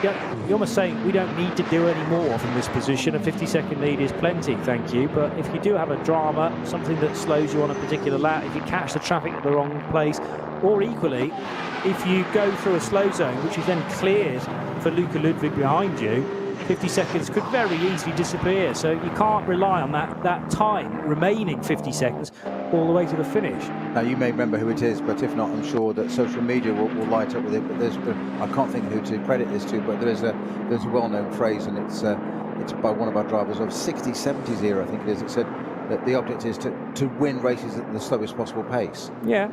almost saying we don't need to do any more from this position. A 50-second lead is plenty, thank you. But if you do have a drama, something that slows you on a particular lap, if you catch the traffic at the wrong place, or equally, if you go through a slow zone, which is then cleared for Luca Ludwig behind you, 50 seconds could very easily disappear. So you can't rely on that time, remaining 50 seconds, all the way to the finish.
Now, you may remember who it is, but if not, I'm sure that social media will light up with it. But I can't think who to credit this to, but there's a well-known phrase, and it's by one of our drivers of 60s, 70s era, I think it is. It said that the object is to win races at the slowest possible pace.
Yeah.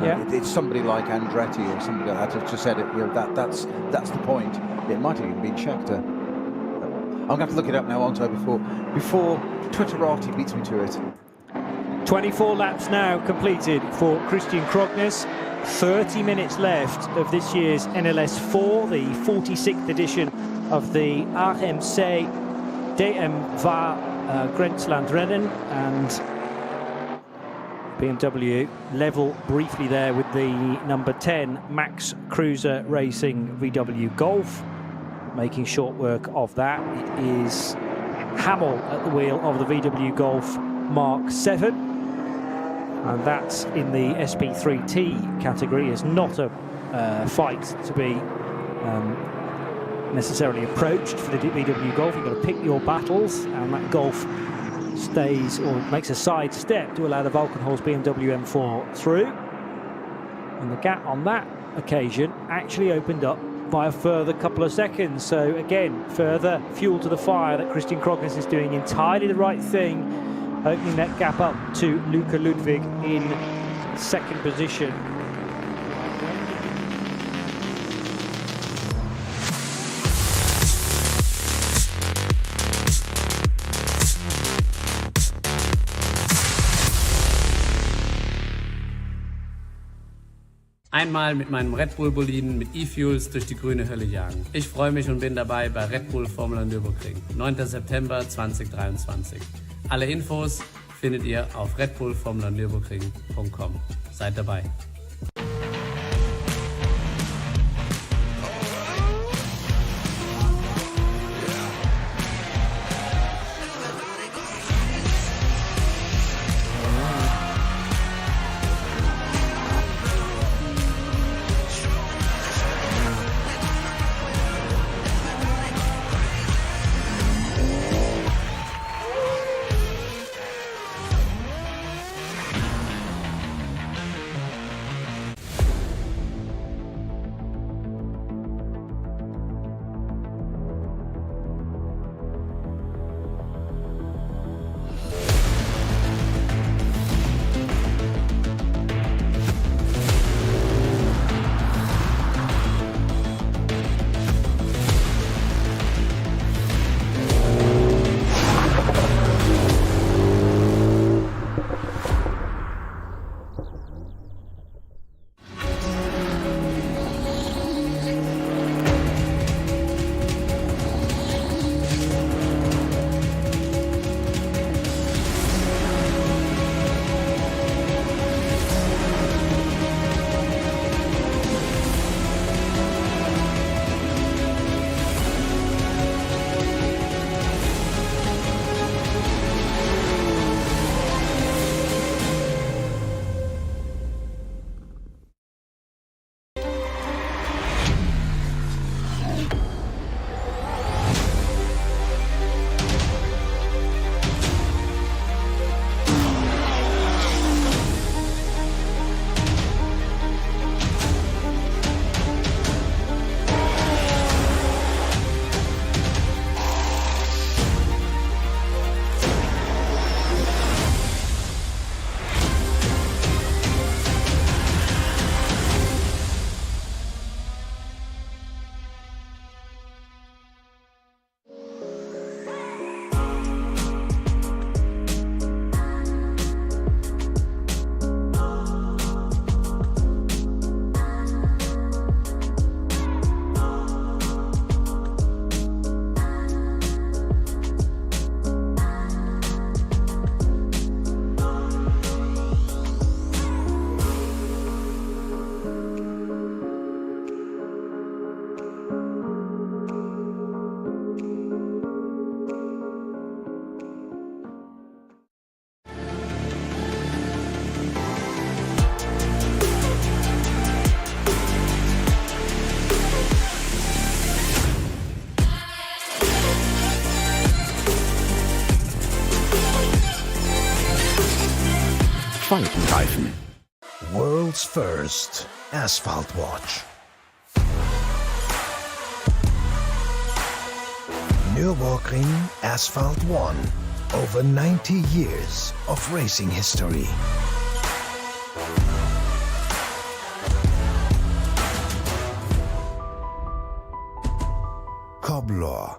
Yeah.
It's somebody like Andretti or somebody like that has just said it. That's the point. It might have even been Scheckter. I'm going to have to look it up now, aren't I, before Twitterati beats me to it.
24 laps now completed for Christian Krognes. 30 minutes left of this year's NLS 4, the 46th edition of the RCM DMV Grenzlandrennen, and BMW level briefly there with the number 10 Max Cruiser Racing VW Golf. Making short work of that. It is Hamill at the wheel of the VW Golf Mark 7, and that's in the SP3T category. Is not a fight to be necessarily approached for the VW Golf. You've got to pick your battles, and that Golf stays or makes a side step to allow the Valkenholz BMW M4 through, and the gap on that occasion actually opened up by a further couple of seconds. So again, further fuel to the fire that Christian Krognes is doing entirely the right thing, opening that gap up to Luca Ludwig in second position.
Einmal mit meinem Red Bull Boliden mit E-Fuels durch die grüne Hölle jagen. Ich freue mich und bin dabei bei Red Bull Formula Nürburgring, 9. September 2023. Alle Infos findet ihr auf redbullformulanürburgring.com. Seid dabei.
Falkenreifen.
World's first asphalt watch. Nürburgring Asphalt 1. Over 90 years of racing history. Cobbler.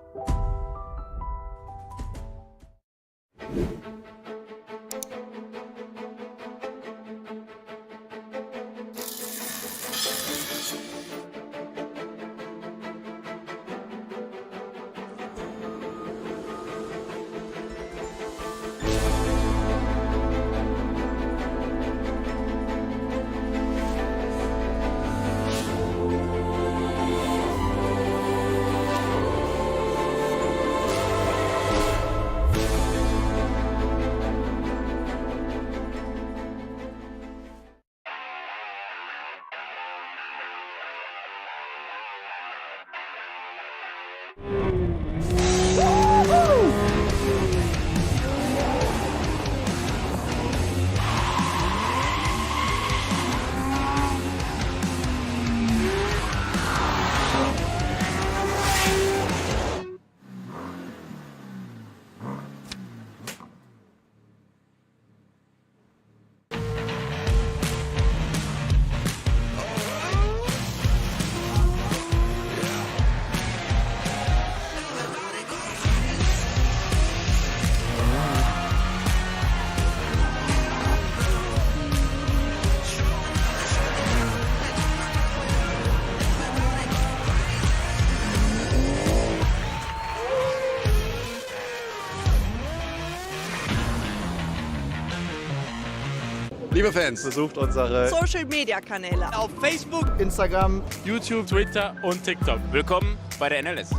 Liebe Fans, besucht unsere
Social Media Kanäle auf Facebook,
Instagram,
YouTube, Twitter und TikTok. Willkommen bei der NLS.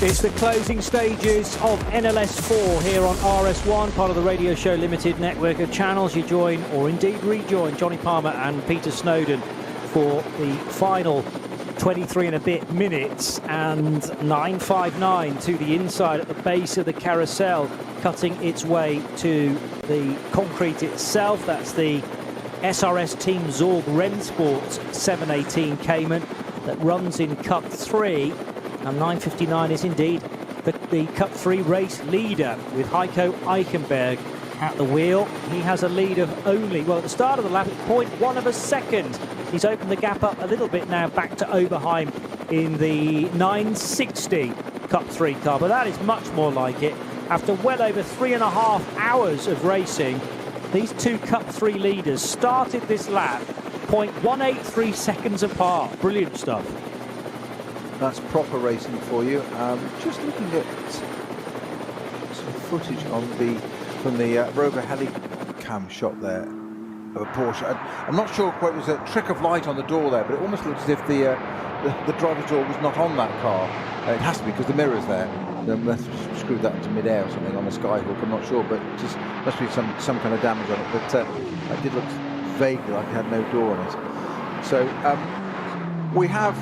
It's the closing stages of NLS 4 here on RS1, part of the Radio Show Limited network of channels. You join, or indeed rejoin, Johnny Palmer and Peter Snowden for the final 23 and a bit minutes, and 959 to the inside at the base of the carousel, cutting its way to the concrete itself. That's the SRS Team Zorg Rennsport 718 Cayman that runs in Cup 3. And 959 is indeed the Cup 3 race leader, with Heiko Eichenberg at the wheel. He has a lead of only, well, at the start of the lap, 0.1 of a second. He's opened the gap up a little bit now, back to Oberheim in the 960 Cup 3 car. But that is much more like it. After well over 3.5 hours of racing, these two Cup 3 leaders started this lap 0.183 seconds apart. Brilliant stuff.
That's proper racing for you. Just looking at some footage from the Rover Helicam shot there of a Porsche. I'm not sure quite, it was a trick of light on the door there, but it almost looks as if the driver's door was not on that car. It has to be because the mirror's there. They must have screwed that into mid-air or something on the skyhook, I'm not sure, but it just must be some kind of damage on it. But it did look vaguely like it had no door on it. So we have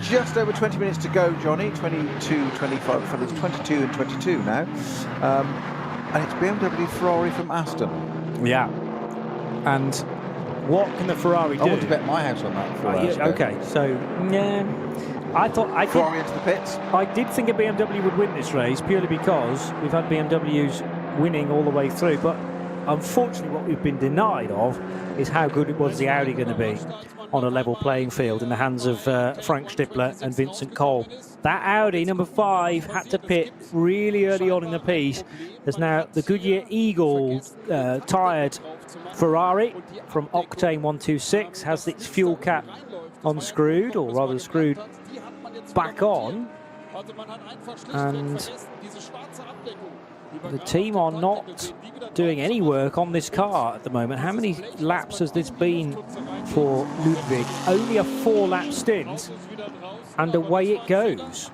just over 20 minutes to go, Johnny. 22, 25, for there's 22 and 22 now. And it's BMW Ferrari from Aston.
Yeah. And what can the Ferrari do?
I want to bet my house on that.
Okay, so yeah,
Ferrari into the pits.
I did think a BMW would win this race purely because we've had BMWs winning all the way through, but unfortunately what we've been denied of is how good it was the Audi going to be on a level playing field in the hands of Frank Stippler and Vincent Cole. That Audi, number 5, had to pit really early on in the piece. There's now the Goodyear Eagle tired Ferrari from Octane 126, has its fuel cap unscrewed, or rather screwed back on, and the team are not doing any work on this car at the moment. How many laps has this been for Ludwig. Only a 4-lap stint, and away it goes.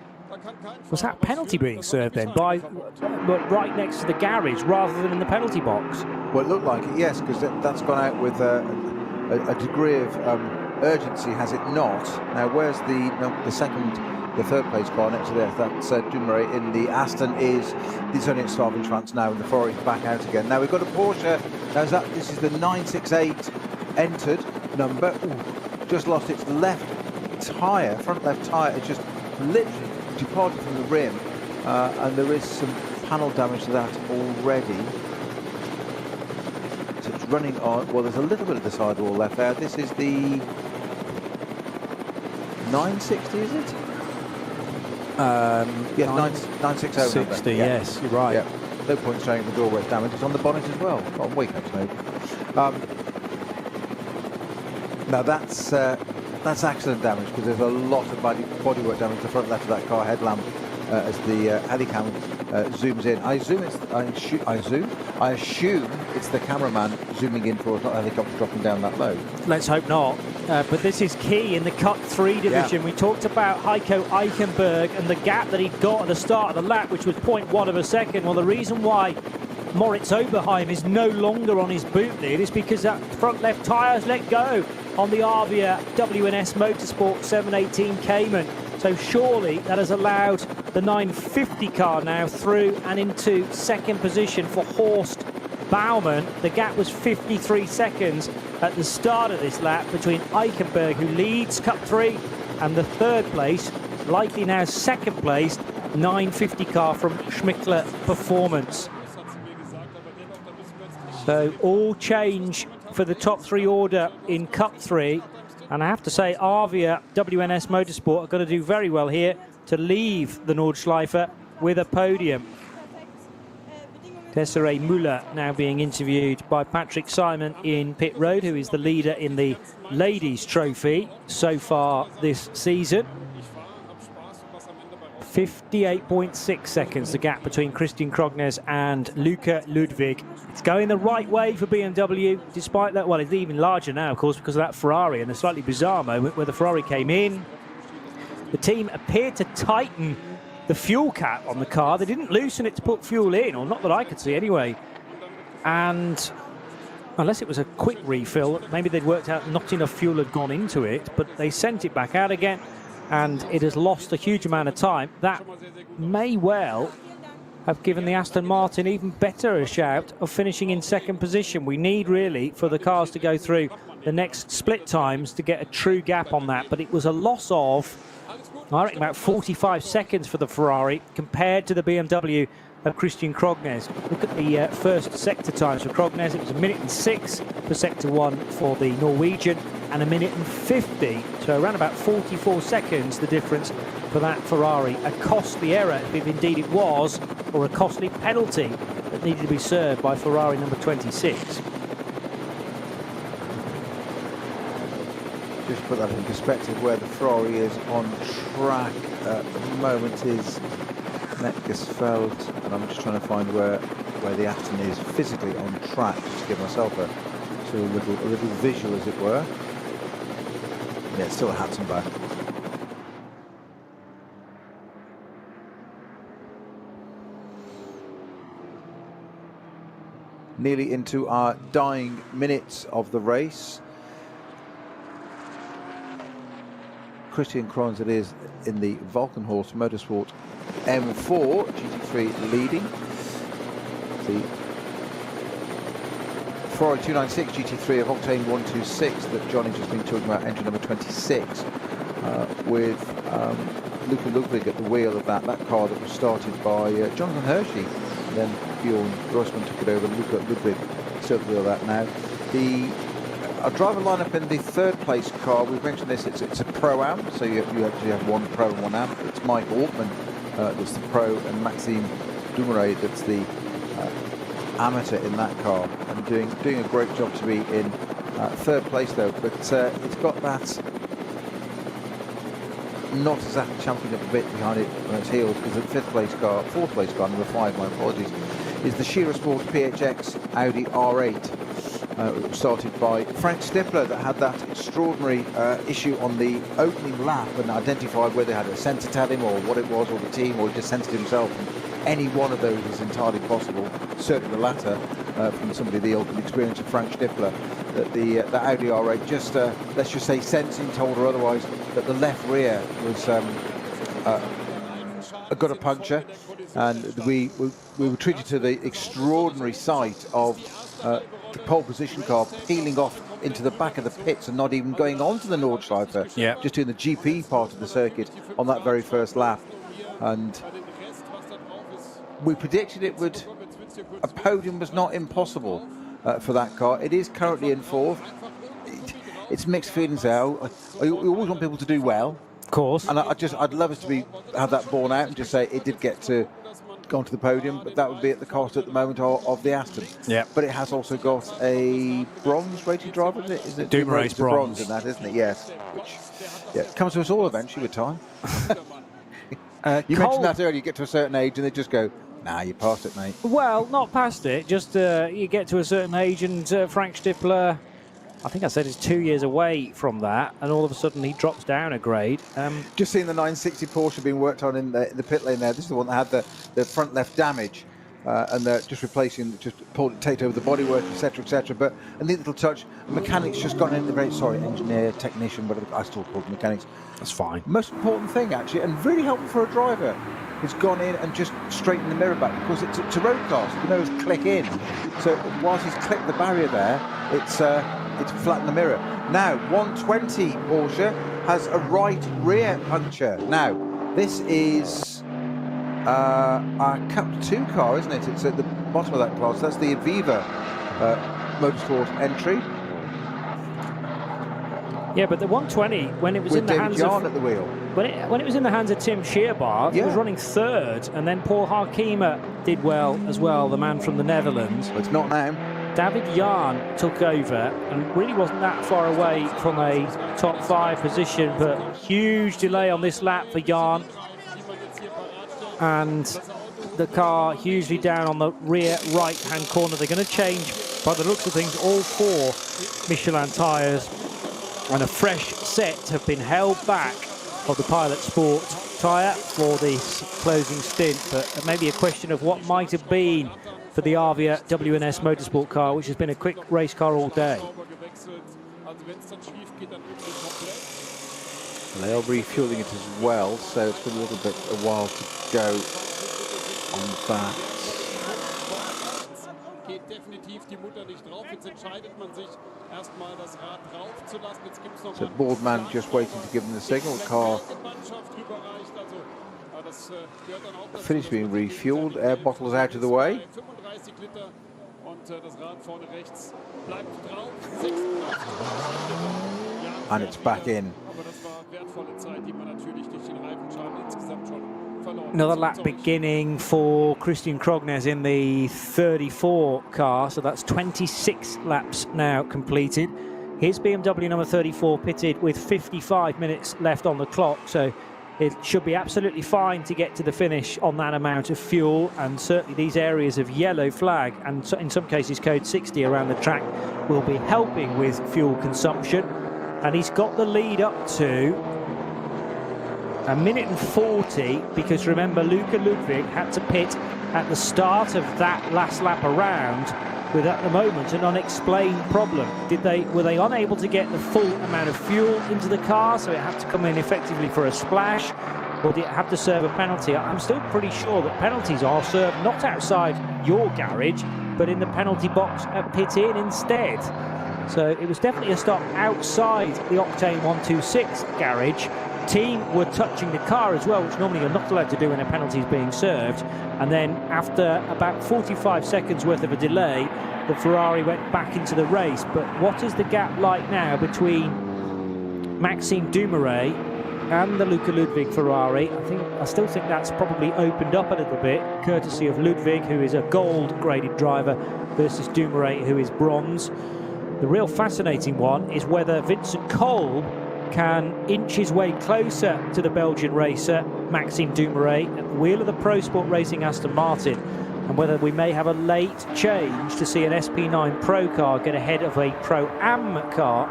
Was that penalty being served then by right next to the garage rather than in the penalty box?
Well, it looked like it, yes, because that's gone out with a degree of urgency, has it not? Now, where's the third place car next to there? That's Dumoulin in the Aston. Is only at starving trance now, and the Ferrari's back out again. Now we've got a Porsche. Now this is the 968 entered number. Ooh, just lost its left tyre, front left tyre. It's just literally departed from the rim, and there is some panel damage to that already. So it's running on. Well, there's a little bit of the sidewall left there. This is the 960, is it? Yeah, 960.
60, yes, you're right.
Yeah. No point showing the door where it's damaged. It's on the bonnet as well. On wake up maybe. Now that's accident damage, because there's a lot of bodywork damage to the front left of that car headlamp as the Helicam zooms in. I assume it's the cameraman zooming in for us, not the helicopter dropping down that low.
Let's hope not. But this is key in the Cut 3 division. Yeah. We talked about Heiko Eichenberg and the gap that he'd got at the start of the lap, which was 0.1 of a second. Well, the reason why Moritz Oberheim is no longer on his boot lid is because that front left tyre's let go on the Arvia WNS Motorsport 718 Cayman. So surely that has allowed the 950 car now through and into second position for Horst Baumann. The gap was 53 seconds at the start of this lap between Eichenberg, who leads Cup 3, and the third place, likely now second place, 950 car from Schmickler Performance. So all change for the top 3 order in Cup 3. And I have to say, Arvia WNS Motorsport are going to do very well here to leave the Nordschleife with a podium. Desiree Müller now being interviewed by Patrick Simon in pit road, who is the leader in the ladies' trophy so far this season. 58.6 seconds, the gap between Christian Krognes and Luca Ludwig. It's going the right way for BMW, despite that. Well, it's even larger now, of course, because of that Ferrari and a slightly bizarre moment where the Ferrari came in. The team appeared to tighten the fuel cap on the car. They didn't loosen it to put fuel in, or not that I could see anyway. And unless it was a quick refill, maybe they'd worked out not enough fuel had gone into it, but they sent it back out again, and it has lost a huge amount of time. That may well have given the Aston Martin even better a shout of finishing in second position. We need really for the cars to go through the next split times to get a true gap on that, but it was a loss of, I reckon, about 45 seconds for the Ferrari compared to the BMW of Christian Krognes. Look at the first sector times for Krognes. It was 1 minute and 6 for sector 1 for the Norwegian, and 1 minute and 50, so around about 44 seconds the difference for that Ferrari. A costly error, if indeed it was, or a costly penalty that needed to be served by Ferrari number 26.
Just put that in perspective, where the Ferrari is on track at the moment is Neckesfeld, and I'm just trying to find where the Aston is physically on track, just to give myself a little visual, as it were. Yeah, it's still a Hatzenbach. Nearly into our dying minutes of the race. Christian Krognes, it is, in the Valkenhorst Motorsport M4 GT3 leading. The Ferrari 296 GT3 of Octane 126 that Johnny's just been talking about, engine number 26, with Luca Ludwig at the wheel of that car that was started by Jonathan Hershey. And then Bjorn Grossman took it over. Luca Ludwig still at the wheel of that now. Our driver lineup in the third place car, we've mentioned this, it's a Pro-Am, so you actually have one Pro and one Am. It's Mike Altman that's the Pro, and Maxime Dumoulin that's the amateur in that car, and doing a great job to be in third place though. But it's got that not exactly champing up a bit behind it on its heels, because the fourth place car, number 5, my apologies, is the Shearer Sport PHX Audi R8. It was started by Frank Stippler, that had that extraordinary issue on the opening lap and identified whether they had a sensor tell him or what it was, or the team, or he just sensed it himself. And any one of those is entirely possible, certainly the latter, from somebody of the ultimate experience of Frank Stippler, that the Audi R8 just, let's just say, sensing told her otherwise, that the left rear was got a puncture, and we were treated to the extraordinary sight of the pole position car peeling off into the back of the pits and not even going on to the Nordschleife, just doing the GP part of the circuit on that very first lap. And we predicted a podium was not impossible for that car. It is currently in fourth. It's mixed feelings out. You always want people to do well,
of course,
and I'd love us to have that borne out and just say it did get to go onto the podium, but that would be at the cost at the moment of the Aston.
Yeah.
But it has also got a bronze rated driver, is it?
Dumouriez's bronze
in that, isn't it? Yes. Which comes to us all eventually with time. You mentioned that earlier. You get to a certain age and they just go, nah, you passed it, mate.
Well, not past it. Just you get to a certain age, and Frank Stippler, I think I said, is 2 years away from that, and all of a sudden he drops down a grade.
Just seeing the 960 Porsche being worked on in the pit lane there. This is the one that had the front left damage, and they're just replacing, take over the bodywork, etc., etc. But a neat little touch. Mechanics just gone in. Engineer, technician, whatever I still call them mechanics.
That's fine.
Most important thing actually, and really helpful for a driver, has gone in and just straightened the mirror back, because it's a road car, so the mirrors click in. So whilst he's clicked the barrier there, it's flattened the mirror. Now 120 Porsche has a right rear puncture. Now this is our Cup 2 car, isn't it? It's at the bottom of that class. That's the Aviva Motorsport entry.
Yeah, but the 120, when it was in the hands of
at the wheel,
when it was in the hands of Tim Scheerbar, he was running third, and then Paul Harkema did well as well, the man from the Netherlands.
It's not now.
David Jahn took over and really wasn't that far away from a top 5 position, but huge delay on this lap for Jahn, and the car hugely down on the rear right-hand corner. They're going to change, by the looks of things, all 4 Michelin tyres, and a fresh set have been held back of the Pilot Sport tyre for this closing stint, but it may be a question of what might have been for the Avia WNS Motorsport car, which has been a quick race car all day.
They are refueling it as well, so it's got a little bit a while to go on that. So Boardman just waiting to give them the signal. Car finished being refueled, air bottles out of the way. And it's back in.
Another lap beginning for Christian Krognes in the 34 car, so that's 26 laps now completed. His BMW number 34 pitted with 55 minutes left on the clock, so it should be absolutely fine to get to the finish on that amount of fuel, and certainly these areas of yellow flag, and in some cases code 60 around the track, will be helping with fuel consumption. And he's got the lead up to 1 minute and 40, because remember, Luca Ludwig had to pit at the start of that last lap around with, at the moment, an unexplained problem. Were they unable to get the full amount of fuel into the car, so it had to come in effectively for a splash, or did it have to serve a penalty? I'm still pretty sure that penalties are served not outside your garage, but in the penalty box at pit in instead. So it was definitely a stop outside the Octane 126 garage. Team were touching the car as well, which normally you're not allowed to do when a penalty is being served. And then after about 45 seconds worth of a delay, the Ferrari went back into the race. But what is the gap like now between Maxime Dumouriez and the Luca Ludwig Ferrari? I still think that's probably opened up a little bit, courtesy of Ludwig, who is a gold graded driver, versus Dumouriez, who is bronze. The real fascinating one is whether Vincent Kolb can inch his way closer to the Belgian racer Maxime Dumouriez at the wheel of the Pro Sport Racing Aston Martin. and whether we may have a late change to see an SP9 Pro car get ahead of a Pro-Am car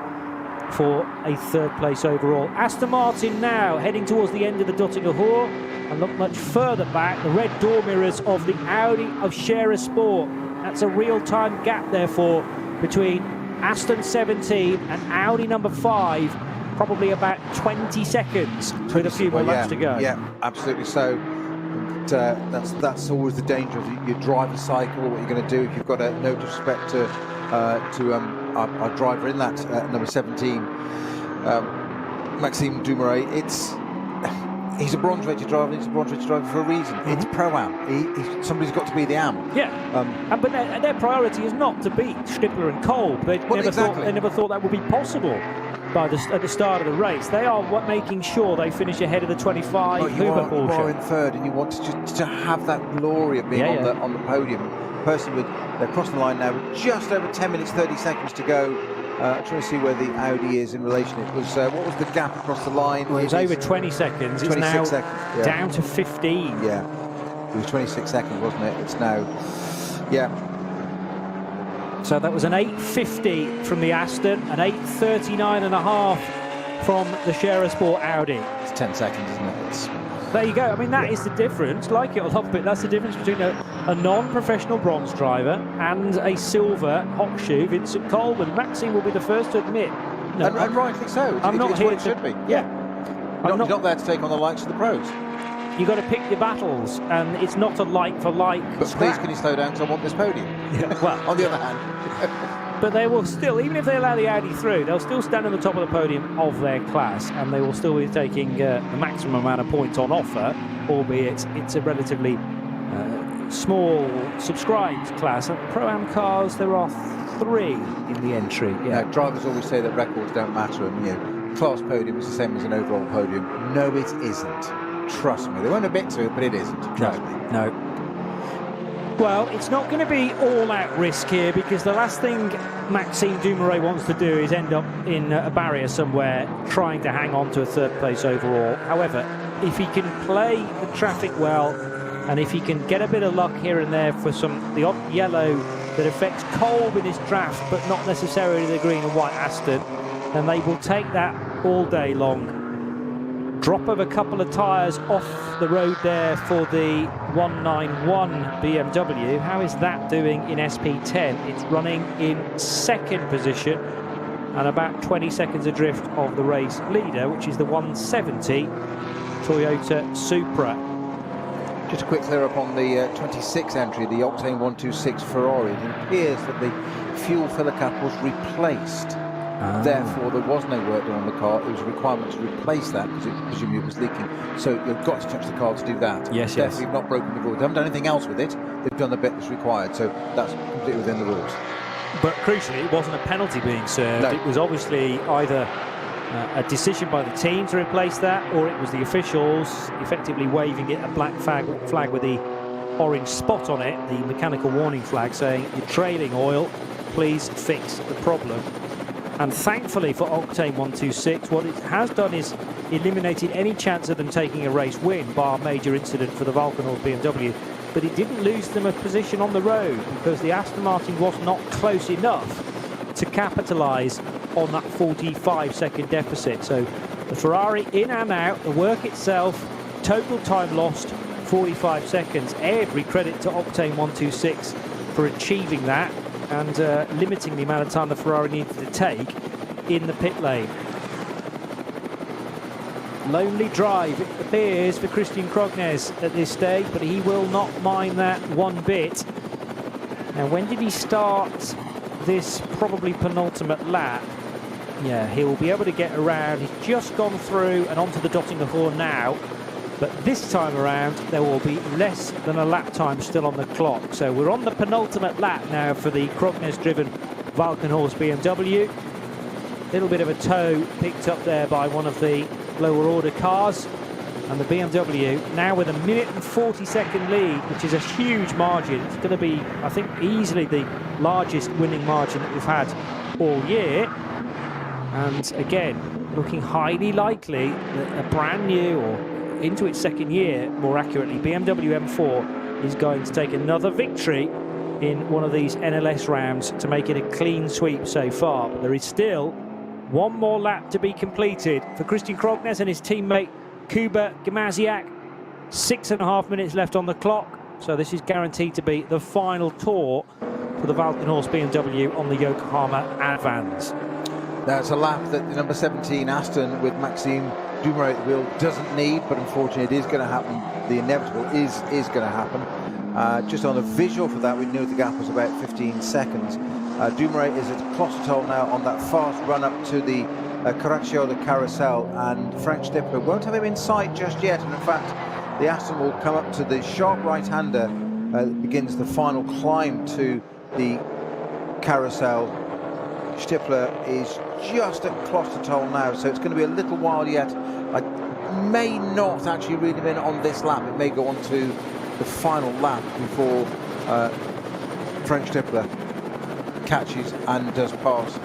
for a third place overall. Aston Martin now heading towards the end of the Dottinger Hoor, and look much further back, the red door mirrors of the Audi of Scherer Sport. That's a real-time gap, therefore, between Aston 17 and Audi number 5, probably about 20 seconds with a few more laps to go.
Yeah, absolutely so. And that's always the danger of your driver cycle, what you're going to do if you've got no disrespect to our driver in that, number 17, Maxime Dumouriez. He's a bronze-rated driver. He's a bronze-rated driver for a reason. It's Pro-Am. Somebody's got to be the Am.
Yeah. But their priority is not to beat Stippler and Kolb. They never thought that would be possible at the start of the race. They are making sure they finish ahead of the 25 Huber Porsche.
You are in third, and you want to have that glory of being on the podium. Personally, they're crossing the line now with just over 10 minutes, 30 seconds to go. Trying to see where the Audi is in relation. It was what was the gap across the line?
Well, it was over 20 seconds. It's now down to 15.
Yeah, it was 26 seconds, wasn't it? It's now,
So that was an 8.50 from the Aston, an 8.39.5 from the Scherer Sport Audi.
It's 10 seconds, isn't it?
There you go. I mean, that is the difference. Like it or love it, that's the difference between a non-professional bronze driver and a silver hot shoe Vincent Kolb. And Maxime will be the first to admit. No,
and rightly so.
I'm not
it's
here
what it should be.
Yeah.
You're not there to take on the likes of the pros.
You've got to pick your battles, and it's not a like-for-like
But please, can you slow down, because I want this podium.
Well,
on the other hand.
But they will still, even if they allow the Audi through, they'll still stand on the top of the podium of their class, and they will still be taking the maximum amount of points on offer, albeit it's a relatively small subscribed class. Pro-Am cars, there are 3 in the entry.
Yeah. Now, drivers always say that records don't matter, and class podium is the same as an overall podium. No, it isn't. Trust me. They won't admit to it, but it isn't. Trust me.
No. Well, it's not going to be all-out risk here, because the last thing Maxime Dumouriez wants to do is end up in a barrier somewhere trying to hang on to a third place overall. However, if he can play the traffic well, and if he can get a bit of luck here and there for the odd yellow that affects Kolb in his draft, but not necessarily the green and white Aston, then they will take that all day long. Drop of a couple of tyres off the road there for the 191 BMW. How is that doing in SP10? It's running in second position and about 20 seconds adrift of the race leader, which is the 170 Toyota Supra.
Just a quick clear up on the 26 entry, the Octane 126 Ferrari. It appears that the fuel filler cap was replaced. Therefore, there was no work done on the car. It was a requirement to replace that because it presumably was leaking. So you've got to touch the car to do that.
Yes,
Therefore, you've not broken the rules. They haven't done anything else with it. They've done the bit that's required. So that's completely within the rules.
But crucially, it wasn't a penalty being served.
No.
It was obviously either a decision by the team to replace that, or it was the officials effectively waving it a black flag with the orange spot on it, the mechanical warning flag, saying you're trailing oil, please fix the problem. And thankfully for Octane 126, what it has done is eliminated any chance of them taking a race win, bar major incident for the Valkenhorst BMW. But it didn't lose them a position on the road, because the Aston Martin was not close enough to capitalise on that 45-second deficit. So the Ferrari in and out, the work itself, total time lost, 45 seconds. Every credit to Octane 126 for achieving that and limiting the amount of time the Ferrari needed to take in the pit lane. Lonely drive, it appears, for Christian Krognes at this stage, but he will not mind that one bit. Now, when did he start this probably penultimate lap? Yeah, he will be able to get around. He's just gone through and onto the Dottinger Hoor now. But this time around, there will be less than a lap time still on the clock. So we're on the penultimate lap now for the Krognes-driven Valkenhorst BMW. Little bit of a toe picked up there by one of the lower order cars. And the BMW now with a 1 and 40-second lead, which is a huge margin. It's going to be, I think, easily the largest winning margin that we've had all year. And again, looking highly likely that a brand new, or into its second year, more accurately, BMW M4 is going to take another victory in one of these NLS rounds to make it a clean sweep so far. But there is still one more lap to be completed for Christian Krognes and his teammate Kuba Gamaziak. 6.5 minutes left on the clock, so this is guaranteed to be the final tour for the Walkenhorst BMW on the Yokohama Advance.
That's a lap that the number 17 Aston with Maxime Dumouriez at the wheel doesn't need, but unfortunately it is going to happen. The inevitable is going to happen. Just on a visual for that, we knew the gap was about 15 seconds. Dumouriez is at Clostertoll now on that fast run up to the Caracciolo carousel, and Frank Stippler won't have him in sight just yet, and in fact the Aston will come up to the sharp right-hander that begins the final climb to the carousel. Stippler is just at Clostertoll now, so it's going to be a little while yet. I may not actually read him in on this lap. It may go on to the final lap before Frank Stippler catches and does pass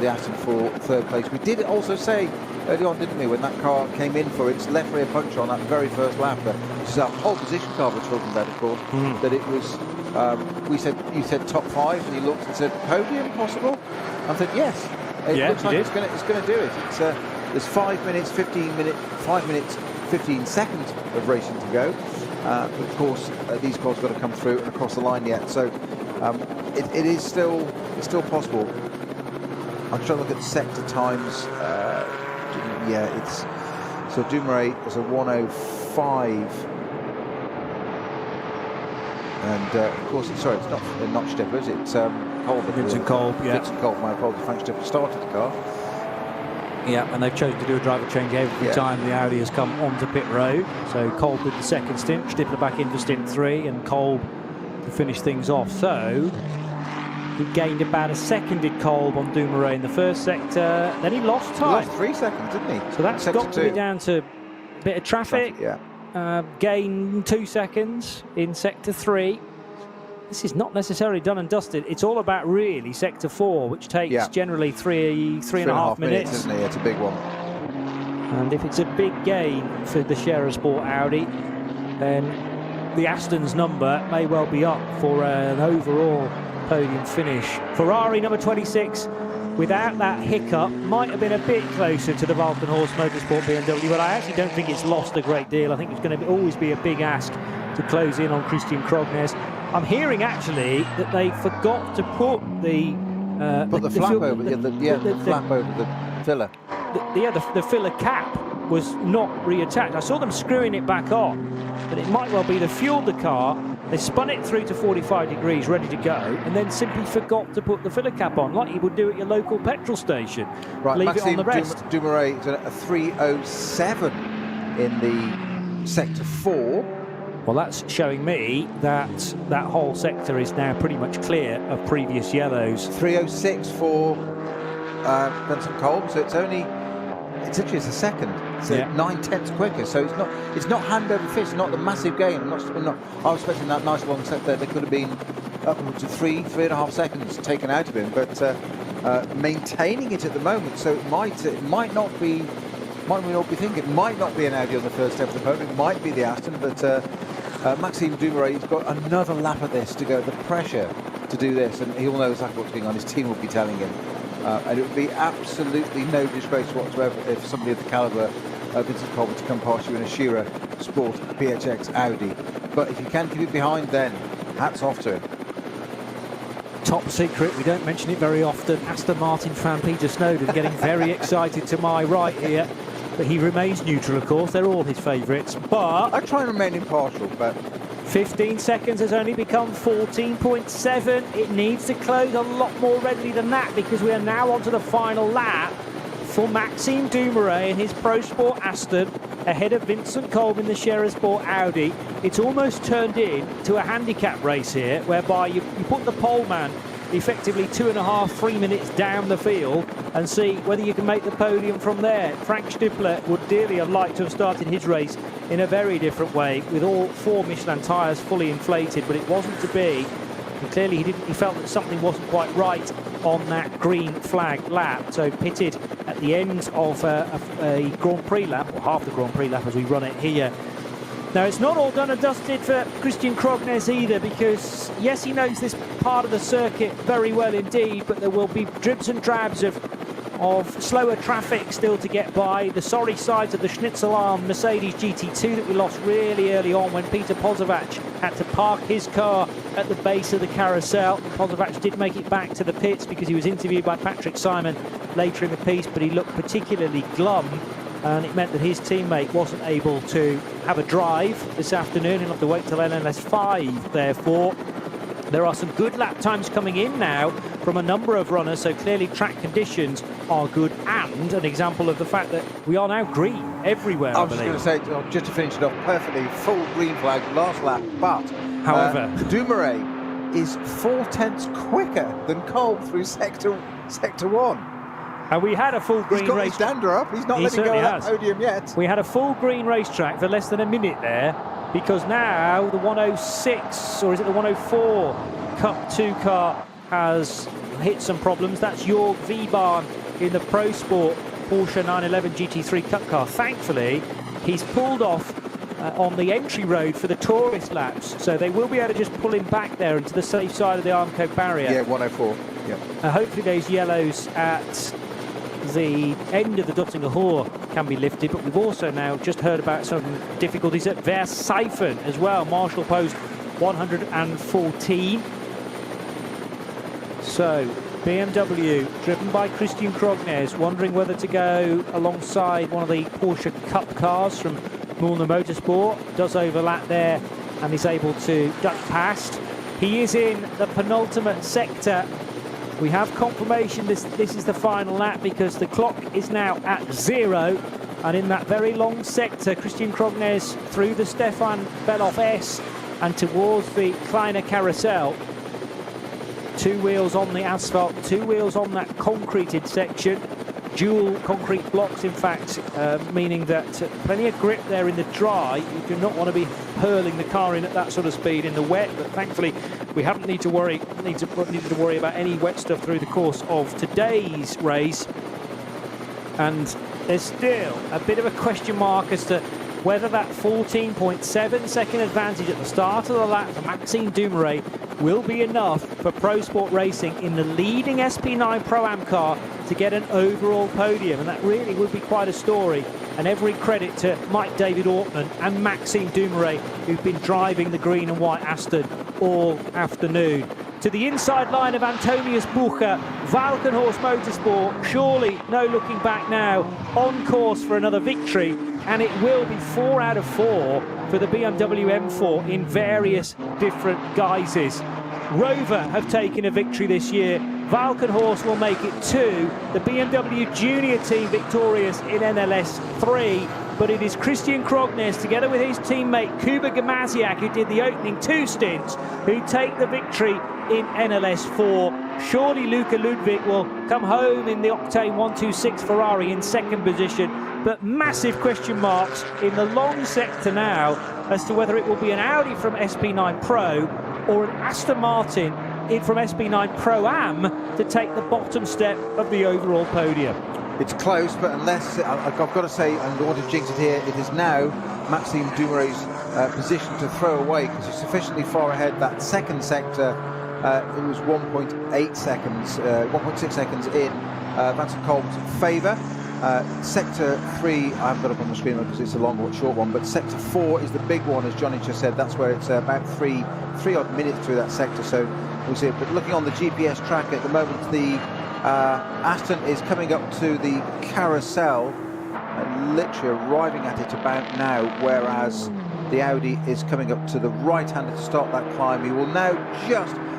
the Aston for third place. We did also say early on, didn't we, when that car came in for its left rear puncture on that very first lap, which is our pole position car we're talking about, of course, that it was, you said top 5, and he looked and said, podium possible? I said, yes. It looks like it's going to do it. It's, there's 5 minutes, 15 seconds of racing to go. But of course, these cars got to come through and across the line yet. So it is still possible. I'm trying to look at the sector times. It's so Dumouriez is a 1:05, and of course, it's not Stippler, is it? It's Kolb.
Vincent Kolb, yeah.
Vincent Kolb, my apologies. Frank Stippler started the car.
Yeah, and they've chosen to do a driver change every time the Audi has come onto pit road. So Kolb did the second stint, Stippler back in for stint 3, and Kolb to finish things off. So he gained about a second, did Kolb, on Dumouriez in the first sector. Then he lost time.
He lost 3 seconds, didn't he?
So that's got to be down to a bit of traffic. Gain 2 seconds in sector 3. This is not necessarily done and dusted. It's all about really sector 4, which takes generally three and a half minutes.
Isn't it? It's a big one.
And if it's a big gain for the Scherer Sport Audi, then the Aston's number may well be up for an overall podium finish. Ferrari number 26, without that hiccup, might have been a bit closer to the Walkenhorst Motorsport BMW, but I actually don't think it's lost a great deal. I think it's going to always be a big ask to close in on Christian Krognes. I'm hearing actually that they forgot to put the
flap over the flap over the filler.
The filler cap was not reattached. I saw them screwing it back on, but it might well be they fueled the car, they spun it through to 45 degrees ready to go, and then simply forgot to put the filler cap on, like you would do at your local petrol station.
Right,
leave
Maxime
it on the rest.
Dumouriez is a 3:07 in the sector 4.
Well, that's showing me that that whole sector is now pretty much clear of previous yellows.
3:06 for Vincent Kolb, so it's actually a second, so 9/10 quicker. So it's not hand over fist, not the massive gain. I was expecting that nice long set there. There could have been upwards of 3.5 seconds taken out of him, but maintaining it at the moment. So it might not be. Might we not be thinking it might not be an Audi on the first step of the podium, it might be the Aston, but Maxime Dumouriez has got another lap of this to go. The pressure to do this, and he'll know exactly what's going on. His team will be telling him, and it would be absolutely no disgrace whatsoever if somebody of the calibre of Vincent Kolb were to come past you in a Scherer Sport PHX Audi. But if you can keep it behind, then hats off to him.
Top secret, we don't mention it very often. Aston Martin fan Peter Snowden getting very excited to my right here. But he remains neutral, of course. They're all his favourites. But
I try and remain impartial, but
15 seconds has only become 14.7. It needs to close a lot more readily than that, because we are now onto the final lap for Maxime Dumouriez and his Pro Sport Aston, ahead of Vincent Kolb in the Scherer Sport Audi. It's almost turned into a handicap race here, whereby you put the pole man effectively 2.5-3 minutes down the field and see whether you can make the podium from there. Frank Stippler would dearly have liked to have started his race in a very different way, with all 4 Michelin tyres fully inflated, but it wasn't to be. And clearly he felt that something wasn't quite right on that green flag lap, so pitted at the end of a Grand Prix lap, or half the Grand Prix lap as we run it here. Now, it's not all done and dusted for Christian Krognes either, because, yes, he knows this part of the circuit very well indeed, but there will be dribs and drabs of slower traffic still to get by. The sorry sides of the Schnitzelarm Mercedes GT2 that we lost really early on when Peter Pozovac had to park his car at the base of the carousel. Pozovac did make it back to the pits because he was interviewed by Patrick Simon later in the piece, but he looked particularly glum, and it meant that his teammate wasn't able to have a drive this afternoon. He'll have to wait till NLS 5, therefore. There are some good lap times coming in now from a number of runners, so clearly track conditions are good, and an example of the fact that we are now green everywhere, I believe.
I was just going to say, just to finish it off perfectly, full green flag last lap, but
however,
Dumoulin is 4/10 quicker than Kolb through sector 1.
And we had a full green
He's got
race.
His dander up. He's not letting go of that podium yet.
We had a full green racetrack for less than a minute there, because now the 106, or is it the 104 Cup 2 car has hit some problems. That's Jörg Wiebahn in the Pro Sport Porsche 911 GT3 Cup car. Thankfully, he's pulled off on the entry road for the tourist laps, so they will be able to just pull him back there into the safe side of the Armco barrier.
Yeah, 104. Yeah.
Hopefully those yellows at the end of the Dutzinger Hoor can be lifted, but we've also now just heard about some difficulties at Verseifen as well. Marshall Post 114. So BMW, driven by Christian Krognes, wondering whether to go alongside one of the Porsche Cup cars from Mühlner Motorsport. Does overlap there and is able to duck past. He is in the penultimate sector. We have confirmation this is the final lap, because the clock is now at 0, and in that very long sector, Christian Krognes through the Stefan Beloff S and towards the Kleiner Carousel. 2 wheels on the asphalt, 2 wheels on that concreted section, dual concrete blocks, in fact, meaning that plenty of grip there in the dry. You do not want to be hurling the car in at that sort of speed in the wet, but thankfully we haven't needed to worry about any wet stuff through the course of today's race. And there's still a bit of a question mark as to whether that 14.7 second advantage at the start of the lap for Maxime Dumoulin will be enough for Pro Sport Racing in the leading SP9 Pro-Am car to get an overall podium, and that really would be quite a story. And every credit to Mike David Ortman and Maxime Dumoulin, who've been driving the green and white Aston all afternoon. To the inside line of Antonius Bucher, Valkenhorst Motorsport, surely no looking back now, on course for another victory, and it will be 4 out of 4 for the BMW M4 in various different guises. Rover have taken a victory this year. Valkenhorst will make it 2. The BMW Junior team victorious in NLS 3. But it is Christian Krognes, together with his teammate Kuba Gamaziak, who did the opening 2 stints, who take the victory in NLS 4. Surely Luca Ludwig will come home in the Octane 126 Ferrari in 2nd position, but massive question marks in the long sector now as to whether it will be an Audi from SP9 Pro or an Aston Martin from SP9 Pro-Am to take the bottom step of the overall podium.
It's close, but unless, I've got to say, I don't want to jinx it here, it is now Maxime Dumoulin's position to throw away, because he's sufficiently far ahead. That second sector, it was 1.8 seconds, 1.6 seconds in Vincent Kolb's favour. Sector 3, I haven't got it up on the screen because it's a long or short one, but sector 4 is the big one, as Johnny just said. That's where it's about three odd minutes through that sector, so we'll see it. But looking on the GPS track at the moment, the Aston is coming up to the carousel and literally arriving at it about now, whereas the Audi is coming up to the right-hander to start that climb. He will now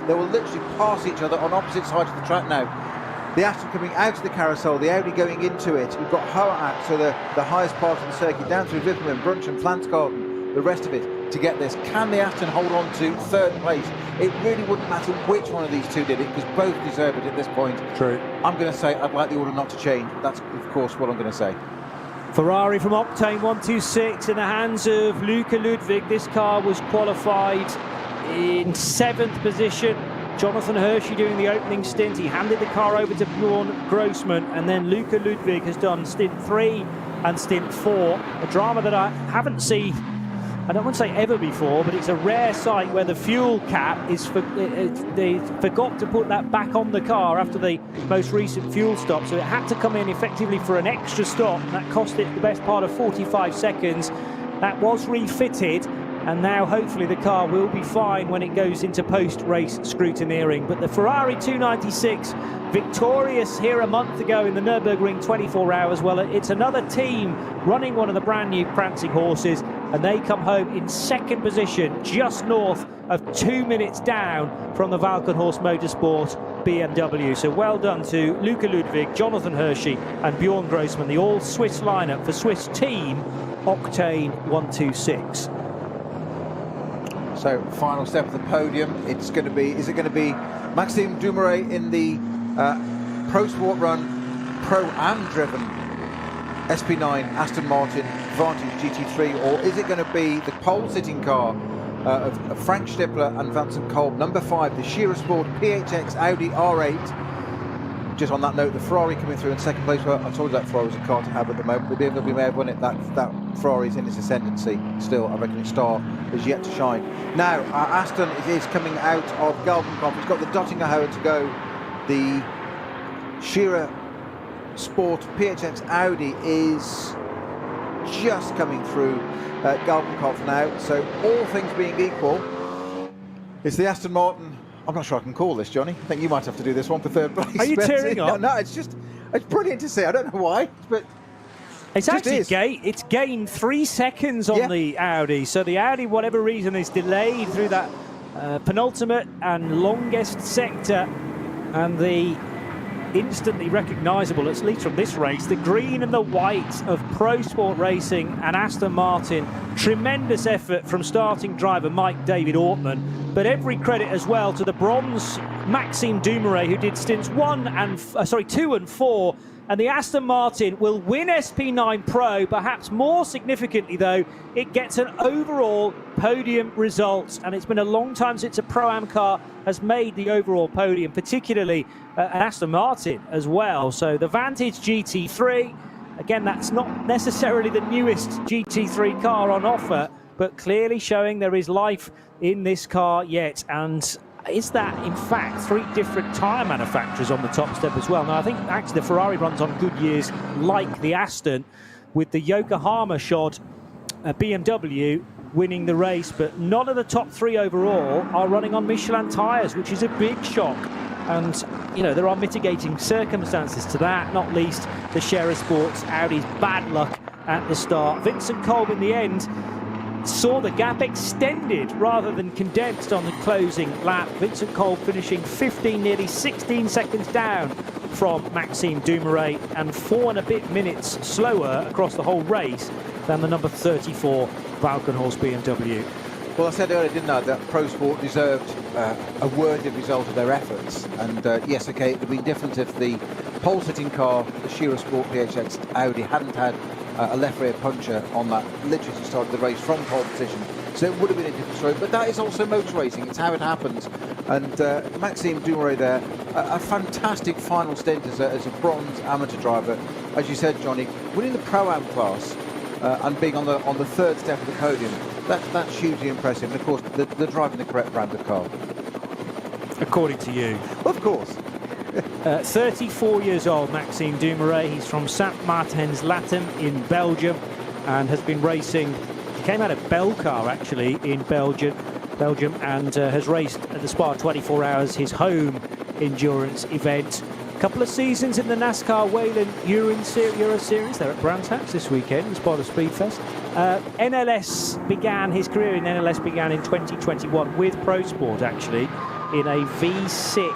they will literally pass each other on opposite sides of the track now. The Aston coming out of the carousel, the Audi going into it. We've got Hoat, so the highest part of the circuit, down through Wipperman, Brunchen, Flansgarten, the rest of it to get this. Can the Aston hold on to 3rd place? It really wouldn't matter which one of these two did it, because both deserve it at this point.
True.
I'm going to say I'd like the order not to change. That's, of course, what I'm going to say.
Ferrari from Octane 126 in the hands of Luca Ludwig. This car was qualified in 7th position. Jonathan Hershey doing the opening stint. He handed the car over to Bjorn Grossman, and then Luca Ludwig has done stint 3 and stint 4. A drama that I haven't seen I don't want to say ever before, but it's a rare sight where the fuel cap is they forgot to put that back on the car after the most recent fuel stop, so it had to come in effectively for an extra stop, and that cost it the best part of 45 seconds. That was refitted, and now hopefully the car will be fine when it goes into post-race scrutineering. But the Ferrari 296, victorious here a month ago in the Nürburgring 24 hours, well, it's another team running one of the brand new prancing horses, and they come home in second position, just north of 2 minutes down from the Valkenhorst Motorsport BMW. So well done to Luca Ludwig, Jonathan Hershey and Bjorn Grossman, the all-Swiss lineup for Swiss team Octane 126.
So, final step of the podium. It's going to be, is it going to be Maxime Dumouriez in the Pro Sport Run, Pro-Am driven SP9 Aston Martin Vantage GT3, or is it going to be the pole-sitting car of Frank Stippler and Vincent Kolb, number 5, the Shearer Sport PHX Audi R8. Just on that note, the Ferrari coming through in second place. Well, I told you that Ferrari was a car to have at the moment. The BMW may have won it. That Ferrari's in its ascendancy still. I reckon its star is yet to shine. Now, Aston is coming out of Galbenkopf. It's got the Dottinger Hauer to go. The Shearer Sport PHX Audi is just coming through Galbenkopf now. So all things being equal, it's the Aston Martin. I'm not sure I can call this, Johnny. I think you might have to do this one for third place.
Are you tearing up?
No, it's brilliant to see. I don't know why, but
it's actually it's gained 3 seconds on the Audi. So the Audi, whatever reason, is delayed through that penultimate and longest sector, and the instantly recognisable, at least from this race, the green and the white of Pro Sport Racing and Aston Martin. Tremendous effort from starting driver Mike David Ortman, but every credit as well to the bronze Maxime Dumouriez, who did stints 2 and 4. And the Aston Martin will win SP9 Pro. Perhaps more significantly, though, it gets an overall podium result. And it's been a long time since a Pro-Am car has made the overall podium, particularly an Aston Martin as well. So the Vantage GT3, again, that's not necessarily the newest GT3 car on offer, but clearly showing there is life in this car yet. And is that, in fact, 3 different tyre manufacturers on the top step as well? Now, I think actually the Ferrari runs on good years like the Aston, with the Yokohama shod BMW winning the race, but none of the top 3 overall are running on Michelin tyres, which is a big shock. And, you know, there are mitigating circumstances to that, not least the Shearer Sports Audi's bad luck at the start. Vincent Kolb, in the end, saw the gap extended rather than condensed on the closing lap. Vincent Kolb finishing 15, nearly 16 seconds down from Maxime Dumouriez, and 4 and a bit minutes slower across the whole race than the number 34 Valkenhorst BMW.
Well, I said earlier, didn't I, that Pro Sport deserved a worthy result of their efforts. And yes, okay, it would have been different if the pole-sitting car, the Shearer Sport PHX Audi, hadn't had a left rear puncher on that literally started the race from pole position. So it would have been a different story. But that is also motor racing. It's how it happens. And Maxime Dumouriez there, a fantastic final stint as a bronze amateur driver. As you said, Johnny, winning the Pro-Am class and being on the third step of the podium. That's hugely impressive. And of course, they're driving the correct brand of car.
According to you.
Of course.
34 years old, Maxime Dumouriez. He's from Saint-Martens-Latem in Belgium and has been racing. He came out of Belcar, actually, in Belgium, and has raced at the Spa 24 Hours, his home endurance event. A couple of seasons in the NASCAR Whelen Euro Series. They're at Brands Hatch this weekend as part of Speedfest. His career in NLS began in 2021 with Pro Sport, actually, in a V6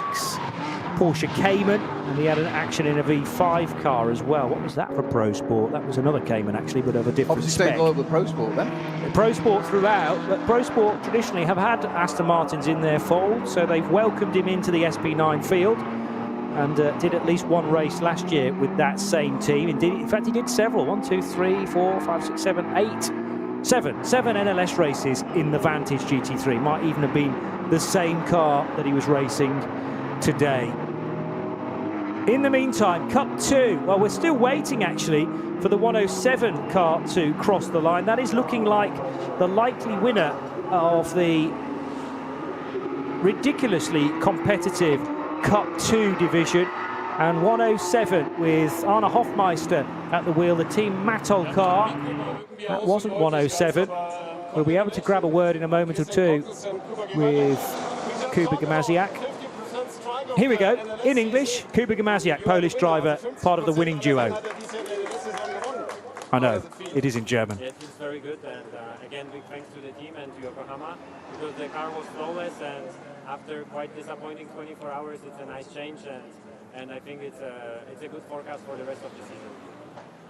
Porsche Cayman, and he had an action in a V5 car as well. What was that for Pro Sport? That was another Cayman, actually, but of a different
spec. Obviously staying loyal with Pro Sport then.
Pro Sport throughout, but Pro Sport traditionally have had Aston Martins in their fold, so they've welcomed him into the SP9 field, and did at least one race last year with that same team. In fact, he did several. 1, 2, 3, 4, 5, 6, 7, 8. 7 NLS races in the Vantage GT3. Might even have been the same car that he was racing today. In the meantime, Cup 2, well, we're still waiting actually for the 107 car to cross the line. That is looking like the likely winner of the ridiculously competitive Cup 2 division. And 107 with Arne Hofmeister at the wheel, the Team Mattel car. That wasn't 107. We'll be able to grab a word in a moment or two with Kuba Gamaziak. Here we go, in English, Kuba Gamaziak, Polish driver, part of the winning duo. I know, it is in German.
It is very good, and again, big thanks to the team and to Yokohama, because the car was flawless, and after quite disappointing 24 hours, it's a nice change, and I think it's a good forecast for the rest of the season.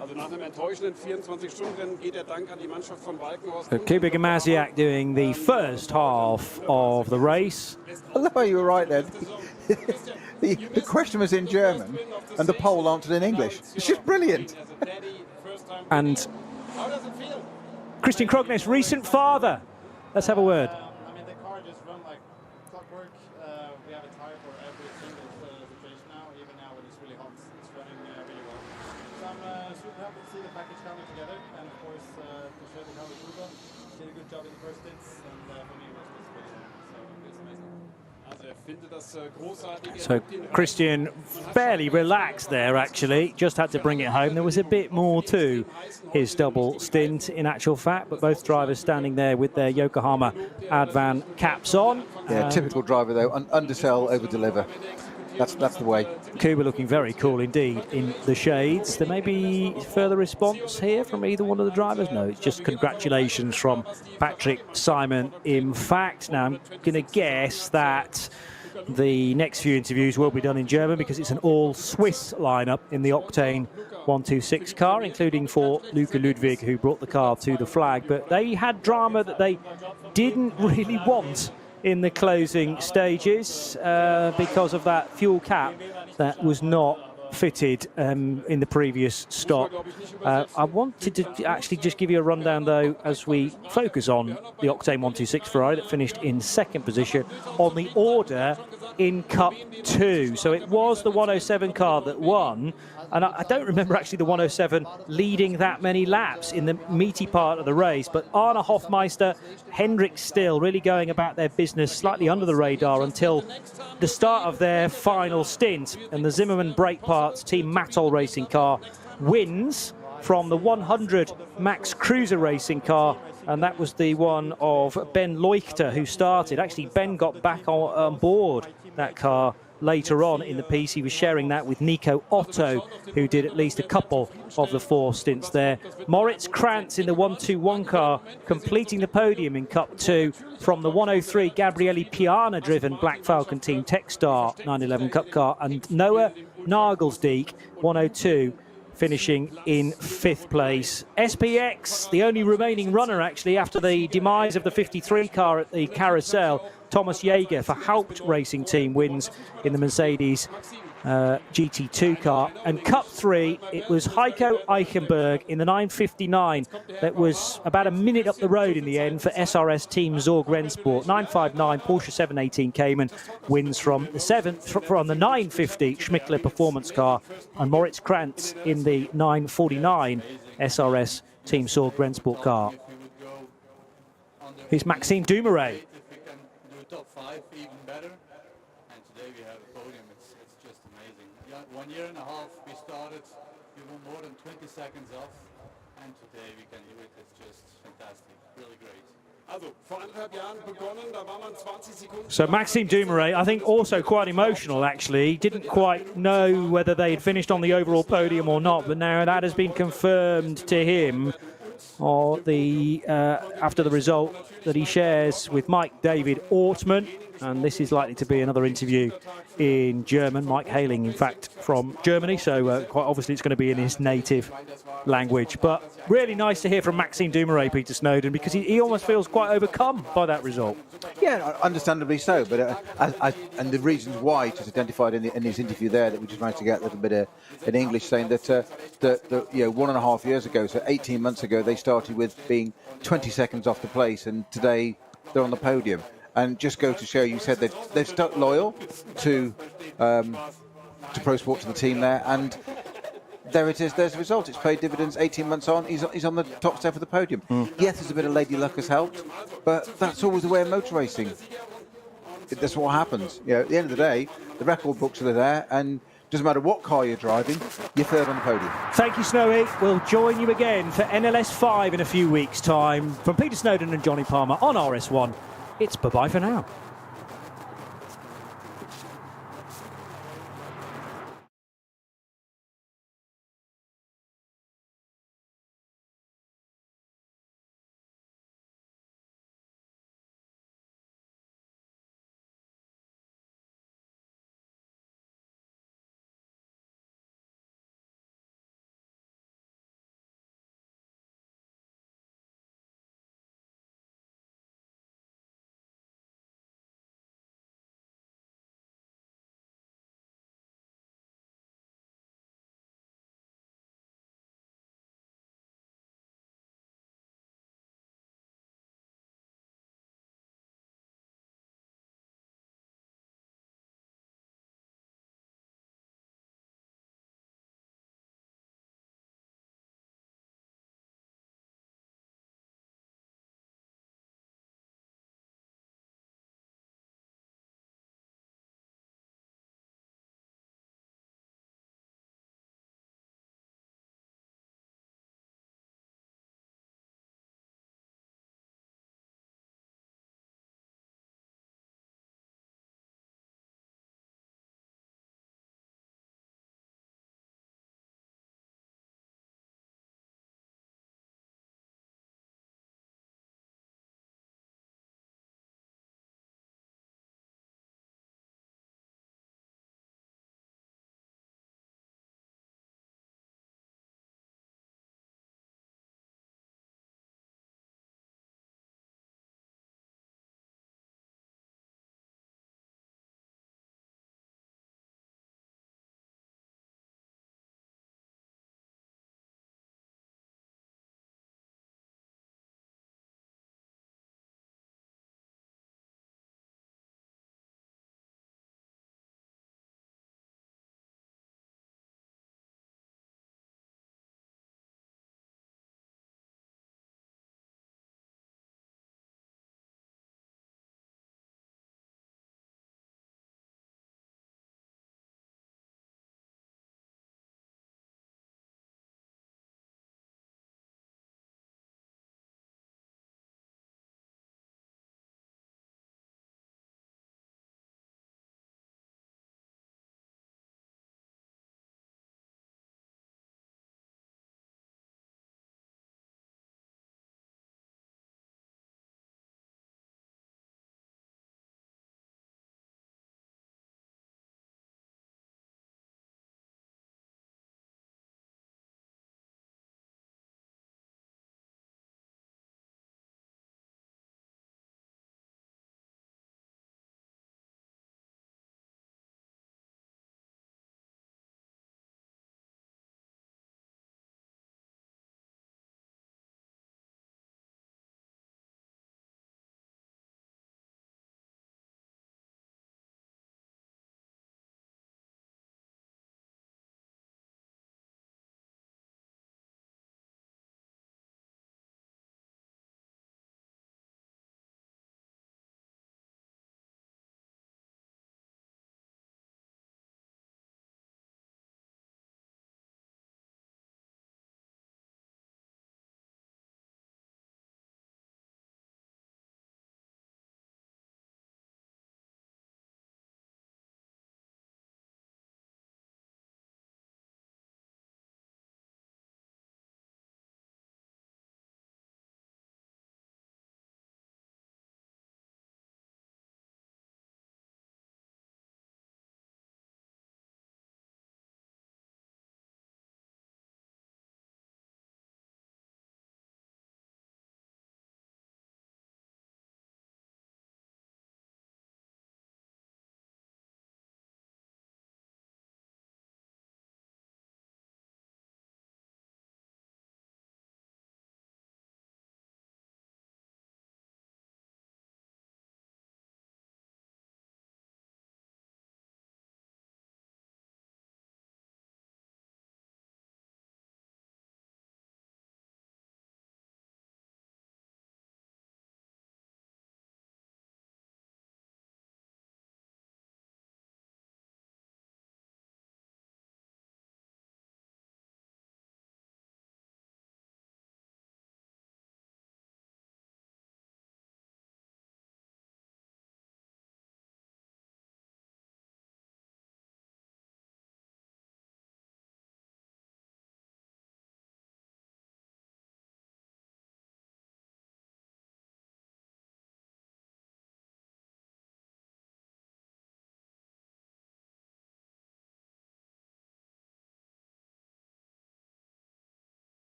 Also nach einem enttäuschenden 24-Stunden-Rennen geht der Dank an die Mannschaft von Balkenhorst.
So Kuba Gamaziak doing the first half of the race.
I love how you were right there. The question was in German and the poll answered in English. It's just brilliant.
And Christian Krognes, recent father. Let's have a word.
I mean, the car just run like clockwork. We have a tire for every single situation now, even now when it's really hot. It's running really well. So I'm super happy to see the package coming together, and of course to show the car with Kuba. Did a good job in the first stints, and for me it was really so it's amazing.
So Christian fairly relaxed there actually, just had to bring it home. There was a bit more to his double stint in actual fact, but both drivers standing there with their Yokohama Advan caps on.
Yeah, typical driver though, undersell, over-deliver. That's the way.
Kuba looking very cool indeed in the shades. There may be further response here from either one of the drivers. No, it's just congratulations from Patrick Simon. In fact, now I'm going to guess that the next few interviews will be done in German because it's an all-Swiss lineup in the Octane 126 car, including for Luca Ludwig, who brought the car to the flag. But they had drama that they didn't really want in the closing stages because of that fuel cap that was not fitted in the previous stop. I wanted to actually just give you a rundown though as we focus on the Octane 126 Ferrari that finished in second position on the order in Cup 2. So it was the 107 car that won, and I don't remember actually the 107 leading that many laps in the meaty part of the race, but Arne Hofmeister, Hendrik Still really going about their business slightly under the radar until the start of their final stint, and the Zimmermann Brake Parts Team Mattel racing car wins from the 100 Max Cruiser racing car, and that was the one of Ben Leuchter who started. Actually, Ben got back on board that car later on in the piece. He was sharing that with Nico Otto, who did at least a couple of the 4 stints there. Moritz Krantz in the 121 car, completing the podium in Cup 2 from the 103 Gabriele Piana driven Black Falcon Team Techstar 911 Cup car, and Noah Nagelsdijk 102 finishing in 5th place. SPX, the only remaining runner actually after the demise of the 53 car at the Carousel, Thomas Jaeger for Haupt Racing Team wins in the Mercedes GT2 car. And Cup 3, it was Heiko Eichenberg in the 959 that was about a minute up the road in the end for SRS Team Zorg Rennsport. 959 Porsche 718 Cayman wins from the 7th from the 950 Schmickler performance car, and Moritz Krantz in the 949 SRS Team Zorg Rennsport car. Here's Maxime Dumouriez.
Top 5 even better, and today we have a podium. It's just amazing. Yeah, 1 year and a half we started, we were more than 20 seconds off, and today we can do it. It's just fantastic, really great.
So Maxime Dumouriez, I think also quite emotional actually. Didn't quite know whether they had finished on the overall podium or not, but now that has been confirmed to him after the result that he shares with Mike David Ortmann, and this is likely to be another interview in German. Mike hailing, in fact, from Germany, so quite obviously it's going to be in his native language. But really nice to hear from Maxime Dumouriez, Peter Snowden, because he almost feels quite overcome by that result.
Yeah, understandably so. But and the reasons why, just identified in his interview there, that we just managed to get a little bit in English, saying that 1.5 years ago, so 18 months ago, they started with being 20 seconds off the place, and today they're on the podium. And just go to show, you said they've stuck loyal to to Pro Sport, to the team there, and there it is. There's the result. It's paid dividends. 18 months on, he's on the top step of the podium. Yes, there's a bit of lady luck has helped, but that's always the way of motor racing. That's what happens. You know, at the end of the day, the record books are there, and doesn't matter what car you're driving, you're third on the podium.
Thank you, Snowy. We'll join you again for NLS 5 in a few weeks' time. From Peter Snowden and Johnny Palmer on RS1, it's bye-bye for now.